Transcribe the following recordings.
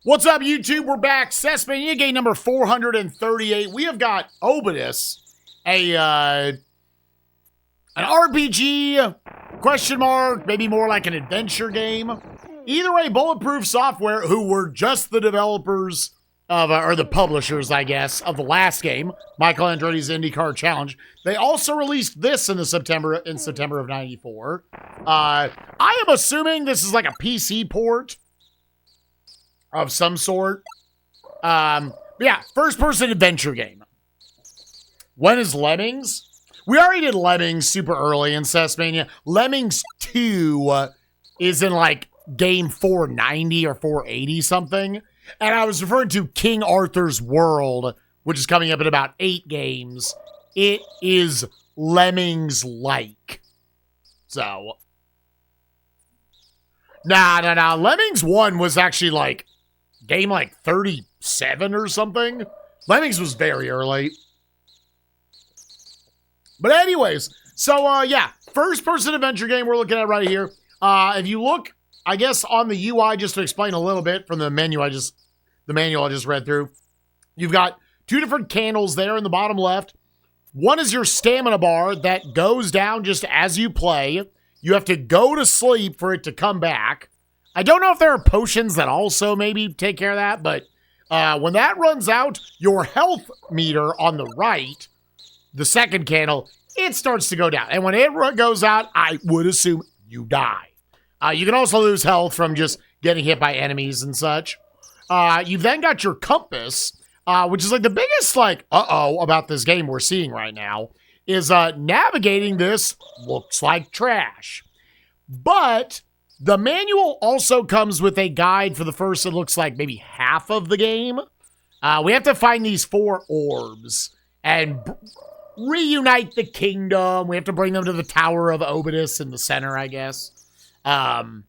What's up, YouTube? We're back. SNESMania game number 438. We have got Obitus, an RPG, question mark, maybe more like an adventure game. Either way, Bulletproof Software, who were just the developers of, or the publishers, I guess, of the last game, Michael Andretti's IndyCar Challenge. They also released this in September of '94. I am assuming this is like a PC port of some sort. Yeah, first-person adventure game. When is Lemmings? We already did Lemmings super early in SNESMania. Lemmings 2 is in like game 490 or 480 something. And I was referring to King Arthur's World, which is coming up in about 8 games. It is Lemmings-like. So. Nah. Lemmings 1 was actually like game like 37 or something. Lemmings was very early. But anyways, so yeah, first-person adventure game we're looking at right here. If you look, I guess, on the UI, just to explain a little bit from the manual I just read through, you've got 2 different candles there in the bottom left. One is your stamina bar that goes down just as you play. You have to go to sleep for it to come back. I don't know if there are potions that also maybe take care of that, but when that runs out, your health meter on the right, the second candle, it starts to go down. And when it goes out, I would assume you die. You can also lose health from just getting hit by enemies and such. You've then got your compass, which is like the biggest about this game we're seeing right now, is navigating this looks like trash. But the manual also comes with a guide for the first, it looks like maybe half of the game. We have to find these 4 orbs and reunite the kingdom. We have to bring them to the Tower of Obitus in the center, I guess. And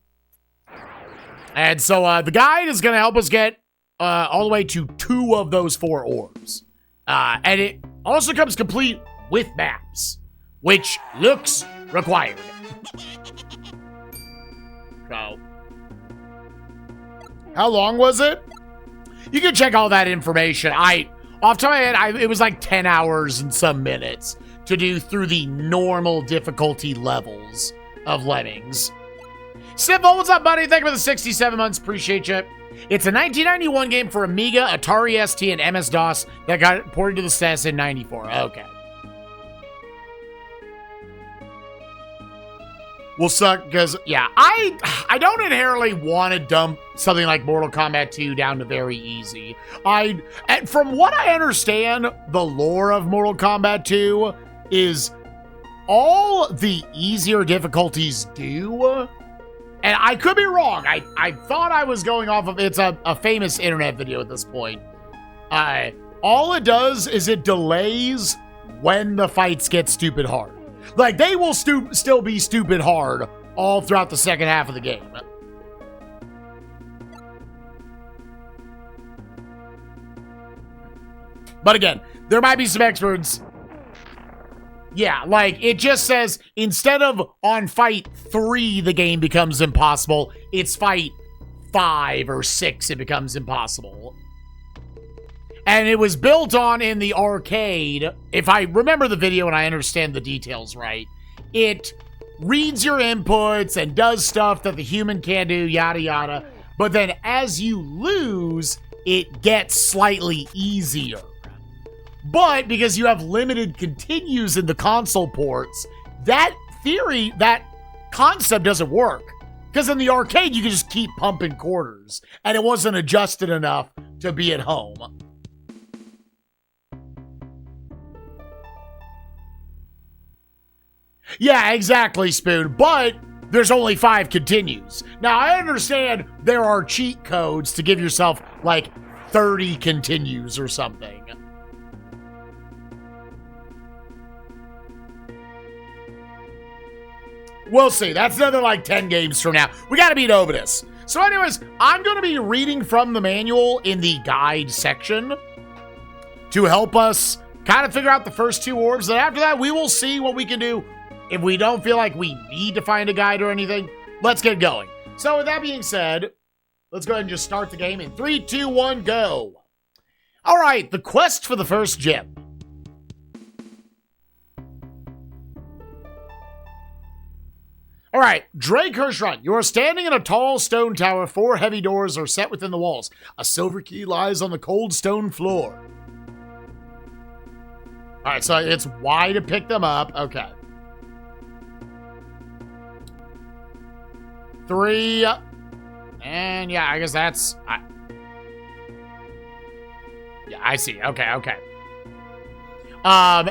so the guide is going to help us get all the way to 2 of those 4 orbs. And it also comes complete with maps, which looks required. So, how long was it? You can check all that information. Off the top of my head, it was like 10 hours and some minutes to do through the normal difficulty levels of Lemmings. Simple, what's up, buddy? Thank you for the 67 months. Appreciate you. It's a 1991 game for Amiga, Atari ST, and MS-DOS that got ported to the SNES in '94. Okay. Will suck because, yeah, I don't inherently want to dump something like Mortal Kombat 2 down to very easy. And from what I understand, the lore of Mortal Kombat 2 is all the easier difficulties do. And I could be wrong. I thought I was going off of, it's a famous internet video at this point. All it does is it delays when the fights get stupid hard. Like, they will still be stupid hard all throughout the second half of the game. But again, there might be some experts. Yeah, like, it just says, instead of on fight 3, the game becomes impossible, it's fight 5 or 6, it becomes impossible. And it was built on in the arcade. If I remember the video and I understand the details right, it reads your inputs and does stuff that the human can't do, yada yada. But then as you lose, it gets slightly easier. But because you have limited continues in the console ports, that concept doesn't work. Because in the arcade, you can just keep pumping quarters. And it wasn't adjusted enough to be at home. Yeah, exactly, Spoon. But there's only 5 continues. Now, I understand there are cheat codes to give yourself, like, 30 continues or something. We'll see. That's another, like, 10 games from now. We gotta beat Obitus. So anyways, I'm gonna be reading from the manual in the guide section to help us kind of figure out the first 2 orbs. And after that, we will see what we can do. If we don't feel like we need to find a guide or anything, let's get going. So with that being said, Let's go ahead and just start the game in 3, 2, 1, go. All right, the quest for the first gem. All right, Drakehurst Run. You are standing in a tall stone tower. 4 heavy doors are set within the walls. A silver key lies on the cold stone floor. All right, so it's Y to pick them up. Okay. 3. And yeah, I guess that's... yeah, I see. Okay.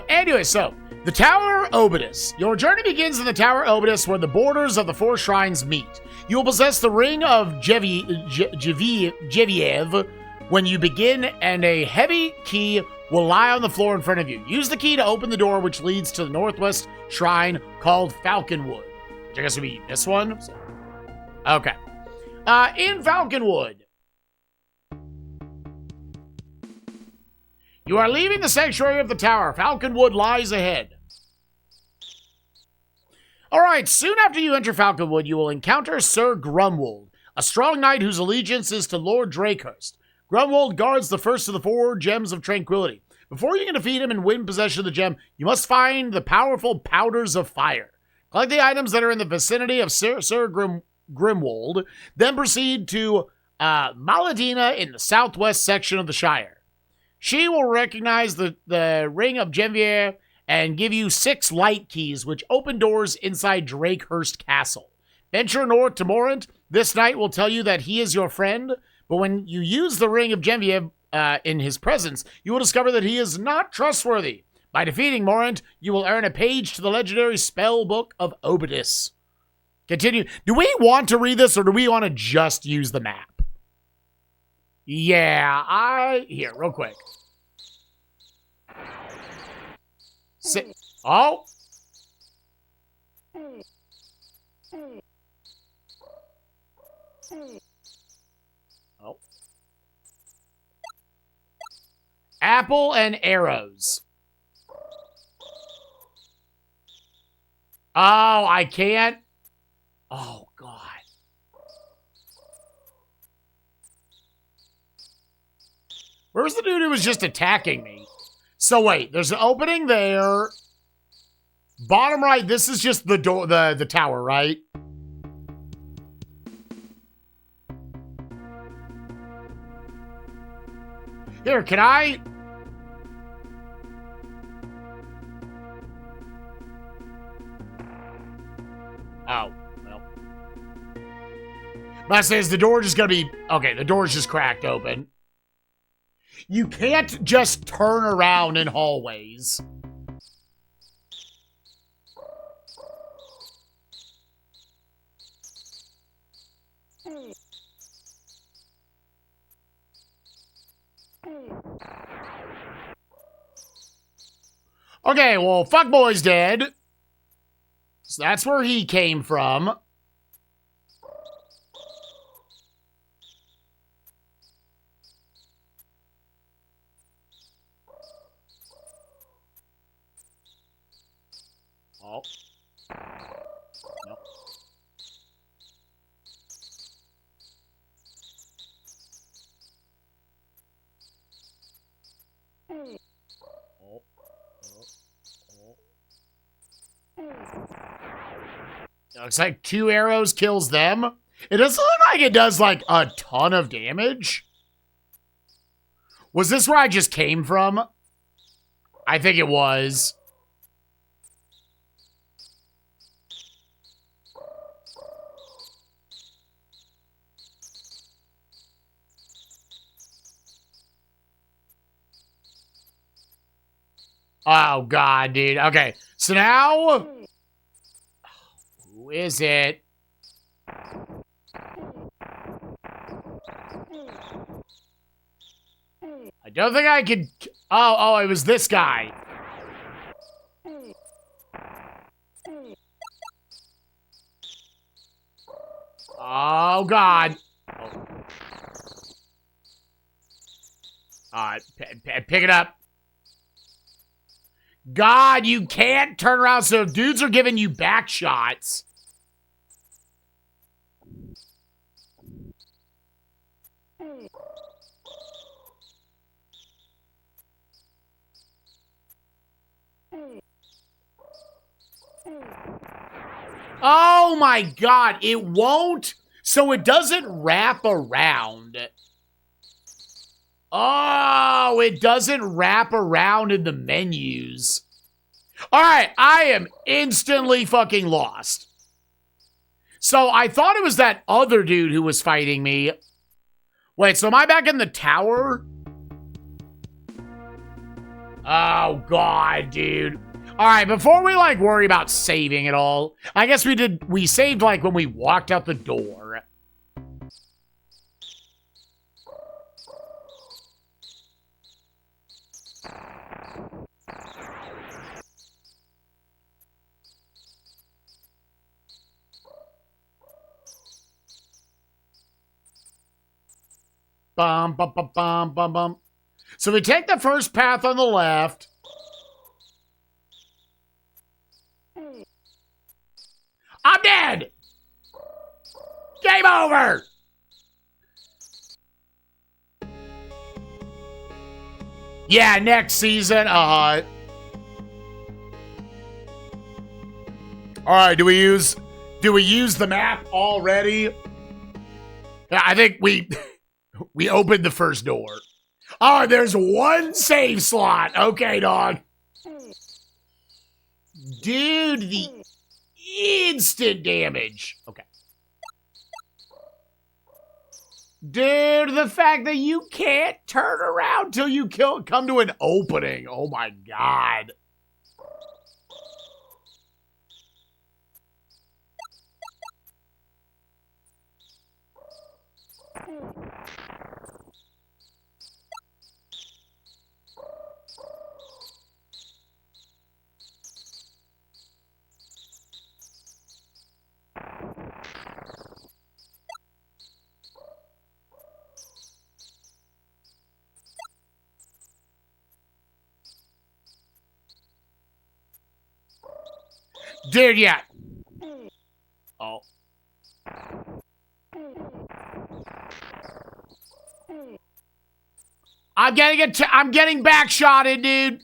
Anyway, so... the Tower Obitus. Your journey begins in the Tower Obitus, where the borders of the 4 shrines meet. You will possess the Ring of Jeviev when you begin, and a heavy key will lie on the floor in front of you. Use the key to open the door, which leads to the northwest shrine called Falconwood. Which I guess would be this one. Okay. In Falconwood, you are leaving the sanctuary of the tower. Falconwood lies ahead. Alright, soon after you enter Falconwood, you will encounter Sir Grumwold, a strong knight whose allegiance is to Lord Drakehurst. Grumwold guards the first of the 4 gems of tranquility. Before you can defeat him and win possession of the gem, you must find the powerful powders of fire. Collect the items that are in the vicinity of Sir Grimwold, then proceed to Maladina in the southwest section of the Shire. She will recognize the Ring of Genevieve and give you 6 light keys, which open doors inside Drakehurst Castle. Venture north to Morant. This knight will tell you that he is your friend, but when you use the Ring of Genevieve in his presence, you will discover that he is not trustworthy. By defeating Morant, you will earn a page to the legendary spell book of Obitus. Continue. Do we want to read this, or do we want to just use the map? Yeah, here, real quick. Oh. Oh. Apple and arrows. Oh, I can't. Oh, God. Where's the dude who was just attacking me? So wait, there's an opening there. Bottom right, this is just the door, the tower, right? Here, can I... Oh, well. But I say, is the door just gonna be... Okay, the door's just cracked open. You can't just turn around in hallways. Okay, well, fuckboy's dead. So that's where he came from. Oh. Nope. Oh. Looks like 2 arrows kills them. It doesn't look like it does, like, a ton of damage. Was this where I just came from? I think it was. Oh, God, dude. Okay, so now... Who is it? I don't think I could... Oh, it was this guy. Oh, God. Oh. All right, pick it up. God, you can't turn around, so if dudes are giving you back shots. Oh my God, it won't. So it doesn't wrap around. Oh, it doesn't wrap around in the menus. All right, I am instantly fucking lost. So I thought it was that other dude who was fighting me. Wait, so am I back in the tower? Oh, God, dude. All right, before we, like, worry about saving it all, I guess we saved, like, when we walked out the door. Bum, bum, bum, bum, bum, bum. So we take the first path on the left. I'm dead! Game over! Yeah, next season. All right, do we use the map already? Yeah, I think we opened the first door. Oh, there's one save slot. Okay, dog. Dude, the instant damage. Okay. Dude, the fact that you can't turn around till you come to an opening. Oh my God. Dude, yeah. Oh. I'm getting backshotted, dude.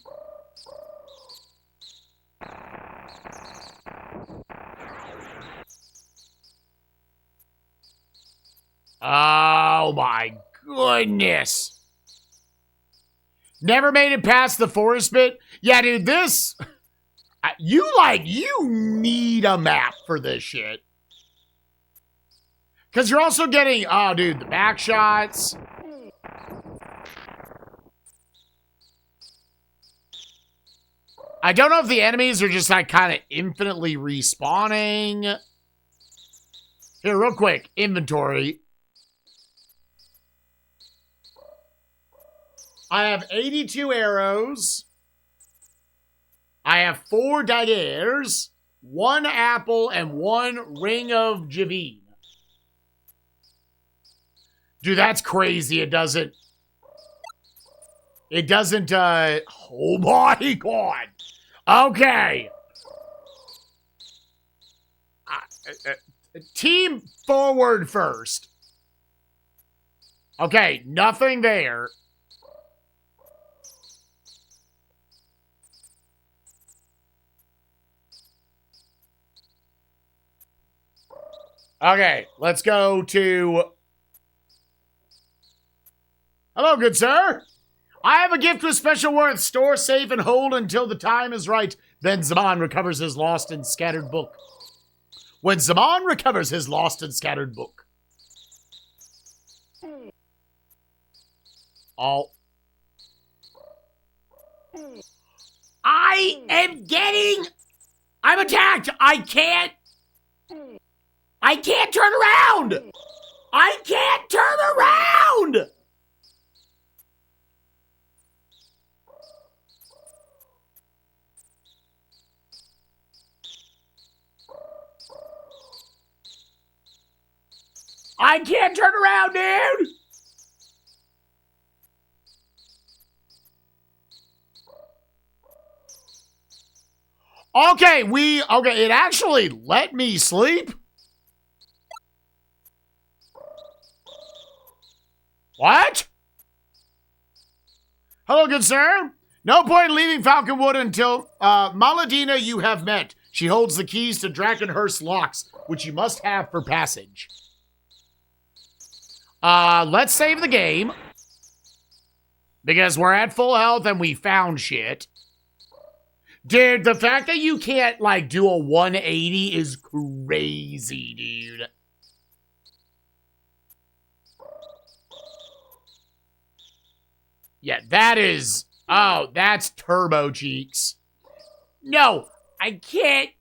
Oh my goodness. Never made it past the forest bit. Yeah, dude, this... You need a map for this shit. Because you're also getting, oh, dude, the back shots. I don't know if the enemies are just, like, kind of infinitely respawning. Here, real quick, inventory. I have 82 arrows. I have 4 daggers, 1 apple, and 1 ring of Javine. Dude, that's crazy. It doesn't, oh my God. Okay. Team forward first. Okay, nothing there. Okay, let's go to... Hello, good sir. I have a gift with special worth. Store safe and hold until the time is right. Then Zaman recovers his lost and scattered book. When Zaman recovers his lost and scattered book. Oh. I'm attacked. I can't turn around. I can't turn around. I can't turn around, dude. Okay, it actually let me sleep. What? Hello, good sir. No point in leaving Falconwood until Maladina you have met. She holds the keys to Drakenhurst locks, which you must have for passage. Let's save the game. Because we're at full health and we found shit. Dude, the fact that you can't, like, do a 180 is crazy, dude. Yeah, that is... Oh, that's turbo cheeks. No, I can't.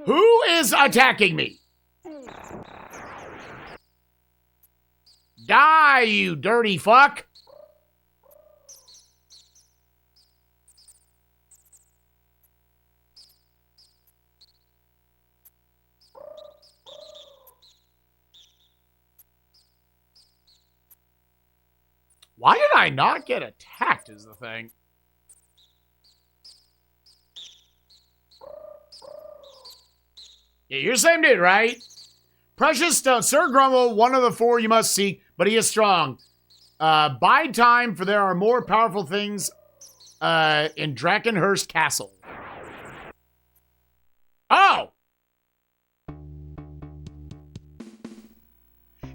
Who is attacking me? Die, you dirty fuck. Why did I not get attacked is the thing. Yeah, you're the same dude, right? Precious Stone. Sir Grumble, one of the four you must seek, but he is strong. Bide time, for there are more powerful things in Drakenhurst Castle. Oh!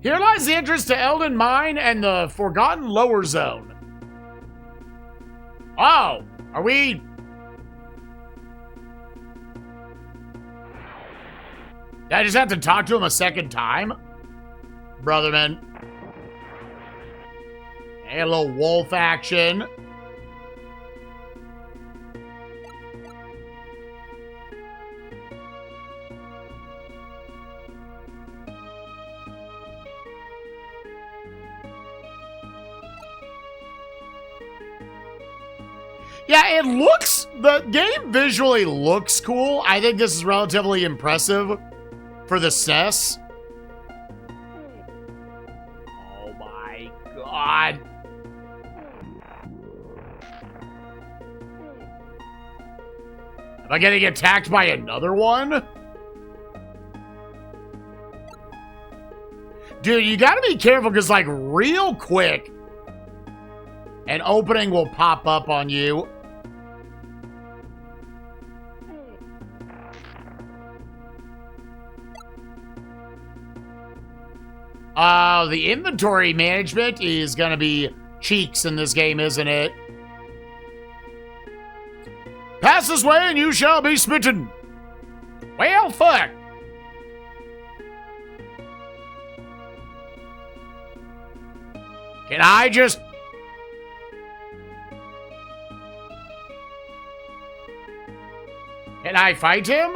Here lies the entrance to Elden Mine and the Forgotten Lower Zone. Oh! Are we... I just have to talk to him a second time? Brotherman. Hey, a little wolf action. Yeah, it looks... The game visually looks cool. I think this is relatively impressive for the SNES. Oh my god. Am I getting attacked by another one? Dude, you gotta be careful because, like, real quick, an opening will pop up on you. The inventory management is gonna be cheeks in this game, isn't it? Pass this way and you shall be smitten. Well, fuck. Can I just... Can I fight him?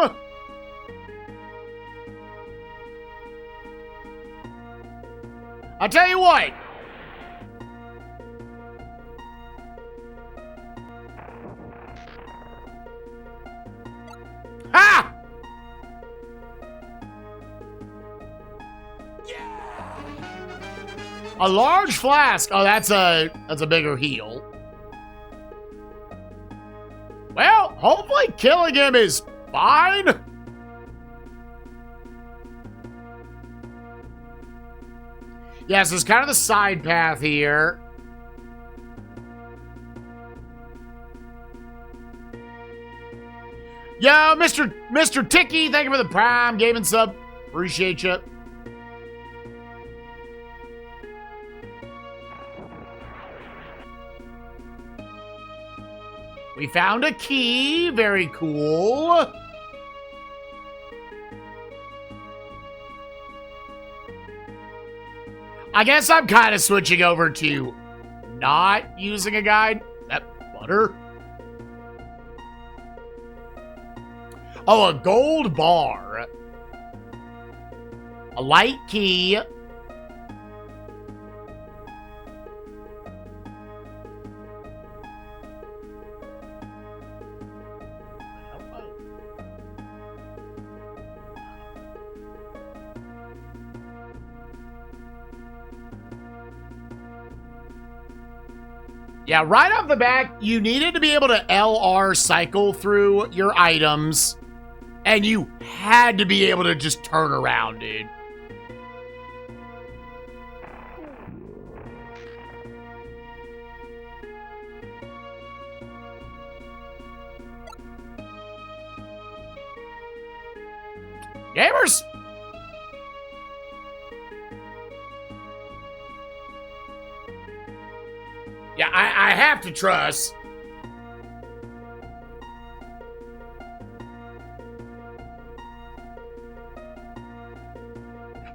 I'll tell you what. Ha! A large flask. Oh, that's a bigger heal. Well, hopefully killing him is fine. Yes, there's kind of the side path here. Yo, Mr. Ticky, thank you for the Prime Gaming sub. Appreciate you. We found a key. Very cool. I guess I'm kind of switching over to not using a guide. That butter. Oh, a gold bar. A light key. Yeah, right off the bat, you needed to be able to LR cycle through your items, and you had to be able to just turn around, dude. Gamers! Yeah, I have to trust.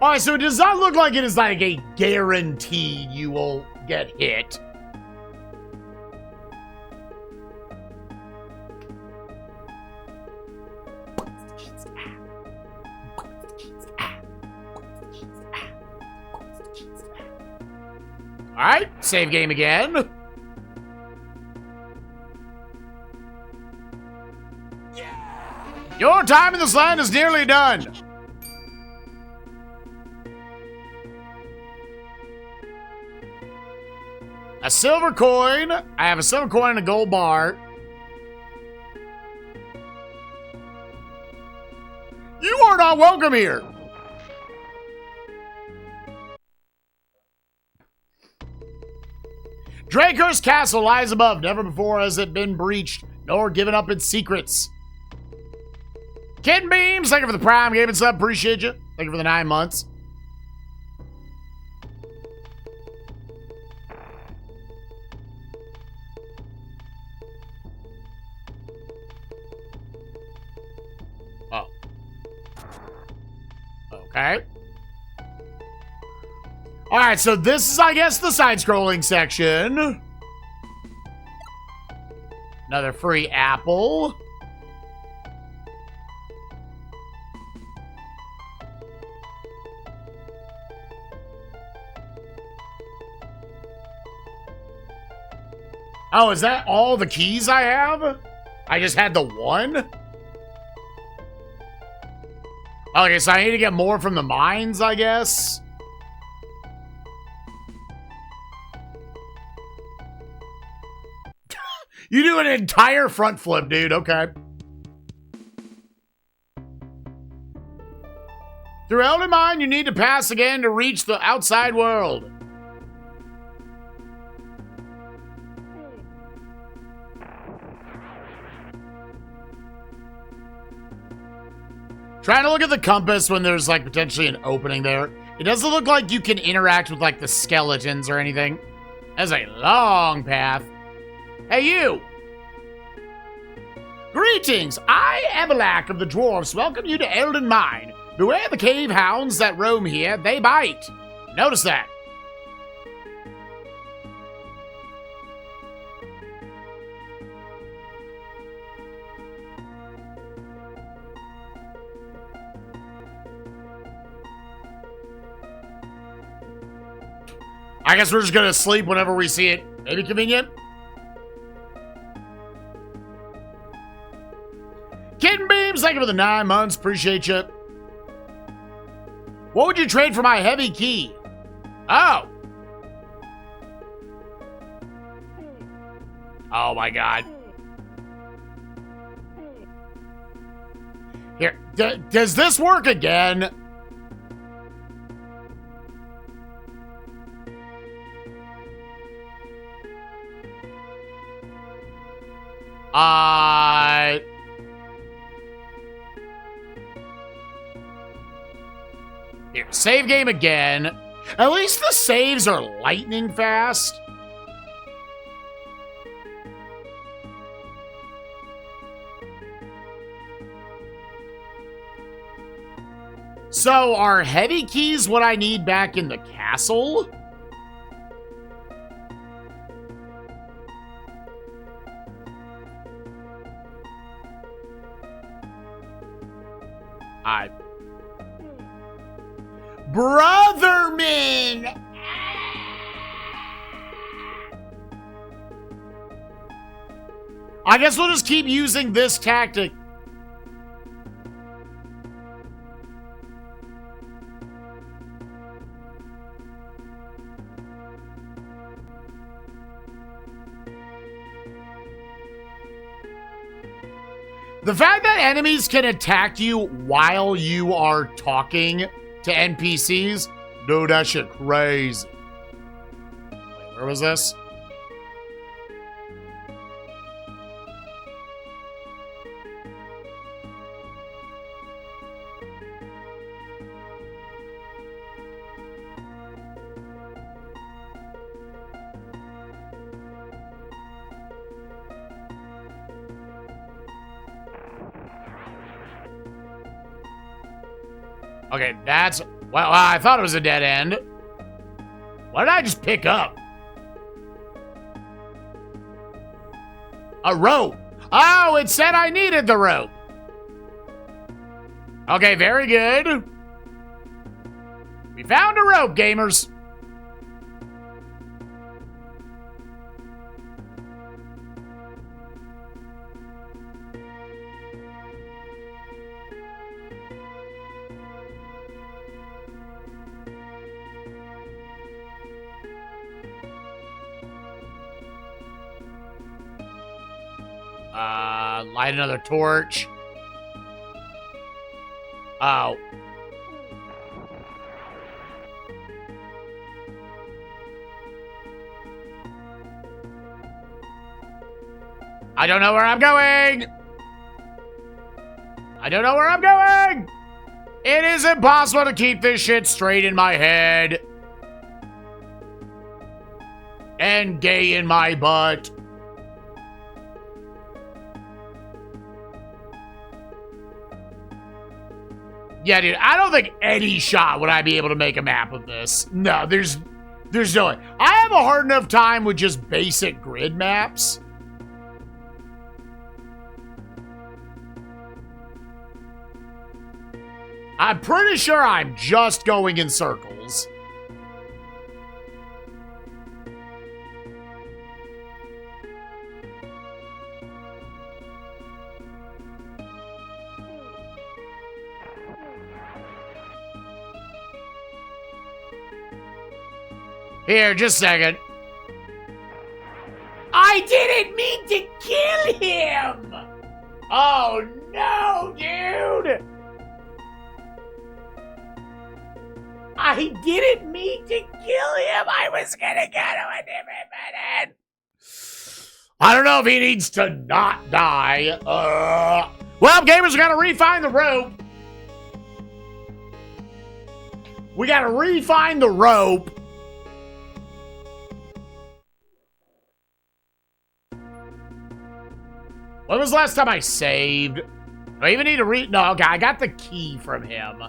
All right, so it does not look like it is like a guarantee you will get hit. All right, save game again. Your time in this land is nearly done. A silver coin. I have a silver coin and a gold bar. You are not welcome here. Drakehurst Castle lies above. Never before has it been breached, nor given up its secrets. Kitten Beams, thank you for the Prime Gaming sub. Appreciate you. Thank you for the 9 months. Oh. Okay. All right, so this is, I guess, the side-scrolling section. Another free apple. Oh, is that all the keys I have? I just had the one? Okay, so I need to get more from the mines, I guess. You do an entire front flip, dude. Okay. Through Elder Mine, you need to pass again to reach the outside world. Trying to look at the compass when there's, like, potentially an opening there. It doesn't look like you can interact with, like, the skeletons or anything. That's a long path. Hey, you! Greetings! I, Abalak of the Dwarfs, welcome you to Elden Mine. Beware the cave hounds that roam here, they bite. Notice that. I guess we're just gonna sleep whenever we see it. Maybe convenient. Kitten Beams, thank you for the 9 months. Appreciate you. What would you trade for my heavy key? Oh. Oh my god. Here, does this work again? Here, save game again. At least the saves are lightning fast. So, are heavy keys what I need back in the castle? Brotherman! I guess we'll just keep using this tactic. The fact that enemies can attack you while you are talking to NPCs, dude, that shit crazy. Wait, where was this? Okay, that's... Well, I thought it was a dead end. What did I just pick up? A rope. Oh, it said I needed the rope. Okay, very good. We found a rope, gamers. Light another torch. Oh. I don't know where I'm going. I don't know where I'm going. It is impossible to keep this shit straight in my head. And gay in my butt. Yeah, dude, I don't think any shot would I be able to make a map of this. No, there's no way. I have a hard enough time with just basic grid maps. I'm pretty sure I'm just going in circles. Here, just a second. I didn't mean to kill him! Oh, no, dude! I didn't mean to kill him. I was gonna go to a different button. I don't know if he needs to not die. Well, gamers, we gotta refine the rope. We gotta refine the rope. When was the last time I saved? Do I even need to No, okay, I got the key from him.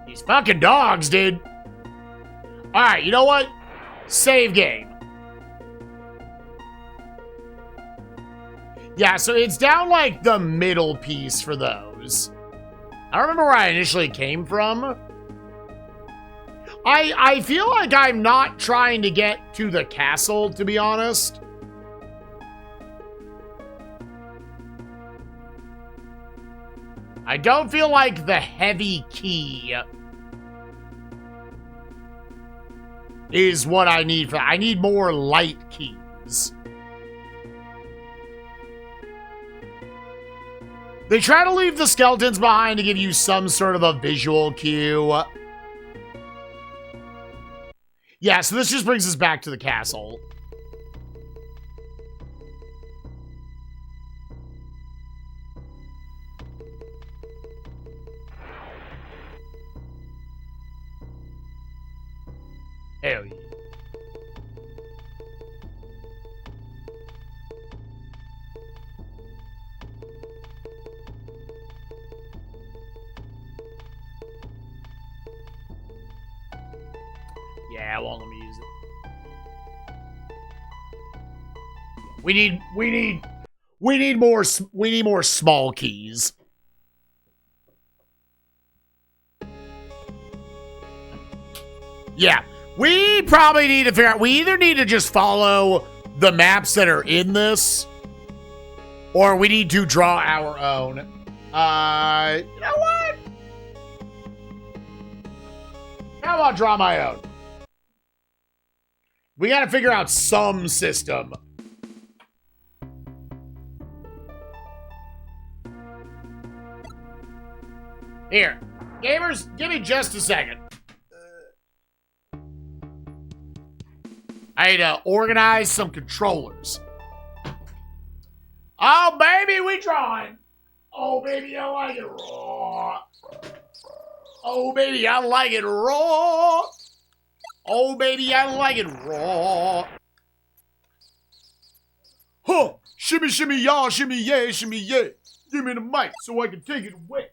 These fucking dogs, dude. Alright, you know what? Save game. Yeah, so it's down like the middle piece for those. I don't remember where I initially came from. I feel like I'm not trying to get to the castle, to be honest. I don't feel like the heavy key is what I need for that. I need more light keys. They try to leave the skeletons behind to give you some sort of a visual cue. Yeah, so this just brings us back to the castle. Hell yeah. Yeah, I won't let me use it. We need more small keys. Yeah. We probably need to figure out, we either need to just follow the maps that are in this, or we need to draw our own. You know what? How about draw my own? We gotta figure out some system. Here. Gamers, give me just a second. I need to organize some controllers. Oh, baby, we drawing. Oh, baby, I like it raw. Oh, baby, I like it raw. Oh, baby, I like it raw. Huh. Shimmy, shimmy, y'all, shimmy, yeah, shimmy, yeah. Give me the mic so I can take it away.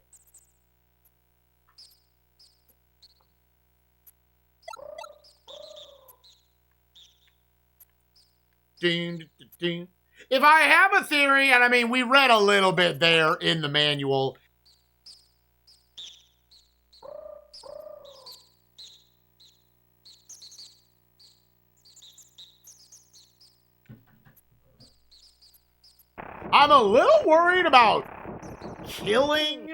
Ding, ding, ding. If I have a theory, and I mean, we read a little bit there in the manual. I'm a little worried about killing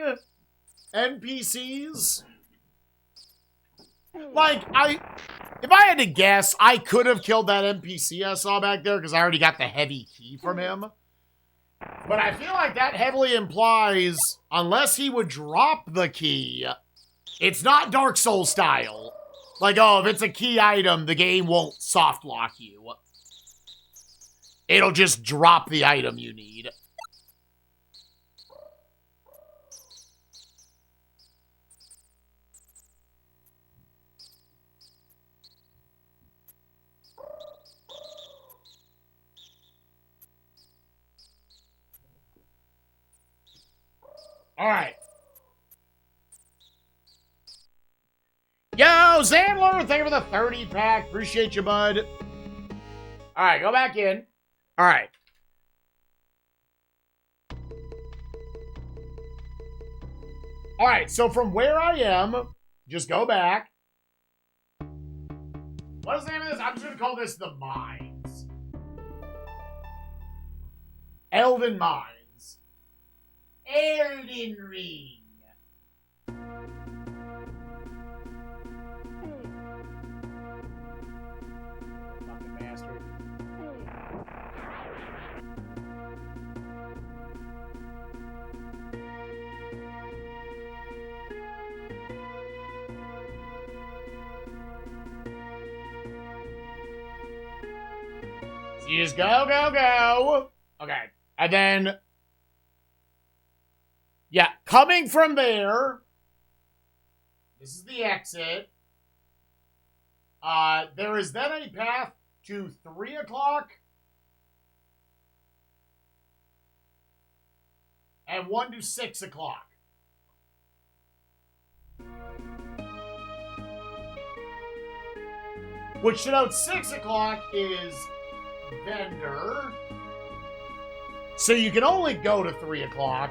NPCs. Like, if I had to guess, I could have killed that NPC I saw back there because I already got the heavy key from him. But I feel like that heavily implies, unless he would drop the key, it's not Dark Souls style. Like, oh, if it's a key item, the game won't soft lock you. It'll just drop the item you need. All right. Yo, Zandler, thank you for the 30 pack. Appreciate you, bud. All right, go back in. All right. All right, so from where I am, just go back. What is the name of this? I'm just going to call this the Mines. Elden Mines. Elden Ring. Fucking bastard. So you just go, go, go. Okay. And then, yeah, coming from there, this is the exit. There is then a path to 3 o'clock and 1 to 6 o'clock. Which denotes 6 o'clock is vendor. So you can only go to 3 o'clock.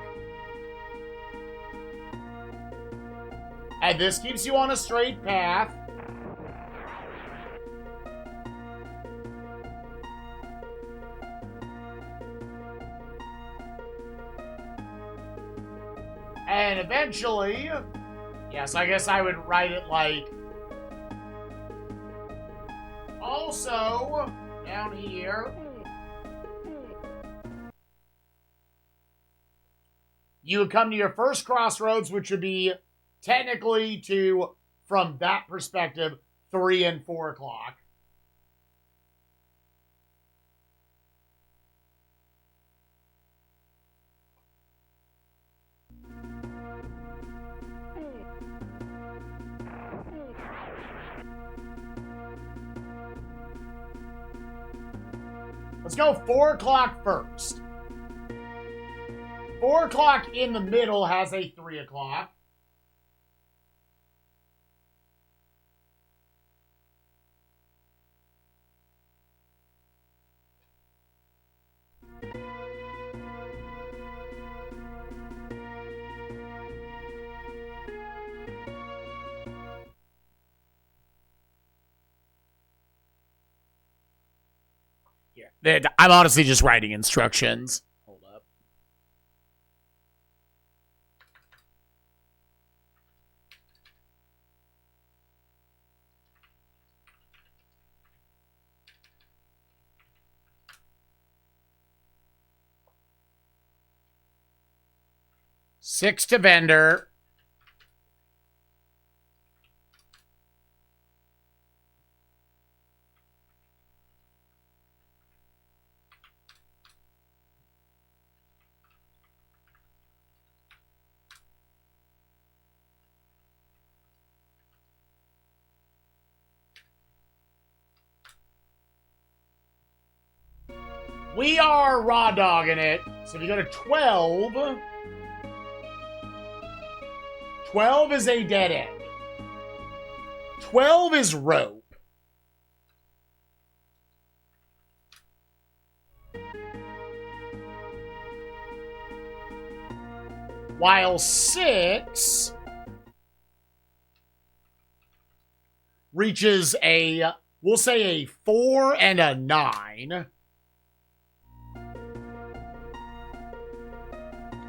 And this keeps you on a straight path. And eventually, yes, I guess I would write it like, also, down here, you would come to your first crossroads, which would be technically to, from that perspective, 3 and 4 o'clock. Let's go 4 o'clock first. 4 o'clock in the middle has a 3 o'clock. Yeah, I'm honestly just writing instructions. Hold up. Six to vendor. We are raw dogging it. So if you go to 12, 12 is a dead end. 12 is rope. While 6 reaches a, we'll say a 4 and a 9.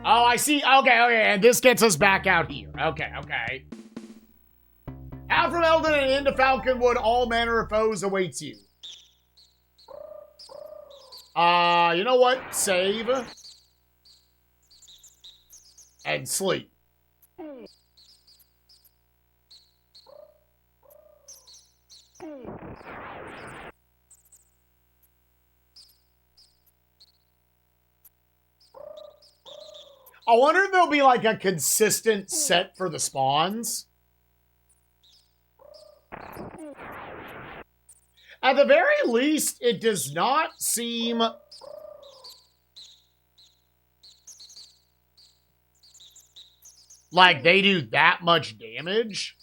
Oh, I see. Okay. And this gets us back out here. Okay. Out from Eldon and into Falconwood, all manner of foes awaits you. You know what? Save. And sleep. I wonder if there'll be like a consistent set for the spawns. At the very least, it does not seem like they do that much damage.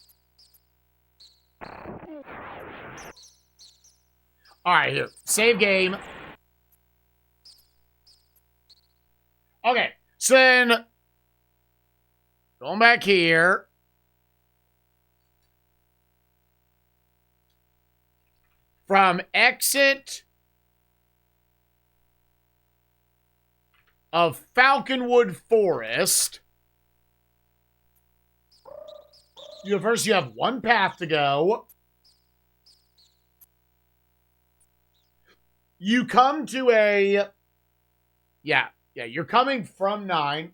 All right, here. Save game. Okay, so then going back here. From exit of Falconwood Forest, you have one path to go. You come to a, you're coming from 9.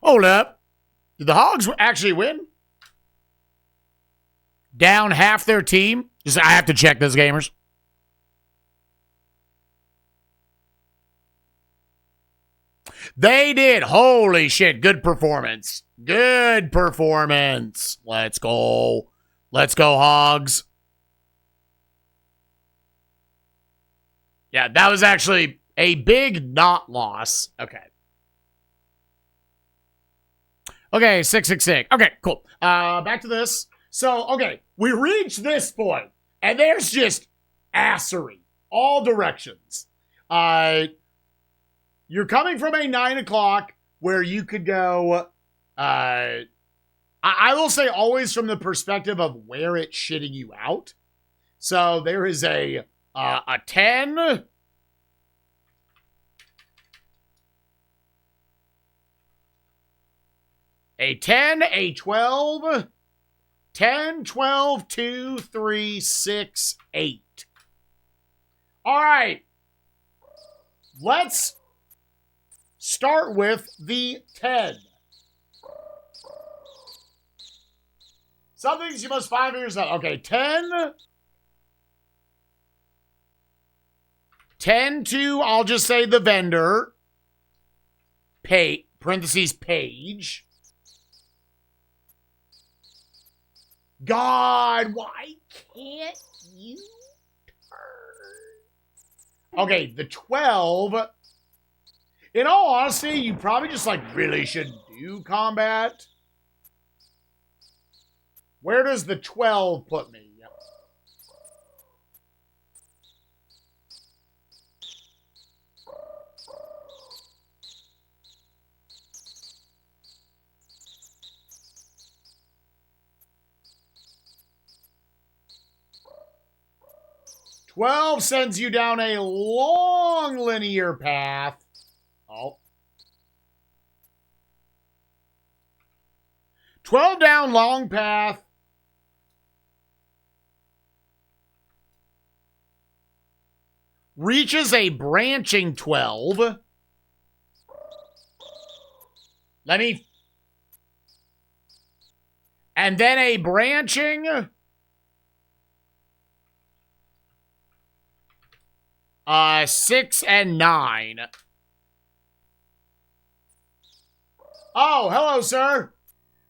Hold up. Did the Hogs actually win? Down half their team? I have to check this, gamers. They did. Holy shit. Good performance. Good performance. Let's go. Let's go, Hogs. Yeah, that was actually a big not loss. Okay. Okay, 666. Okay, cool. Back to this. So, okay, we reached this point, and there's just assery all directions. You're coming from a 9 o'clock where you could go. I will say always from the perspective of where it's shitting you out. So there is a 10. A 10, a 12, 10, 12, 2, 3, 6, 8. All right. Let's start with the 10. Some things you must find for yourself. Okay, 10. 10 to, I'll just say the vendor. Parentheses, page. God, why can't you turn? Okay, the 12. In all honesty, you probably just really should do combat. Where does the 12 put me? 12 sends you down a long linear path. Oh. 12 down long path. Reaches a branching 12. Let me And then a branching. 6 and 9. Oh, hello, sir.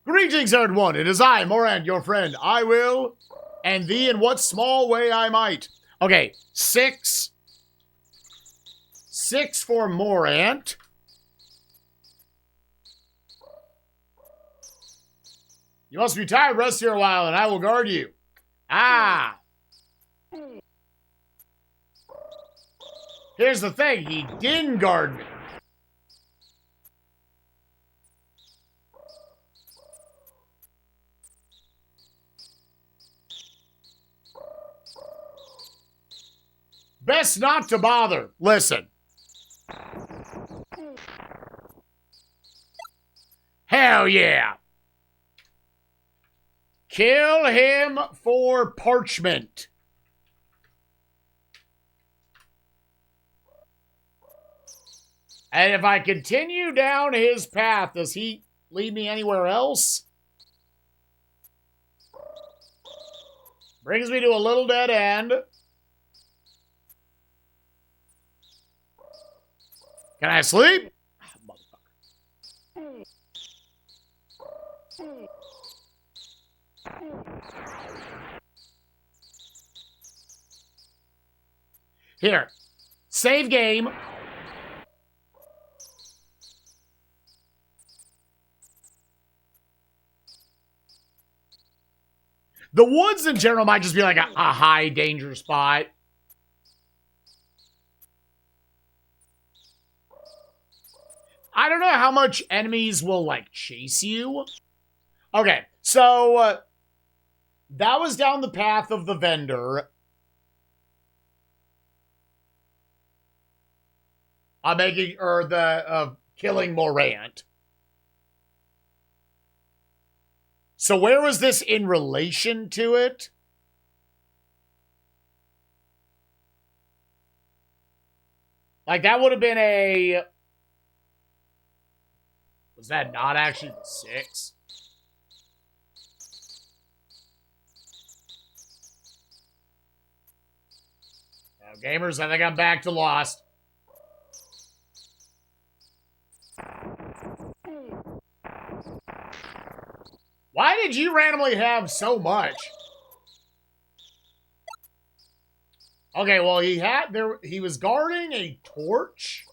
Greetings, everyone. It is I, Morant, your friend. I will, and thee in what small way I might. Okay, 6. 6 for Morant. You must be tired. Rest here a while, and I will guard you. Ah. Here's the thing. He didn't guard me. Best not to bother. Listen. Hell yeah. Kill him for parchment. And if I continue down his path, does he lead me anywhere else? Brings me to a little dead end. Can I sleep? Oh, here. Save game. The woods in general might just be like a high danger spot. I don't know how much enemies will, like, chase you. Okay, so that was down the path of the vendor. I'm making, or the, killing Morant. So where was this in relation to it? Like, that would have been a... Was that not actually the 6? Now, gamers, I think I'm back to Lost. Why did you randomly have so much? Okay, well, he was guarding a torch.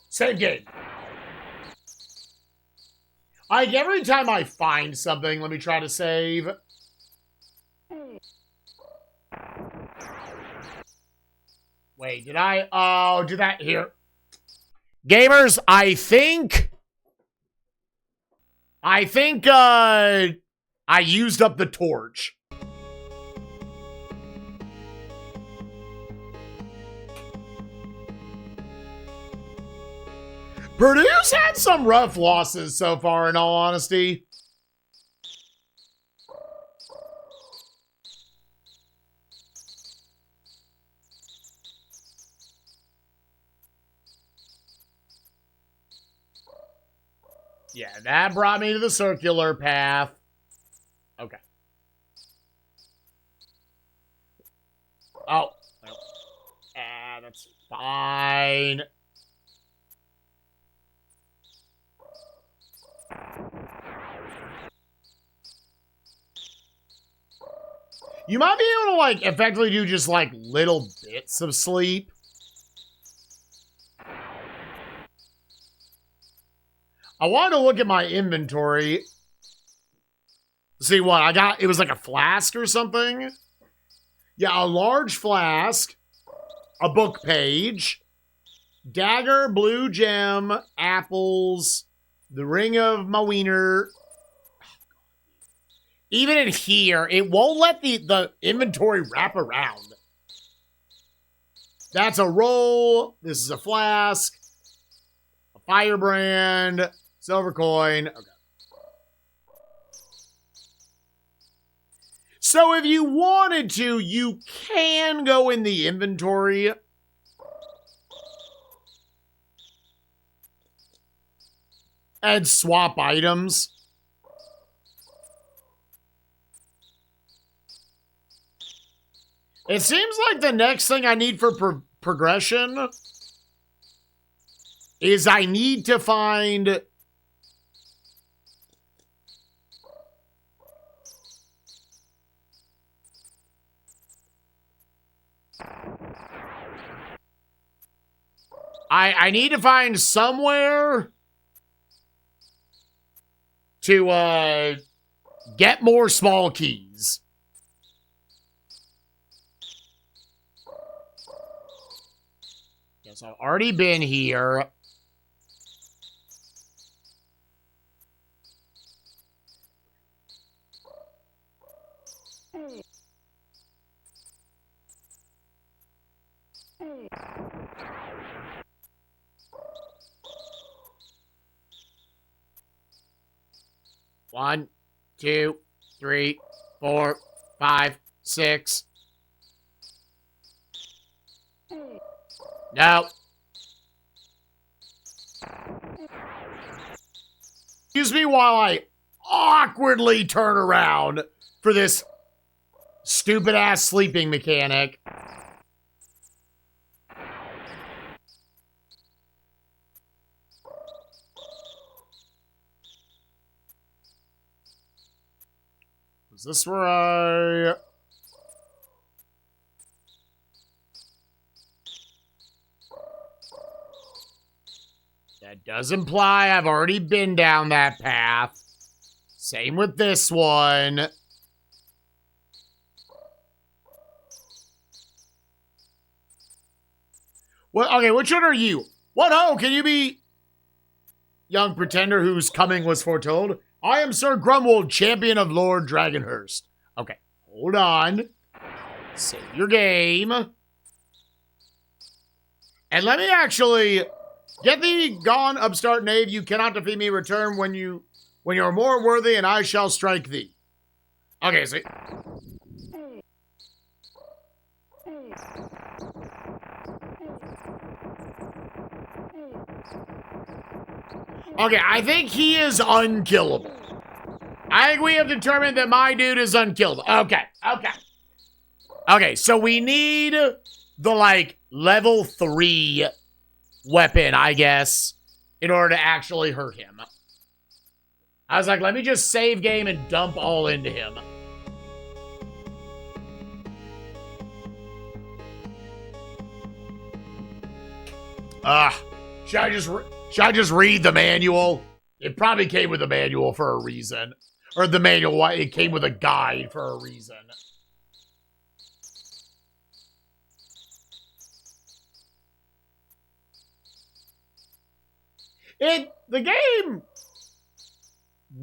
Same game. Like, every time I find something, let me try to save. Wait, did I? Oh, do that here. Gamers, I think I used up the torch. Purdue's had some rough losses so far, in all honesty. Yeah, that brought me to the circular path. Okay. Oh. That's fine. You might be able to, like, effectively do just, like, little bits of sleep. I wanted to look at my inventory. See what I got. It was like a flask or something. Yeah, a large flask. A book page. Dagger, blue gem, apples. The ring of my wiener. Even in here, it won't let the inventory wrap around. That's a roll. This is a flask. A firebrand. Silver coin. Okay. So if you wanted to, you can go in the inventory. and swap items. It seems like the next thing I need for progression is I need to find... I need to find somewhere to get more small keys. Yes, I've already been here. One, 2, 3, 4, 5, 6. No. Excuse me while I awkwardly turn around for this stupid-ass sleeping mechanic. Is this where I... That does imply I've already been down that path. Same with this one. Well, okay, which one are you? What ho, can you be... Young pretender whose coming was foretold? I am Sir Grumwold, champion of Lord Dragonhurst. Okay, hold on. Save your game. And let me actually... Get thee gone, upstart knave. You cannot defeat me. Return when you are more worthy, and I shall strike thee. Okay, so... Okay, I think he is unkillable. I think we have determined that my dude is unkillable. Okay, okay. Okay, so we need the, like, level 3... weapon, I guess, in order to actually hurt him. I was like, let me just save game and dump all into him. Should I just read the manual? It probably came with the manual for a reason. Or the manual, it came with a guide for a reason. The game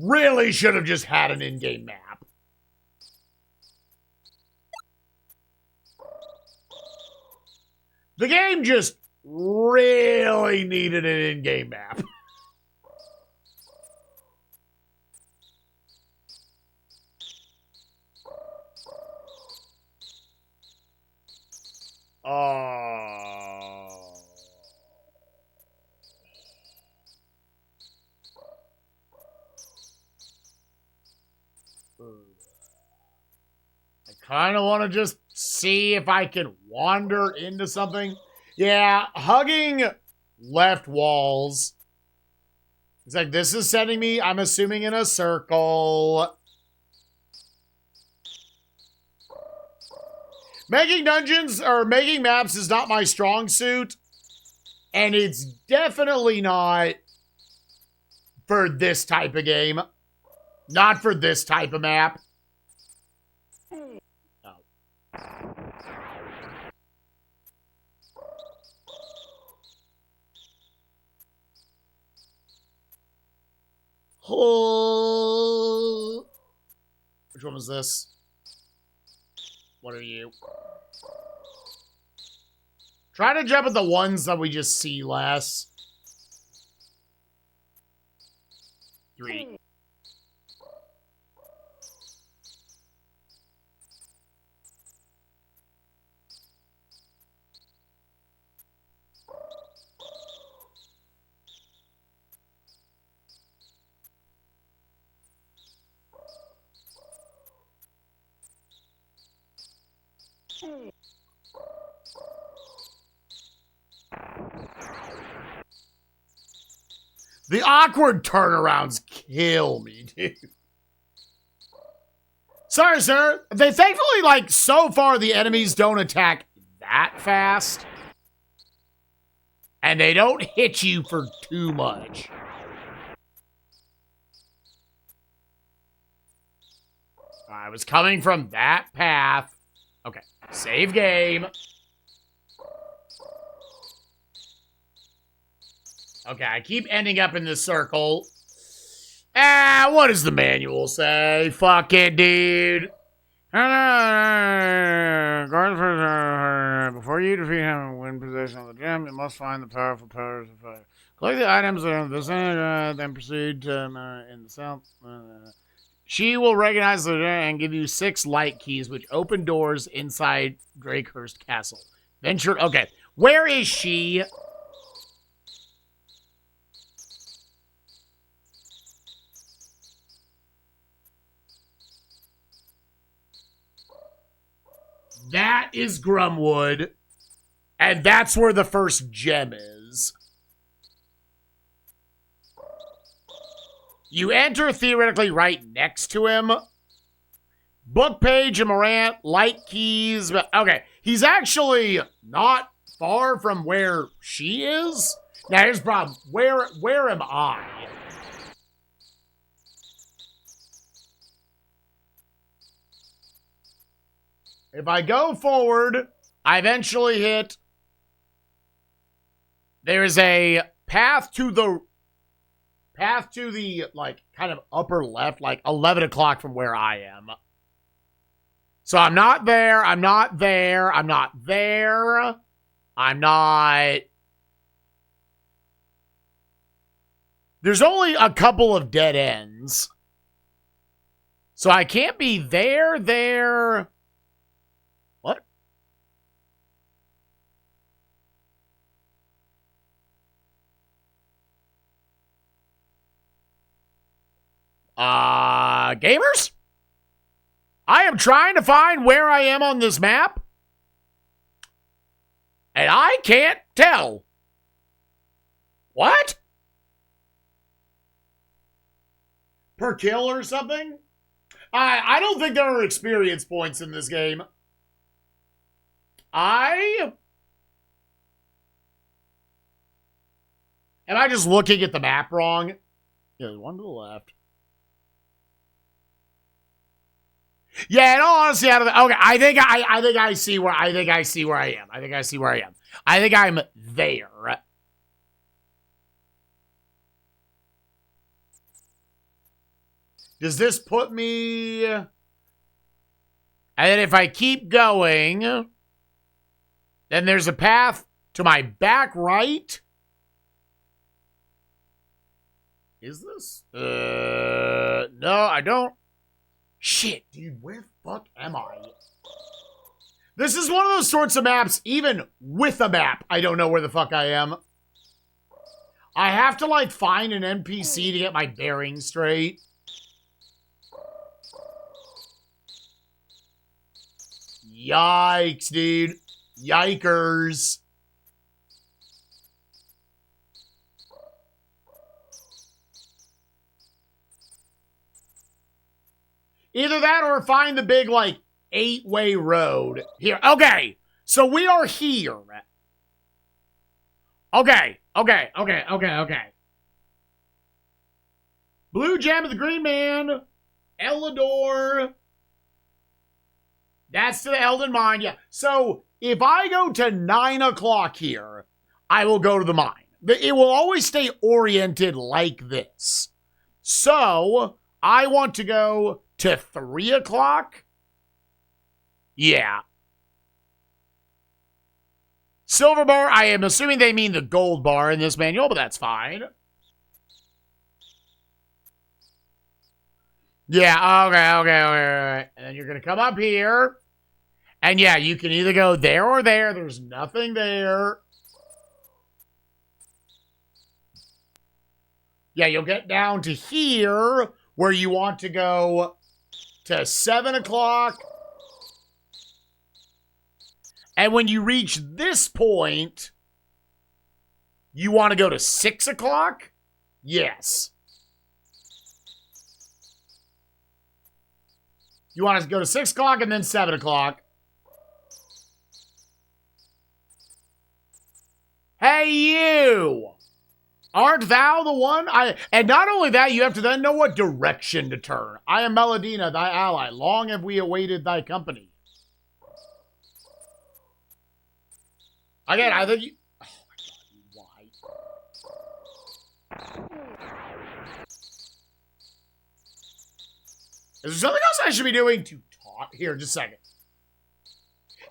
really should have just had an in-game map. The game just really needed an in-game map. I kind of want to just see if I can wander into something. Yeah, hugging left walls. It's like, this is sending me, I'm assuming, in a circle. Making dungeons, or making maps is not my strong suit. And it's definitely not for this type of game. Not for this type of map. Oh. Which one was this? What are you? Try to jump at the ones that we just see less. 3. The awkward turnarounds kill me, dude. Sorry, sir. They thankfully, like, so far the enemies don't attack that fast. And they don't hit you for too much. I was coming from that path. Okay, save game. Okay, I keep ending up in this circle. What does the manual say? Fuck it, dude. Before you defeat him and win possession of the gem, you must find the powerful powers of fire. Collect the items that are in the center, then proceed to in the south. She will recognize the and give you 6 light keys, which open doors inside Drakehurst Castle. Venture. Okay, where is she? That is Grumwood, and that's where the first gem is. You enter theoretically right next to him. Book page and Morant, light keys. But okay, he's actually not far from where she is. Now here's the problem. Where am I? If I go forward, I eventually hit. There is a path to the like kind of upper left, like 11 o'clock from where I am. So I'm not there. I'm not there. I'm not there. I'm not. There's only a couple of dead ends. So I can't be there. What? Gamers? I am trying to find where I am on this map. And I can't tell. What? Per kill or something? I don't think there are experience points in this game. Am I just looking at the map wrong? Yeah, there's one to the left. Yeah, in all honesty, okay, I think I see where I am. I think I'm there. Does this put me? And then if I keep going, then there's a path to my back right. Is this? No, I don't. Shit, dude, where the fuck am I? This is one of those sorts of maps, even with a map, I don't know where the fuck I am. I have to, like, find an NPC to get my bearings straight. Yikes, dude. Yikers. Either that or find the big, like, 8-way road. Here. Okay. So we are here. Okay. Blue Gem of the Green Man. Elidor. That's to the Elden Mine. Yeah. So if I go to 9 o'clock here, I will go to the mine. It will always stay oriented like this. So I want to go to 3 o'clock? Yeah. Silver bar, I am assuming they mean the gold bar in this manual, but that's fine. Yeah, okay. And then you're going to come up here. And yeah, you can either go there or there. There's nothing there. Yeah, you'll get down to here where you want to go to 7 o'clock. And when you reach this point, you want to go to 6 o'clock? Yes. You want to go to 6 o'clock and then 7 o'clock. Hey, you! Aren't thou the one? And not only that, you have to then know what direction to turn. I am Meladina, thy ally. Long have we awaited thy company. Again, I think you... Oh, my God, why? Is there something else I should be doing to talk? Here, just a second.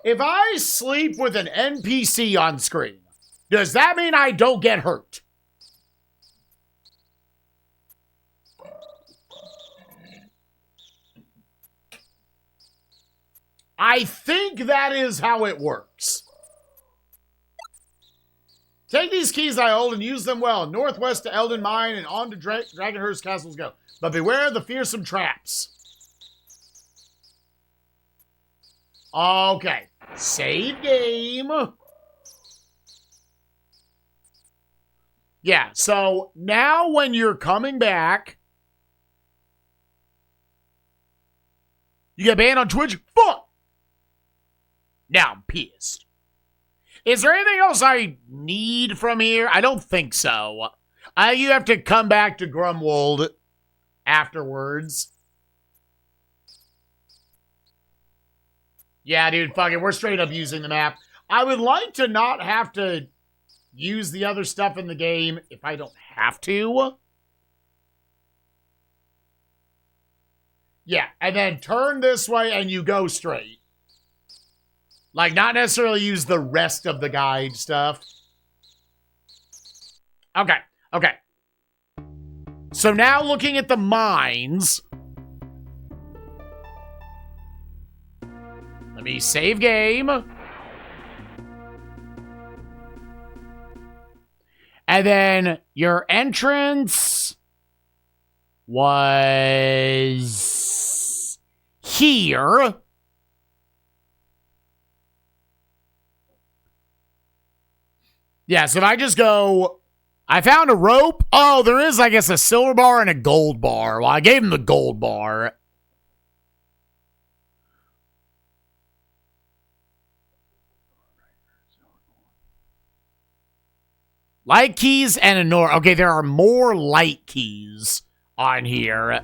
If I sleep with an NPC on screen, does that mean I don't get hurt? I think that is how it works. Take these keys I hold and use them well. Northwest to Elden Mine and on to Dragonhurst Castles go. But beware of the fearsome traps. Okay. Save game. Yeah, so now when you're coming back, you get banned on Twitch? Fuck! Now I'm pissed. Is there anything else I need from here? I don't think so. You have to come back to Grumwold afterwards. Yeah, dude, fuck it. We're straight up using the map. I would like to not have to use the other stuff in the game if I don't have to. Yeah, and then turn this way and you go straight. Like, not necessarily use the rest of the guide stuff. Okay, okay. So now looking at the mines. Let me save game. And then your entrance was here. Yeah, so if I just go, I found a rope. Oh, there is, I guess, a silver bar and a gold bar. Well, I gave him the gold bar. Light keys and a north. Okay, there are more light keys on here.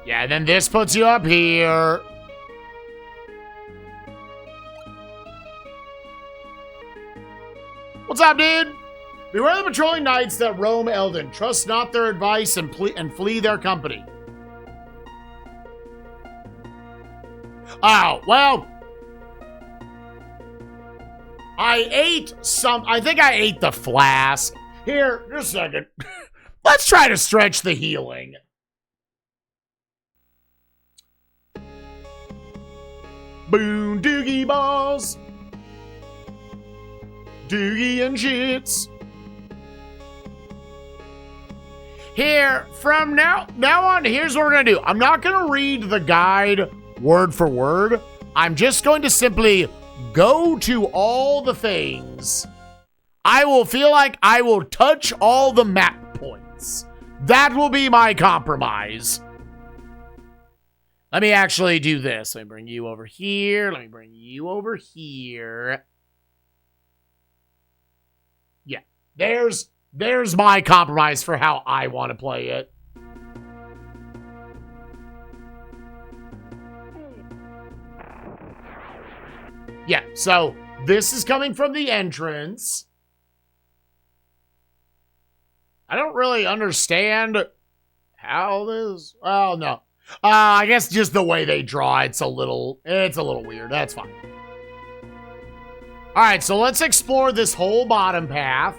Yeah, and then this puts you up here. What's up, dude? Beware the patrolling knights that roam Eldon. Trust not their advice and flee their company. Oh, well. I think I ate the flask. Here, just a second. Let's try to stretch the healing. Boom, doogie balls. Doogie and shits. Here, from now on, here's what we're going to do. I'm not going to read the guide word for word. I'm just going to simply go to all the things. I will feel like I will touch all the map points. That will be my compromise. Let me actually do this. Let me bring you over here. Let me bring you over here. Yeah, there's my compromise for how I want to play it. Yeah, so this is coming from the entrance. I don't really understand how this... Oh, no. I guess just the way they draw, it's a little weird. That's fine. All right, so let's explore this whole bottom path.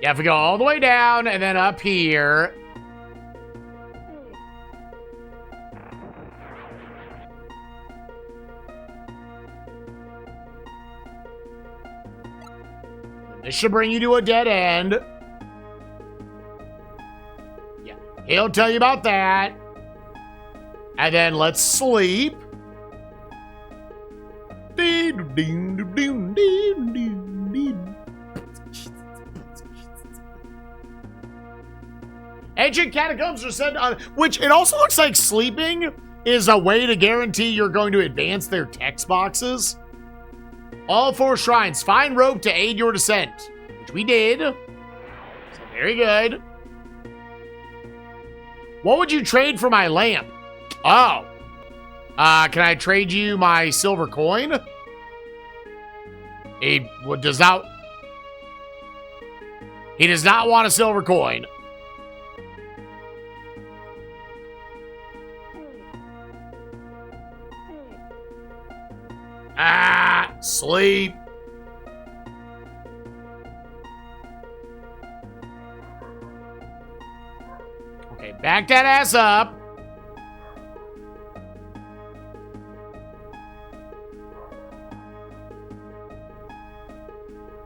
Yeah, if we go all the way down and then up here. This should bring you to a dead end. Yeah, he'll tell you about that. And then let's sleep. Ancient catacombs are said on, which it also looks like sleeping is a way to guarantee you're going to advance their text boxes. All 4 shrines, find rope to aid your descent, which we did. So very good. What would you trade for my lamp? Oh. Can I trade you my silver coin? He does not want a silver coin. Sleep. Okay, back that ass up.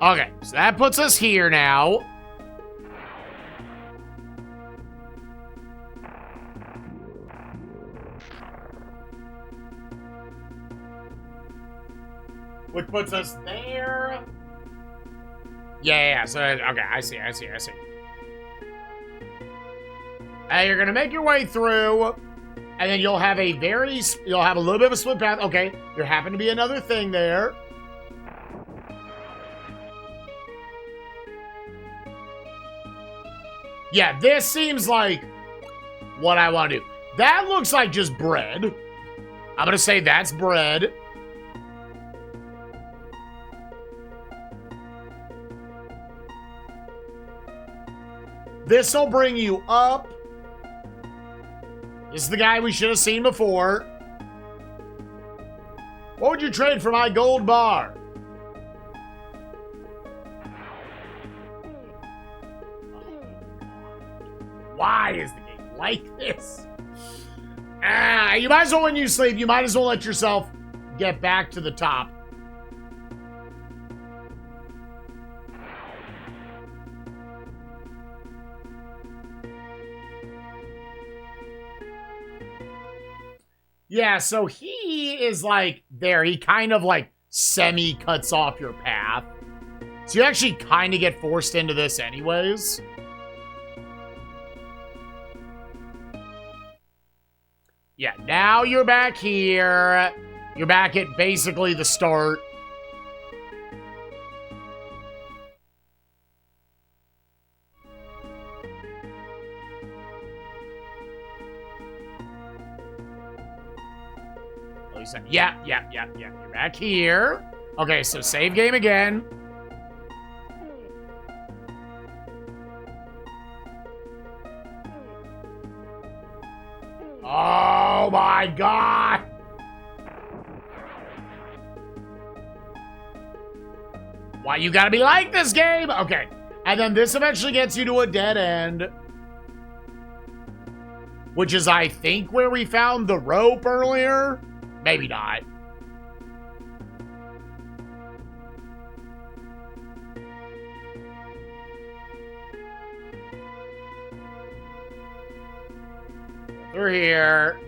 Okay, so that puts us here now. Which puts us there. Yeah, so, okay, I see. You're gonna make your way through, and then you'll have a little bit of a split path. Okay, there happened to be another thing there. Yeah, this seems like what I want to do. That looks like just bread. I'm gonna say that's bread. This will bring you up. This is the guy we should have seen before. What would you trade for my gold bar? Why is the game like this? You might as well, when you sleep, you might as well let yourself get back to the top. Yeah, so he is like there. He kind of like semi-cuts off your path. So you actually kind of get forced into this anyways. Yeah, now you're back here. You're back at basically the start. Yeah. You're back here. Okay, so save game again. Oh my god! Why you gotta be like this game? Okay, and then this eventually gets you to a dead end. Which is, I think, where we found the rope earlier. Maybe not. Through here.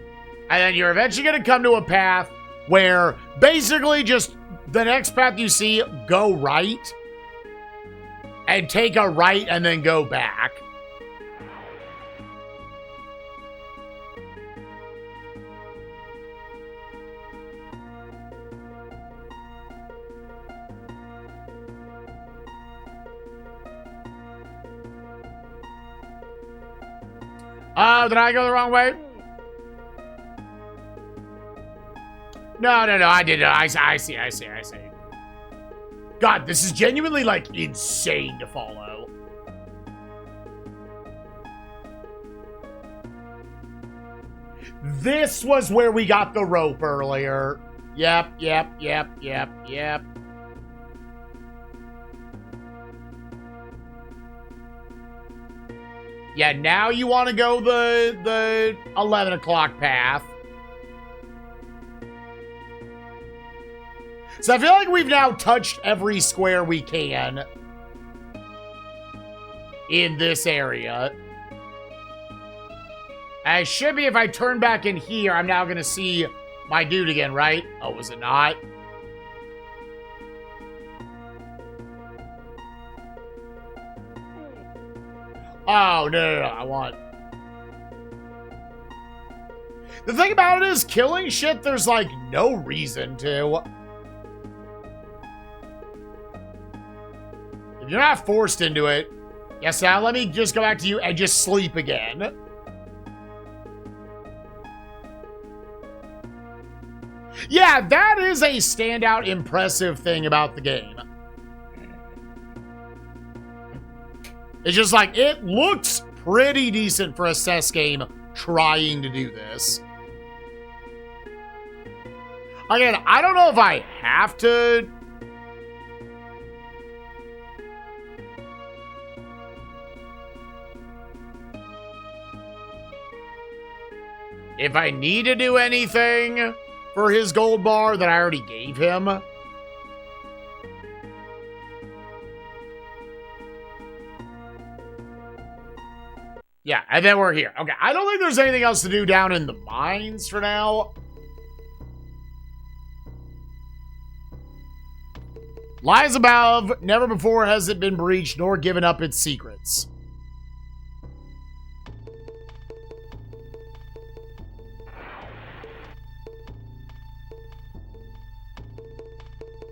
And then you're eventually going to come to a path where basically just the next path you see, go right. And take a right and then go back. Oh, did I go the wrong way? No, I did it. I see. God, this is genuinely, like, insane to follow. This was where we got the rope earlier. Yep. Yeah, now you want to go the 11 o'clock path. So I feel like we've now touched every square we can in this area. I should be, if I turn back in here, I'm now going to see my dude again, right? Oh, was it not? Oh, no, I want... The thing about it is, killing shit, there's, like, no reason to. If you're not forced into it, yes, now let me just go back to you and just sleep again. Yeah, that is a standout impressive thing about the game. It's just like, it looks pretty decent for a SNES game trying to do this. Again, I don't know if I have to... If I need to do anything for his gold bar that I already gave him. Yeah, and then we're here. Okay, I don't think there's anything else to do down in the mines for now. Lies above, never before has it been breached nor given up its secrets.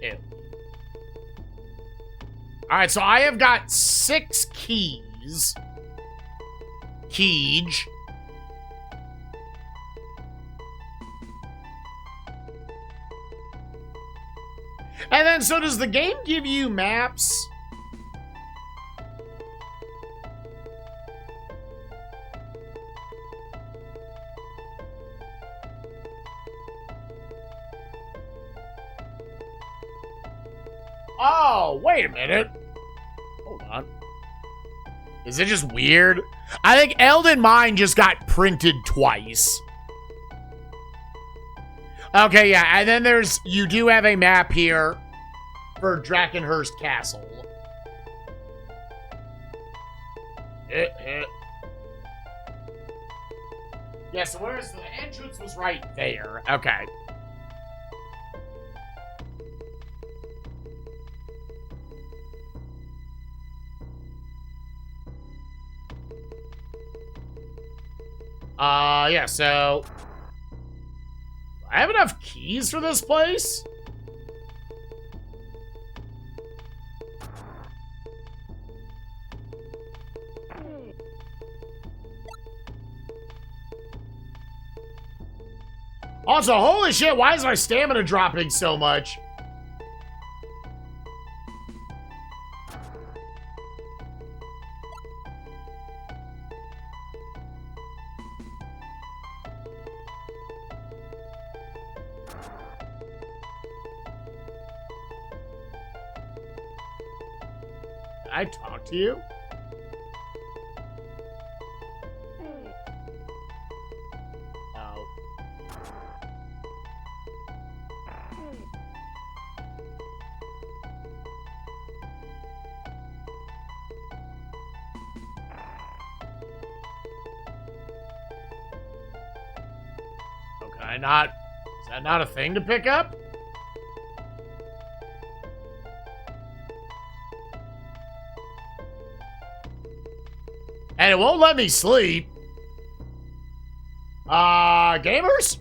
Ew. Alright, so I have got 6 keys. Keej. And then, so does the game give you maps? Oh, wait a minute. Hold on. Is it just weird? I think Elden Mine just got printed twice. Okay, yeah, and then there's... You do have a map here for Drakenhurst Castle. Yeah, so where's the entrance was right there. Okay. Yeah, so... Do I have enough keys for this place? Also, holy shit, why is my stamina dropping so much? Did I talk to you? Oh. Okay, not... Is that not a thing to pick up? And it won't let me sleep. Gamers?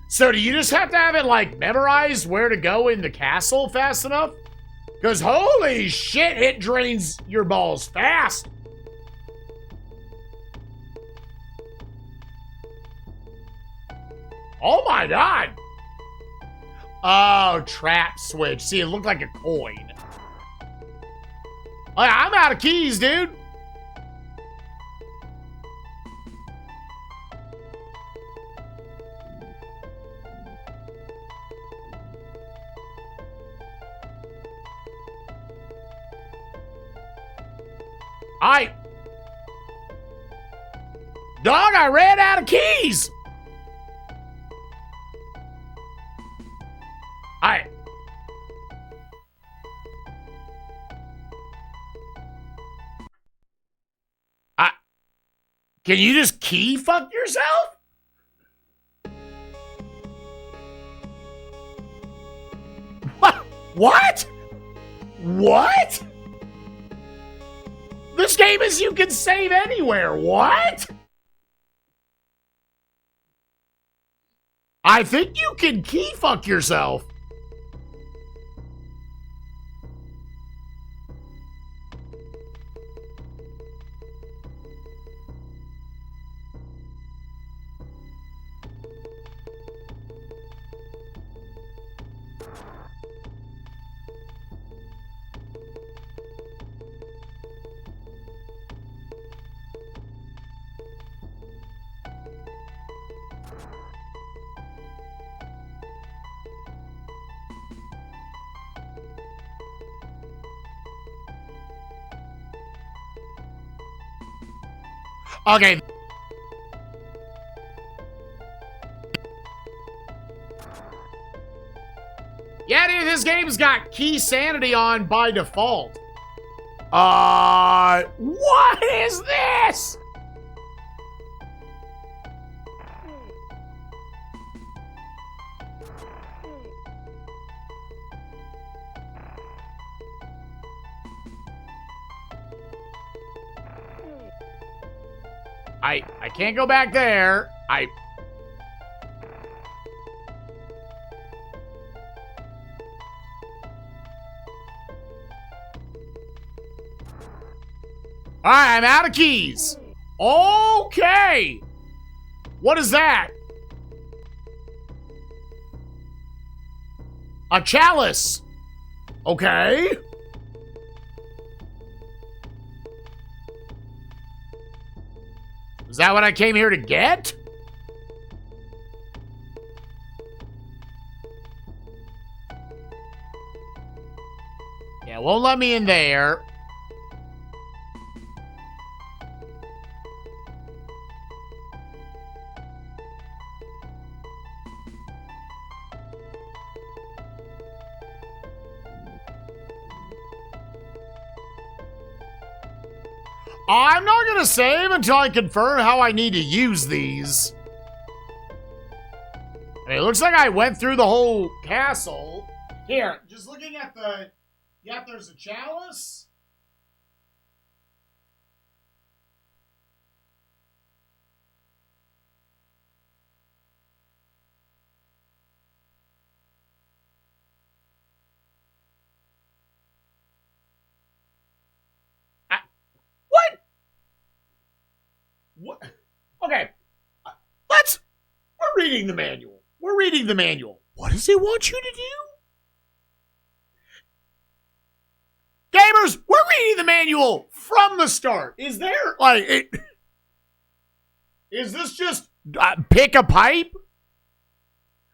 So do you just have to have it, like, memorized where to go in the castle fast enough? Because holy shit, it drains your balls fast. Oh my god. Oh, trap switch. See, it looked like a coin. Oh, I'm out of keys, dude. Dog, I ran out of keys! Can you just key fuck yourself? What? What? This game is you can save anywhere. What? I think you can key fuck yourself. Okay. Yeah, dude, this game's got key sanity on by default. What is this? I can't go back there. All right, I'm out of keys. Okay. What is that? A chalice. Okay. Is that what I came here to get? Yeah, won't let me in there. I'm not gonna save until I confirm how I need to use these. I mean, it looks like I went through the whole castle. Here, just looking at the... Yeah, there's a chalice. What? Okay. We're reading the manual. We're reading the manual. What does it want you to do? Gamers, we're reading the manual from the start. Is there, is this just pick a pipe?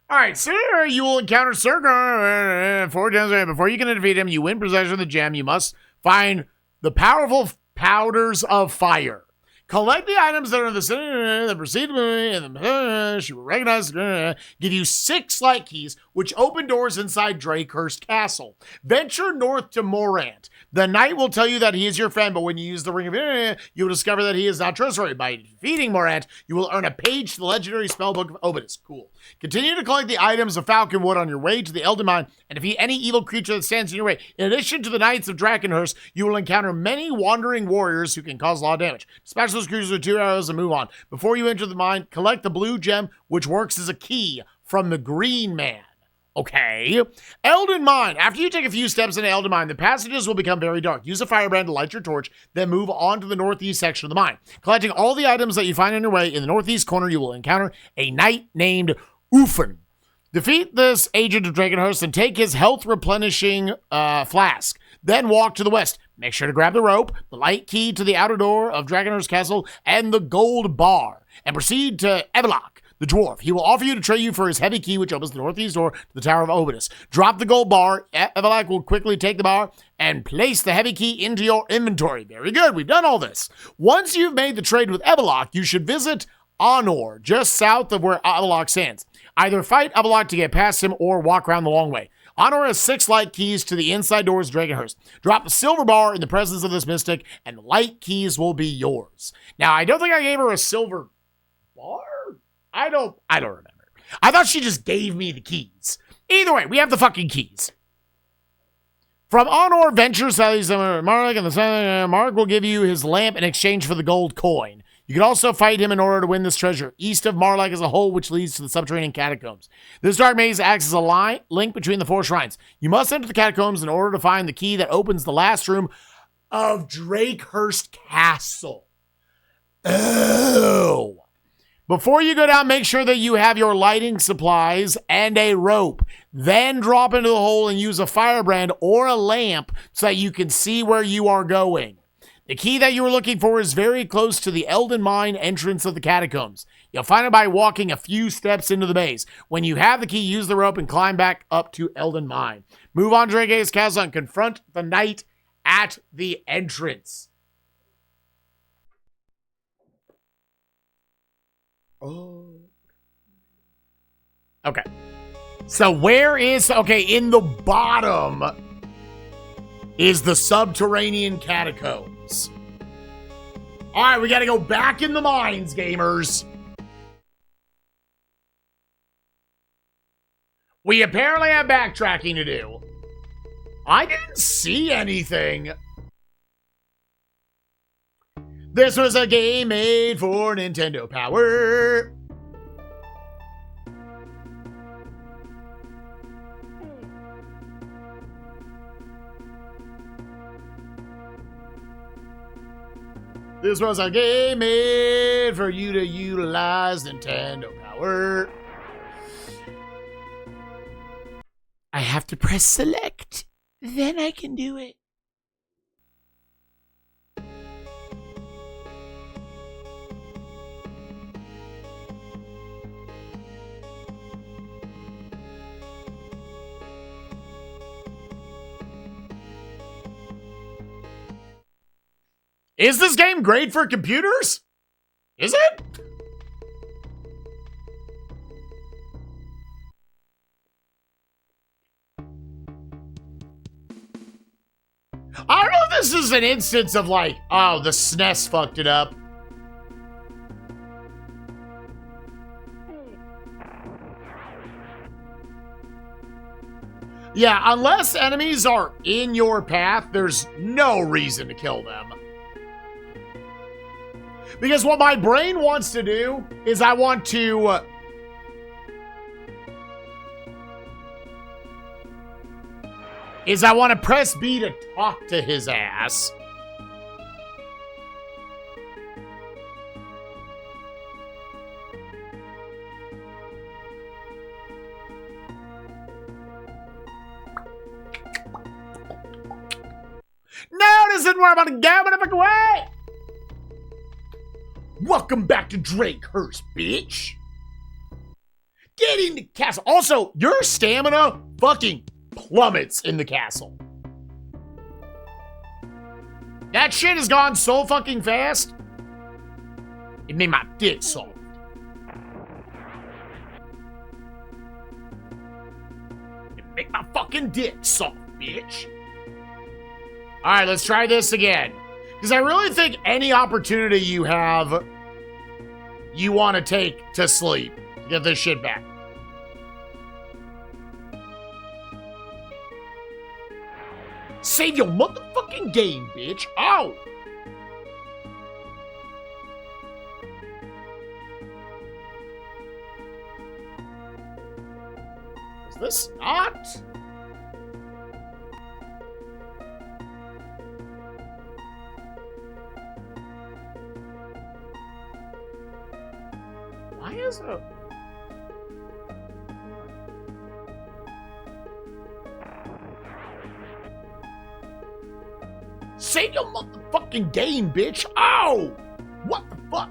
All right, sir, you will encounter Circle 4 times. Before you can defeat him, you win possession of the gem. You must find the powerful powders of fire. Collect the items that are in the center, that proceed and she will recognize, give you 6 light keys, which open doors inside Drakehurst Castle. Venture north to Morant. The knight will tell you that he is your friend, but when you use the Ring of you will discover that he is not trustworthy. By defeating Morant, you will earn a page to the legendary spellbook of Obitus. Cool. Continue to collect the items of Falconwood on your way to the Elden Mine, and defeat any evil creature that stands in your way. In addition to the Knights of Drakehurst, you will encounter many wandering warriors who can cause a lot of damage. Dispatch those creatures with 2 arrows and move on. Before you enter the mine, collect the blue gem, which works as a key from the Green Man. Okay. Elden Mine. After you take a few steps into Elden Mine, the passages will become very dark. Use a firebrand to light your torch, then move on to the northeast section of the mine. Collecting all the items that you find on your way, in the northeast corner, you will encounter a knight named Ufen. Defeat this agent of Drakehurst and take his health replenishing flask. Then walk to the west. Make sure to grab the rope, the light key to the outer door of Drakehurst Castle, and the gold bar. And proceed to Everlock, the dwarf. He will offer you to trade you for his heavy key, which opens the northeast door to the Tower of Obitus. Drop the gold bar. Evelak will quickly take the bar and place the heavy key into your inventory. Very good. We've done all this. Once you've made the trade with Evelak, you should visit Honor, just south of where Evelak stands. Either fight Evelak to get past him or walk around the long way. Honor has 6 light keys to the inside doors of Dragonhurst. Drop the silver bar in the presence of this mystic, and the light keys will be yours. Now, I don't think I gave her a silver bar? I don't remember. I thought she just gave me the keys. Either way, we have the fucking keys. From Honor Ventures, Mark, and the Mark will give you his lamp in exchange for the gold coin. You can also fight him in order to win this treasure, east of Marlak as a whole, which leads to the subterranean catacombs. This dark maze acts as a link between the 4 shrines. You must enter the catacombs in order to find the key that opens the last room of Drakehurst Castle. Oh. Before you go down, make sure that you have your lighting supplies and a rope. Then drop into the hole and use a firebrand or a lamp so that you can see where you are going. The key that you were looking for is very close to the Elden Mine entrance of the catacombs. You'll find it by walking a few steps into the maze. When you have the key, use the rope and climb back up to Elden Mine. Move on to Drakehurst Castle and confront the knight at the entrance. Oh. Okay. So where is... Okay, in the bottom is the subterranean catacombs. All right, we got to go back in the mines, gamers. We apparently have backtracking to do. I didn't see anything. This was a game made for Nintendo Power. This was a game made for you to utilize Nintendo Power. I have to press select. Then I can do it. Is this game great for computers? Is it? I don't know if this is an instance of like, oh, the SNES fucked it up. Yeah, unless enemies are in your path, there's no reason to kill them. Because what my brain wants to do is I want to... press B to talk to his ass. No, this isn't where I'm about to go, motherfucker, away! Welcome back to Drakehurst, bitch. Get in the castle. Also, your stamina fucking plummets in the castle. That shit has gone so fucking fast. It made my dick soft. It made my fucking dick soft, bitch. All right, let's try this again. Because I really think any opportunity you have, you want to take to sleep. Get this shit back. Save your motherfucking game, bitch. Oh! Is this not? Why is it? Save your motherfucking game, bitch. Oh! What the fuck?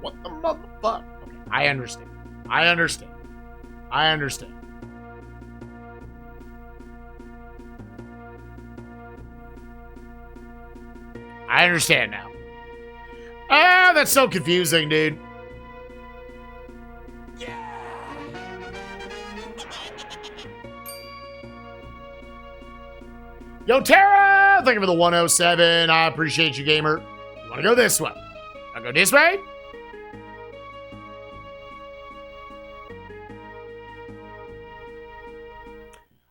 What the motherfuck? Okay, I understand. I understand. I understand. I understand now. Ah, that's so confusing, dude. Yo, Tara! Thank you for the 107. I appreciate you, gamer. You want to go this way? I'll go this way?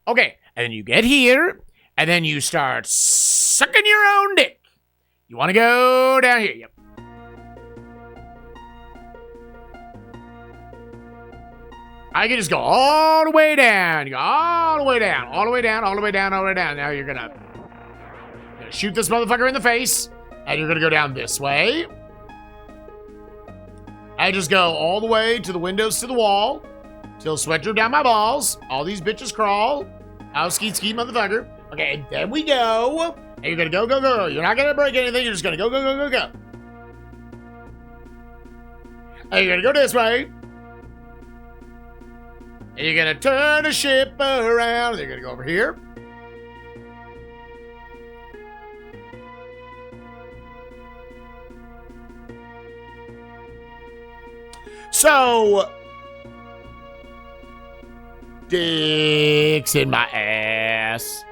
Okay, and then you get here, and then you start sucking your own dick. You want to go down here? Yep. I can just go all the way down. You go all the way down, all the way down, all the way down, all the way down. Now you're gonna shoot this motherfucker in the face, and you're gonna go down this way. I just go all the way to the windows to the wall, till sweat drip down my balls. All these bitches crawl. Oh, skeet, motherfucker. Okay, and then we go. And you're gonna go, go, go. You're not gonna break anything. You're just gonna go, go, go, go, go. And you're gonna go this way. And you're gonna turn the ship around. And you're gonna go over here. So, dicks in my ass.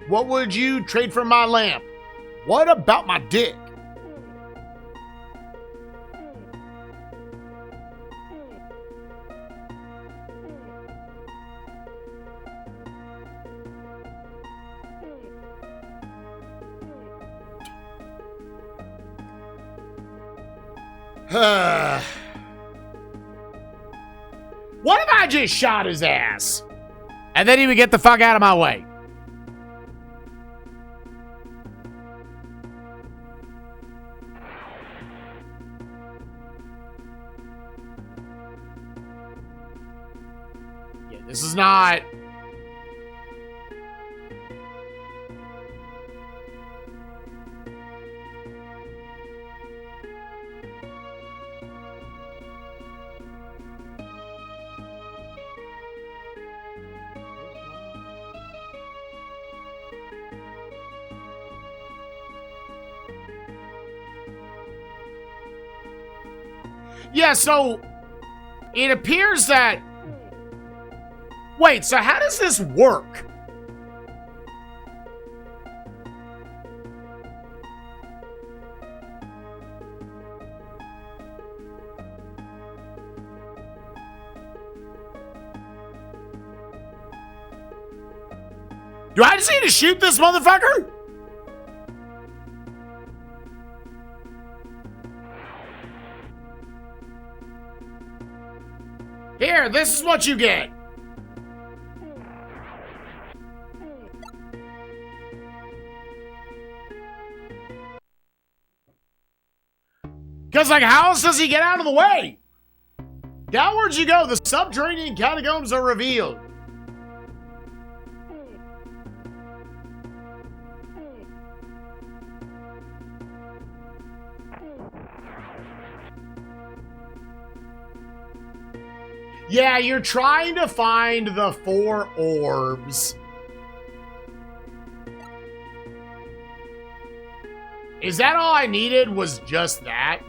What would you trade for my lamp? What about my dick? What if I just shot his ass? And then he would get the fuck out of my way. Yeah, this is not... Yeah, so it appears that... Wait, so how does this work? Do I just need to shoot this motherfucker? Here, this is what you get. Because, like, how else does he get out of the way? Downwards you go. The subterranean catacombs are revealed. Yeah, you're trying to find the 4 orbs. Is that all I needed? Was just that?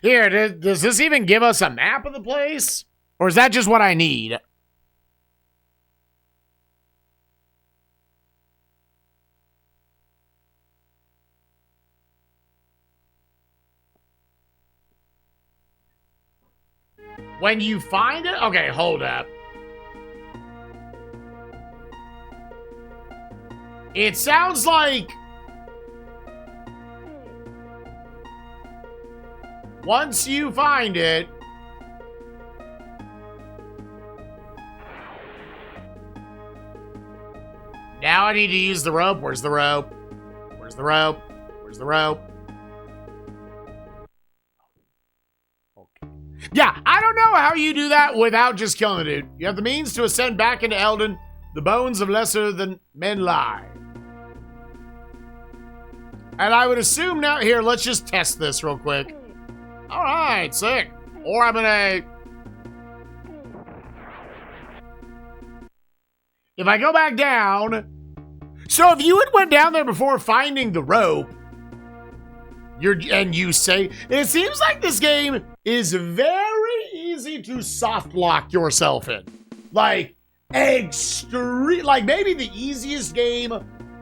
Here, does this even give us a map of the place? Or is that just what I need? When you find it? Okay, hold up. It sounds like... once you find it... now I need to use the rope. Where's the rope? Where's the rope? Where's the rope? Okay. Yeah, I don't know how you do that without just killing the dude. You have the means to ascend back into Elden. The bones of lesser than men lie. And I would assume now, here, let's just test this real quick. All right, sick. Or I'm gonna... If I go back down... So if you had went down there before finding the rope, and you say... It seems like this game is very easy to soft lock yourself in. Like, extreme... Like, maybe the easiest game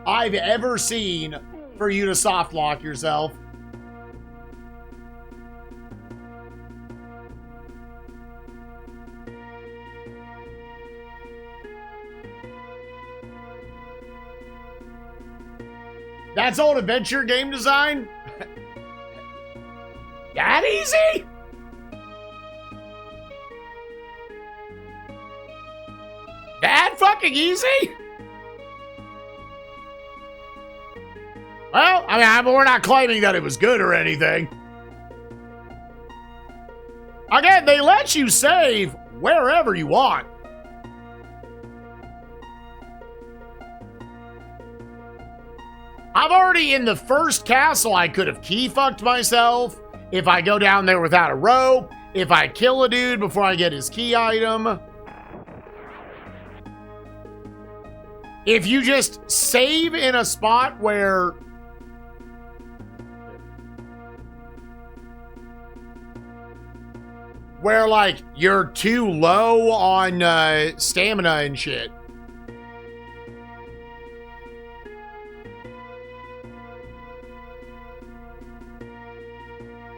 I've ever seen for you to soft lock yourself. That's old adventure game design? That easy? That fucking easy? Well, I mean, we're not claiming that it was good or anything. Again, they let you save wherever you want. I'm already in the first castle. I could have key-fucked myself if I go down there without a rope, if I kill a dude before I get his key item. If you just save in a spot where... like, you're too low on stamina and shit.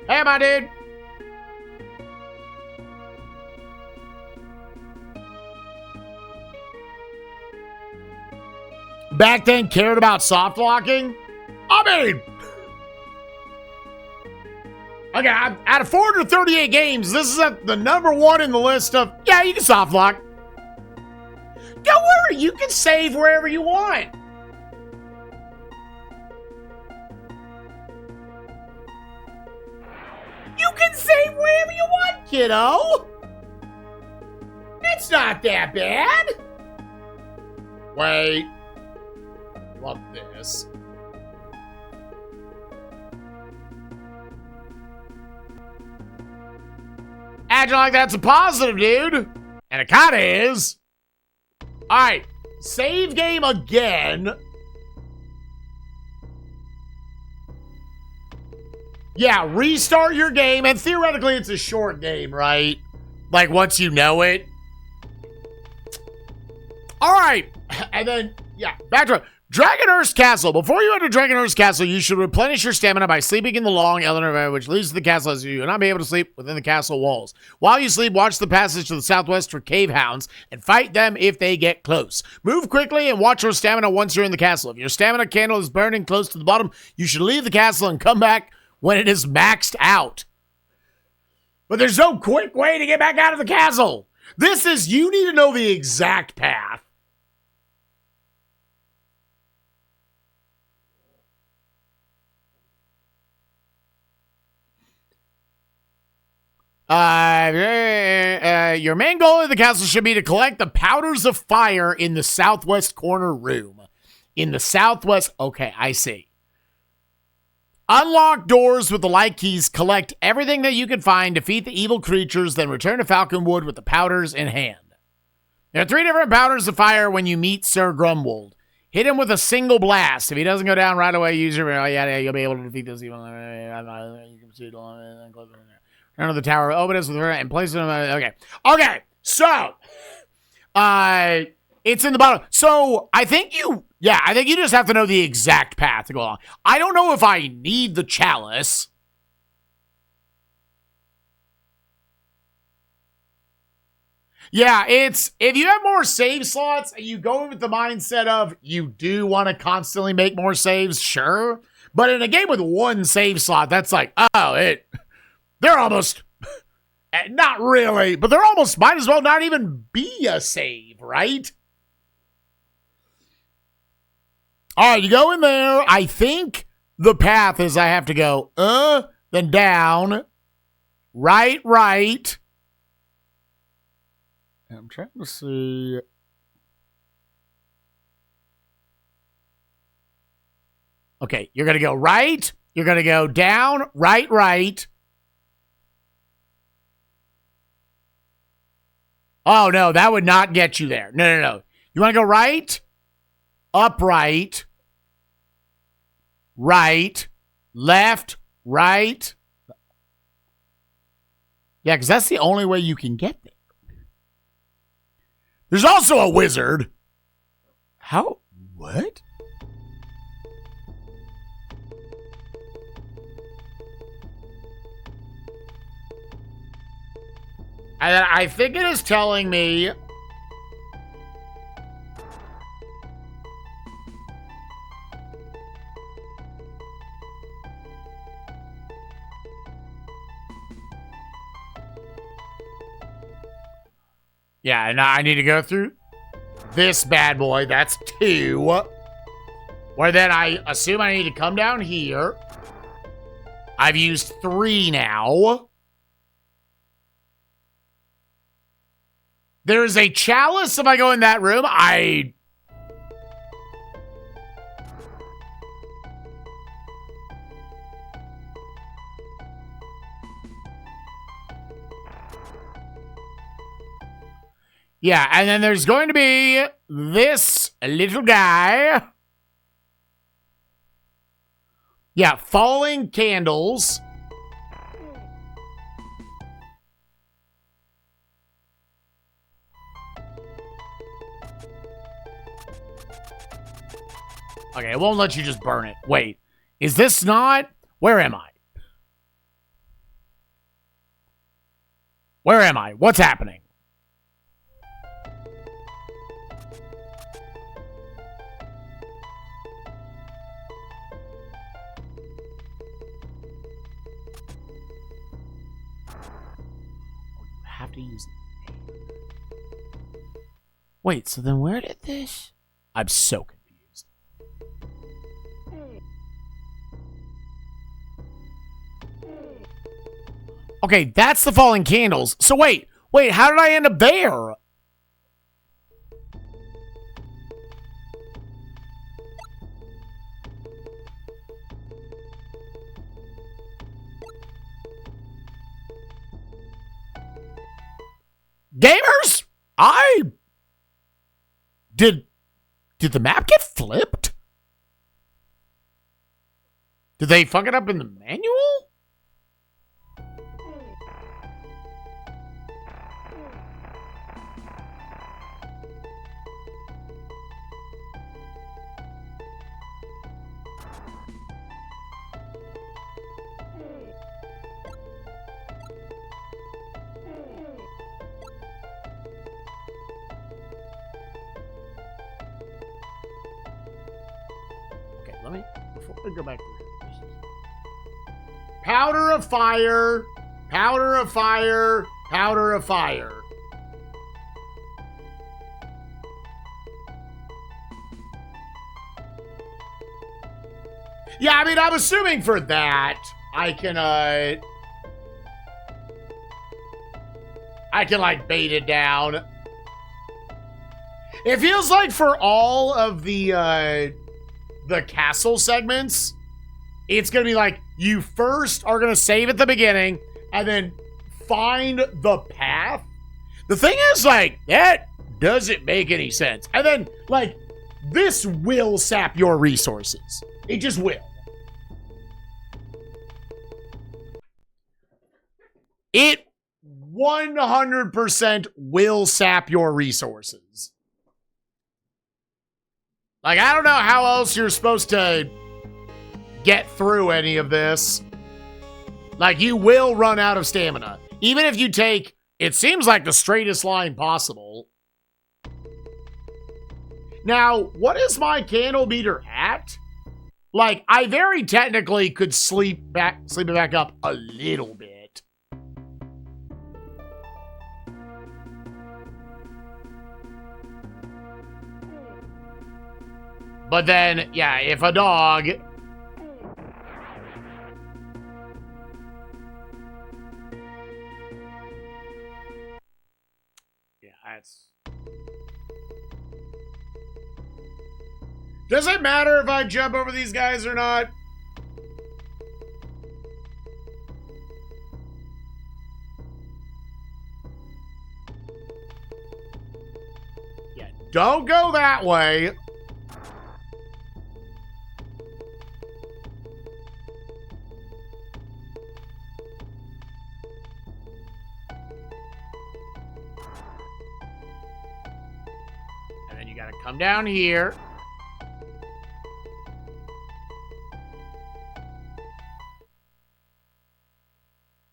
Hey, my dude. Back then, cared about soft locking? I mean... Okay, out of 438 games, this is the number one in the list of, yeah, you can soft lock. Don't worry, you can save wherever you want. You can save wherever you want, kiddo. It's not that bad. Wait. What this? Acting like that's a positive, dude. And it kinda is. Alright. Save game again. Yeah, restart your game, and theoretically it's a short game, right? Like, once you know it. Alright, and then, yeah, back to Dragonhurst Castle. Before you enter Dragonhurst Castle, you should replenish your stamina by sleeping in the long elevator which leads to the castle, as you will not be able to sleep within the castle walls. While you sleep, watch the passage to the southwest for cave hounds, and fight them if they get close. Move quickly and watch your stamina once you're in the castle. If your stamina candle is burning close to the bottom, you should leave the castle and come back when it is maxed out. But there's no quick way to get back out of the castle. This is, you need to know the exact path. Your main goal of the castle should be to collect the powders of fire in the southwest corner room. In the southwest, okay, I see. Unlock doors with the light keys, collect everything that you can find, defeat the evil creatures, then return to Falconwood with the powders in hand. There are 3 different powders of fire when you meet Sir Grumwold. Hit him with a single blast. If he doesn't go down right away, use your... yeah, you'll be able to defeat this evil... You can see Turn to the tower, Obitus with her, and place it in... Okay, so... it's in the bottom. So, I think you just have to know the exact path to go along. I don't know if I need the chalice. Yeah, it's, if you have more save slots, and you go with the mindset of, you do want to constantly make more saves, sure. But in a game with 1 save slot, that's like, they're almost, not really, but they're almost, might as well not even be a save, right? All right, you go in there. I think the path is I have to go, then down, right, right. I'm trying to see. Okay, you're going to go right. You're going to go down, right, right. Oh, no, that would not get you there. No, no, no. You want to go right, upright, right, left, right. Yeah, because that's the only way you can get there. There's also a wizard. How? What? And I think it is telling me. Yeah, and I need to go through this bad boy. That's 2. Where then I assume I need to come down here. I've used 3 now. There's a chalice if I go in that room. Yeah, and then there's going to be this little guy. Yeah, falling candles. Okay, it won't let you just burn it. Wait, is this not? Where am I? Where am I? What's happening? Have to use it. Wait, so then where did this? I'm so confused. Okay, that's the falling candles. So wait, how did I end up there? Gamers, did the map get flipped? Did they fuck it up in the manual? Before we go back to here. Powder of fire, powder of fire, powder of fire. Yeah, I mean, I'm assuming for that, I can like bait it down. It feels like for all of the castle segments, it's gonna be like you first are gonna save at the beginning and then find the path. The thing is, like, that doesn't make any sense. And then, like, this will sap your resources. It just will. It 100% will sap your resources. Like, I don't know how else you're supposed to get through any of this. Like, you will run out of stamina. Even if you take, it seems like the straightest line possible. Now, what is my candle meter at? Like, I very technically could sleep it back up a little bit. But then, yeah, if a dog... That's... Does it matter if I jump over these guys or not? Yeah, don't go that way. And then you gotta come down here.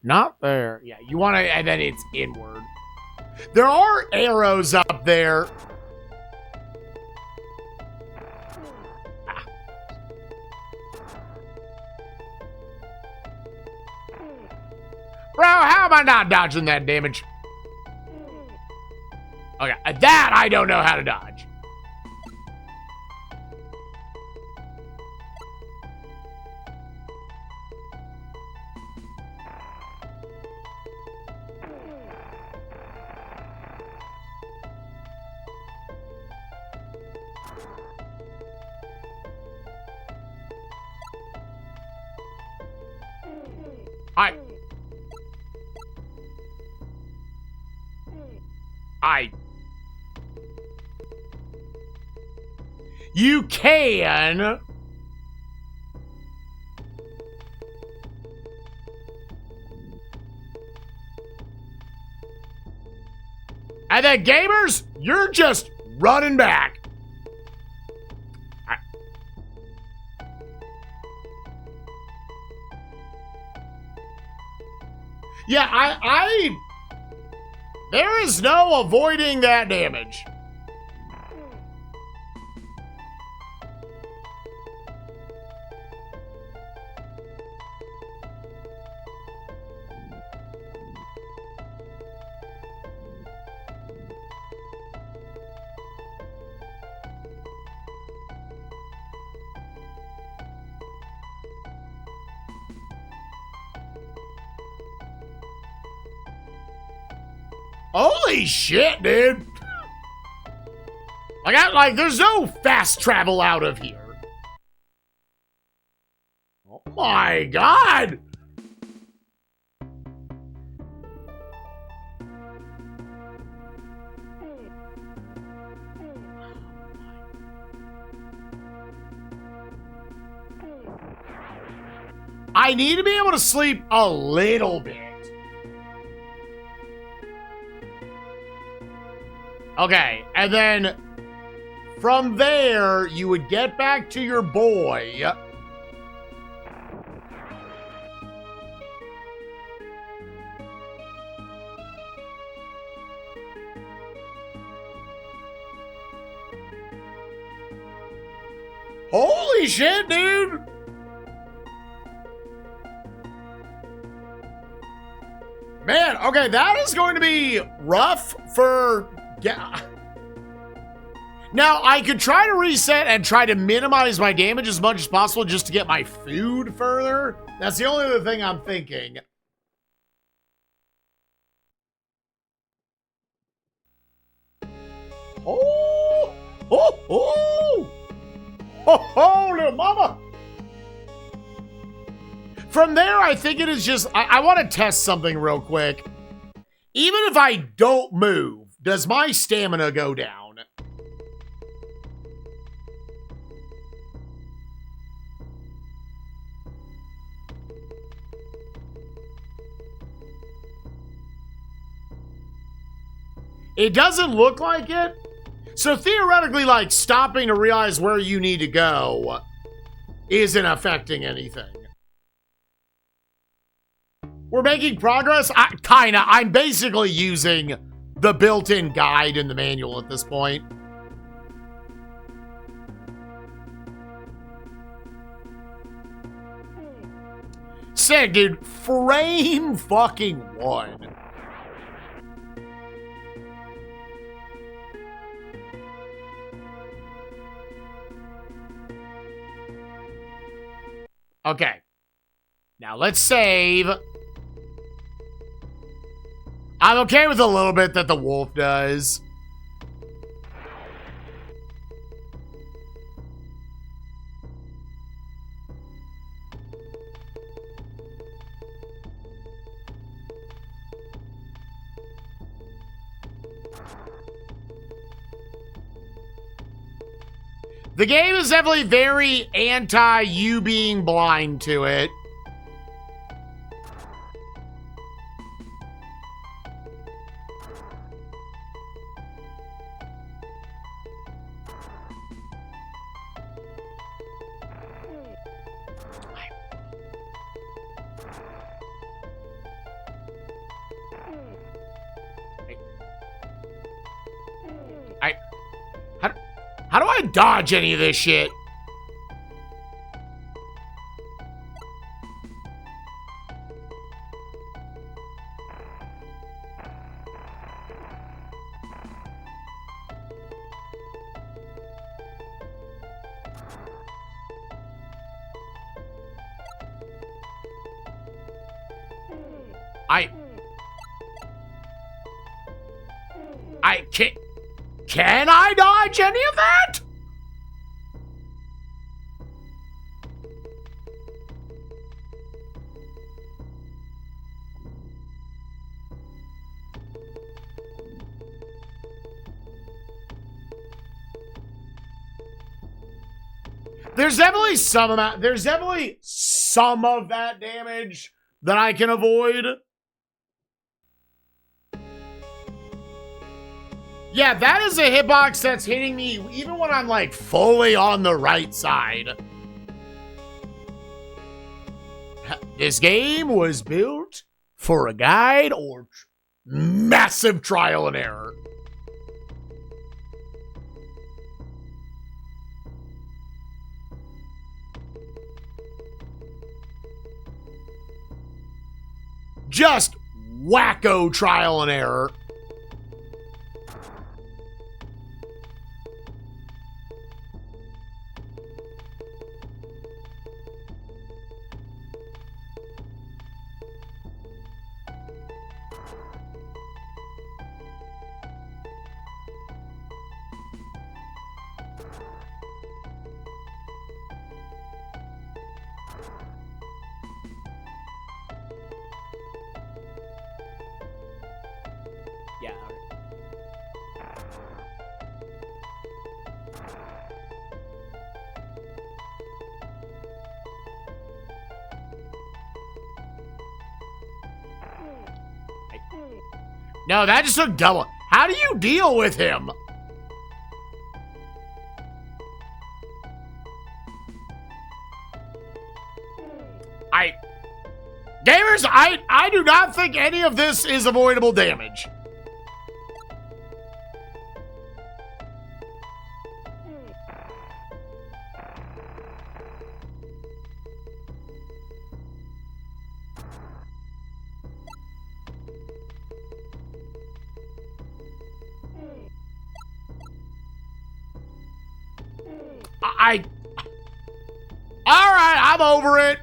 Not there. Yeah, you want to, and then it's inward. There are arrows up there. Ah. Bro, how am I not dodging that damage? Okay, that I don't know how to dodge. You can. And then gamers, you're just running back. Yeah, there is no avoiding that damage. Holy shit, dude. Like, there's no fast travel out of here. Oh my god. I need to be able to sleep a little bit. Okay, and then from there, you would get back to your boy. Holy shit, dude! Man, okay, that is going to be rough for... Yeah. Now, I could try to reset and try to minimize my damage as much as possible just to get my food further. That's the only other thing I'm thinking. Oh! Oh! Oh! Oh, oh, little mama! From there, I think it is just... I want to test something real quick. Even if I don't move, does my stamina go down? It doesn't look like it. So theoretically, like, stopping to realize where you need to go isn't affecting anything. We're making progress? Kinda. I'm basically using the built-in guide in the manual at this point. Sick, dude. Frame fucking 1. Okay. Now let's save. I'm okay with a little bit that the wolf does. The game is definitely very anti you being blind to it. How do I dodge any of this shit? I can't. Can I dodge any of that? There's definitely some amount. There's definitely some of that damage that I can avoid. Yeah, that is a hitbox that's hitting me even when I'm like fully on the right side. This game was built for a guide or massive trial and error. Just wacko trial and error. Yeah. No, that just took double. How do you deal with him? Gamers, I do not think any of this is avoidable damage. All right, I'm over it.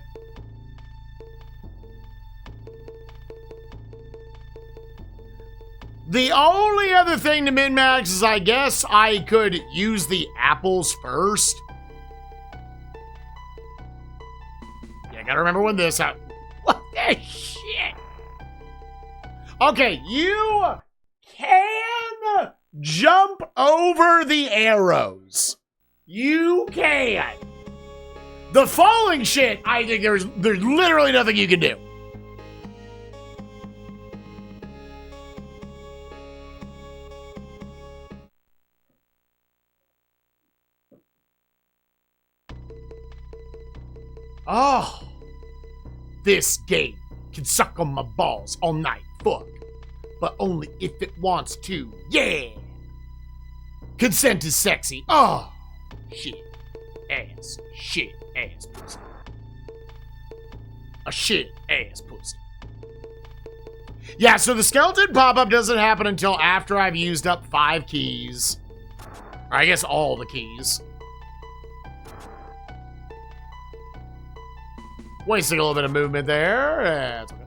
The only other thing to min-max is I guess I could use the apples first. Yeah, gotta remember when this happened. What the shit? Okay, you can jump over the arrows. You can. The falling shit, I think there's literally nothing you can do. Oh, this game can suck on my balls all night, fuck. But only if it wants to, yeah. Consent is sexy. Oh, shit, ass, pussy. A shit, ass, pussy. Yeah, so the skeleton pop-up doesn't happen until after I've used up 5 keys. Or I guess all the keys. Wasting a little bit of movement there. That's okay.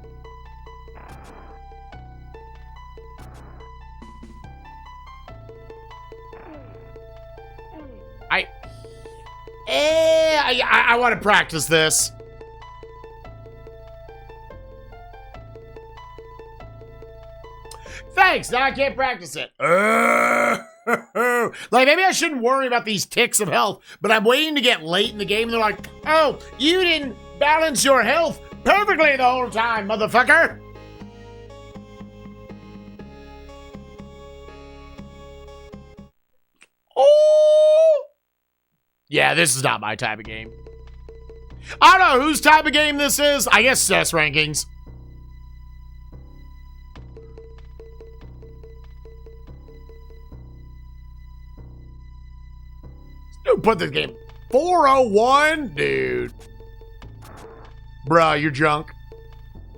I want to practice this. thanks. Now I can't practice it. Like, maybe I shouldn't worry about these ticks of health, but I'm waiting to get late in the game, and they're like, oh, you didn't balance your health perfectly the whole time, motherfucker. Oh! Yeah, this is not my type of game. I don't know whose type of game this is. I guess SNES rankings. Dude, put this game 401, dude. Bruh, you're drunk.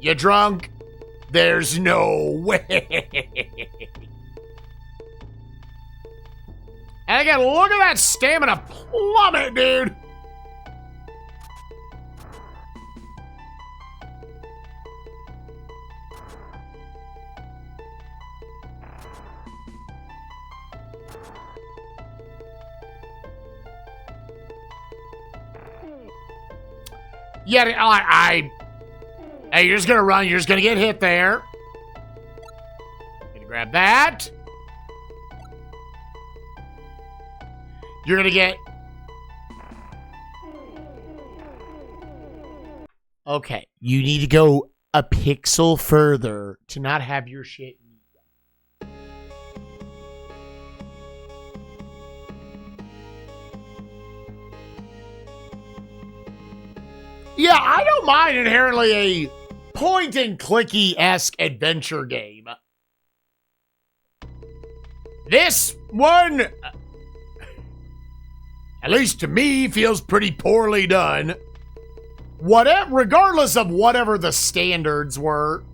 You drunk? There's no way. And again, look at that stamina plummet, dude. Yeah, hey, you're just gonna run. You're just gonna get hit there. Gonna grab that. You're gonna get... Okay, you need to go a pixel further to not have your shit... Yeah, I don't mind inherently a point-and-clicky-esque adventure game. This one, at least to me, feels pretty poorly done. Whatever, regardless of whatever the standards were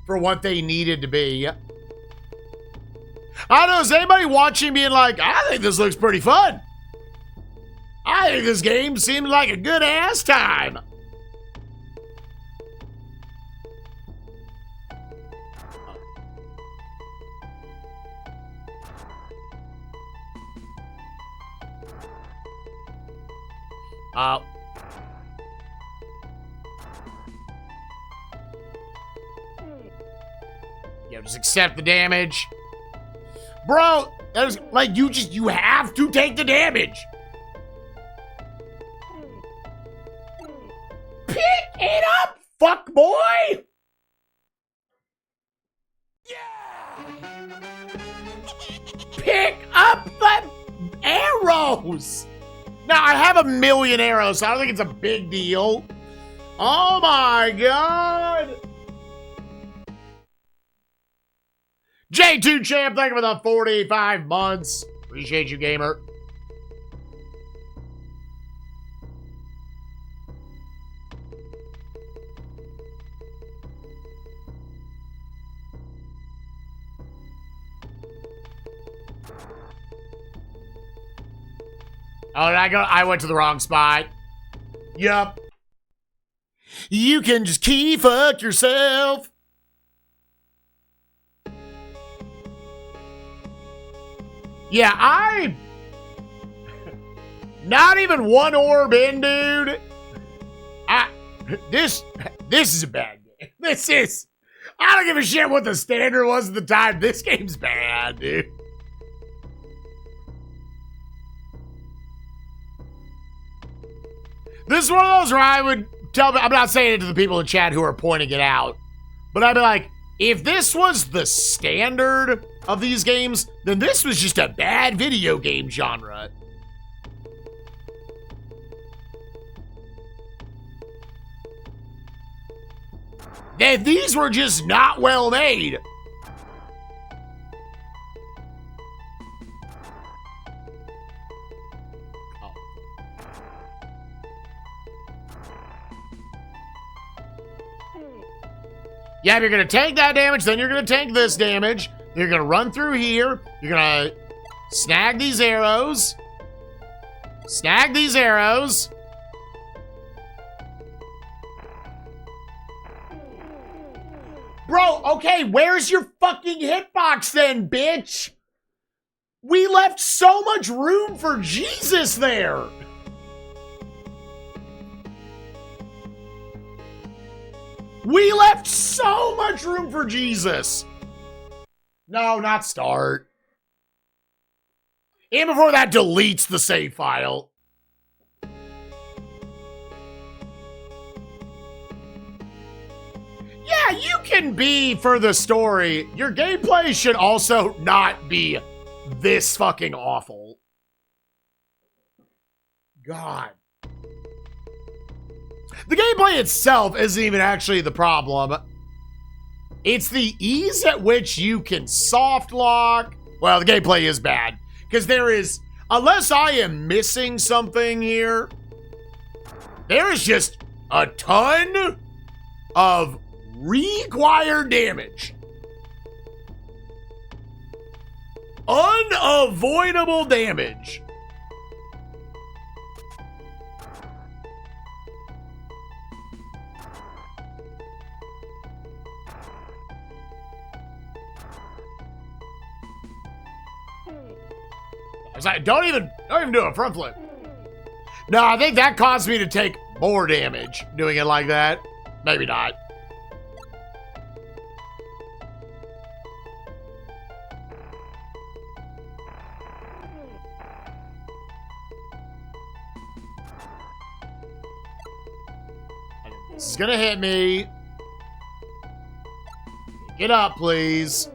for what they needed to be. I don't know, is anybody watching being like, I think this looks pretty fun. I think this game seems like a good-ass time. Yeah, just accept the damage. Bro, that was like you have to take the damage. Pick it up, fuck boy! Yeah! Pick up the arrows! Now, I have 1,000,000 arrows, so I don't think it's a big deal. Oh my god! J2 Champ, thank you for the 45 months. Appreciate you, gamer. Oh, did I go? I went to the wrong spot. Yup. You can just key fuck yourself. Yeah, not even one orb in, dude. This is a bad game. I don't give a shit what the standard was at the time. This game's bad, dude. This is one of those where I would tell, I'm not saying it to the people in chat who are pointing it out, but I'd be like, if this was the standard of these games, then this was just a bad video game genre. These were just not well made. Yeah, if you're going to tank that damage, then you're going to tank this damage. You're going to run through here. You're going to snag these arrows. Snag these arrows. Bro, okay, where's your fucking hitbox then, bitch? We left so much room for Jesus there. We left so much room for Jesus. No, not start. And before that deletes the save file. Yeah, you can be for the story. Your gameplay should also not be this fucking awful. God. The gameplay itself isn't even actually the problem. It's the ease at which you can soft lock. Well, the gameplay is bad. Because there is, unless I am missing something here, there is just a ton of required damage. Unavoidable damage. I was like, don't even do a front flip. No, I think that caused me to take more damage doing it like that. Maybe not. This is gonna hit me. Get up, please.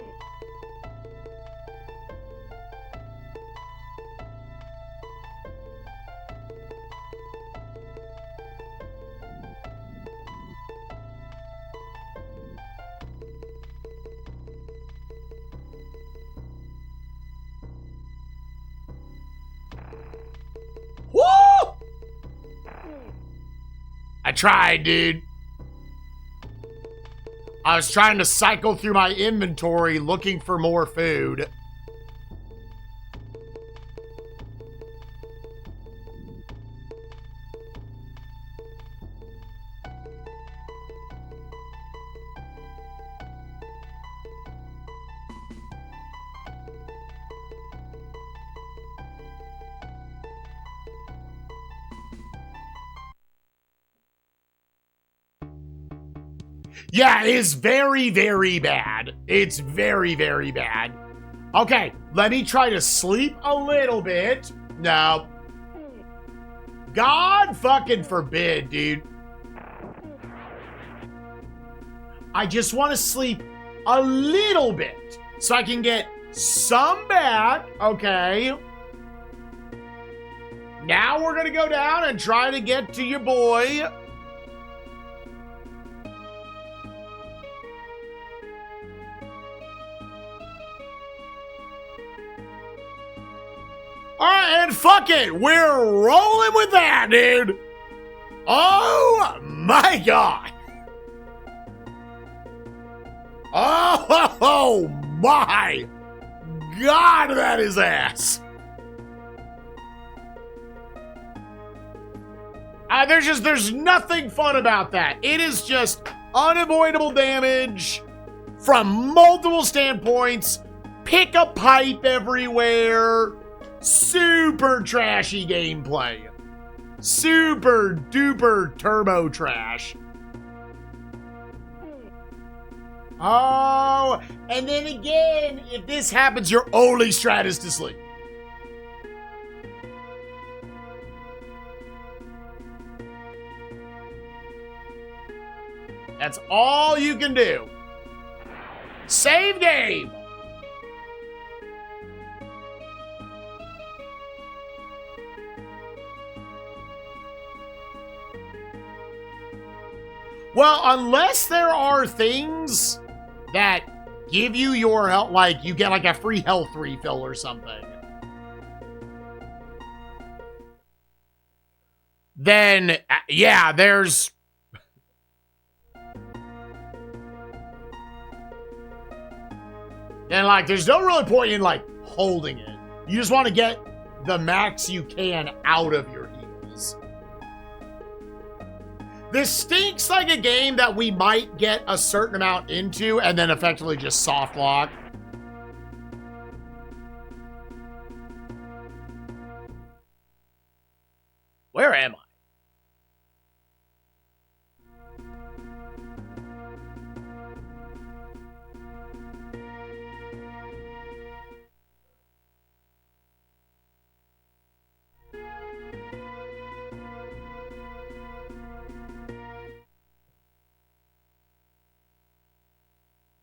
Woo! I tried, dude. I was trying to cycle through my inventory looking for more food. Yeah, it's very, very bad. It's very, very bad. Okay, let me try to sleep a little bit. No. God fucking forbid, dude. I just want to sleep a little bit so I can get some back. Okay. Now we're going to go down and try to get to your boy. All right, and fuck it. We're rolling with that, dude. Oh, my God. Oh, my God, that is ass. There's nothing fun about that. It is just unavoidable damage from multiple standpoints. Pick a pipe everywhere. Super trashy gameplay. Super duper turbo trash. Oh, and then again, if this happens, your only strat is to sleep. That's all you can do. Save game. Well, unless there are things that give you your health, like you get like a free health refill or something, then yeah, there's... Then like there's no really point in like holding it. You just want to get the max you can out of your heals. This stinks like a game that we might get a certain amount into and then effectively just soft lock. Where am I?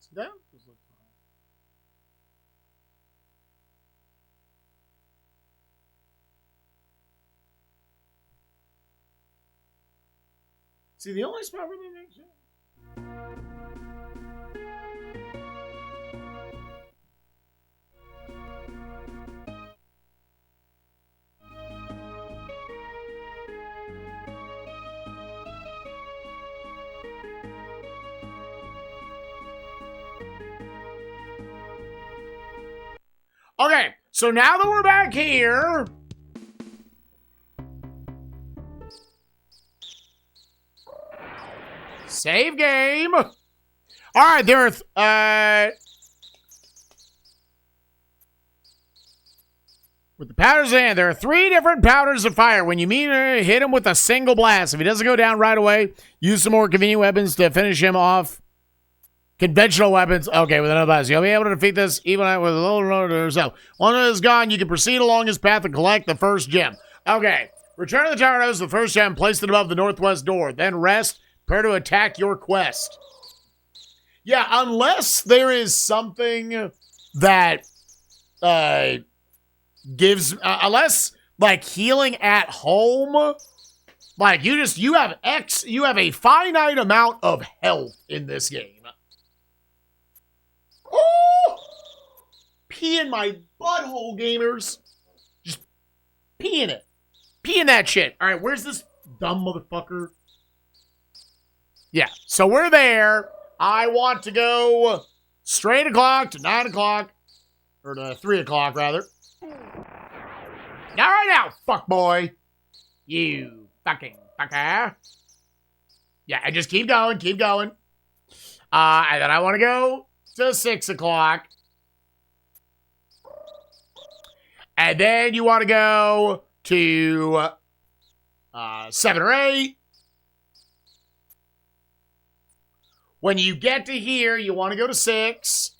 See that? Just looks fine. See, the only spot where they make sense. Okay, so now that we're back here, save game. All right, there are with the powders in, there are 3 different powders of fire. When you hit him with a single blast, if he doesn't go down right away, use some more convenient weapons to finish him off. Conventional weapons. Okay, with another blast. You'll be able to defeat this even with a little rotor. So, once it is gone, you can proceed along his path and collect the first gem. Okay. Return to the tower house, the first gem, place it above the northwest door. Then rest, prepare to attack your quest. Yeah, unless there is something that gives, unless like healing at home, like you have a finite amount of health in this game. Oh! Pee in my butthole, gamers. Just pee in it. Pee in that shit. All right, where's this dumb motherfucker? Yeah, so we're there. I want to go straight o'clock to 9 o'clock. Or to 3 o'clock, rather. All right now, fuck boy. You fucking fucker. Yeah, and just keep going, keep going. And then I want to go to 6 o'clock. And then you want to go to 7 or 8. When you get to here, you want to go to 6.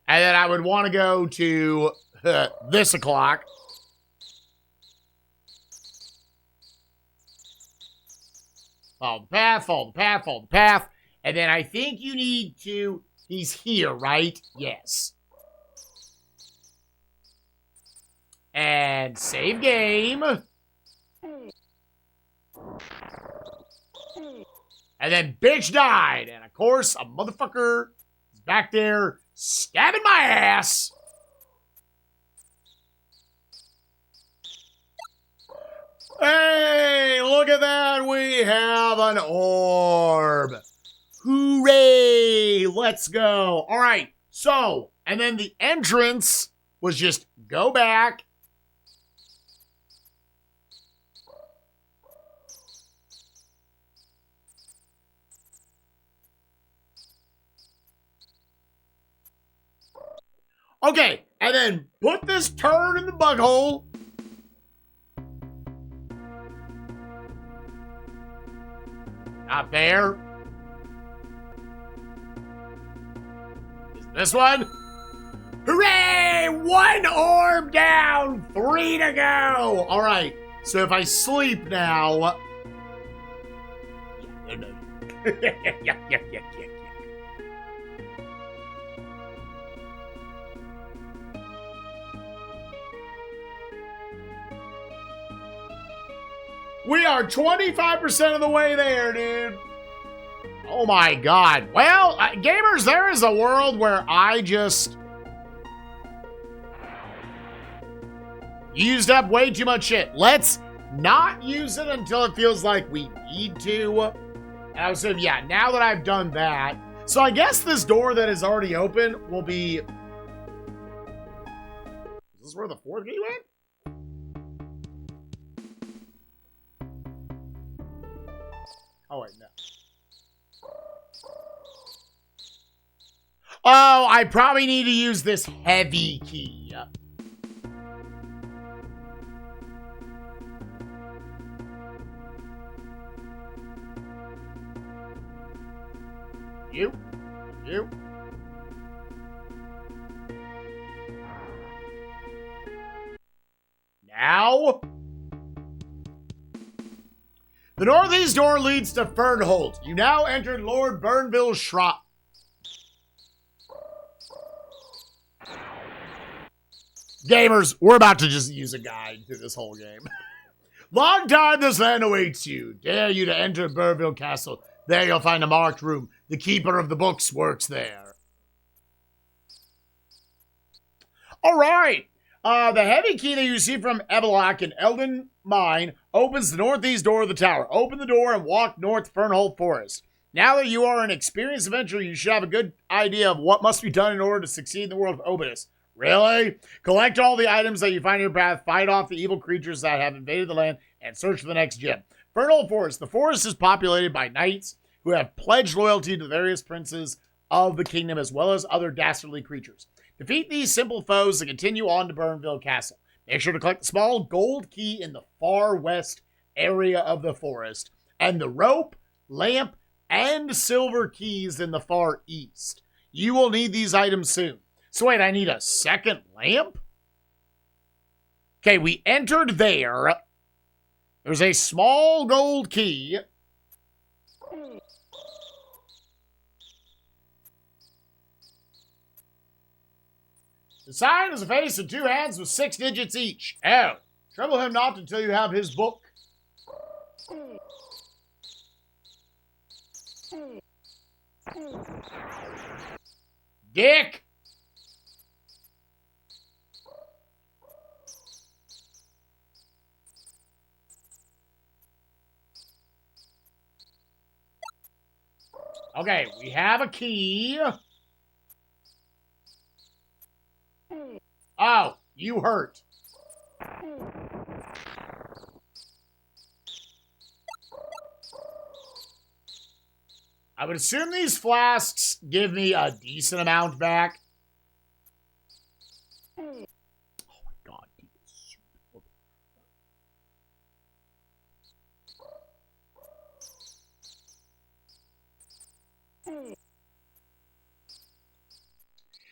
And then I would want to go to this o'clock. Follow the path, follow the path, follow the path. And then I think you need to... He's here, right? Yes. And save game. And then bitch died. And of course, a motherfucker is back there stabbing my ass. Hey, look at that. We have an orb. Hooray! Let's go. All right. So, and then the entrance was just go back. Okay, and then put this turd in the butthole. Not there. Is this one? Hooray! 1 orb down, 3 to go. All right, so if I sleep now. Yeah, no. yeah. We are 25% of the way there, dude. Oh my god. Well, gamers, there is a world where I just used up way too much shit. Let's not use it until it feels like we need to. And I was saying, yeah, now that I've done that. So I guess this door that is already open will be... Is this where the 4th gate went? Oh, wait, no. Oh, I probably need to use this heavy key. You. Now. The northeast door leads to Fernholt. You now entered Lord Burnville's Shrine. Gamers, we're about to just use a guide through this whole game. Long time this land awaits you. Dare you to enter Burnville Castle. There you'll find a marked room. The keeper of the books works there. All right. The heavy key that you see from Evelok and Elden Mine opens the northeast door of the tower. Open the door and walk north Fernholt Forest. Now that you are an experienced adventurer, you should have a good idea of what must be done in order to succeed in the world of Obitus. Really? Collect all the items that you find in your path, fight off the evil creatures that have invaded the land, and search for the next gem. Fernholt Forest. The forest is populated by knights who have pledged loyalty to the various princes of the kingdom as well as other dastardly creatures. Defeat these simple foes and continue on to Burnville Castle. Make sure to collect the small gold key in the far west area of the forest and the rope, lamp, and silver keys in the far east. You will need these items soon. So wait, I need a second lamp? Okay, we entered there. There's a small gold key. The sign is a face and two hands with 6 digits each. Oh, trouble him not until you have his book. Dick! Okay, we have a key. Oh, you hurt. I would assume these flasks give me a decent amount back. Oh my god.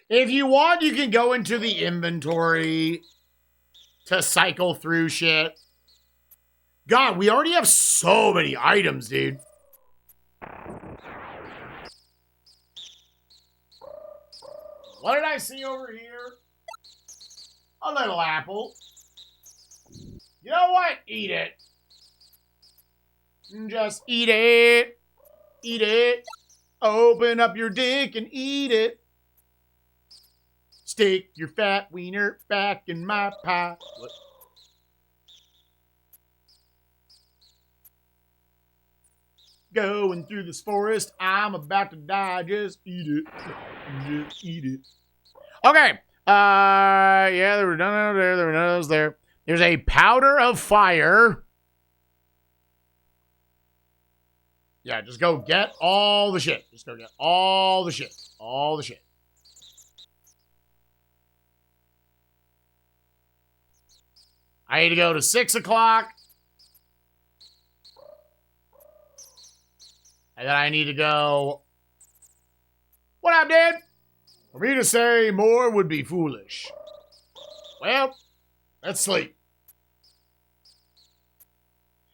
If you want, you can go into the inventory to cycle through shit. God, we already have so many items, dude. What did I see over here? A little apple. You know what? Eat it. Just eat it. Eat it. Open up your dick and eat it. Stick your fat wiener back in my pie. What? Going through this forest, I'm about to die. Just eat it. Just eat it. Okay. Yeah, there were none there. There were none of those there. There's a powder of fire. Yeah, just go get all the shit. Just go get all the shit. All the shit. I need to go to 6 o'clock. And then I need to go... What up, Dad? For me to say more would be foolish. Well, let's sleep.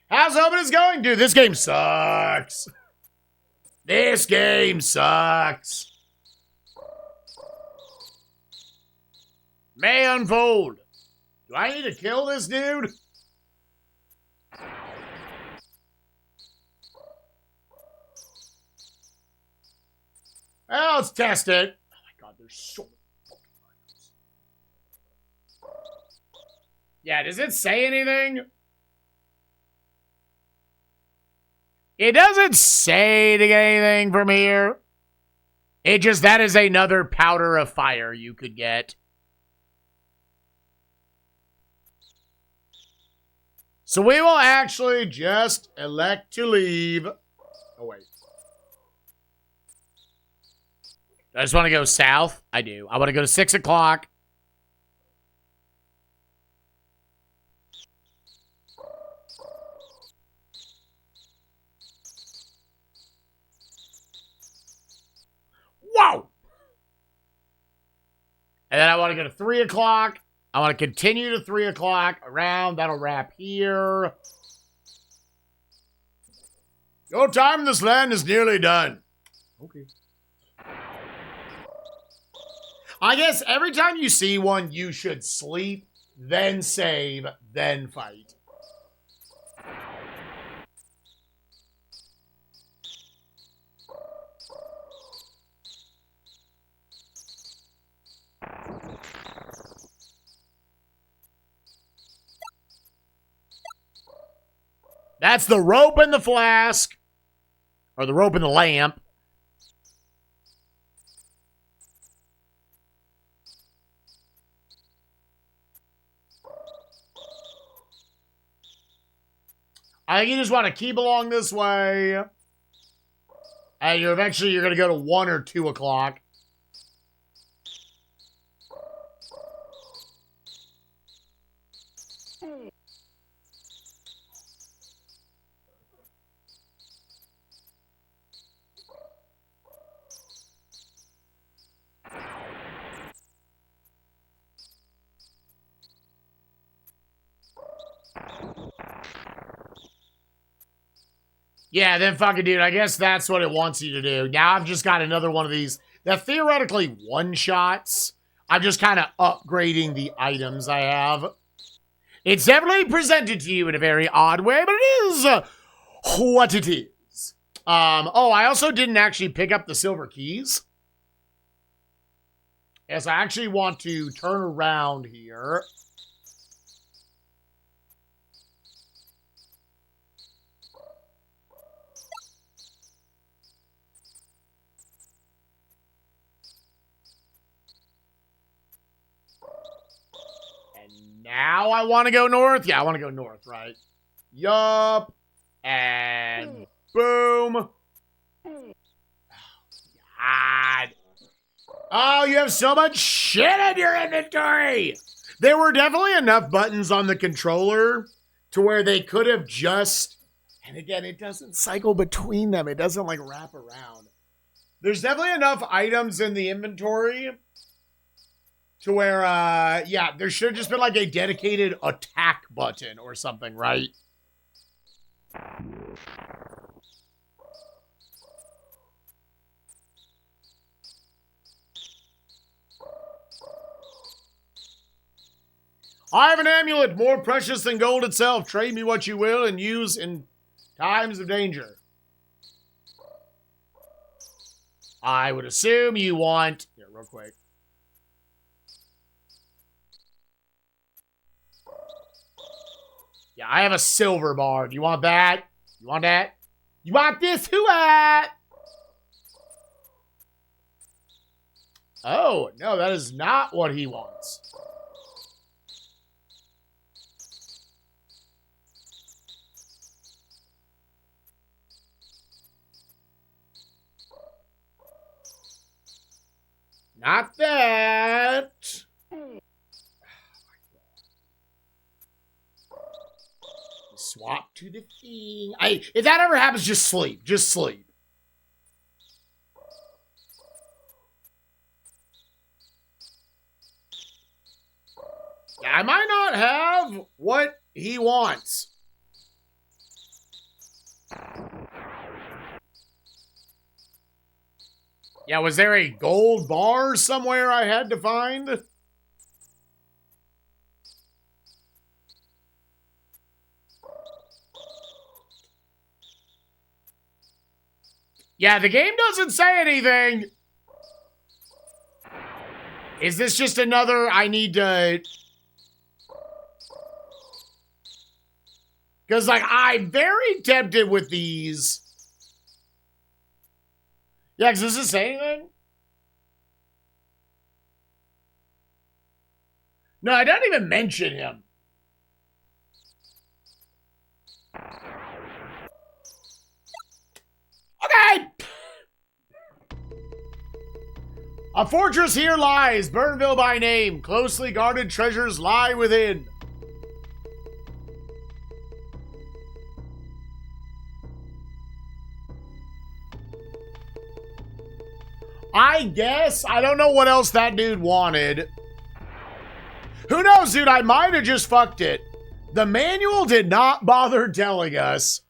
How's Obitus going? Dude, this game sucks. This game sucks. May unfold. Do I need to kill this dude? Well, let's test it. Oh my god, there's so many fucking items. Yeah, does it say anything? It doesn't say to get anything from here. It just, that is another powder of fire you could get. So we will actually just elect to leave. Oh, wait. I just want to go south. I do. I want to go to 6 o'clock. Whoa! And then I want to go to 3 o'clock. I want to continue to 3 o'clock around. That'll wrap here. Your time in this land is nearly done. Okay. I guess every time you see one, you should sleep, then save, then fight. That's the rope and the flask. Or the rope and the lamp. I think you just want to keep along this way. And you're going to go to 1 or 2 o'clock. Yeah, then fucking dude, I guess that's what it wants you to do. Now I've just got another one of these that theoretically one-shots. I'm just kind of upgrading the items I have. It's definitely presented to you in a very odd way, but it is what it is. Oh, I also didn't actually pick up the silver keys. Yes, I actually want to turn around here. Now I want to go north. Yeah, I want to go north, right? Yup. And boom. God. Oh, you have so much shit in your inventory. There were definitely enough buttons on the controller to where they could have just, and again, it doesn't cycle between them. It doesn't like wrap around. There's definitely enough items in the inventory to where, yeah, there should have just been like a dedicated attack button or something, right? I have an amulet more precious than gold itself. Trade me what you will and use in times of danger. I would assume you want... Here, real quick. Yeah, I have a silver bar. Do you want that? You want that? You want this? Who at? Oh, no, that is not what he wants. Not that. Swap to the thing. If that ever happens, just sleep. Just sleep. I might not have what he wants. Yeah, was there a gold bar somewhere I had to find? Yeah, the game doesn't say anything. Is this just another I need to... Because, like, I'm very tempted with these. Yeah, because does this say anything? No, I don't even mention him. Okay! A fortress here lies, Burnville by name. Closely guarded treasures lie within. I guess. I don't know what else that dude wanted. Who knows, dude? I might have just fucked it. The manual did not bother telling us.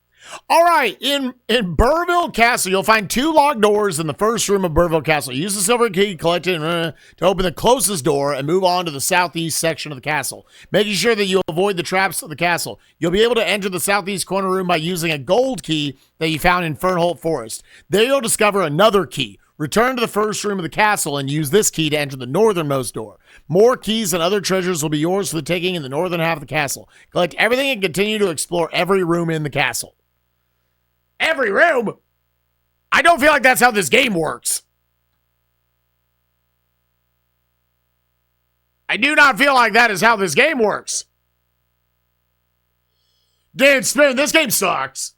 All right, in Burville Castle, you'll find 2 locked doors in the first room of Burville Castle. Use the silver key collected to open the closest door and move on to the southeast section of the castle, making sure that you avoid the traps of the castle. You'll be able to enter the southeast corner room by using a gold key that you found in Fernholt Forest. There you'll discover another key. Return to the first room of the castle and use this key to enter the northernmost door. More keys and other treasures will be yours for the taking in the northern half of the castle. Collect everything and continue to explore every room in the castle. Every room? I don't feel like that's how this game works. I do not feel like that is how this game works. Dude, Spoon, this game sucks.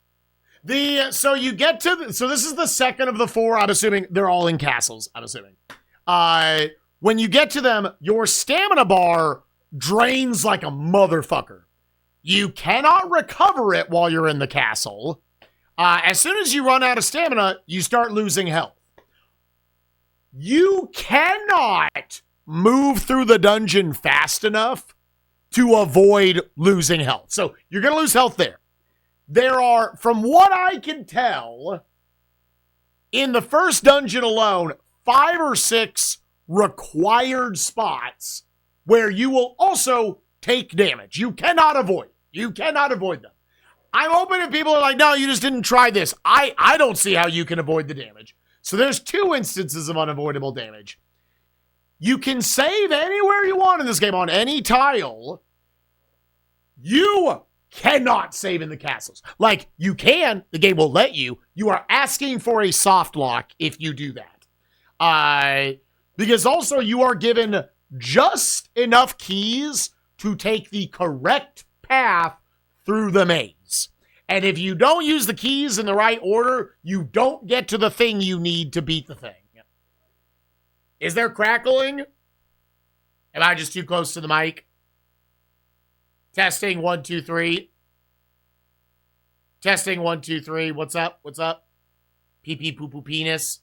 So you get to, so this is the second of the 4. I'm assuming they're all in castles, I'm assuming. When you get to them, your stamina bar drains like a motherfucker. You cannot recover it while you're in the castle. As soon as you run out of stamina, you start losing health. You cannot move through the dungeon fast enough to avoid losing health. So you're going to lose health there. There are, from what I can tell, in the first dungeon alone, 5 or 6 required spots where you will also take damage. You cannot avoid. You cannot avoid them. I'm hoping if people are like, no, you just didn't try this. I don't see how you can avoid the damage. So there's 2 instances of unavoidable damage. You can save anywhere you want in this game on any tile. You cannot save in the castles. Like, you can, the game will let you. You are asking for a soft lock if you do that. Because also you are given just enough keys to take the correct path through the maze. And if you don't use the keys in the right order, you don't get to the thing you need to beat the thing. Is there crackling? Am I just too close to the mic? Testing 1, 2, 3. Testing 1, 2, 3. What's up? What's up? Pee pee poo poo penis.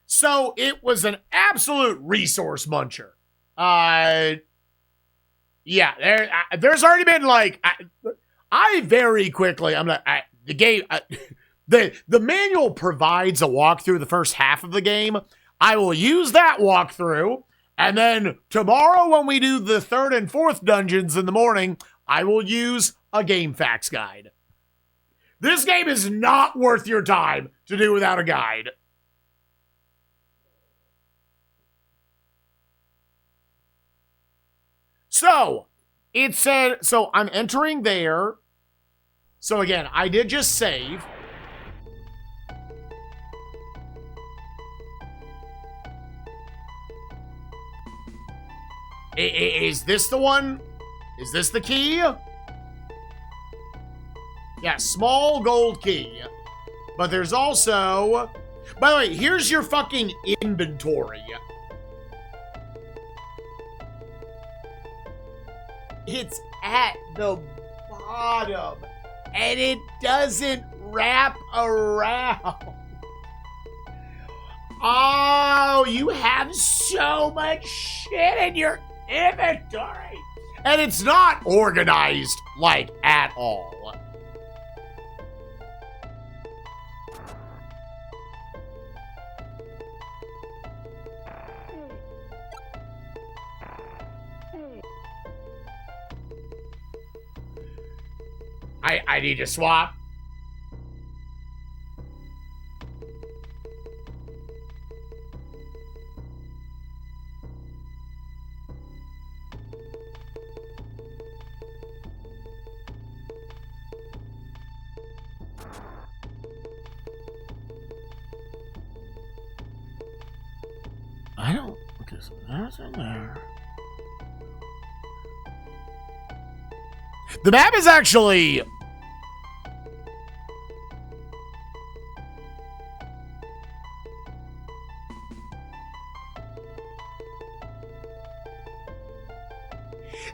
So it was an absolute resource muncher. Yeah, there's already been like I very quickly. I'm not the game. The manual provides a walkthrough the first half of the game. I will use that walkthrough. And then tomorrow when we do the 3rd and 4th dungeons in the morning, I will use a game facts guide. This game is not worth your time to do without a guide. So, it said, so I'm entering there. So again, I did just save. Is this the one? Is this the key? Yeah, small gold key. But there's also... By the way, here's your fucking inventory. It's at the bottom. And it doesn't wrap around. Oh, you have so much shit in your inventory. And it's not organized, like, at all. I need to swap. I don't... Okay, so that's in there. The map is actually...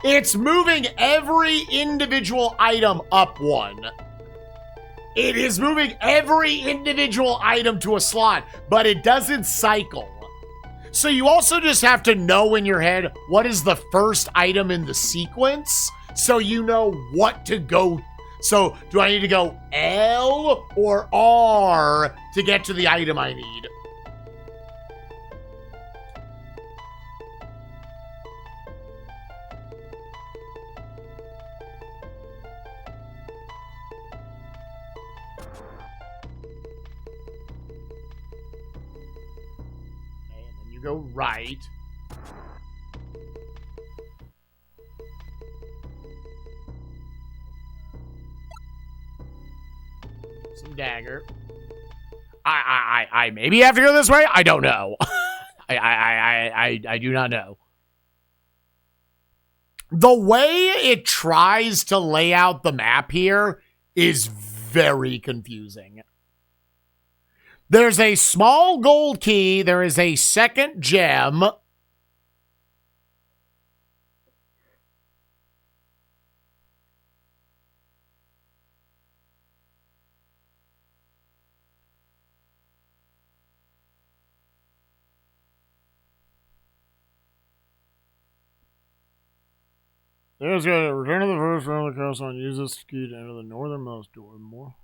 It's moving every individual item up 1. It is moving every individual item to a slot, but it doesn't cycle. So you also just have to know in your head what is the first item in the sequence so you know what to go. So do I need to go L or R to get to the item I need? And then you go right. Some dagger. I maybe have to go this way. I don't know. I do not know. The way it tries to lay out the map here is very confusing. There's a small gold key. There is a second gem. There's a return to the first round of the coastline and use this key to enter the northernmost door. More.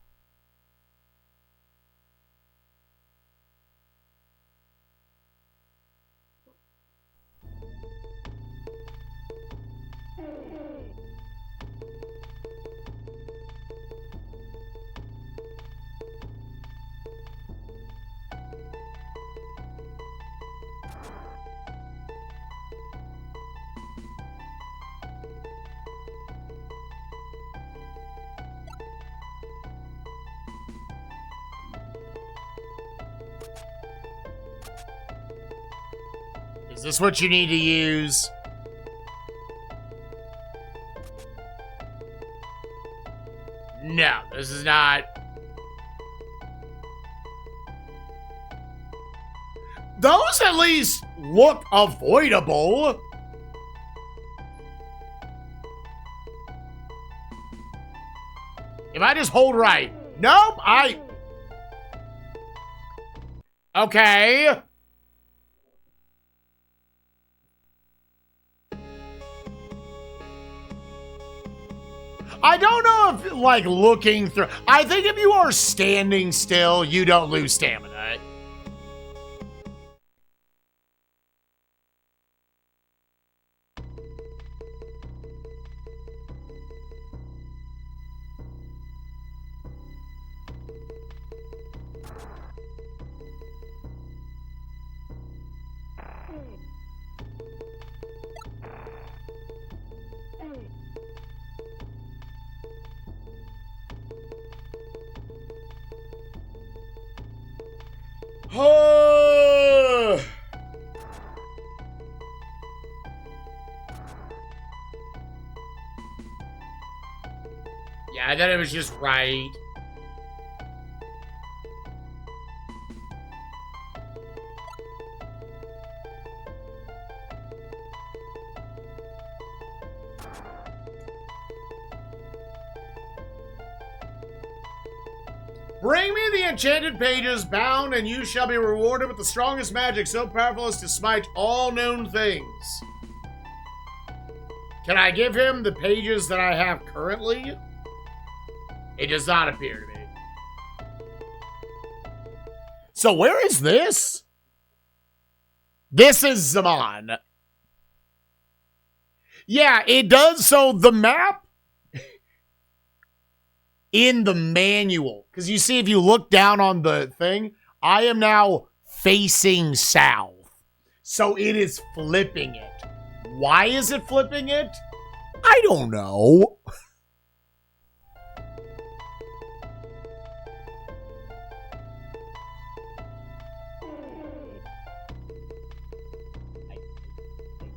Is this what you need to use? No, this is not. Those at least look avoidable. If I just hold right. Nope, Okay. I don't know if, like, looking through... I think if you are standing still, you don't lose stamina. Yeah, I thought it was just right. Bring me the enchanted pages bound, and you shall be rewarded with the strongest magic so powerful as to smite all known things. Can I give him the pages that I have currently? It does not appear to me. So where is this? This is Zaman. Yeah, it does. So the map in the manual, because you see, if you look down on the thing, I am now facing south. So it is flipping it. Why is it flipping it? I don't know.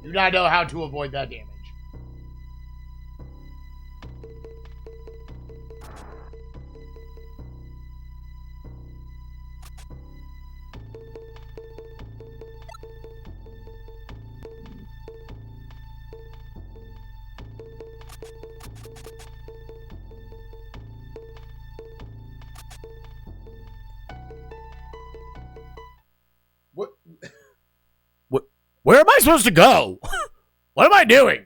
I do not know how to avoid that damage. Where am I supposed to go? What am I doing?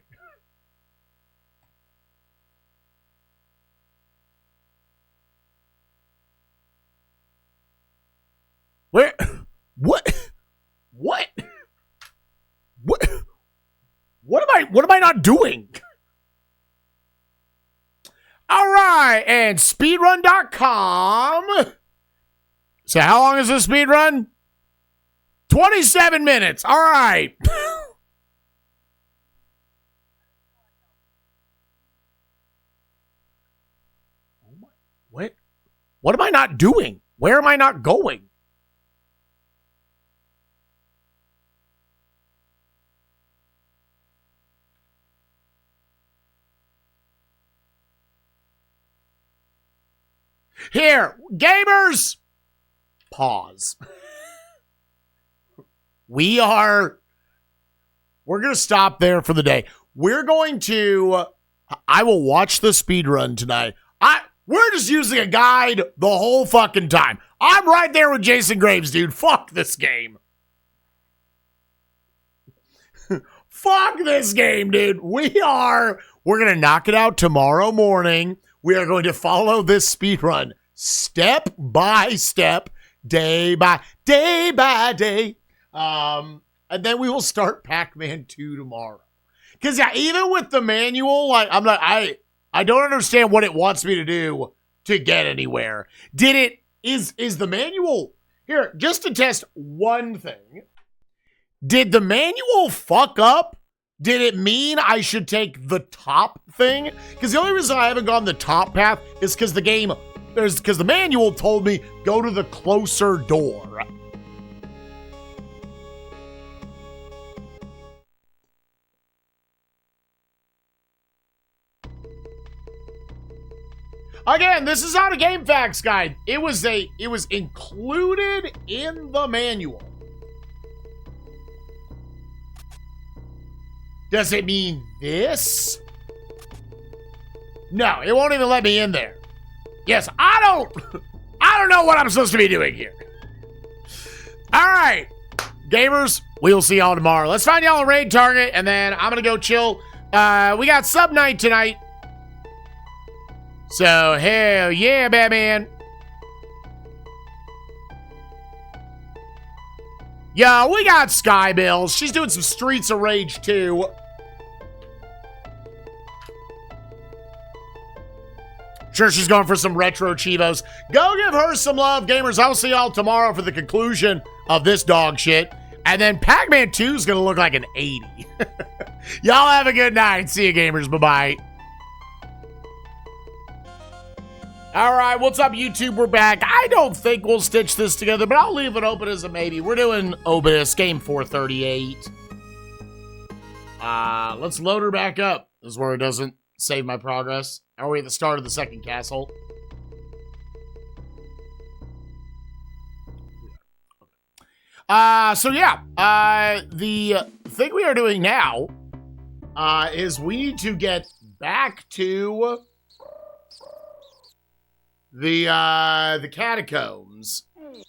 am I not doing? All right, and speedrun.com. So how long is this speedrun? 27 minutes. All right. What am I not doing? Where am I not going? Here, gamers, pause. We're going to stop there for the day. I will watch the speed run tonight. We're just using a guide the whole fucking time. I'm right there with Jason Graves, dude. Fuck this game. Fuck this game, dude. We're going to knock it out tomorrow morning. We are going to follow this speed run step by step, day by day. And then we will start Pac-Man 2 tomorrow. Because, yeah, even with the manual, like, I don't understand what it wants me to do to get anywhere. Is the manual, here, just to test one thing, did the manual fuck up? Did it mean I should take the top thing? Because the only reason I haven't gone the top path is because the manual told me go to the closer door. Again, this is not a game facts guide. It was included in the manual. Does it mean this? No, it won't even let me in there. Yes, I don't know what I'm supposed to be doing here. All right, gamers, we'll see y'all tomorrow. Let's find y'all a raid target, and then I'm gonna go chill. We got sub night tonight. So, hell yeah, Batman. Yeah, we got Sky Bills. She's doing some Streets of Rage, too. Sure, she's going for some retro Chivos. Go give her some love, gamers. I'll see y'all tomorrow for the conclusion of this dog shit. And then Pac-Man 2 is going to look like an 80. Y'all have a good night. See you, gamers. Bye-bye. All right, what's up, YouTube? We're back. I don't think we'll stitch this together, but I'll leave it open as a maybe. We're doing Obitus, game 438. Let's load her back up. This is where it doesn't save my progress. Are we at the start of the second castle? So yeah, the thing we are doing now is we need to get back to the catacombs. Oh my gosh.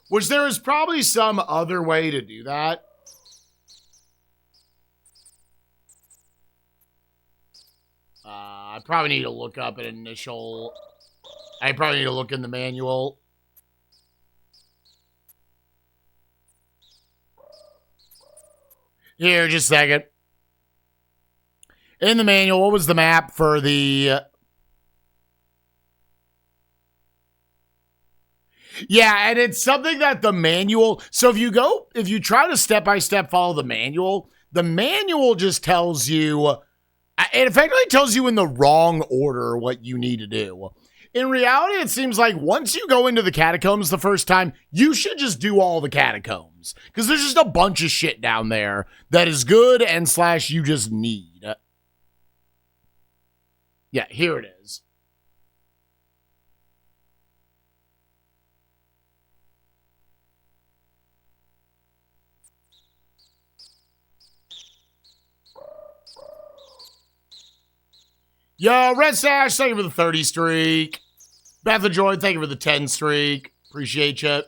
Which there is probably some other way to do that. I probably need to look up an initial. I probably need to look in the manual. Here, just a second. In the manual, what was the map for the... Yeah, and it's something that the manual... So if you try to step-by-step follow the manual just tells you... It effectively tells you in the wrong order what you need to do. In reality, it seems like once you go into the catacombs the first time, you should just do all the catacombs. Because there's just a bunch of shit down there that is good and / you just need. Yeah, here it is. Yo, Red Sash, thank you for the 30 streak. Beth of Joy, thank you for the 10 streak. Appreciate you.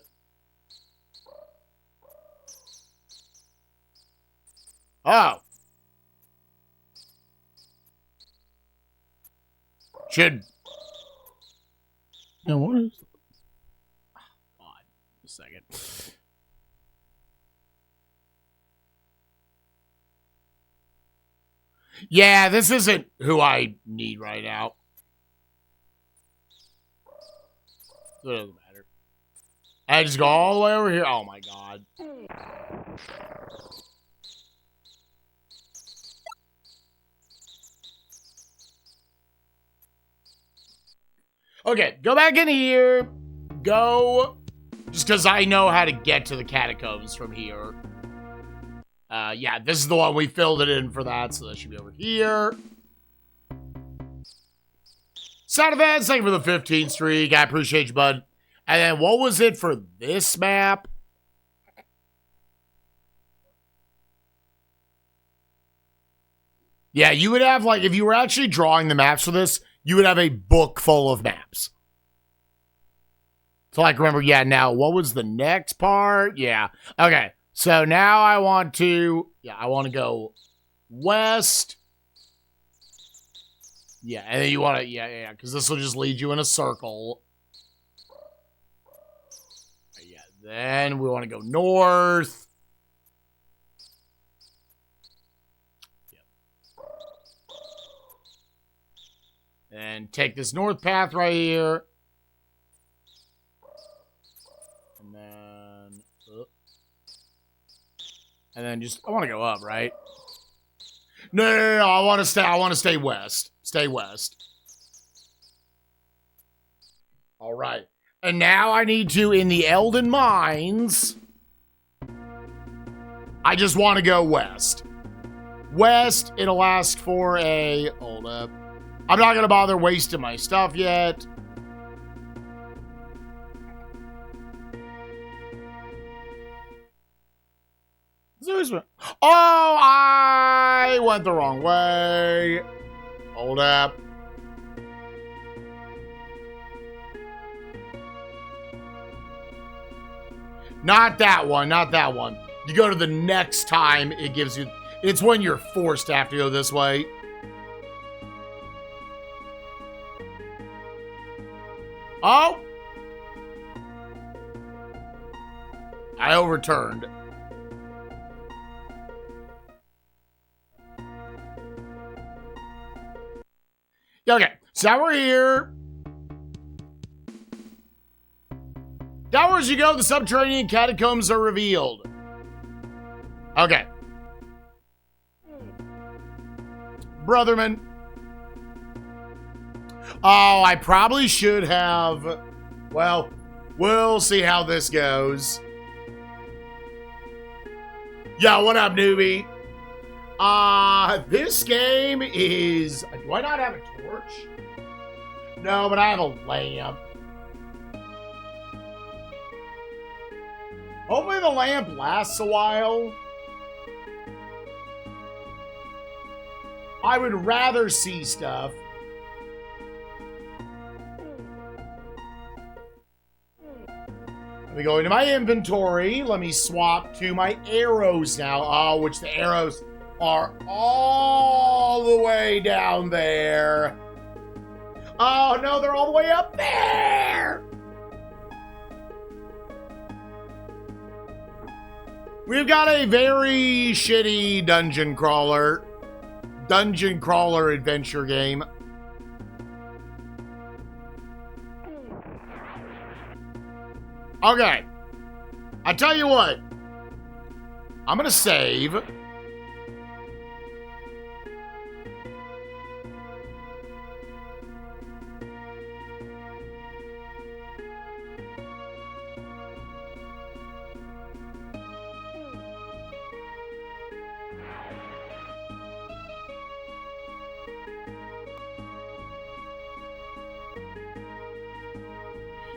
Oh. Should. Now, what is... Oh, God. second. Yeah, this isn't who I need right now. It doesn't matter. I just go all the way over here. Oh my god. Okay, go back in here. Go. Just because I know how to get to the catacombs from here. Yeah, this is the one we filled it in for that, so that should be over here. Sound events, thank you for the 15th streak. I appreciate you, bud. And then what was it for this map? Yeah, you would have, like, if you were actually drawing the maps for this, you would have a book full of maps. So, like, remember, yeah, now, what was the next part? Yeah. Okay, so now I want to go west. Yeah, and then you want to, yeah, because this will just lead you in a circle. Yeah, then we want to go north. Yeah. And take this north path right here. And then just, I want to go up, right? No, I want to stay west. Stay west. All right. And now I need to, in the Elden Mines, I just want to go west. West, it'll ask for a, hold up. I'm not going to bother wasting my stuff yet. Oh, I went the wrong way. Hold up. Not that one, not that one. You go to the next time, it gives you... It's when you're forced to have to go this way. Oh! I overturned. Okay, so now we're here. Downward as you go, the subterranean catacombs are revealed. Okay. Brotherman. Oh, I probably should have... Well, we'll see how this goes. Yo, what up, newbie? This game is... Do I not have a torch? No, but I have a lamp. Hopefully the lamp lasts a while. I would rather see stuff. Let me go into my inventory. Let me swap to my arrows now. Oh, which the arrows are all the way down there. Oh, no, they're all the way up there. We've got a very shitty dungeon crawler adventure game. Okay. I tell you what. I'm gonna save.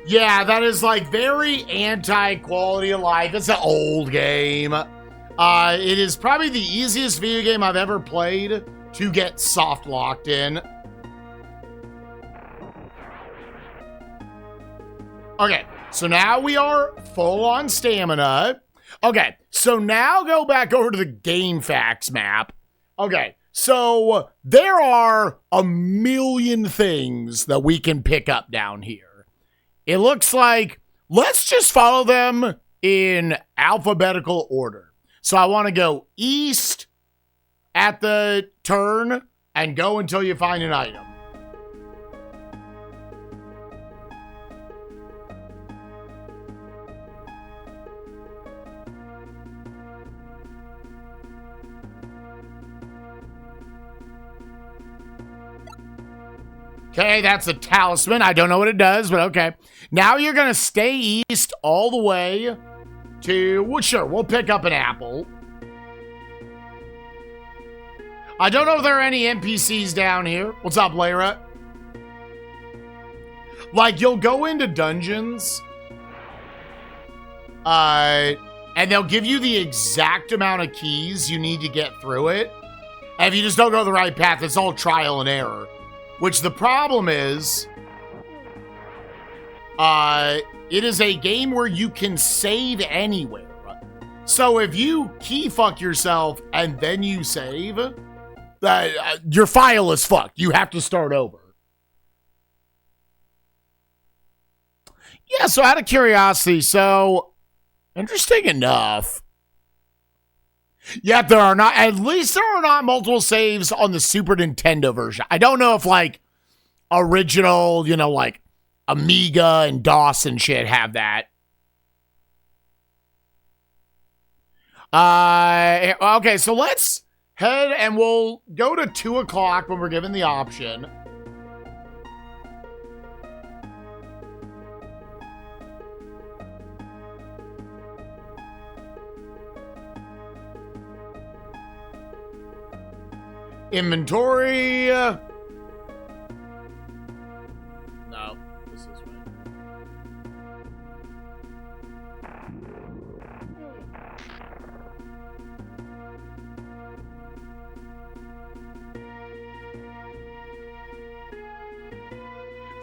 Yeah, that is like very anti-quality of life. It's an old game. It is probably the easiest video game I've ever played to get soft locked in. Okay, so now we are full on stamina. Okay, so now go back over to the Game Facts map. Okay, so there are a million things that we can pick up down here. It looks like let's just follow them in alphabetical order. So I want to go east at the turn and go until you find an item. Okay, that's a talisman. I don't know what it does, but okay. Now you're going to stay east all the way to... Well, sure, we'll pick up an apple. I don't know if there are any NPCs down here. What's up, Lyra? Like, you'll go into dungeons, and they'll give you the exact amount of keys you need to get through it. And if you just don't go the right path, it's all trial and error. Which the problem is, it is a game where you can save anywhere. So if you key fuck yourself and then you save, your file is fucked. You have to start over. Yeah, so out of curiosity, so interesting enough. Yet there are not, at least there are not multiple saves on the Super Nintendo version. I don't know if like original, you know, like Amiga and DOS and shit have that. Okay, so let's head and we'll go to 2 o'clock when we're given the option. Inventory. No, this is right.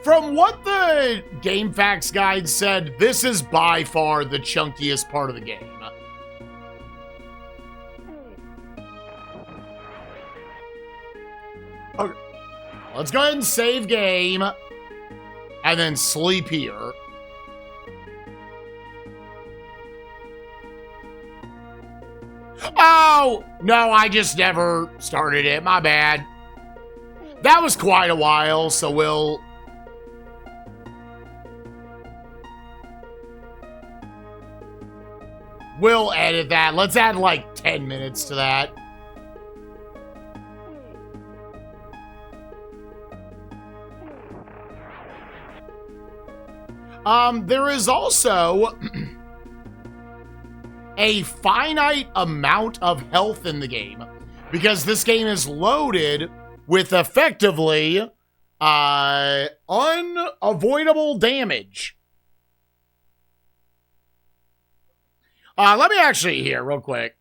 From what the GameFAQs guide said, this is by far the chunkiest part of the game. Okay. Let's go ahead and save game. And then sleep here. Oh! No, I just never started it. My bad. That was quite a while, so we'll edit that. Let's add like 10 minutes to that. There is also a finite amount of health in the game because this game is loaded with effectively unavoidable damage. Let me actually here real quick.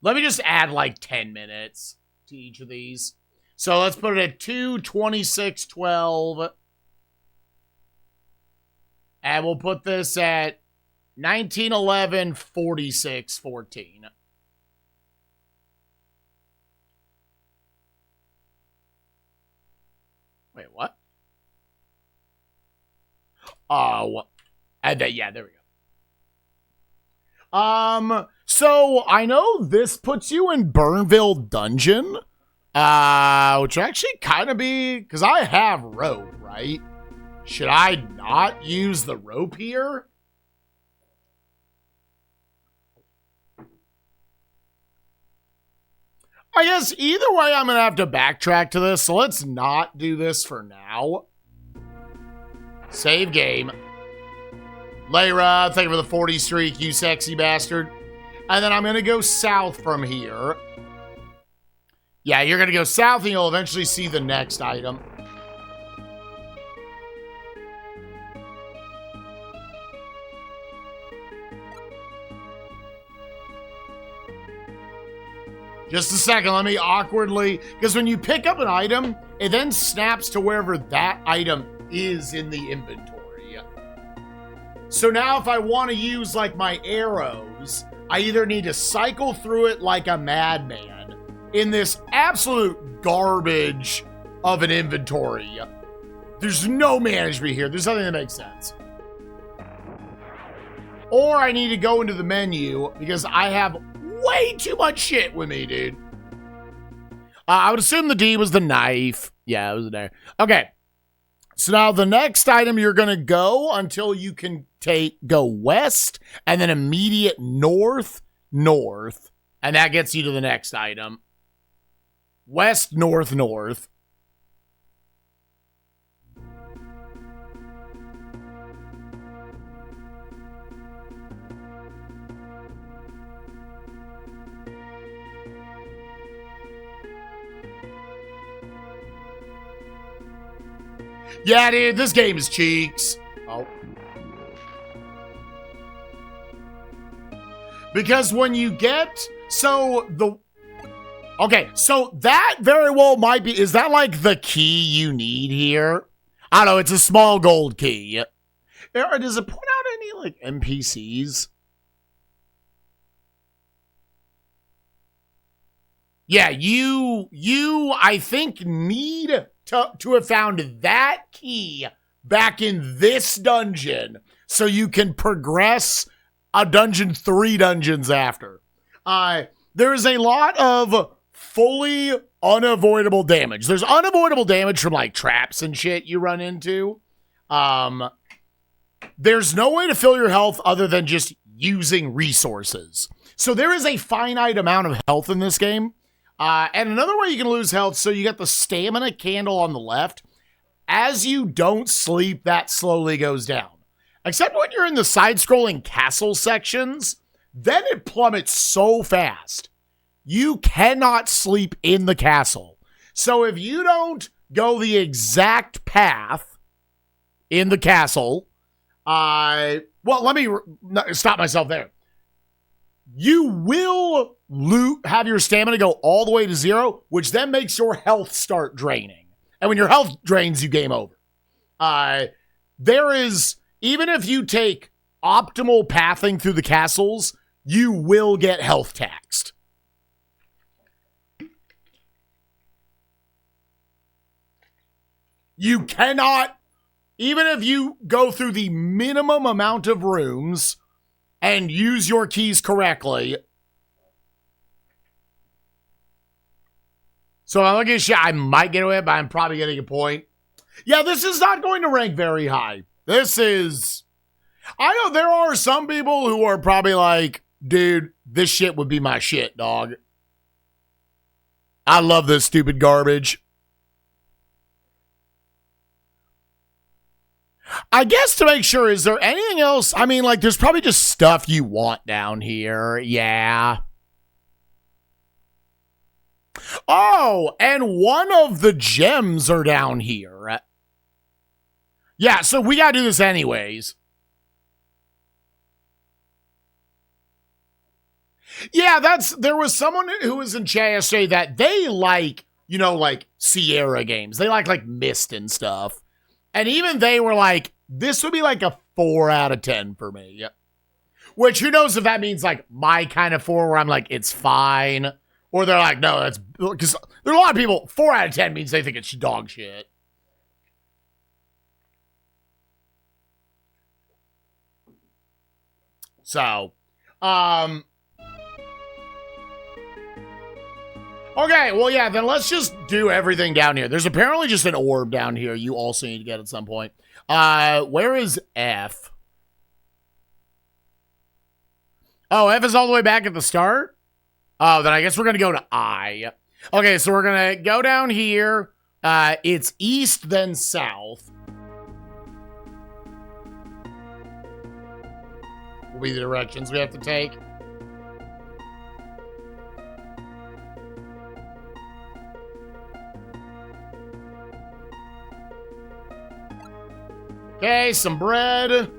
Let me just add like 10 minutes to each of these. So let's put it at 2:26:12. And we'll put this at 19:11:46:14. Wait, what? Oh, and yeah, there we go. So I know this puts you in Burnville Dungeon, which actually kind of be because I have rope, right? Should I not use the rope here? I guess either way I'm going to have to backtrack to this, so let's not do this for now. Save game. Lyra, thank you for the 40 streak, you sexy bastard. And then I'm going to go south from here. Yeah, you're going to go south and you'll eventually see the next item. Just a second, let me awkwardly... Because when you pick up an item, it then snaps to wherever that item is in the inventory. So now if I want to use, like, my arrows, I either need to cycle through it like a madman in this absolute garbage of an inventory. There's no management here. There's nothing that makes sense. or I need to go into the menu because I have way too much shit with me, dude. I would assume the D was the knife. Yeah, it was there. Okay. So now the next item you're going to go until you can go west and then immediate north, and that gets you to the next item. West, north, north. Yeah, dude, this game is cheeks. Oh. Because when you get, okay, so that very well might be, is that like the key you need here? I don't know, it's a small gold key. Or does it point out any like NPCs? Yeah, you I think need to have found that key back in this dungeon so you can progress a dungeon 3 dungeons after. There is a lot of fully unavoidable damage. There's unavoidable damage from like traps and shit you run into. There's no way to fill your health other than just using resources. So there is a finite amount of health in this game. And another way you can lose health, so you got the stamina candle on the left. As you don't sleep, that slowly goes down. Except when you're in the side-scrolling castle sections, then it plummets so fast. You cannot sleep in the castle. So if you don't go the exact path in the castle, well, let me stop myself there. You will have your stamina go all the way to 0, which then makes your health start draining. And when your health drains, you game over. There is, even if you take optimal pathing through the castles, you will get health taxed. You cannot, even if you go through the minimum amount of rooms and use your keys correctly. So I'm looking at shit. I might get away, but I'm probably getting a point. Yeah, this is not going to rank very high. This is, I know there are some people who are probably like, dude, this shit would be my shit, dog. I love this stupid garbage. I guess to make sure, is there anything else? I mean, like, there's probably just stuff you want down here. Yeah. Oh, and one of the gems are down here. Yeah, so we gotta do this anyways. Yeah, there was someone who was in chat yesterday that they like, you know, like Sierra games. They like Myst and stuff. And even they were like, this would be like a 4 out of 10 for me. Which, who knows if that means like my kind of 4 where I'm like, it's fine. Or they're like, no, that's, because there are a lot of people, 4 out of 10 means they think it's dog shit. So, okay, well, yeah, then let's just do everything down here. There's apparently just an orb down here you also need to get at some point. Where is F? Oh, F is all the way back at the start? Oh, then I guess we're going to go to I. Okay, so we're going to go down here. It's east, then south. Will be the directions we have to take. Okay, some bread.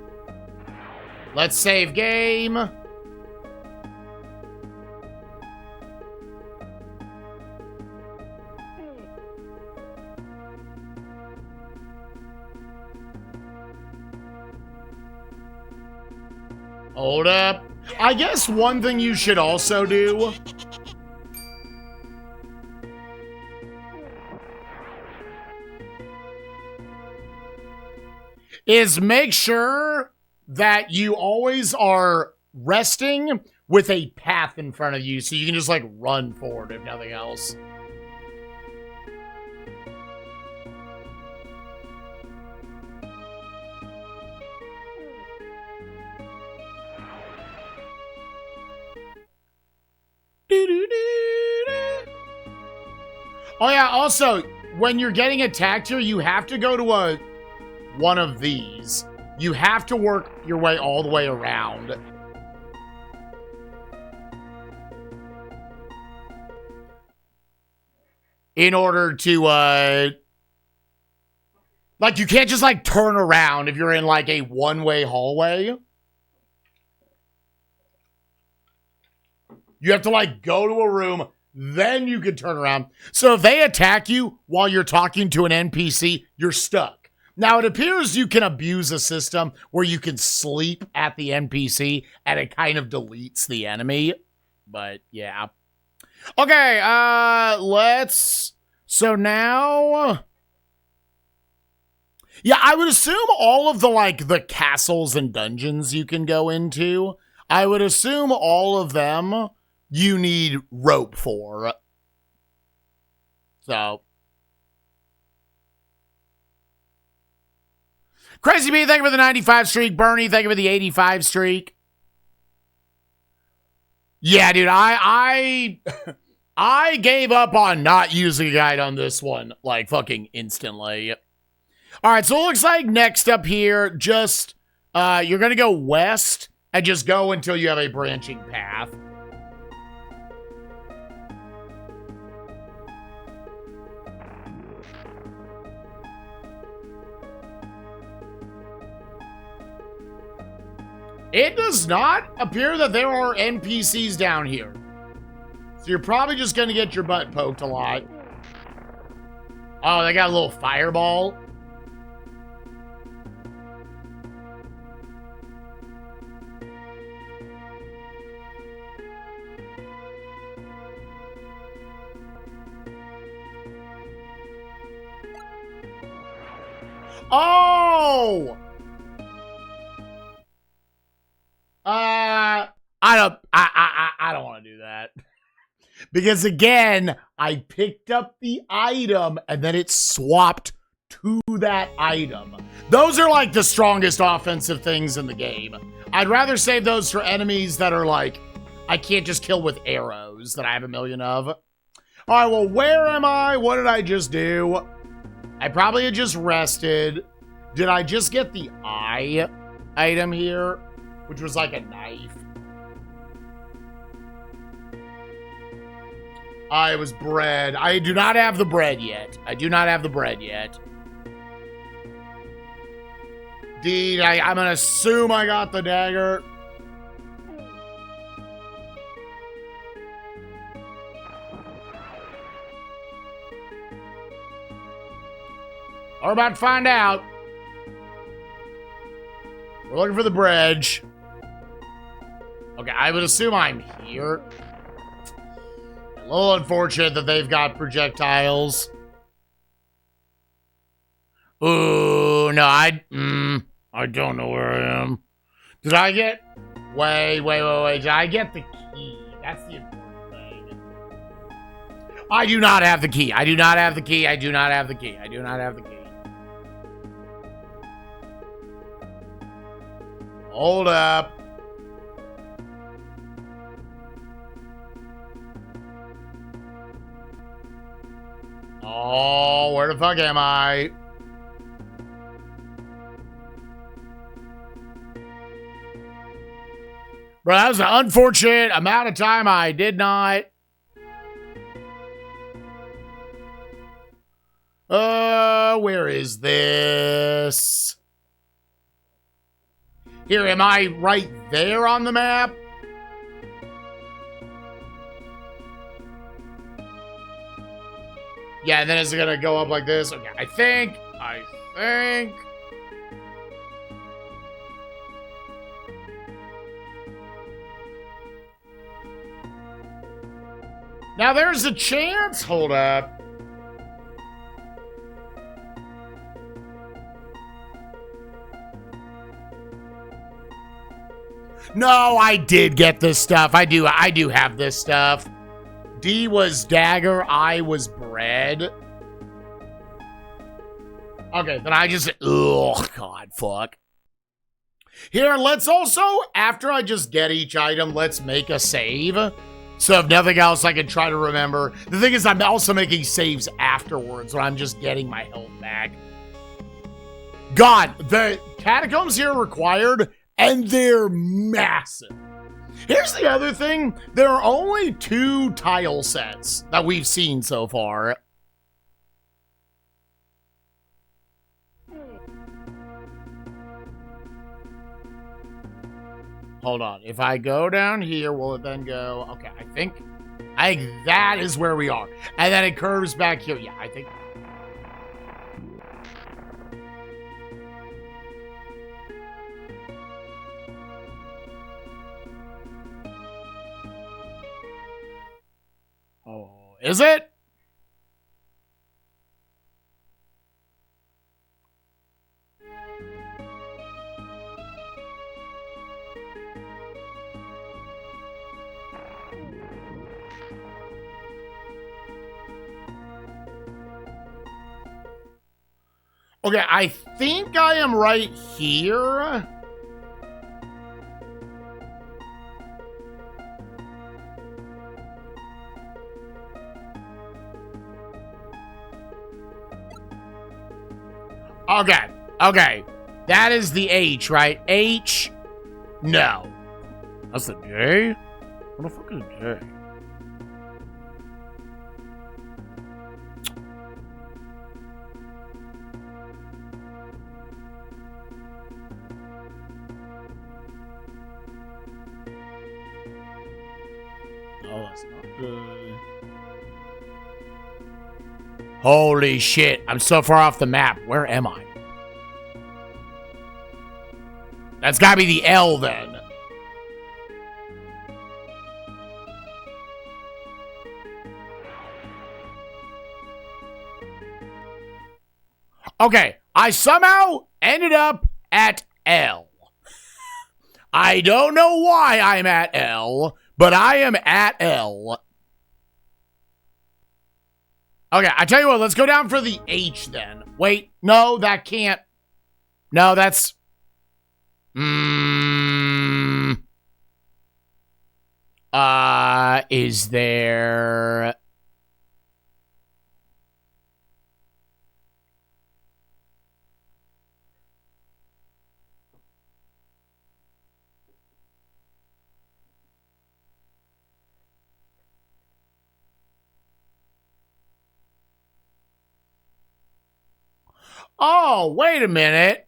Let's save game. Hold up. I guess one thing you should also do is make sure that you always are resting with a path in front of you so you can just like run forward if nothing else. Oh yeah, also, when you're getting attacked here, you have to go to one of these. You have to work your way all the way around. In order to, like, you can't just, like, turn around if you're in, like, a one-way hallway. You have to, like, go to a room, then you can turn around. So if they attack you while you're talking to an NPC, you're stuck. Now, it appears you can abuse a system where you can sleep at the NPC and it kind of deletes the enemy. But, yeah. Okay, so now... Yeah, I would assume all of the, like, the castles and dungeons you can go into, I would assume all of them you need rope for. So... Crazy B, thank you for the 95 streak. Bernie, thank you for the 85 streak. Yeah, dude, I gave up on not using a guide on this one, like, fucking instantly. All right, so it looks like next up here, just, you're going to go west and just go until you have a branching path. It does not appear that there are NPCs down here. So you're probably just going to get your butt poked a lot. Oh, they got a little fireball. Oh! I don't want to do that. Because again, I picked up the item and then it swapped to that item. Those are like the strongest offensive things in the game. I'd rather save those for enemies that are like, I can't just kill with arrows that I have a million of. All right, well, where am I? What did I just do? I probably had just rested. Did I just get the eye item here? Which was like a knife. It was bread. I do not have the bread yet. I do not have the bread yet. Indeed, I'm going to assume I got the dagger. We're about to find out. We're looking for the bridge. Okay, I would assume I'm here. A little unfortunate that they've got projectiles. Ooh, no, I don't know where I am. Did I get... Wait. Did I get the key? That's the important thing. I do not have the key. I do not have the key. I do not have the key. I do not have the key. Hold up. Oh, where the fuck am I? Bro, that was an unfortunate amount of time I did not. Where is this? Here, am I right there on the map? Yeah, and then is it gonna go up like this? Okay, I think. Now there's a chance. Hold up. No, I did get this stuff. I do have this stuff. D was dagger, I was bread. Okay, then I just, oh God, fuck. Here, let's also, after I just get each item, let's make a save. So if nothing else, I can try to remember. The thing is, I'm also making saves afterwards when I'm just getting my health back. God, the catacombs here are required, and they're massive. Here's the other thing. There are only 2 tile sets that we've seen so far. Hold on. If I go down here, will it then go? Okay, I think that is where we are. And then it curves back here. Yeah, I think. Oh, is it? Okay, I think I am right here. Okay. That is the H, right? H, no. That's the J? What the fuck is J? Oh, that's not good. Holy shit, I'm so far off the map. Where am I? That's gotta be the L then. Okay, I somehow ended up at L. I don't know why I'm at L, but I am at L. Okay, I tell you what, let's go down for the H then. Wait, no, that can't. No, that's... Is there... Oh, wait a minute.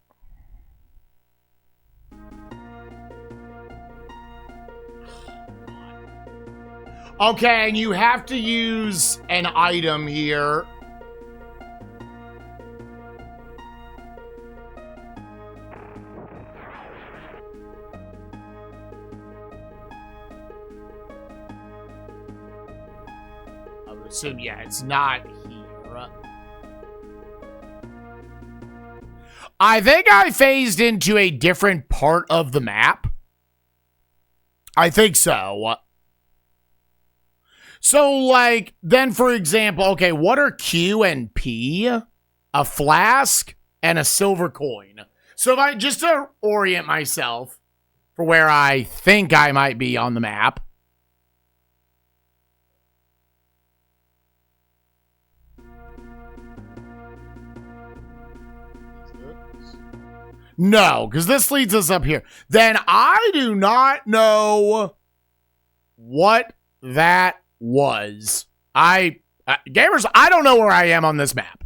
Okay, and you have to use an item here. I would assume, yeah, it's not here. I think I phased into a different part of the map. I think so. So, like, then for example, okay, what are Q and P? A flask and a silver coin. So if I, just to orient myself for where I think I might be on the map. No, because this leads us up here. Then I do not know what that was. Gamers, I don't know where I am on this map.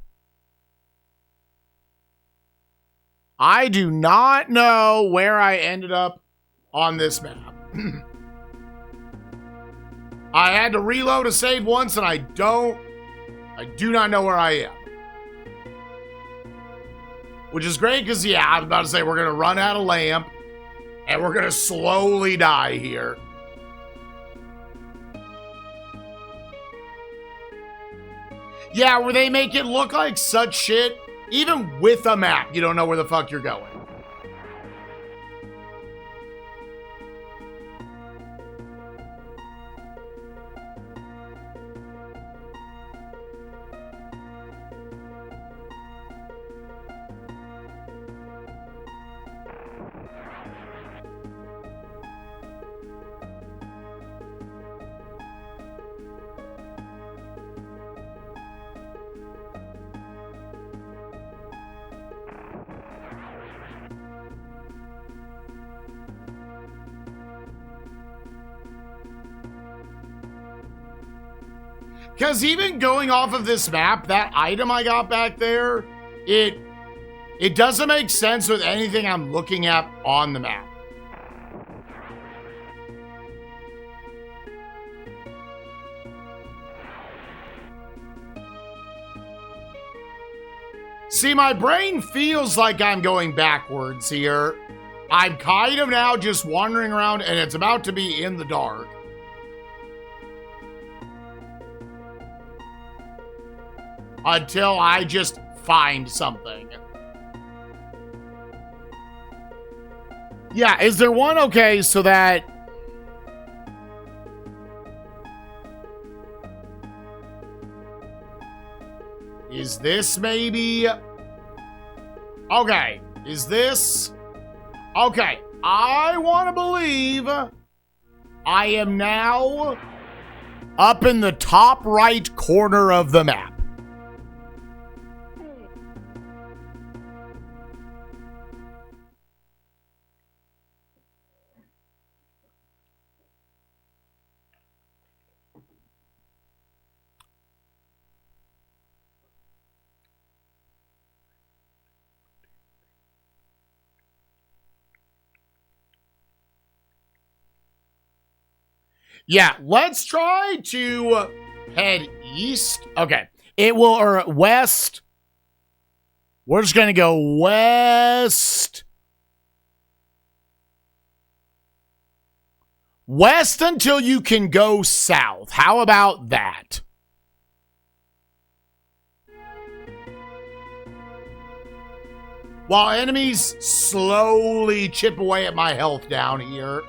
I do not know where I ended up on this map. I had to reload a save once, and I do not know where I am. Which is great, because, yeah, I was about to say, we're going to run out of lamp, and we're going to slowly die here. Yeah, where they make it look like such shit, even with a map, you don't know where the fuck you're going. Because even going off of this map, that item I got back there, it doesn't make sense with anything I'm looking at on the map. See, my brain feels like I'm going backwards here. I'm kind of now just wandering around, and it's about to be in the dark. Until I just find something. Yeah, is there one? Okay, so that... Is this maybe... Okay, is this... Okay, I want to believe I am now up in the top right corner of the map. Yeah, let's try to head east. Okay, it will, or west. We're just going to go west. West until you can go south. How about that? While enemies slowly chip away at my health down here.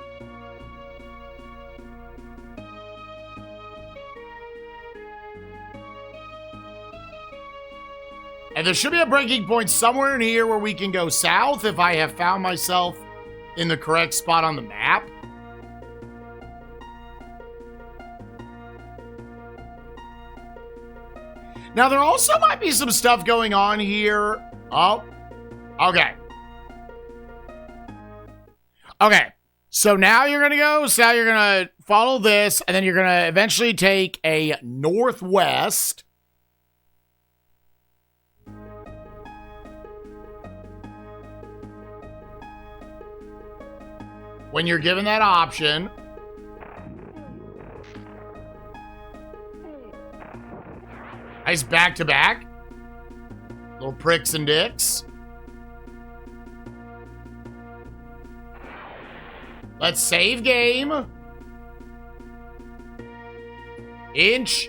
And there should be a breaking point somewhere in here where we can go south if I have found myself in the correct spot on the map. Now, there also might be some stuff going on here. Oh, okay. Okay, so now you're going to go, so now you're going to follow this, and then you're going to eventually take a northwest. When you're given that option. Nice back to back. Little pricks and dicks. Let's save game. Inch.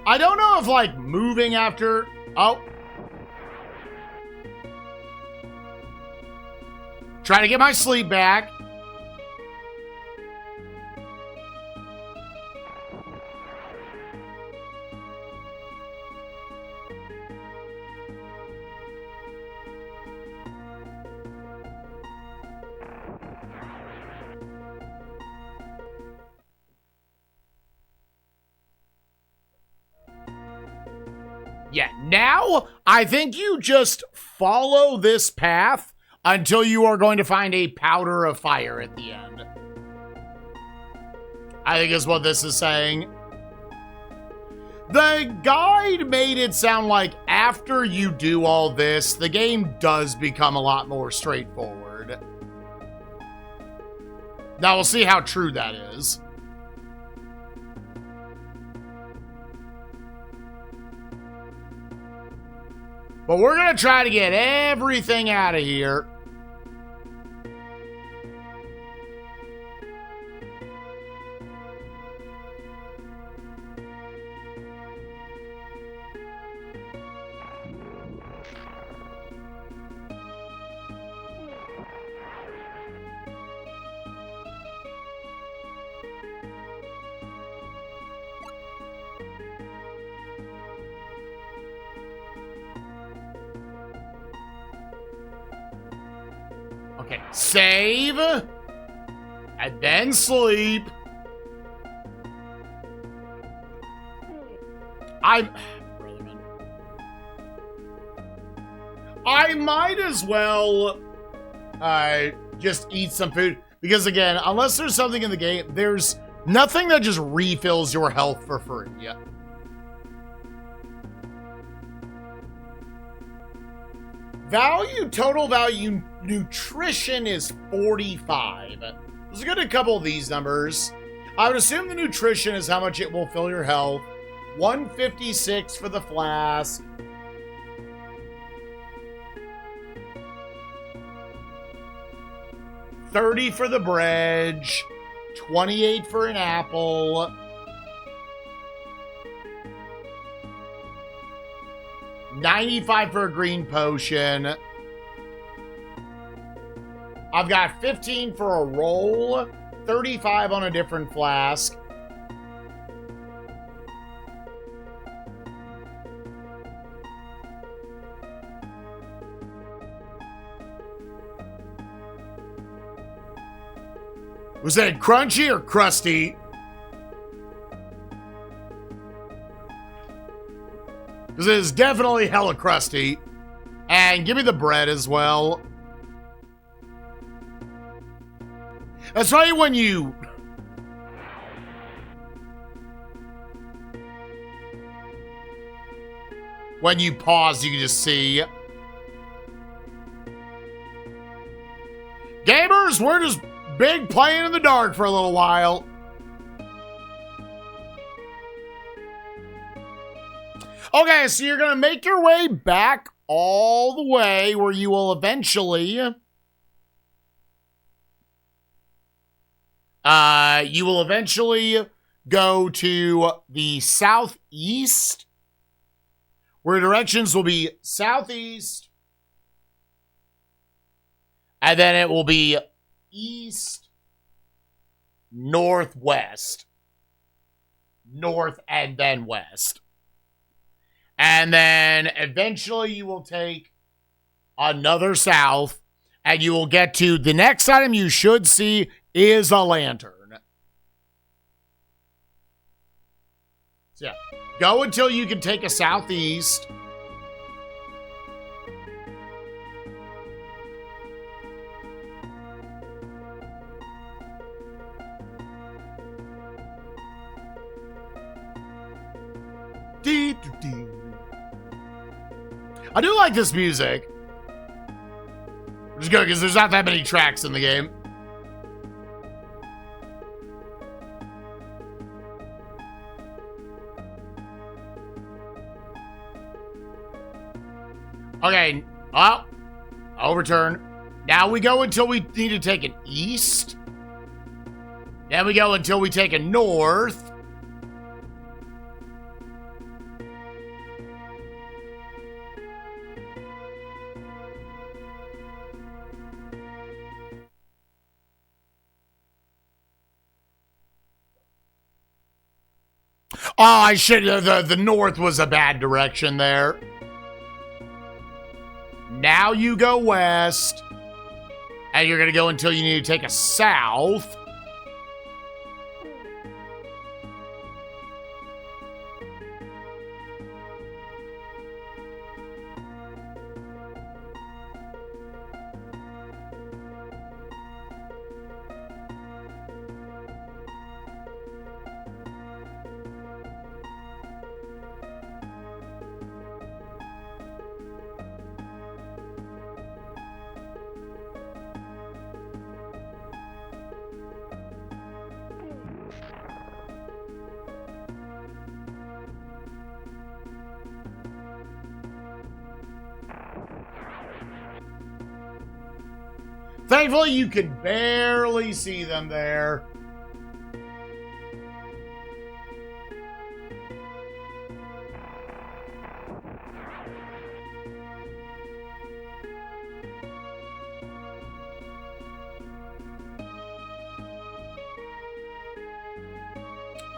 I don't know if like moving after... Oh. Try to get my sleep back. Yeah, now I think you just follow this path until you are going to find a powder of fire at the end. I think is what this is saying. The guide made it sound like after you do all this, the game does become a lot more straightforward. Now we'll see how true that is. But we're going to try to get everything out of here. Okay, save, and then sleep. I might as well just eat some food, because again, unless there's something in the game, there's Nothing that just refills your health for free. Yeah. Total value nutrition is 45. Let's get a couple of these numbers. I would assume the nutrition is how much it will fill your health. 156 for the flask. $30 for the bridge. 28 for an apple. $95 for a green potion. I've got 15 for a roll. 35 on a different flask. Was that crunchy or crusty? Because it is definitely hella crusty. And give me the bread as well. That's right, when you pause, you can just see. Gamers, we're just big playing in the dark for a little while. Okay, so you're going to make your way back all the way where you will eventually... go to the southeast, where directions will be southeast, and then it will be east, northwest, north, and then west. And then eventually you will take another south, and you will get to the next item you should see is a lantern. So yeah, go until you can take a southeast. I do like this music. Which is good because there's not that many tracks in the game. Okay, overturn. Now we go until we need to take an east. Then we go until we take a north. Oh, I should. The north was a bad direction there. Now you go west, and you're going to go until you need to take a south. Thankfully, you can barely see them there.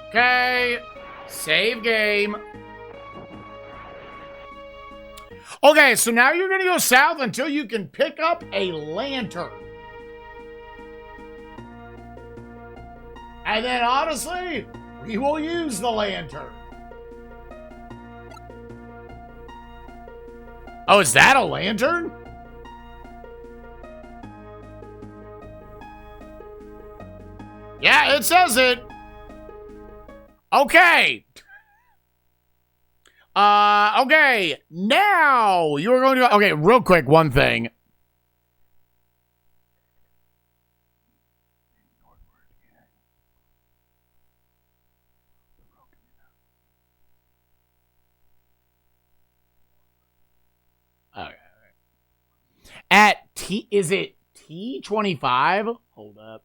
Okay, save game. Okay, so now you're going to go south until you can pick up a lantern. And then, honestly, we will use the lantern. Oh, is that a lantern? Yeah, it says it. Okay. Okay. Now you're going to. Okay, real quick, one thing. Okay. At T, is it T25? Hold up.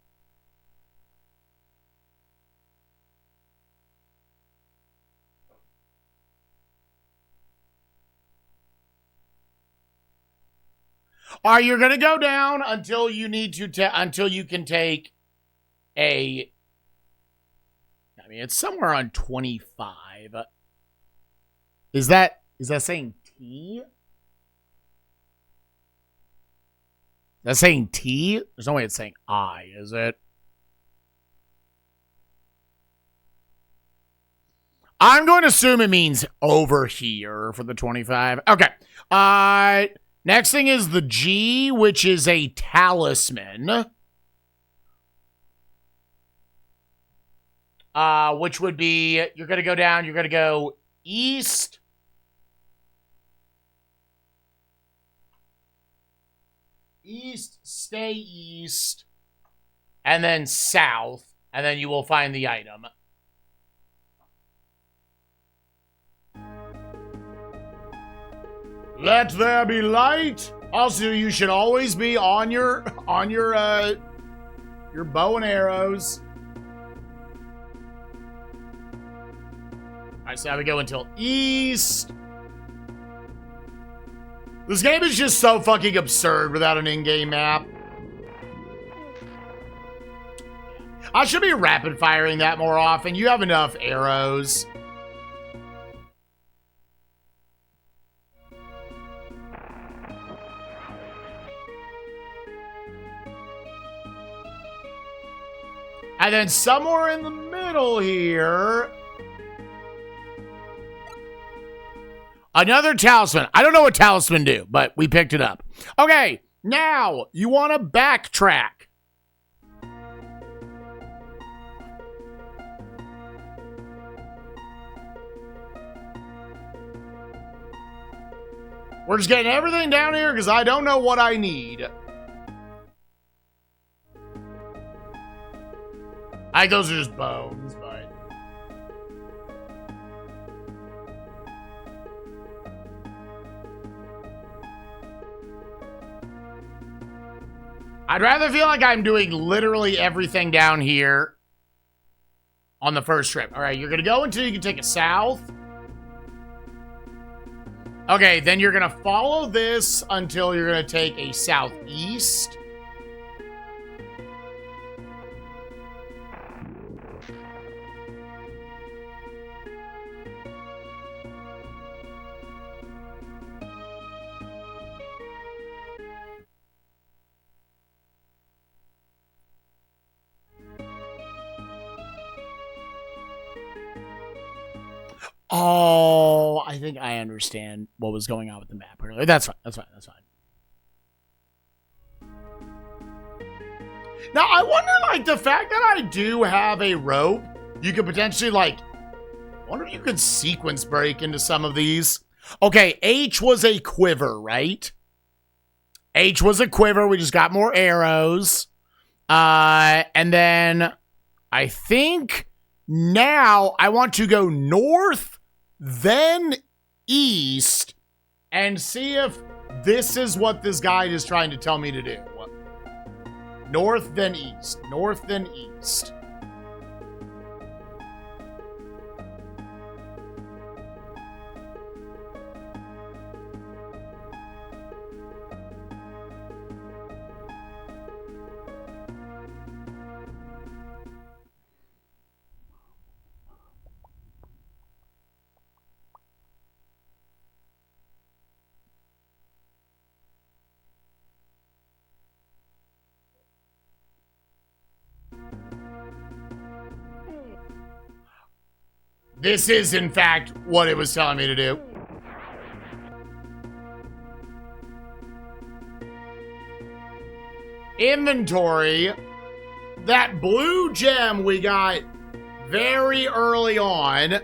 All right, you're gonna go down until you need to until you can take a. I mean, it's somewhere on 25. Is that saying T? That's saying T? There's no way it's saying I, is it? I'm going to assume it means over here for the 25. Okay. Next thing is the G, which is a talisman. Which would be, you're going to go down, you're going to go east. East, stay east. And then south. And then you will find the item. Let there be light. Also, you should always be on your bow and arrows. Alright, so now we go until east. This game is just so fucking absurd without an in-game map. I should be rapid firing that more often. You have enough arrows. And then somewhere in the middle here, another talisman. I don't know what talisman do, but we picked it up. Okay, now you want to backtrack. We're just getting everything down here because I don't know what I need. I think those are just bones, but... I'd rather feel like I'm doing literally everything down here on the first trip. All right, you're going to go until you can take it south. Okay, then you're going to follow this until you're going to take a southeast. Oh, I think I understand what was going on with the map earlier. That's fine. That's fine. That's fine. Now, I wonder, like, the fact that I do have a rope, you could potentially, like, I wonder if you could sequence break into some of these. Okay, H was a quiver, right? H was a quiver. We just got more arrows. And then I think now I want to go north, then east, and see if this is what this guide is trying to tell me to do. North, then east. North, then east. This is, in fact, what it was telling me to do. Inventory. That blue gem we got very early on.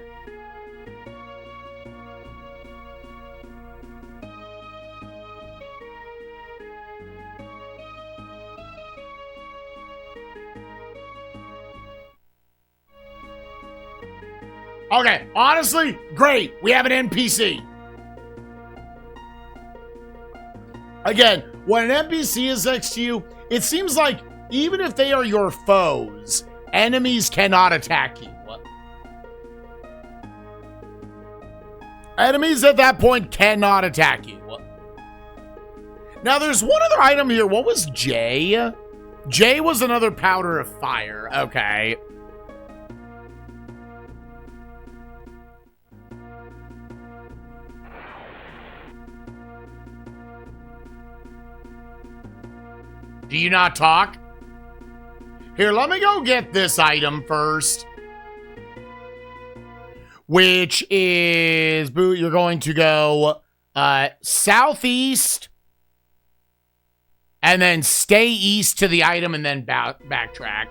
Okay, honestly, great. We have an NPC. Again, when an NPC is next to you, it seems like even if they are your foes, enemies cannot attack you. What? Enemies at that point cannot attack you. What? Now, there's one other item here. What was J? J was another powder of fire. Okay. Do you not talk? Here, let me go get this item first. Which is, Boo, you're going to go southeast. And then stay east to the item and then backtrack.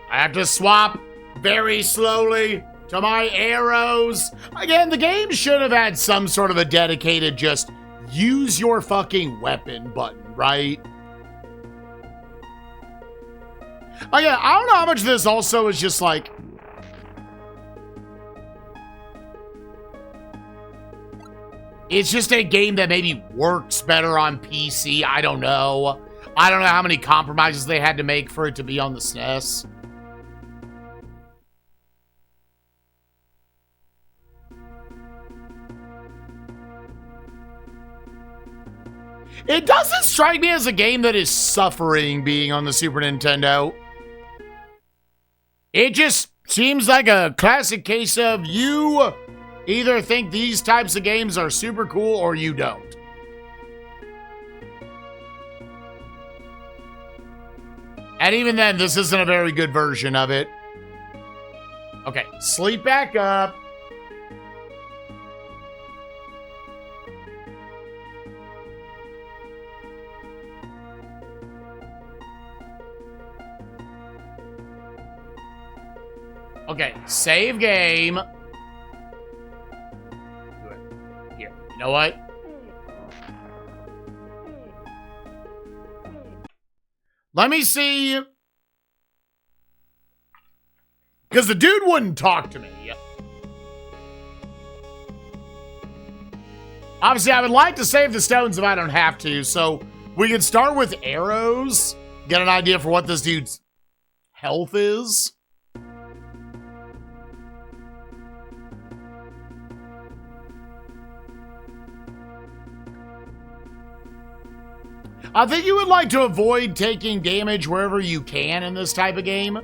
I have to swap very slowly to my arrows. Again, the game should have had some sort of a dedicated just use your fucking weapon button, right? Again, I don't know how much of this also is just like... It's just a game that maybe works better on PC. I don't know. I don't know how many compromises they had to make for it to be on the SNES. It doesn't strike me as a game that is suffering being on the Super Nintendo. It just seems like a classic case of you either think these types of games are super cool or you don't. And even then, this isn't a very good version of it. Okay, sleep back up. Okay, save game. Here, you know what? Let me see. Because the dude wouldn't talk to me. Obviously, I would like to save the stones if I don't have to. So we can start with arrows. Get an idea for what this dude's health is. I think you would like to avoid taking damage wherever you can in this type of game.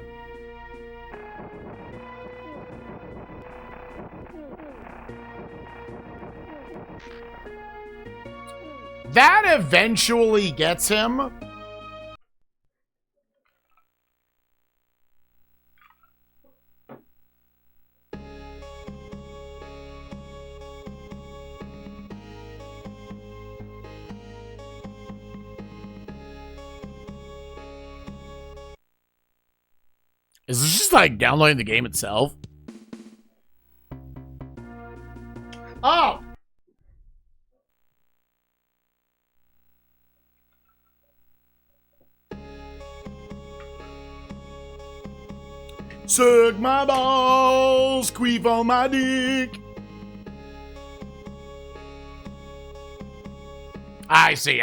That eventually gets him. Is this just like downloading the game itself? Oh! Suck my balls, queef on my dick. I see.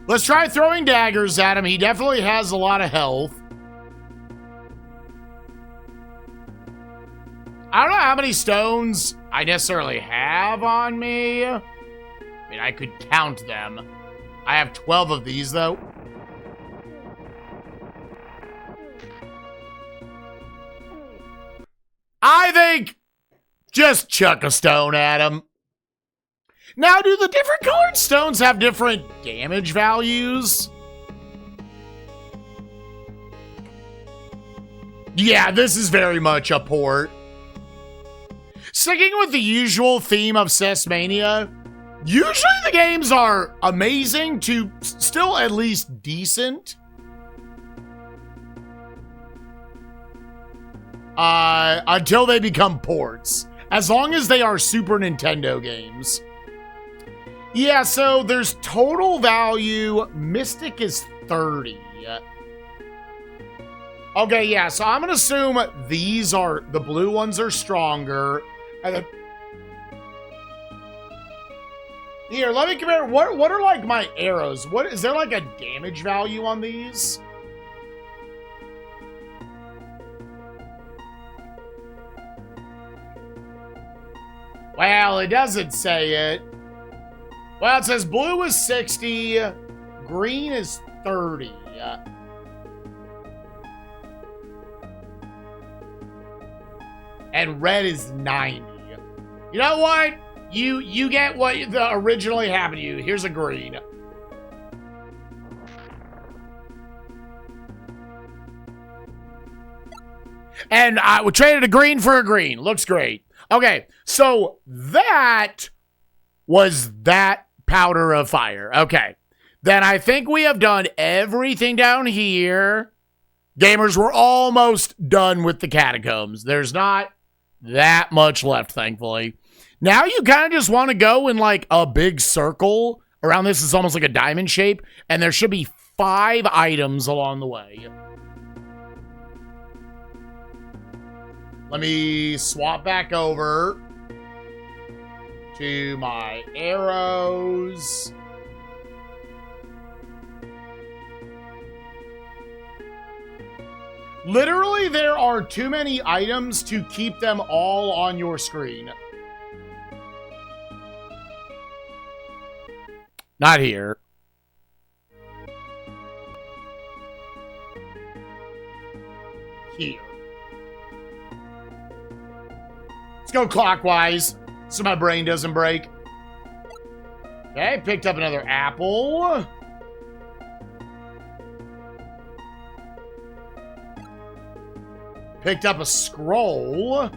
Let's try throwing daggers at him. He definitely has a lot of health. I don't know how many stones I necessarily have on me. I mean, I could count them. I have 12 of these, though. I think just chuck a stone at him. Now, do the different colored stones have different damage values? Yeah, this is very much a port. Sticking with the usual theme of SNESMania, usually the games are amazing to still at least decent. Until they become ports. As long as they are Super Nintendo games. Yeah, so there's total value. Mystic is 30. Okay, yeah, so I'm going to assume these are, the blue ones are stronger. And then, here, let me compare. What are like my arrows? What is there like a damage value on these? Well, it doesn't say it. Well, it says blue is 60, green is 30. And red is 90. You know what? You get what originally happened to you. Here's a green. And we traded a green for a green. Looks great. Okay, so that was that powder of fire. Okay, then I think we have done everything down here. Gamers, we're almost done with the catacombs. There's not that much left, thankfully. Now you kind of just want to go in like a big circle around this. It's almost like a diamond shape, and there should be 5 items along the way. Let me swap back over to my arrows. Literally, there are too many items to keep them all on your screen. Not here. Here. Let's go clockwise so my brain doesn't break. Okay, picked up another apple. Picked up a scroll.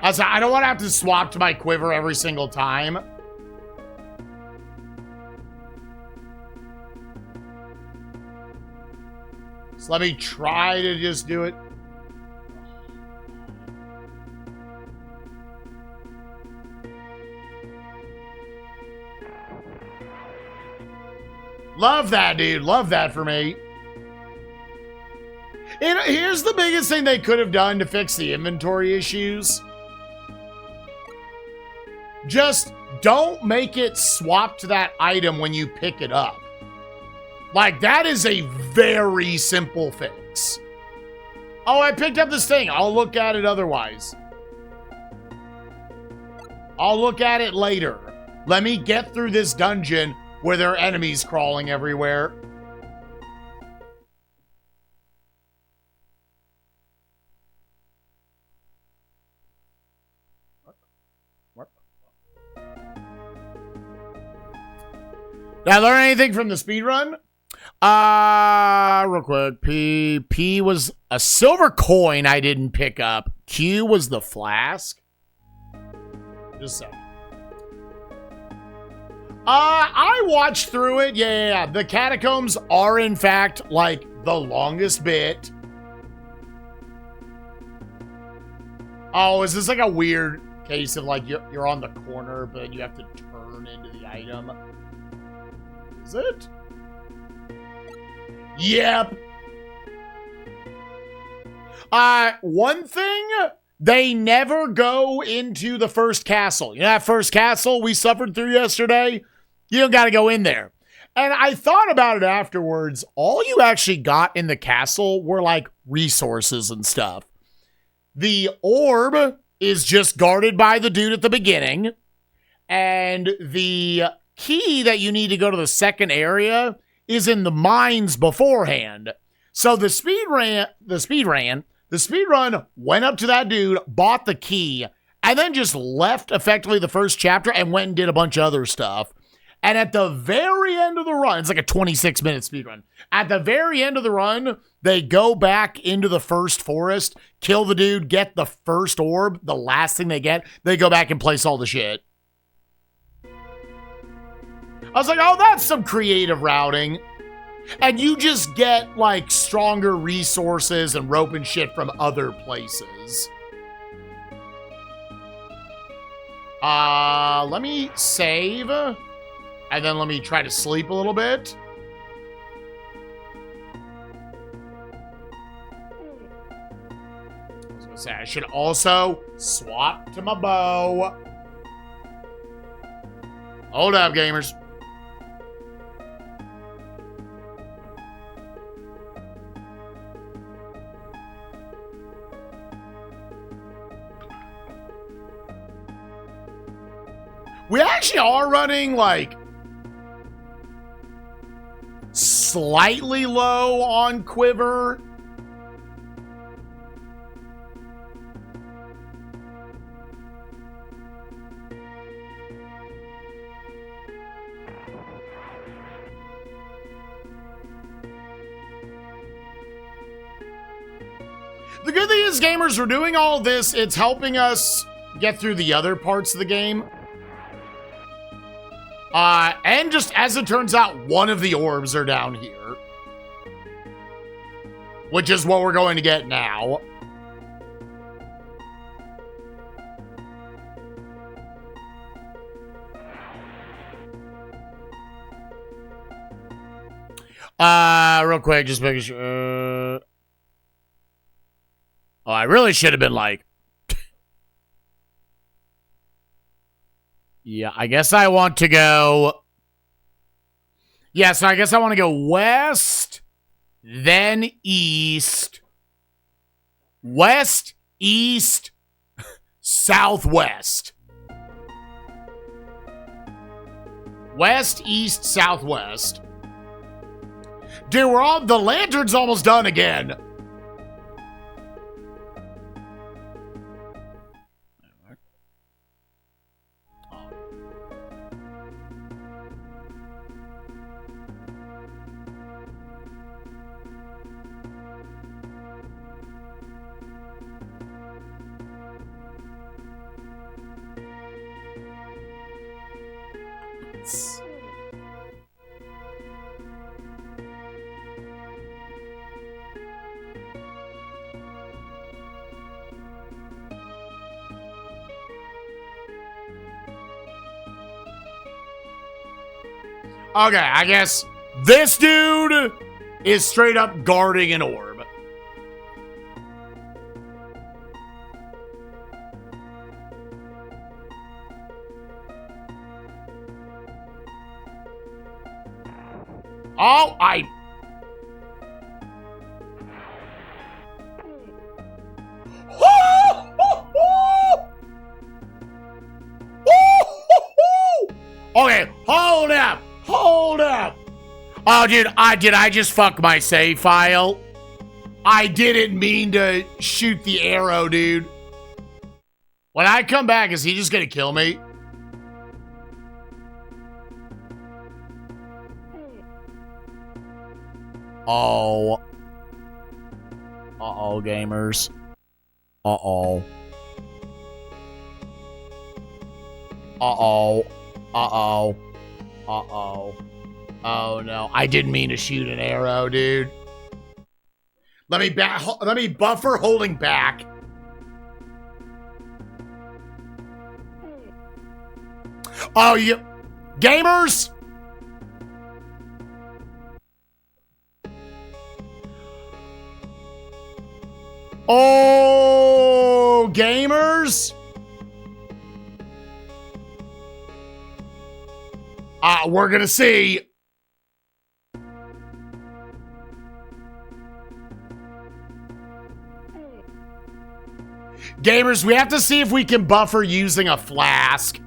I don't want to have to swap to my quiver every single time. So let me try to just do it. Love that, dude. Love that for me. And here's the biggest thing they could have done to fix the inventory issues. Just don't make it swap to that item when you pick it up. Like, that is a very simple fix. Oh, I picked up this thing. I'll look at it otherwise. I'll look at it later. Let me get through this dungeon where there are enemies crawling everywhere. Did I learn anything from the speedrun? Real quick. P was a silver coin I didn't pick up. Q was the flask. Just so. I watched through it. Yeah. The catacombs are, in fact, like, the longest bit. Oh, is this like a weird case of, like, you're on the corner, but you have to turn into the item? Is it? Yep. One thing, they never go into the first castle. You know that first castle we suffered through yesterday? You don't got to go in there. And I thought about it afterwards. All you actually got in the castle were like resources and stuff. The orb is just guarded by the dude at the beginning. And the key that you need to go to the second area is in the mines beforehand. So the speed The speedrun went up to that dude, bought the key, and then just left effectively the first chapter and went and did a bunch of other stuff. And at the very end of the run, it's like a 26-minute speedrun. At the very end of the run, they go back into the first forest, kill the dude, get the first orb, the last thing they get. They go back and place all the shit. I was like, oh, that's some creative routing. And you just get, like, stronger resources and rope and shit from other places. Let me save. And then let me try to sleep a little bit. I was gonna say, I should also swap to my bow. Hold up, gamers. We actually are running, like, slightly low on quiver. The good thing is, gamers, we're doing all of this. It's helping us get through the other parts of the game. And just as it turns out, one of the orbs are down here. Which is what we're going to get now. Real quick, just making sure. Oh, I really should have been like. Yeah, I guess I want to go. Yeah, so I guess I want to go west, then east, west, east, southwest. West, east, southwest. Dude, the lantern's almost done again. Okay, I guess this dude is straight up guarding an orb. Oh, Okay, hold up. Hold up. Oh, dude, did I just fuck my save file? I didn't mean to shoot the arrow, dude. When I come back, is he just gonna kill me? Oh. Uh-oh, gamers. Uh-oh. Uh-oh. Uh-oh. Uh-oh. Oh, no. I didn't mean to shoot an arrow, dude. Let me buffer holding back. Oh, you... Gamers! Oh, gamers! We're gonna see. Gamers, we have to see if we can buffer using a flask.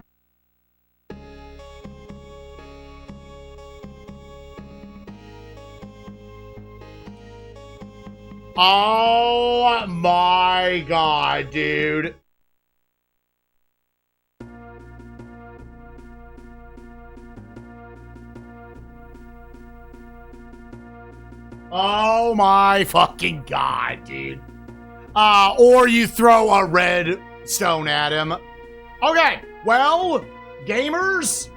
Oh my god, dude. Oh my fucking god, dude. Or you throw a red stone at him. Okay, well, gamers.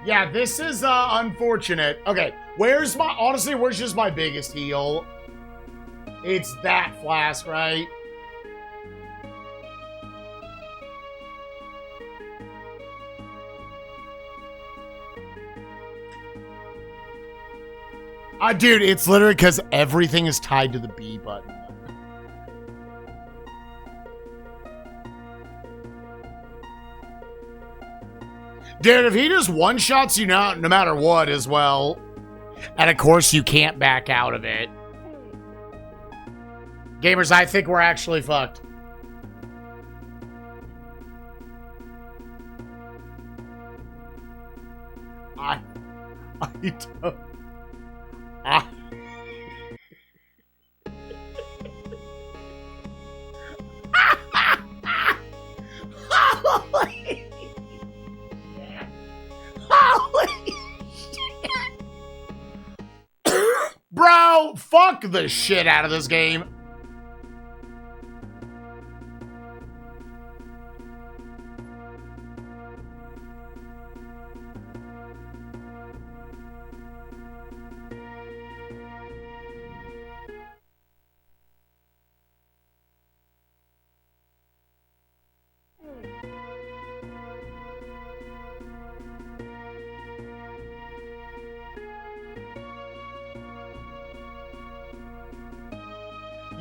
Yeah, this is unfortunate. Okay, where's just my biggest heal? It's that flask, right? Dude, it's literally because everything is tied to the B button. Dude, if he just one-shots you no matter what as well. And of course, you can't back out of it. Gamers, I think we're actually fucked. I don't... Holy shit. Bro, fuck the shit out of this game.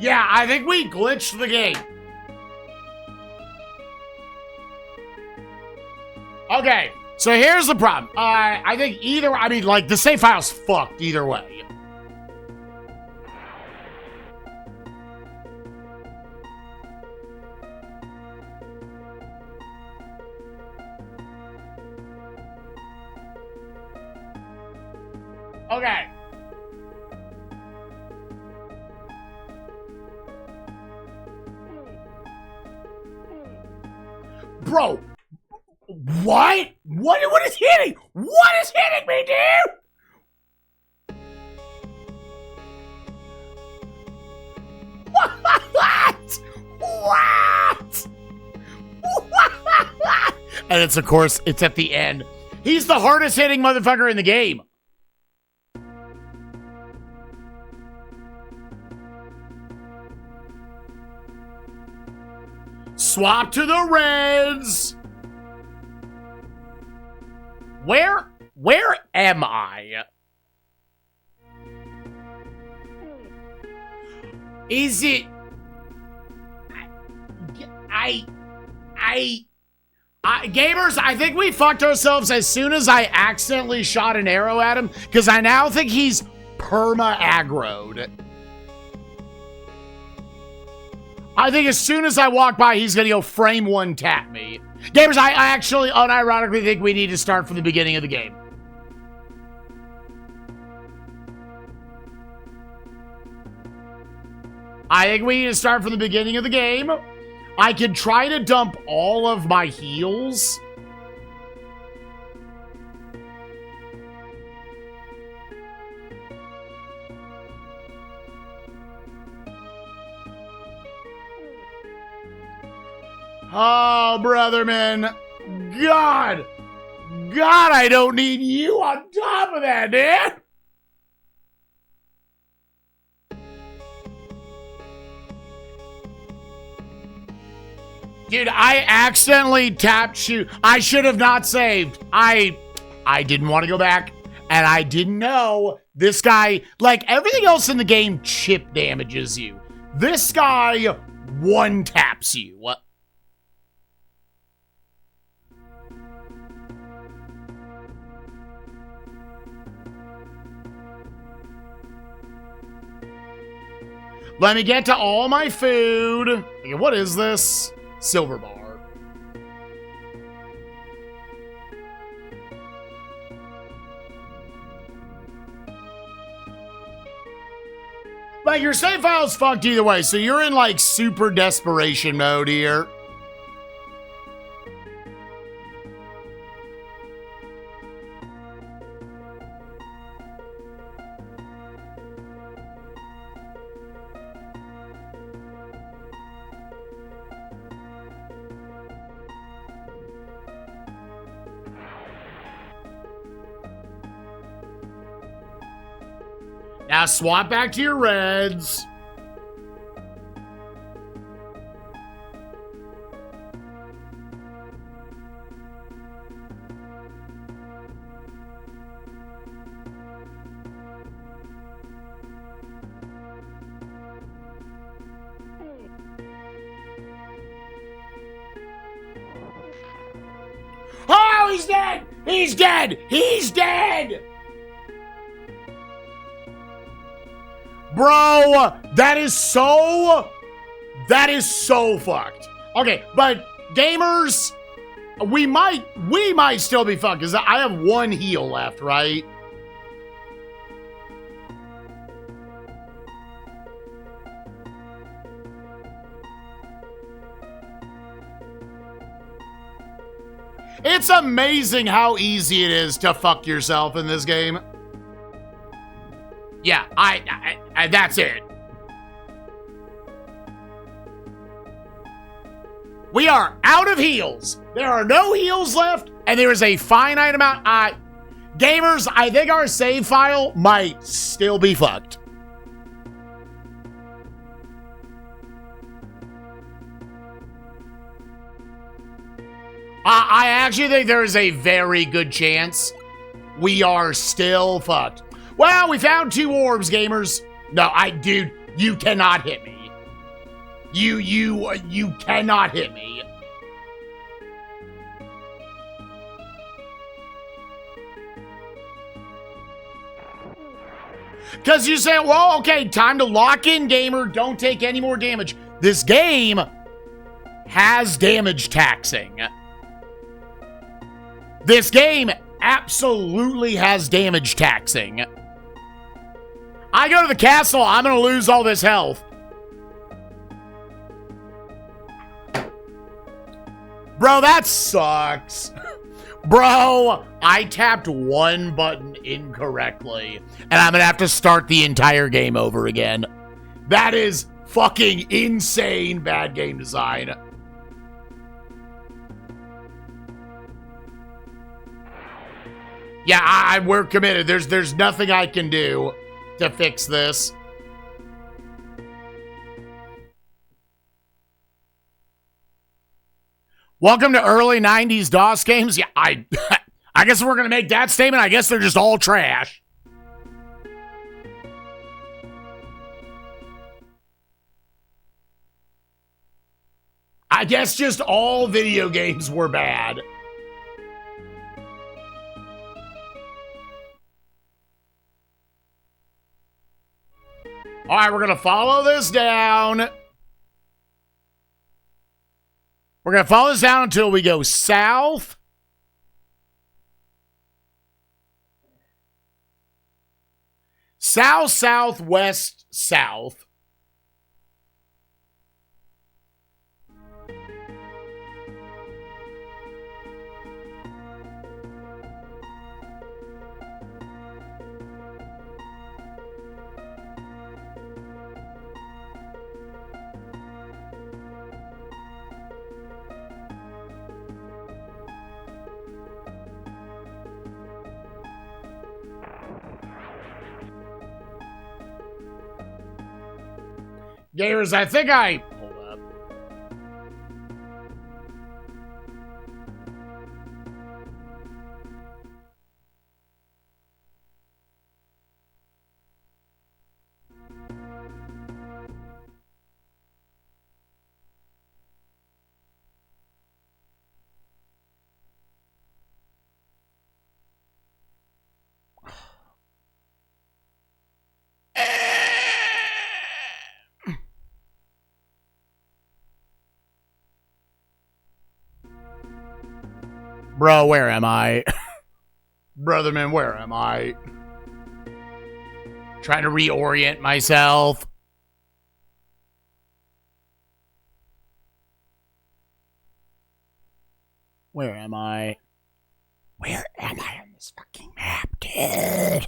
Yeah, I think we glitched the game. Okay, so here's the problem. I think the save file's fucked either way. Okay. Bro, what? What is hitting? What is hitting me, dude? What? What? And it's, of course, it's at the end. He's the hardest hitting motherfucker in the game. Swap to the Reds. Where am I? Is it... Gamers, I think we fucked ourselves as soon as I accidentally shot an arrow at him, because I now think he's perma-aggroed. I think as soon as I walk by, he's going to go frame one tap me. Gamers, I actually unironically think we need to start from the beginning of the game. I think we need to start from the beginning of the game. I can try to dump all of my heals. Oh, brotherman. God, I don't need you on top of that, dude. Dude, I accidentally tapped you. I should have not saved. I didn't want to go back, and I didn't know this guy, like everything else in the game, chip damages you. This guy one taps you. What? Let me get to all my food. Okay, what is this? Silver bar. Like, your save file's fucked either way, so you're in, like, super desperation mode here. Now swap back to your reds. Oh, he's dead! He's dead! He's dead! Bro, that is so fucked. Okay, but gamers, we might still be fucked because I have one heal left, right? It's amazing how easy it is to fuck yourself in this game. Yeah, I that's it. We are out of heals. There are no heals left, and there is a finite amount. Gamers, I think our save file might still be fucked. I actually think there is a very good chance we are still fucked. Well, we found 2 orbs, gamers. No, dude, you cannot hit me. You cannot hit me. Because you say, well, okay, time to lock in, gamer. Don't take any more damage. This game has damage taxing. This game absolutely has damage taxing. I go to the castle, I'm gonna lose all this health. Bro, that sucks. Bro, I tapped one button incorrectly, and I'm gonna have to start the entire game over again. That is fucking insane bad game design. Yeah, we're committed. There's nothing I can do to fix this. Welcome to early 90s DOS games. Yeah, I guess we're going to make that statement. I guess they're just all trash. I guess just all video games were bad. All right, we're going to follow this down. We're going to follow this down until we go south. South, southwest, south. Gamers, I think hold up. Bro, where am I? Brotherman, where am I? Trying to reorient myself. Where am I? Where am I on this fucking map, dude?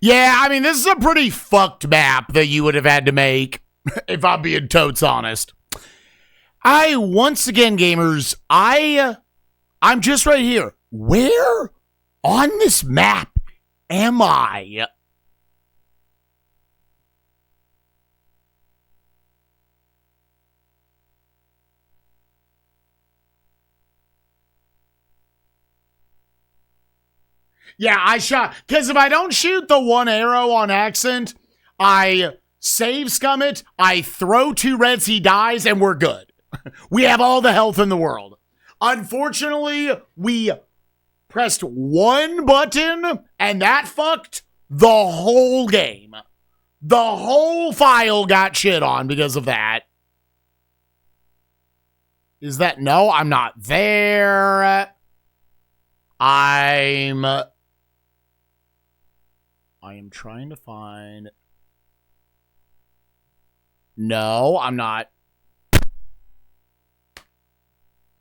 Yeah, I mean, this is a pretty fucked map that you would have had to make, if I'm being totes honest. Once again, gamers, I'm just right here. Where on this map am I? Yeah, I shot. Because if I don't shoot the one arrow on accident, I save scum it, I throw 2 reds, he dies, and we're good. We have all the health in the world. Unfortunately, we pressed one button, and that fucked the whole game. The whole file got shit on because of that. Is that... No, I'm not there. I am trying to find... No, I'm not.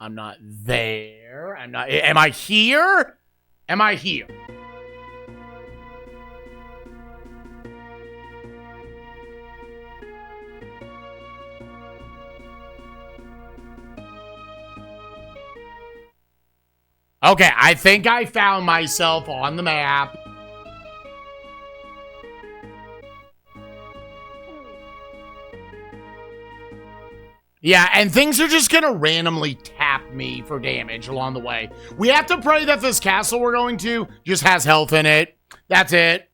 I'm not there. I'm not... Am I here? Am I here? Okay, I think I found myself on the map. Yeah, and things are just gonna randomly tap me for damage along the way. We have to pray that this castle we're going to just has health in it. That's it.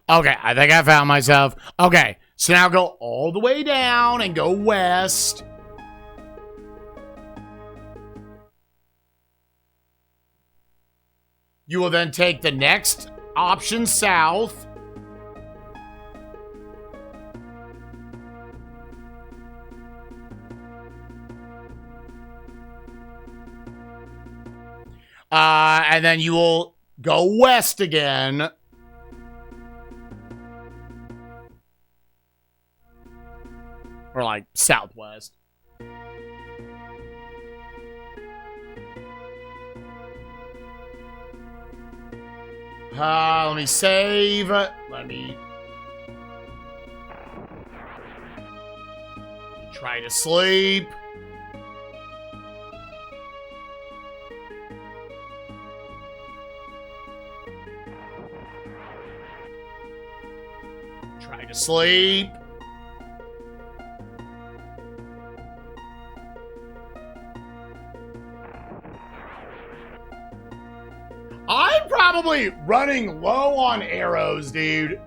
Okay, I think I found myself. Okay, so now go all the way down and go west. You will then take the next option south. And then you will go west again. Or like southwest. Let me save. Let me try to sleep. Try to sleep. I'm probably running low on arrows, dude.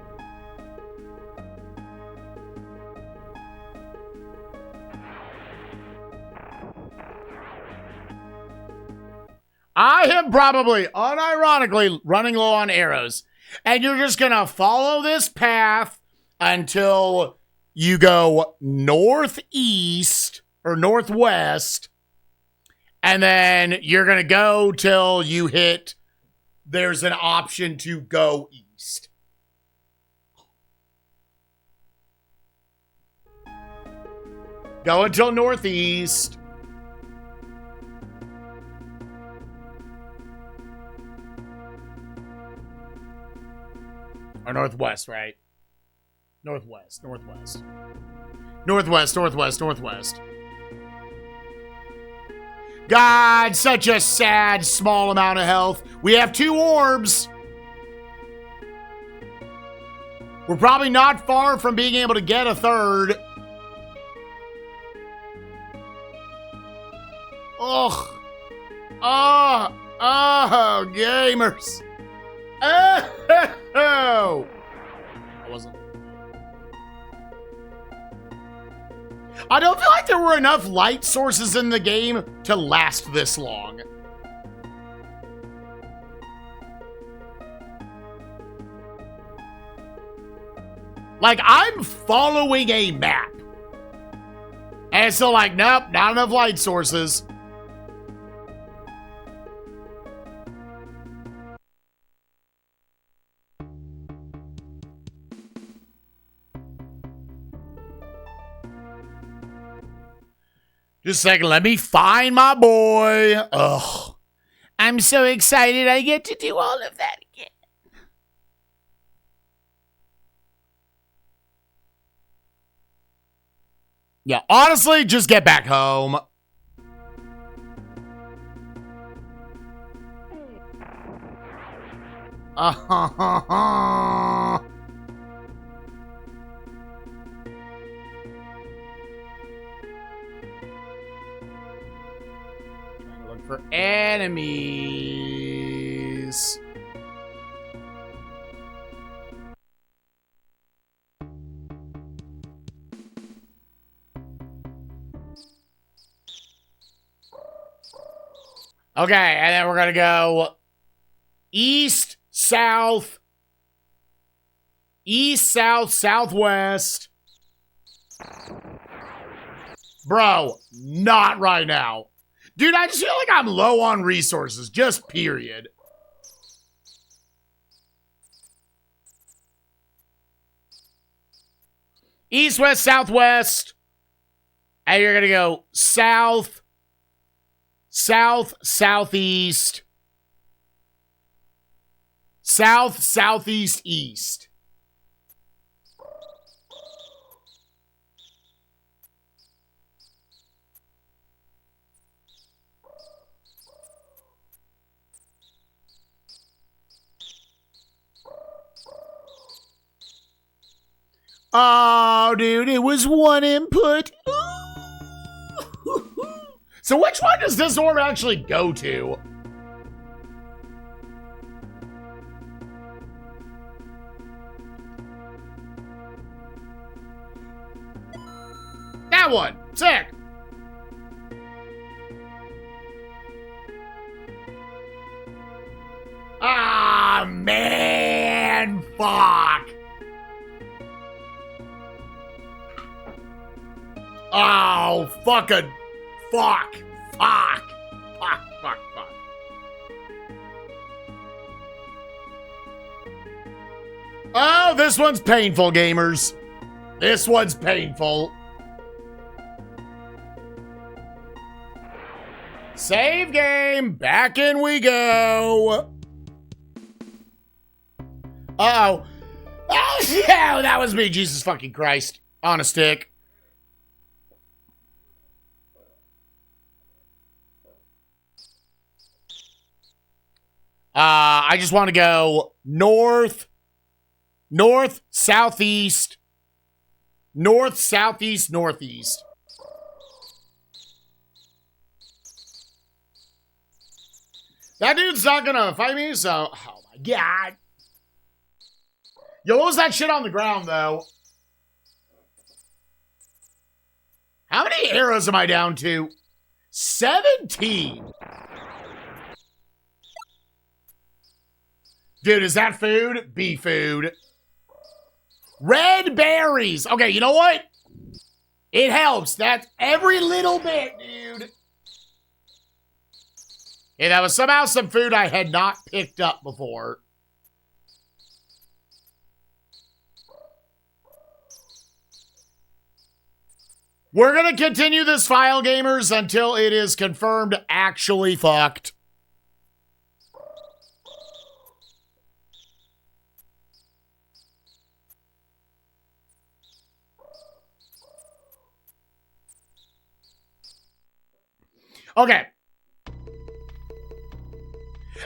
I am probably, unironically, running low on arrows. And you're just going to follow this path until you go northeast or northwest. And then you're going to go till you hit... There's an option to go east. Go until northeast. Or northwest, right? Northwest. Northwest. God, such a sad, small amount of health. We have 2 orbs. We're probably not far from being able to get a 3rd. Ugh. Oh, gamers. Oh. I wasn't. I don't feel like there were enough light sources in the game to last this long. Like, I'm following a map. And it's still like, nope, not enough light sources. Just a second, let me find my boy. Ugh. I'm so excited I get to do all of that again. Yeah, honestly, just get back home. Look for enemies. Okay, and then we're gonna go east, south, southwest. Bro, not right now. Dude, I just feel like I'm low on resources, just period. East, west, southwest. And you're gonna go south, southeast, southeast, east. Oh, dude, it was one input. So which one does this orb actually go to? That one. Sick. Ah, man. Fuck. Oh, fucking fuck. Fuck. Fuck, fuck, fuck. Oh, this one's painful, gamers. This one's painful. Save game. Back in we go. Uh-oh. Oh, yeah, that was me. Jesus fucking Christ. On a stick. I just want to go north, southeast, northeast. That dude's not gonna fight me, so... Oh my god. Yo, what was that shit on the ground, though? How many arrows am I down to? 17. Dude, is that food? Be food. Red berries. Okay, you know what? It helps. That's every little bit, dude. Hey, that was somehow some food I had not picked up before. We're going to continue this file, gamers, until it is confirmed actually fucked. Okay.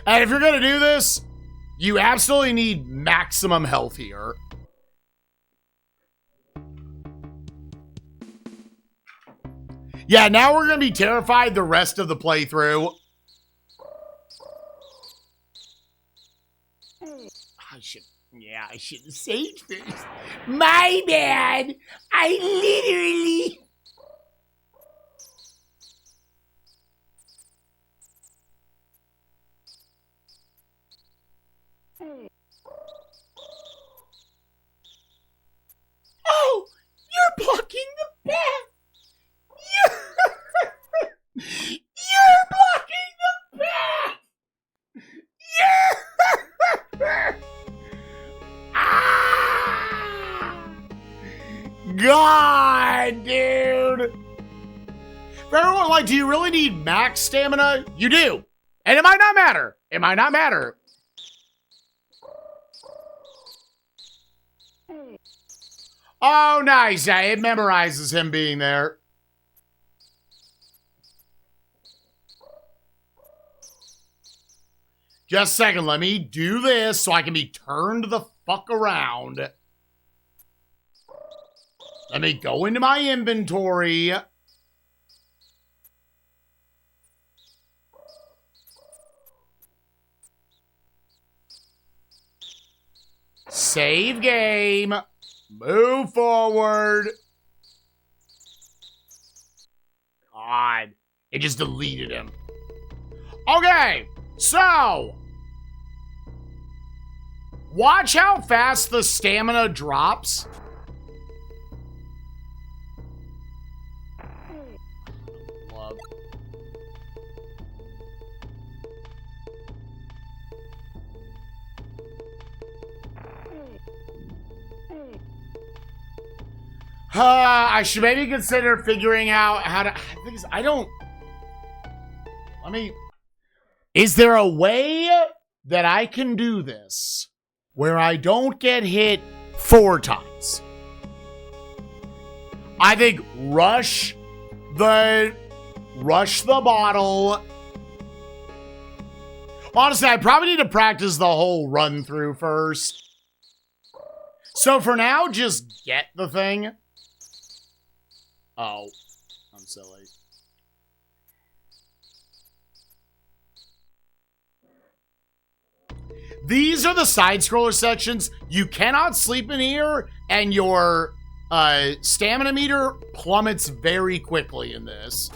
And if you're going to do this, you absolutely need maximum health here. Yeah, now we're going to be terrified the rest of the playthrough. I should have saved first. My bad. I literally... everyone, like, do you really need max stamina? You do. And it might not matter. It might not matter. Oh, nice. Yeah, it memorizes him being there. Just a second. Let me do this so I can be turned the fuck around. Let me go into my inventory. Save game. Move forward. God. It just deleted him. Okay. So. Watch how fast the stamina drops. Love. I should maybe consider figuring out how to... I don't... Let me... Is there a way that I can do this where I don't get hit 4 times? I think rush the bottle. Honestly, I probably need to practice the whole run through first. So for now, just get the thing. Oh, I'm silly. These are the side-scroller sections. You cannot sleep in here, and your stamina meter plummets very quickly in this.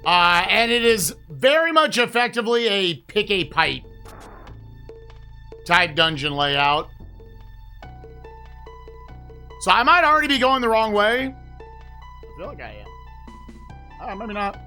And it is very much effectively a pick a pipe type dungeon layout. So I might already be going the wrong way. I feel like I am. Maybe not.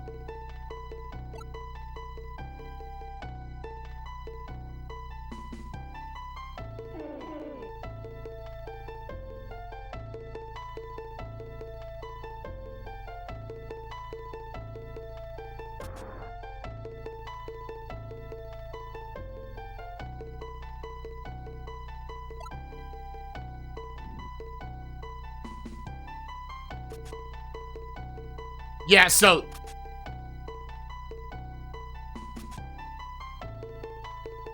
Yeah, so...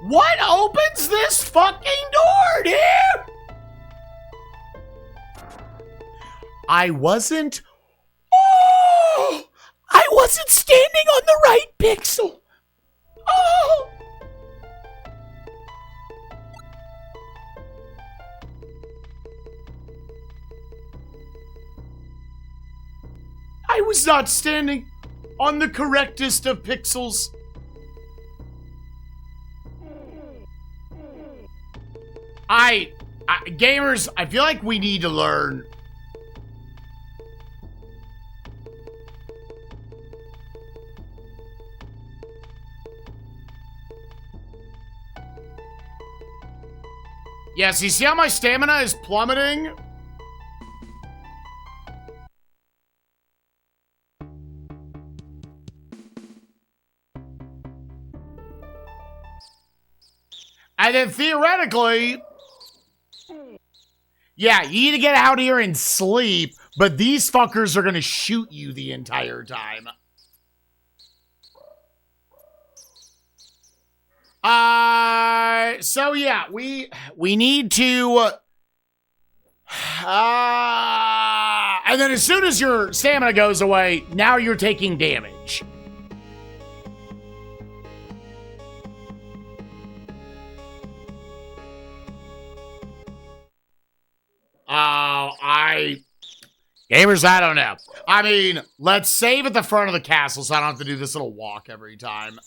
What opens this fucking door, dude? I wasn't... Oh! I wasn't standing on the right pixel. Oh! I was not standing on the correctest of pixels. Gamers, I feel like we need to learn. Yes, you see how my stamina is plummeting? And then theoretically, yeah, you need to get out here and sleep, but these fuckers are going to shoot you the entire time. So yeah, we need to, and then as soon as your stamina goes away, now you're taking damage. Gamers, I don't know. I mean, let's save at the front of the castle so I don't have to do this little walk every time.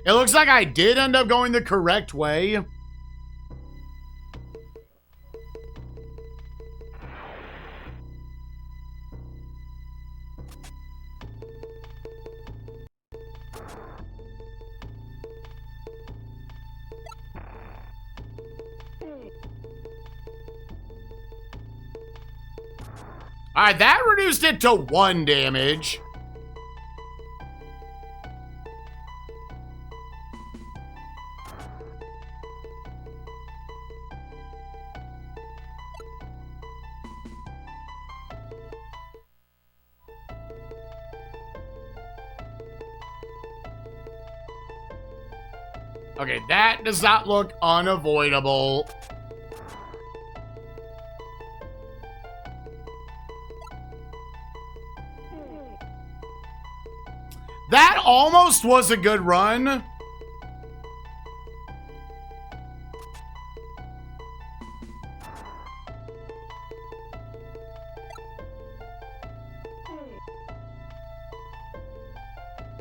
It looks like I did end up going the correct way. All right, that reduced it to 1 damage. Okay, that does not look unavoidable. That almost was a good run.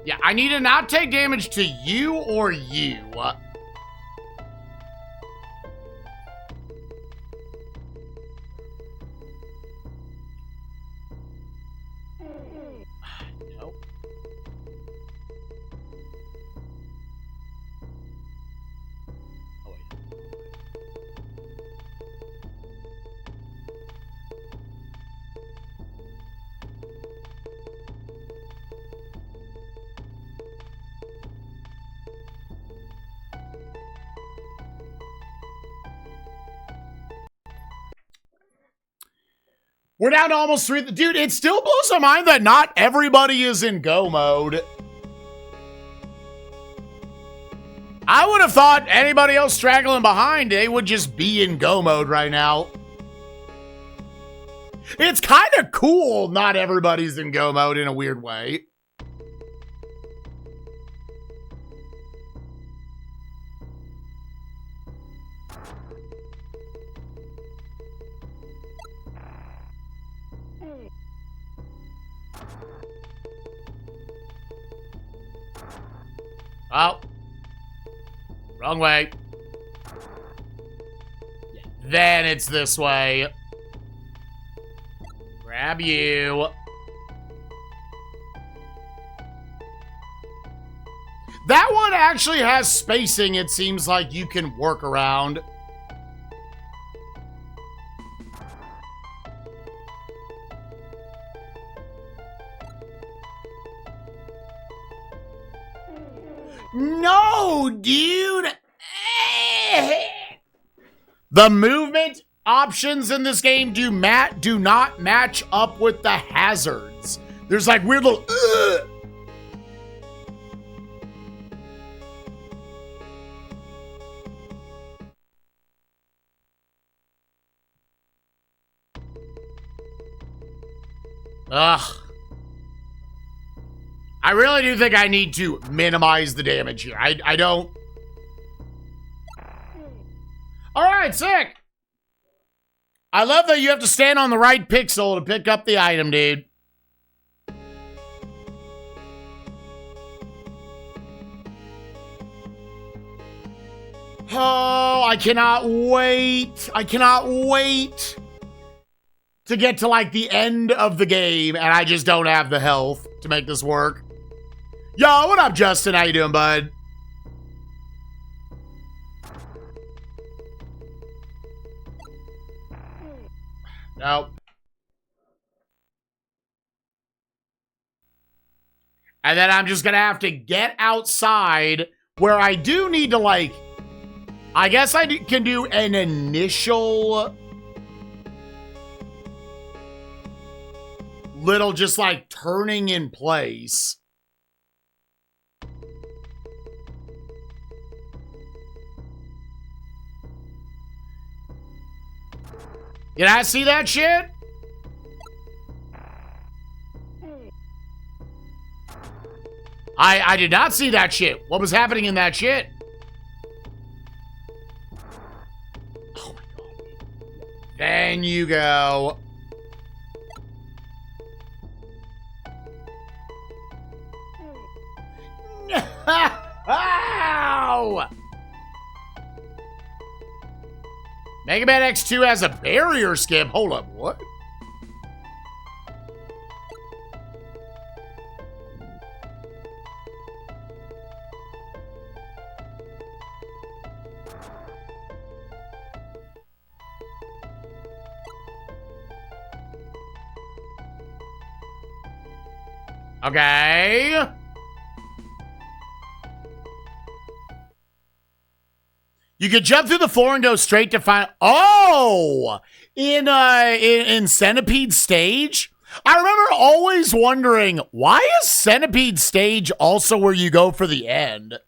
Yeah, I need to not take damage to you or you. Nope. Oh, wait. We're down to almost 3. Dude, it still blows my mind that not everybody is in go mode. I would have thought anybody else straggling behind, they would just be in go mode right now. It's kind of cool not everybody's in go mode in a weird way. Oh. Wrong way. Then it's this way. Grab you. That one actually has spacing, it seems like you can work around. No, dude. The movement options in this game do not match up with the hazards. There's like weird little Ugh. I really do think I need to minimize the damage here. I don't. All right, sick. I love that you have to stand on the right pixel to pick up the item, dude. Oh, I cannot wait. I cannot wait to get to like the end of the game, and I just don't have the health to make this work. Yo, what up, Justin? How you doing, bud? Nope. And then I'm just gonna have to get outside where I do need to, like, I guess I can do an initial little just like turning in place. Did I see that shit? I did not see that shit. What was happening in that shit? Oh my god. Then you go. Ow! Mega Man X2 has a barrier skip. Hold up, what? Okay. You could jump through the floor and go straight to final. Oh, in Centipede stage, I remember always wondering, why is Centipede stage also where you go for the end?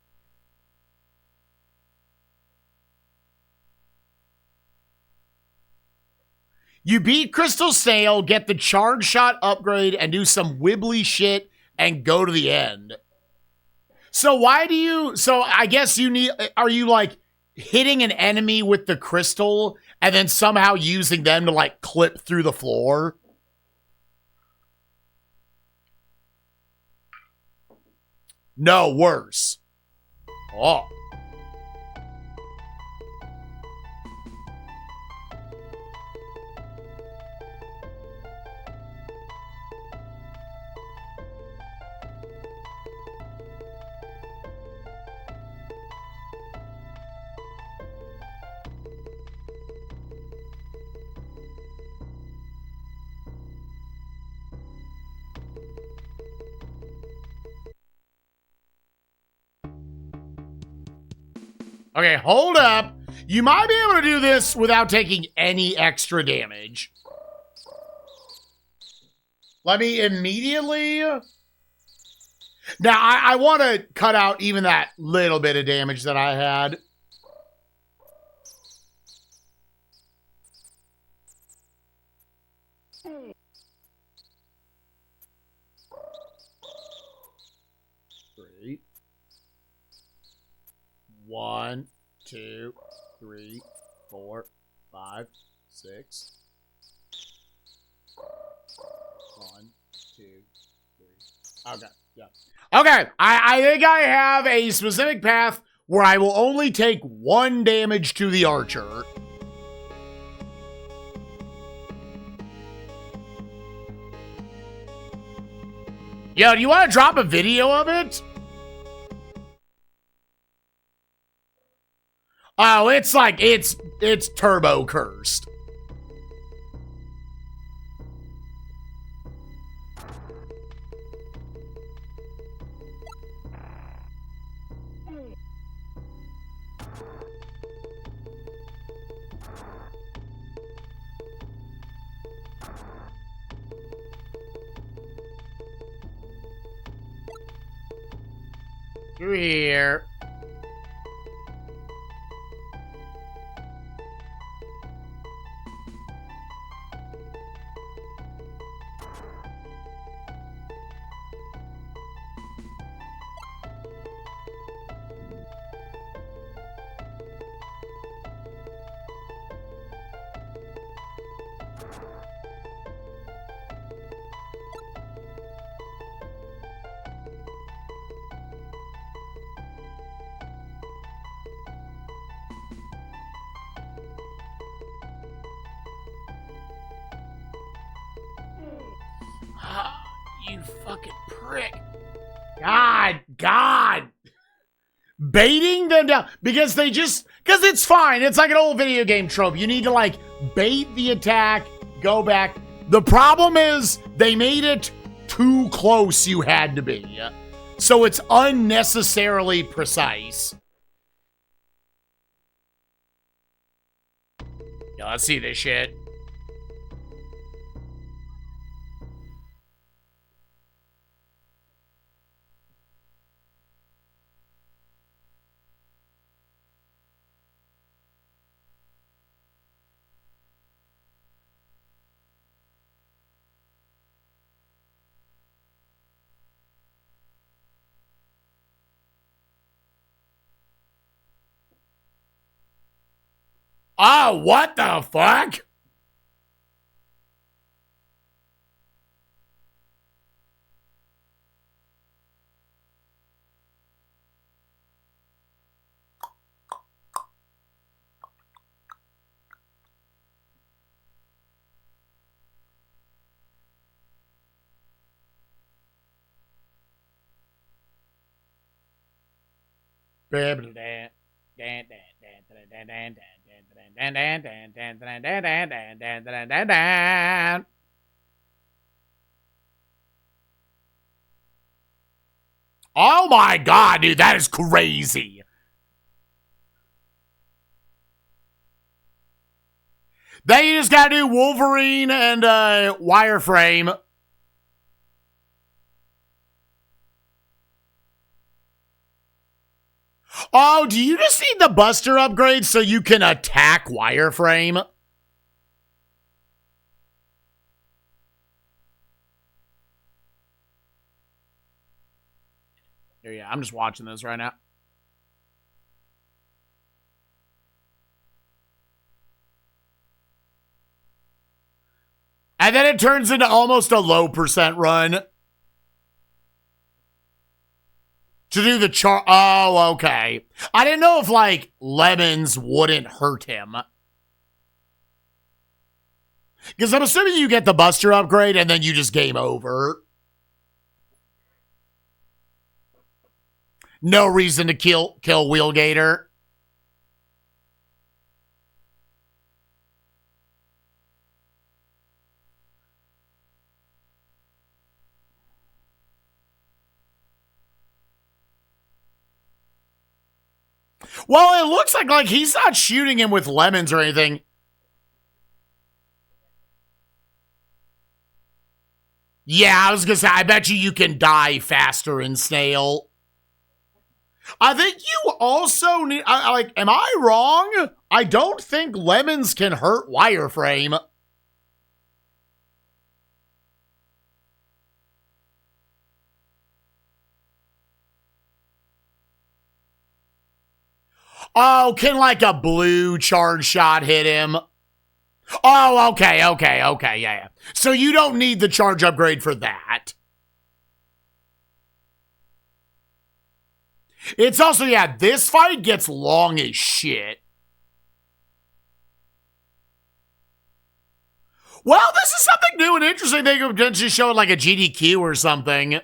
You beat Crystal Snail, get the charge shot upgrade, and do some wibbly shit and go to the end. So why do you, so I guess you need, are you like hitting an enemy with the crystal and then somehow using them to like clip through the floor? No, worse. Oh. Okay, hold up. You might be able to do this without taking any extra damage. Let me immediately... Now, I want to cut out even that little bit of damage that I had. Three. 1, 2, 3, 4, 5, 6. 1, 2, 3. Okay, yeah. Okay, I think I have a specific path where I will only take 1 damage to the archer. Yo, do you want to drop a video of it? Oh, it's like, it's turbo cursed. Through here. You fucking prick. God. Baiting them down. Because it's fine. It's like an old video game trope. You need to like bait the attack, go back. The problem is they made it too close you had to be. So it's unnecessarily precise. Yeah, let's see this shit. Oh, what the fuck? Oh my god, dude, that is crazy. Then you just gotta do Wolverine and Wireframe. Oh, do you just need the Buster upgrade so you can attack Wireframe? Yeah, I'm just watching this right now. And then it turns into almost a low percent run. To do the Oh, okay. I didn't know if, like, lemons wouldn't hurt him. Because I'm assuming you get the Buster upgrade and then you just game over. No reason to kill Wheelgator. Well, it looks like he's not shooting him with lemons or anything. Yeah, I was gonna say, I bet you can die faster in Snail. I think you also need, am I wrong? I don't think lemons can hurt Wireframe. Oh, can like a blue charge shot hit him? Oh, okay, yeah. So you don't need the charge upgrade for that. It's also, yeah, this fight gets long as shit. Well, this is something new and interesting. They could potentially show it like a GDQ or something.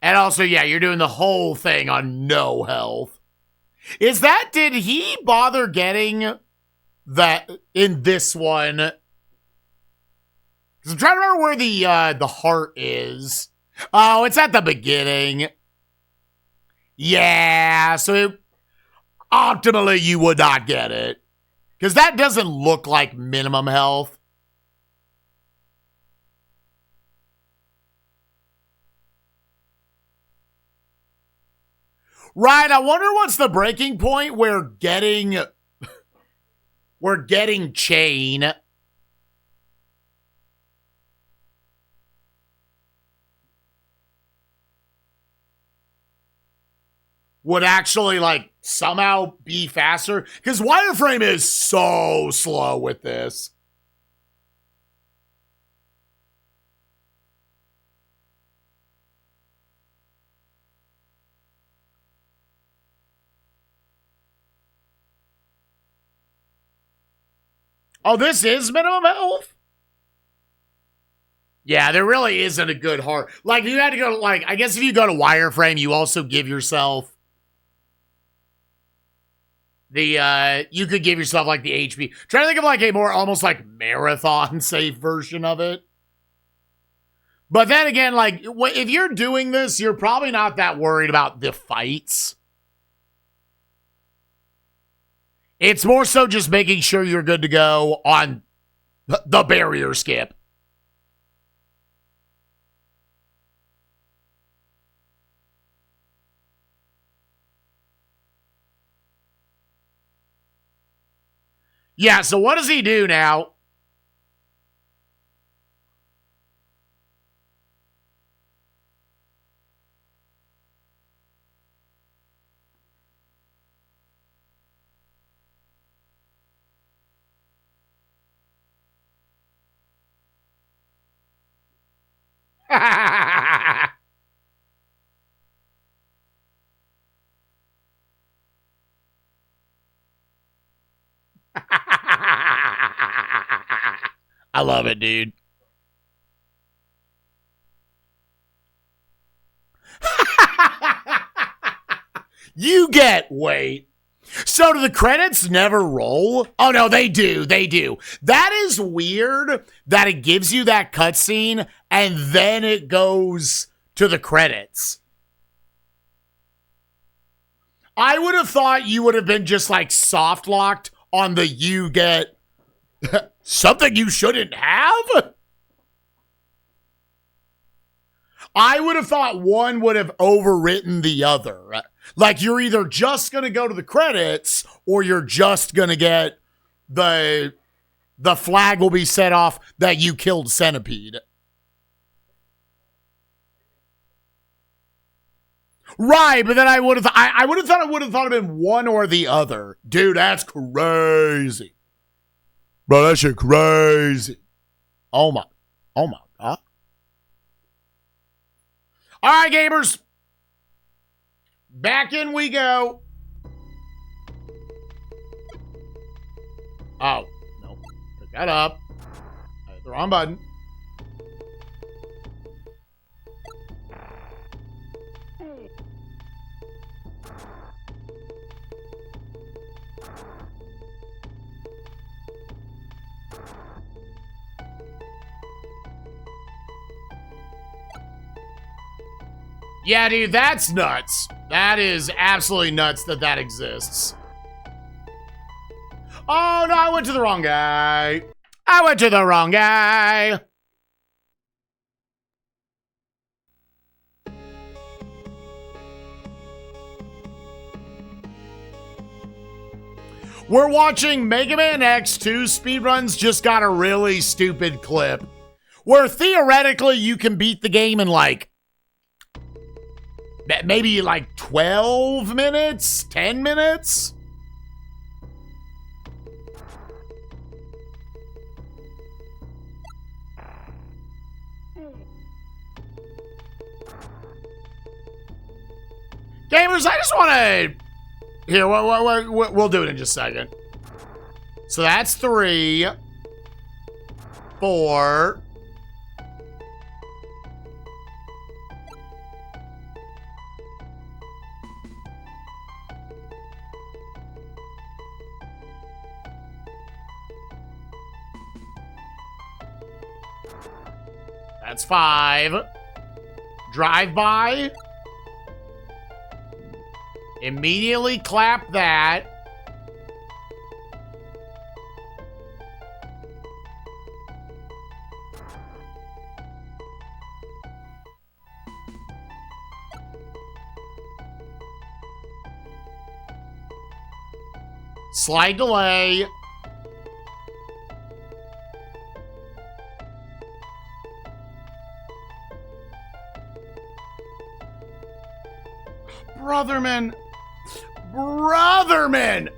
And also, yeah, you're doing the whole thing on no health. Did he bother getting that in this one? Because I'm trying to remember where the heart is. Oh, it's at the beginning. Yeah, so optimally you would not get it. Because that doesn't look like minimum health. Right, I wonder what's the breaking point where getting chain would actually like somehow be faster, because Wireframe is so slow with this. Oh, this is minimum health? Yeah, there really isn't a good heart. Like, you had to go, like, I guess if you go to Wireframe, you also give yourself you could give yourself, like, the HP. Try to think of, like, a more almost, like, marathon safe version of it. But then again, like, if you're doing this, you're probably not that worried about the fights. It's more so just making sure you're good to go on the barrier skip. Yeah, so what does he do now? I love it, dude. You get, wait. So do the credits never roll? Oh no, they do. They do. That is weird that it gives you that cutscene and then it goes to the credits. I would have thought you would have been just like soft locked on the you get something you shouldn't have. I would have thought one would have overwritten the other. Like you're either just going to go to the credits or you're just going to get the flag will be set off that you killed Centipede. Right, but then I would have thought it would have been one or the other. Dude, that's crazy. Bro, that shit crazy. Oh my God. All right, gamers. Back in we go. Oh, no. Pick that up. I hit the wrong button. Yeah, dude, that's nuts. That is absolutely nuts that exists. Oh, no, I went to the wrong guy. We're watching Mega Man X2 speedruns just got a really stupid clip where theoretically you can beat the game in like maybe like 12 minutes, 10 minutes. Gamers, I just want to... Here, we'll do it in just a second. So that's 3, 4... That's 5. Drive-by. Immediately clap that. Slide delay. Brotherman.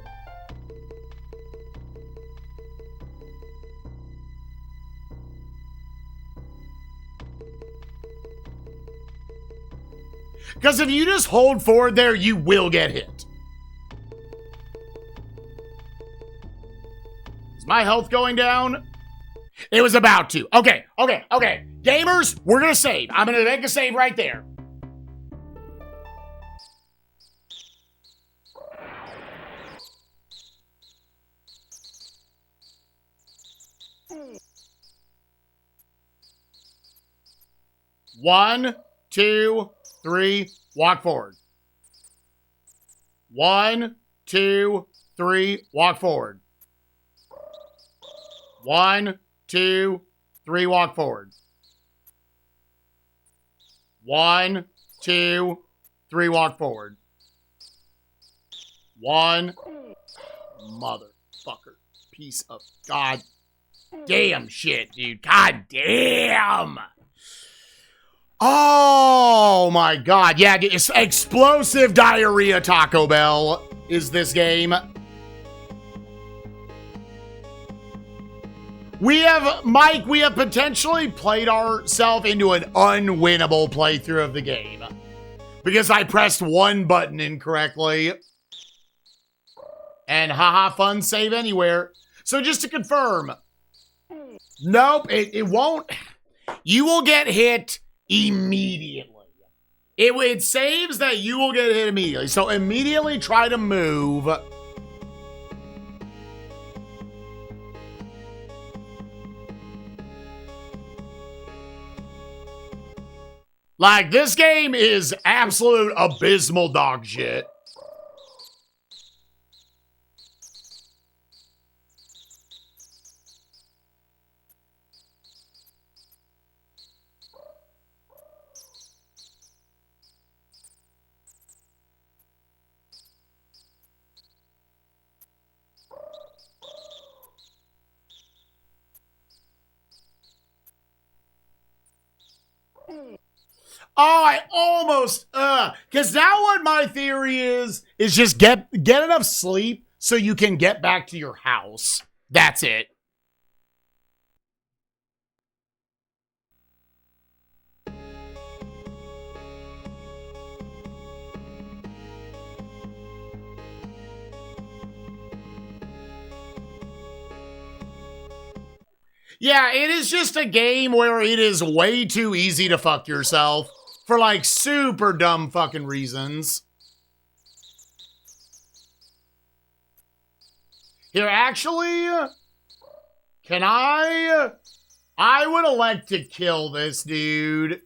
Because if you just hold forward there, you will get hit. Is my health going down? It was about to. Okay. Gamers, we're going to save. I'm going to make a save right there. One, 2, 3, walk forward. 1, 2, 3, walk forward. 1, 2, 3, walk forward. 1, 2, 3, walk forward. 1, motherfucker, piece of god damn shit, dude. God damn. Oh my god. Yeah, it's explosive diarrhea Taco Bell is this game. We have potentially played ourselves into an unwinnable playthrough of the game. Because I pressed one button incorrectly. And haha, fun save anywhere. So just to confirm. Nope, it won't. You will get hit immediately. It saves that you will get hit immediately. So immediately try to move Like, this game is absolute abysmal dog shit. Oh, I almost, because now what my theory is just get enough sleep so you can get back to your house. That's it. Yeah, it is just a game where it is way too easy to fuck yourself for like super dumb fucking reasons. Here, actually, can I would elect to kill this dude.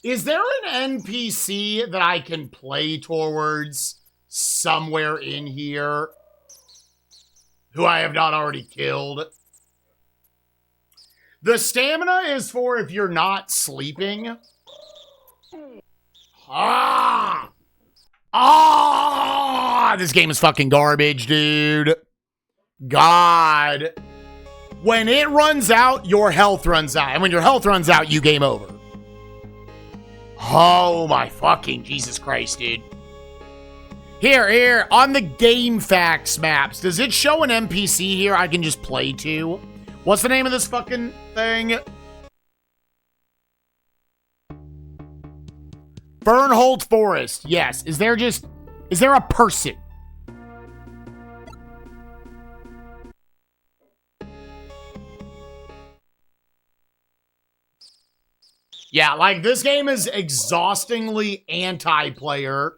Is there an NPC that I can play towards somewhere in here who I have not already killed? The stamina is for if you're not sleeping. This game is fucking garbage, dude. God. When it runs out, your health runs out. And when your health runs out, you game over. Oh my fucking Jesus Christ, dude. Here, on the game facts maps, does it show an NPC here I can just play to? What's the name of this fucking thing? Fernholt Forest. Yes. Is there a person? Yeah, like, this game is exhaustingly anti-player.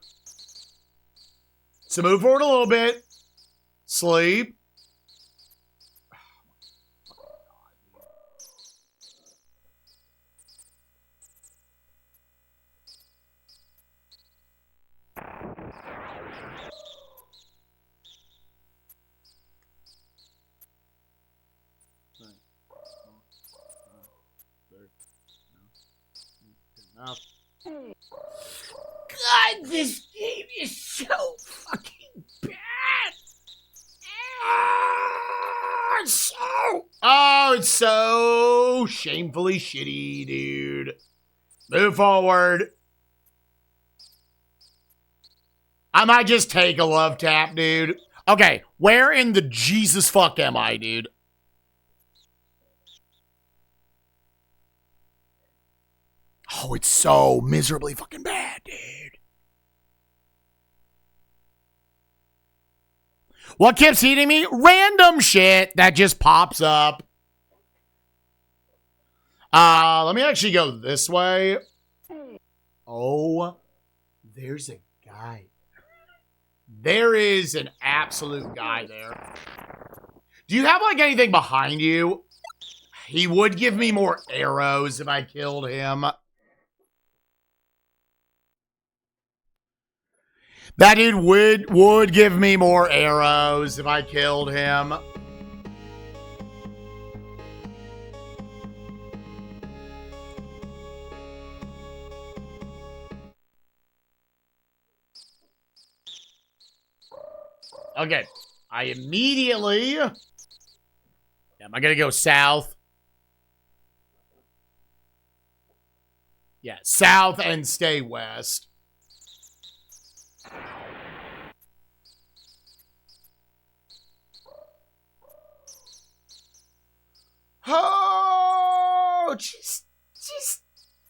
So move forward a little bit. Sleep. God, this game is so fucking bad. It's so shamefully shitty, dude. Move forward. I might just take a love tap, dude. Okay, where in the Jesus fuck am I, dude? Oh, it's so miserably fucking bad, dude. What keeps eating me? Random shit that just pops up. Let me actually go this way. Oh, there's a guy. There is an absolute guy there. Do you have, like, anything behind you? He would give me more arrows if I killed him. That dude would give me more arrows if I killed him. Okay. I immediately... Yeah, am I going to go south? Yeah, south and stay west. Oh, just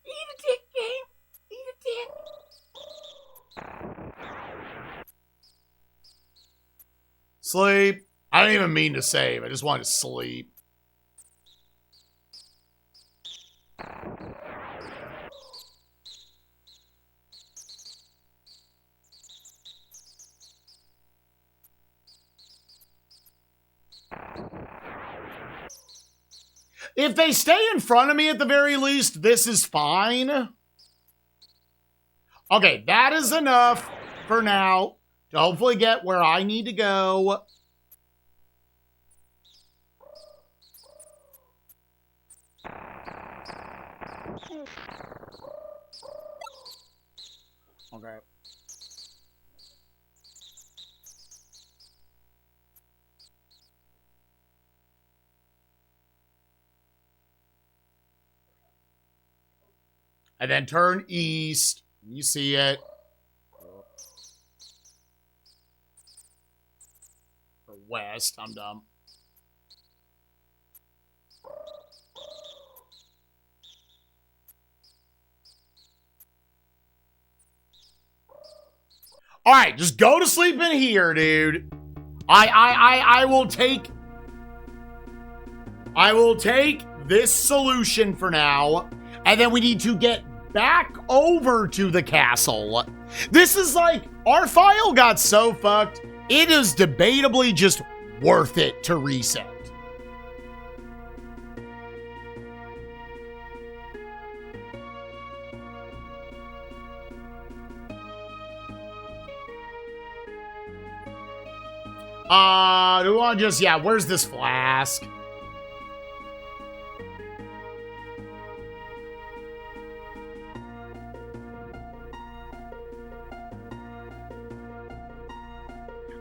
eat a dick, game. Eat a dick. Sleep. I didn't even mean to save. I just wanted to sleep. If they stay in front of me at the very least, this is fine. Okay, that is enough for now to hopefully get where I need to go. Okay. And then turn east. You see it. Or west. I'm dumb. All right, just go to sleep in here, dude. I will take this solution for now, and then we need to get back over to the castle. This is like, our file got so fucked, it is debatably just worth it to reset. Do we want to just, yeah, where's this flask?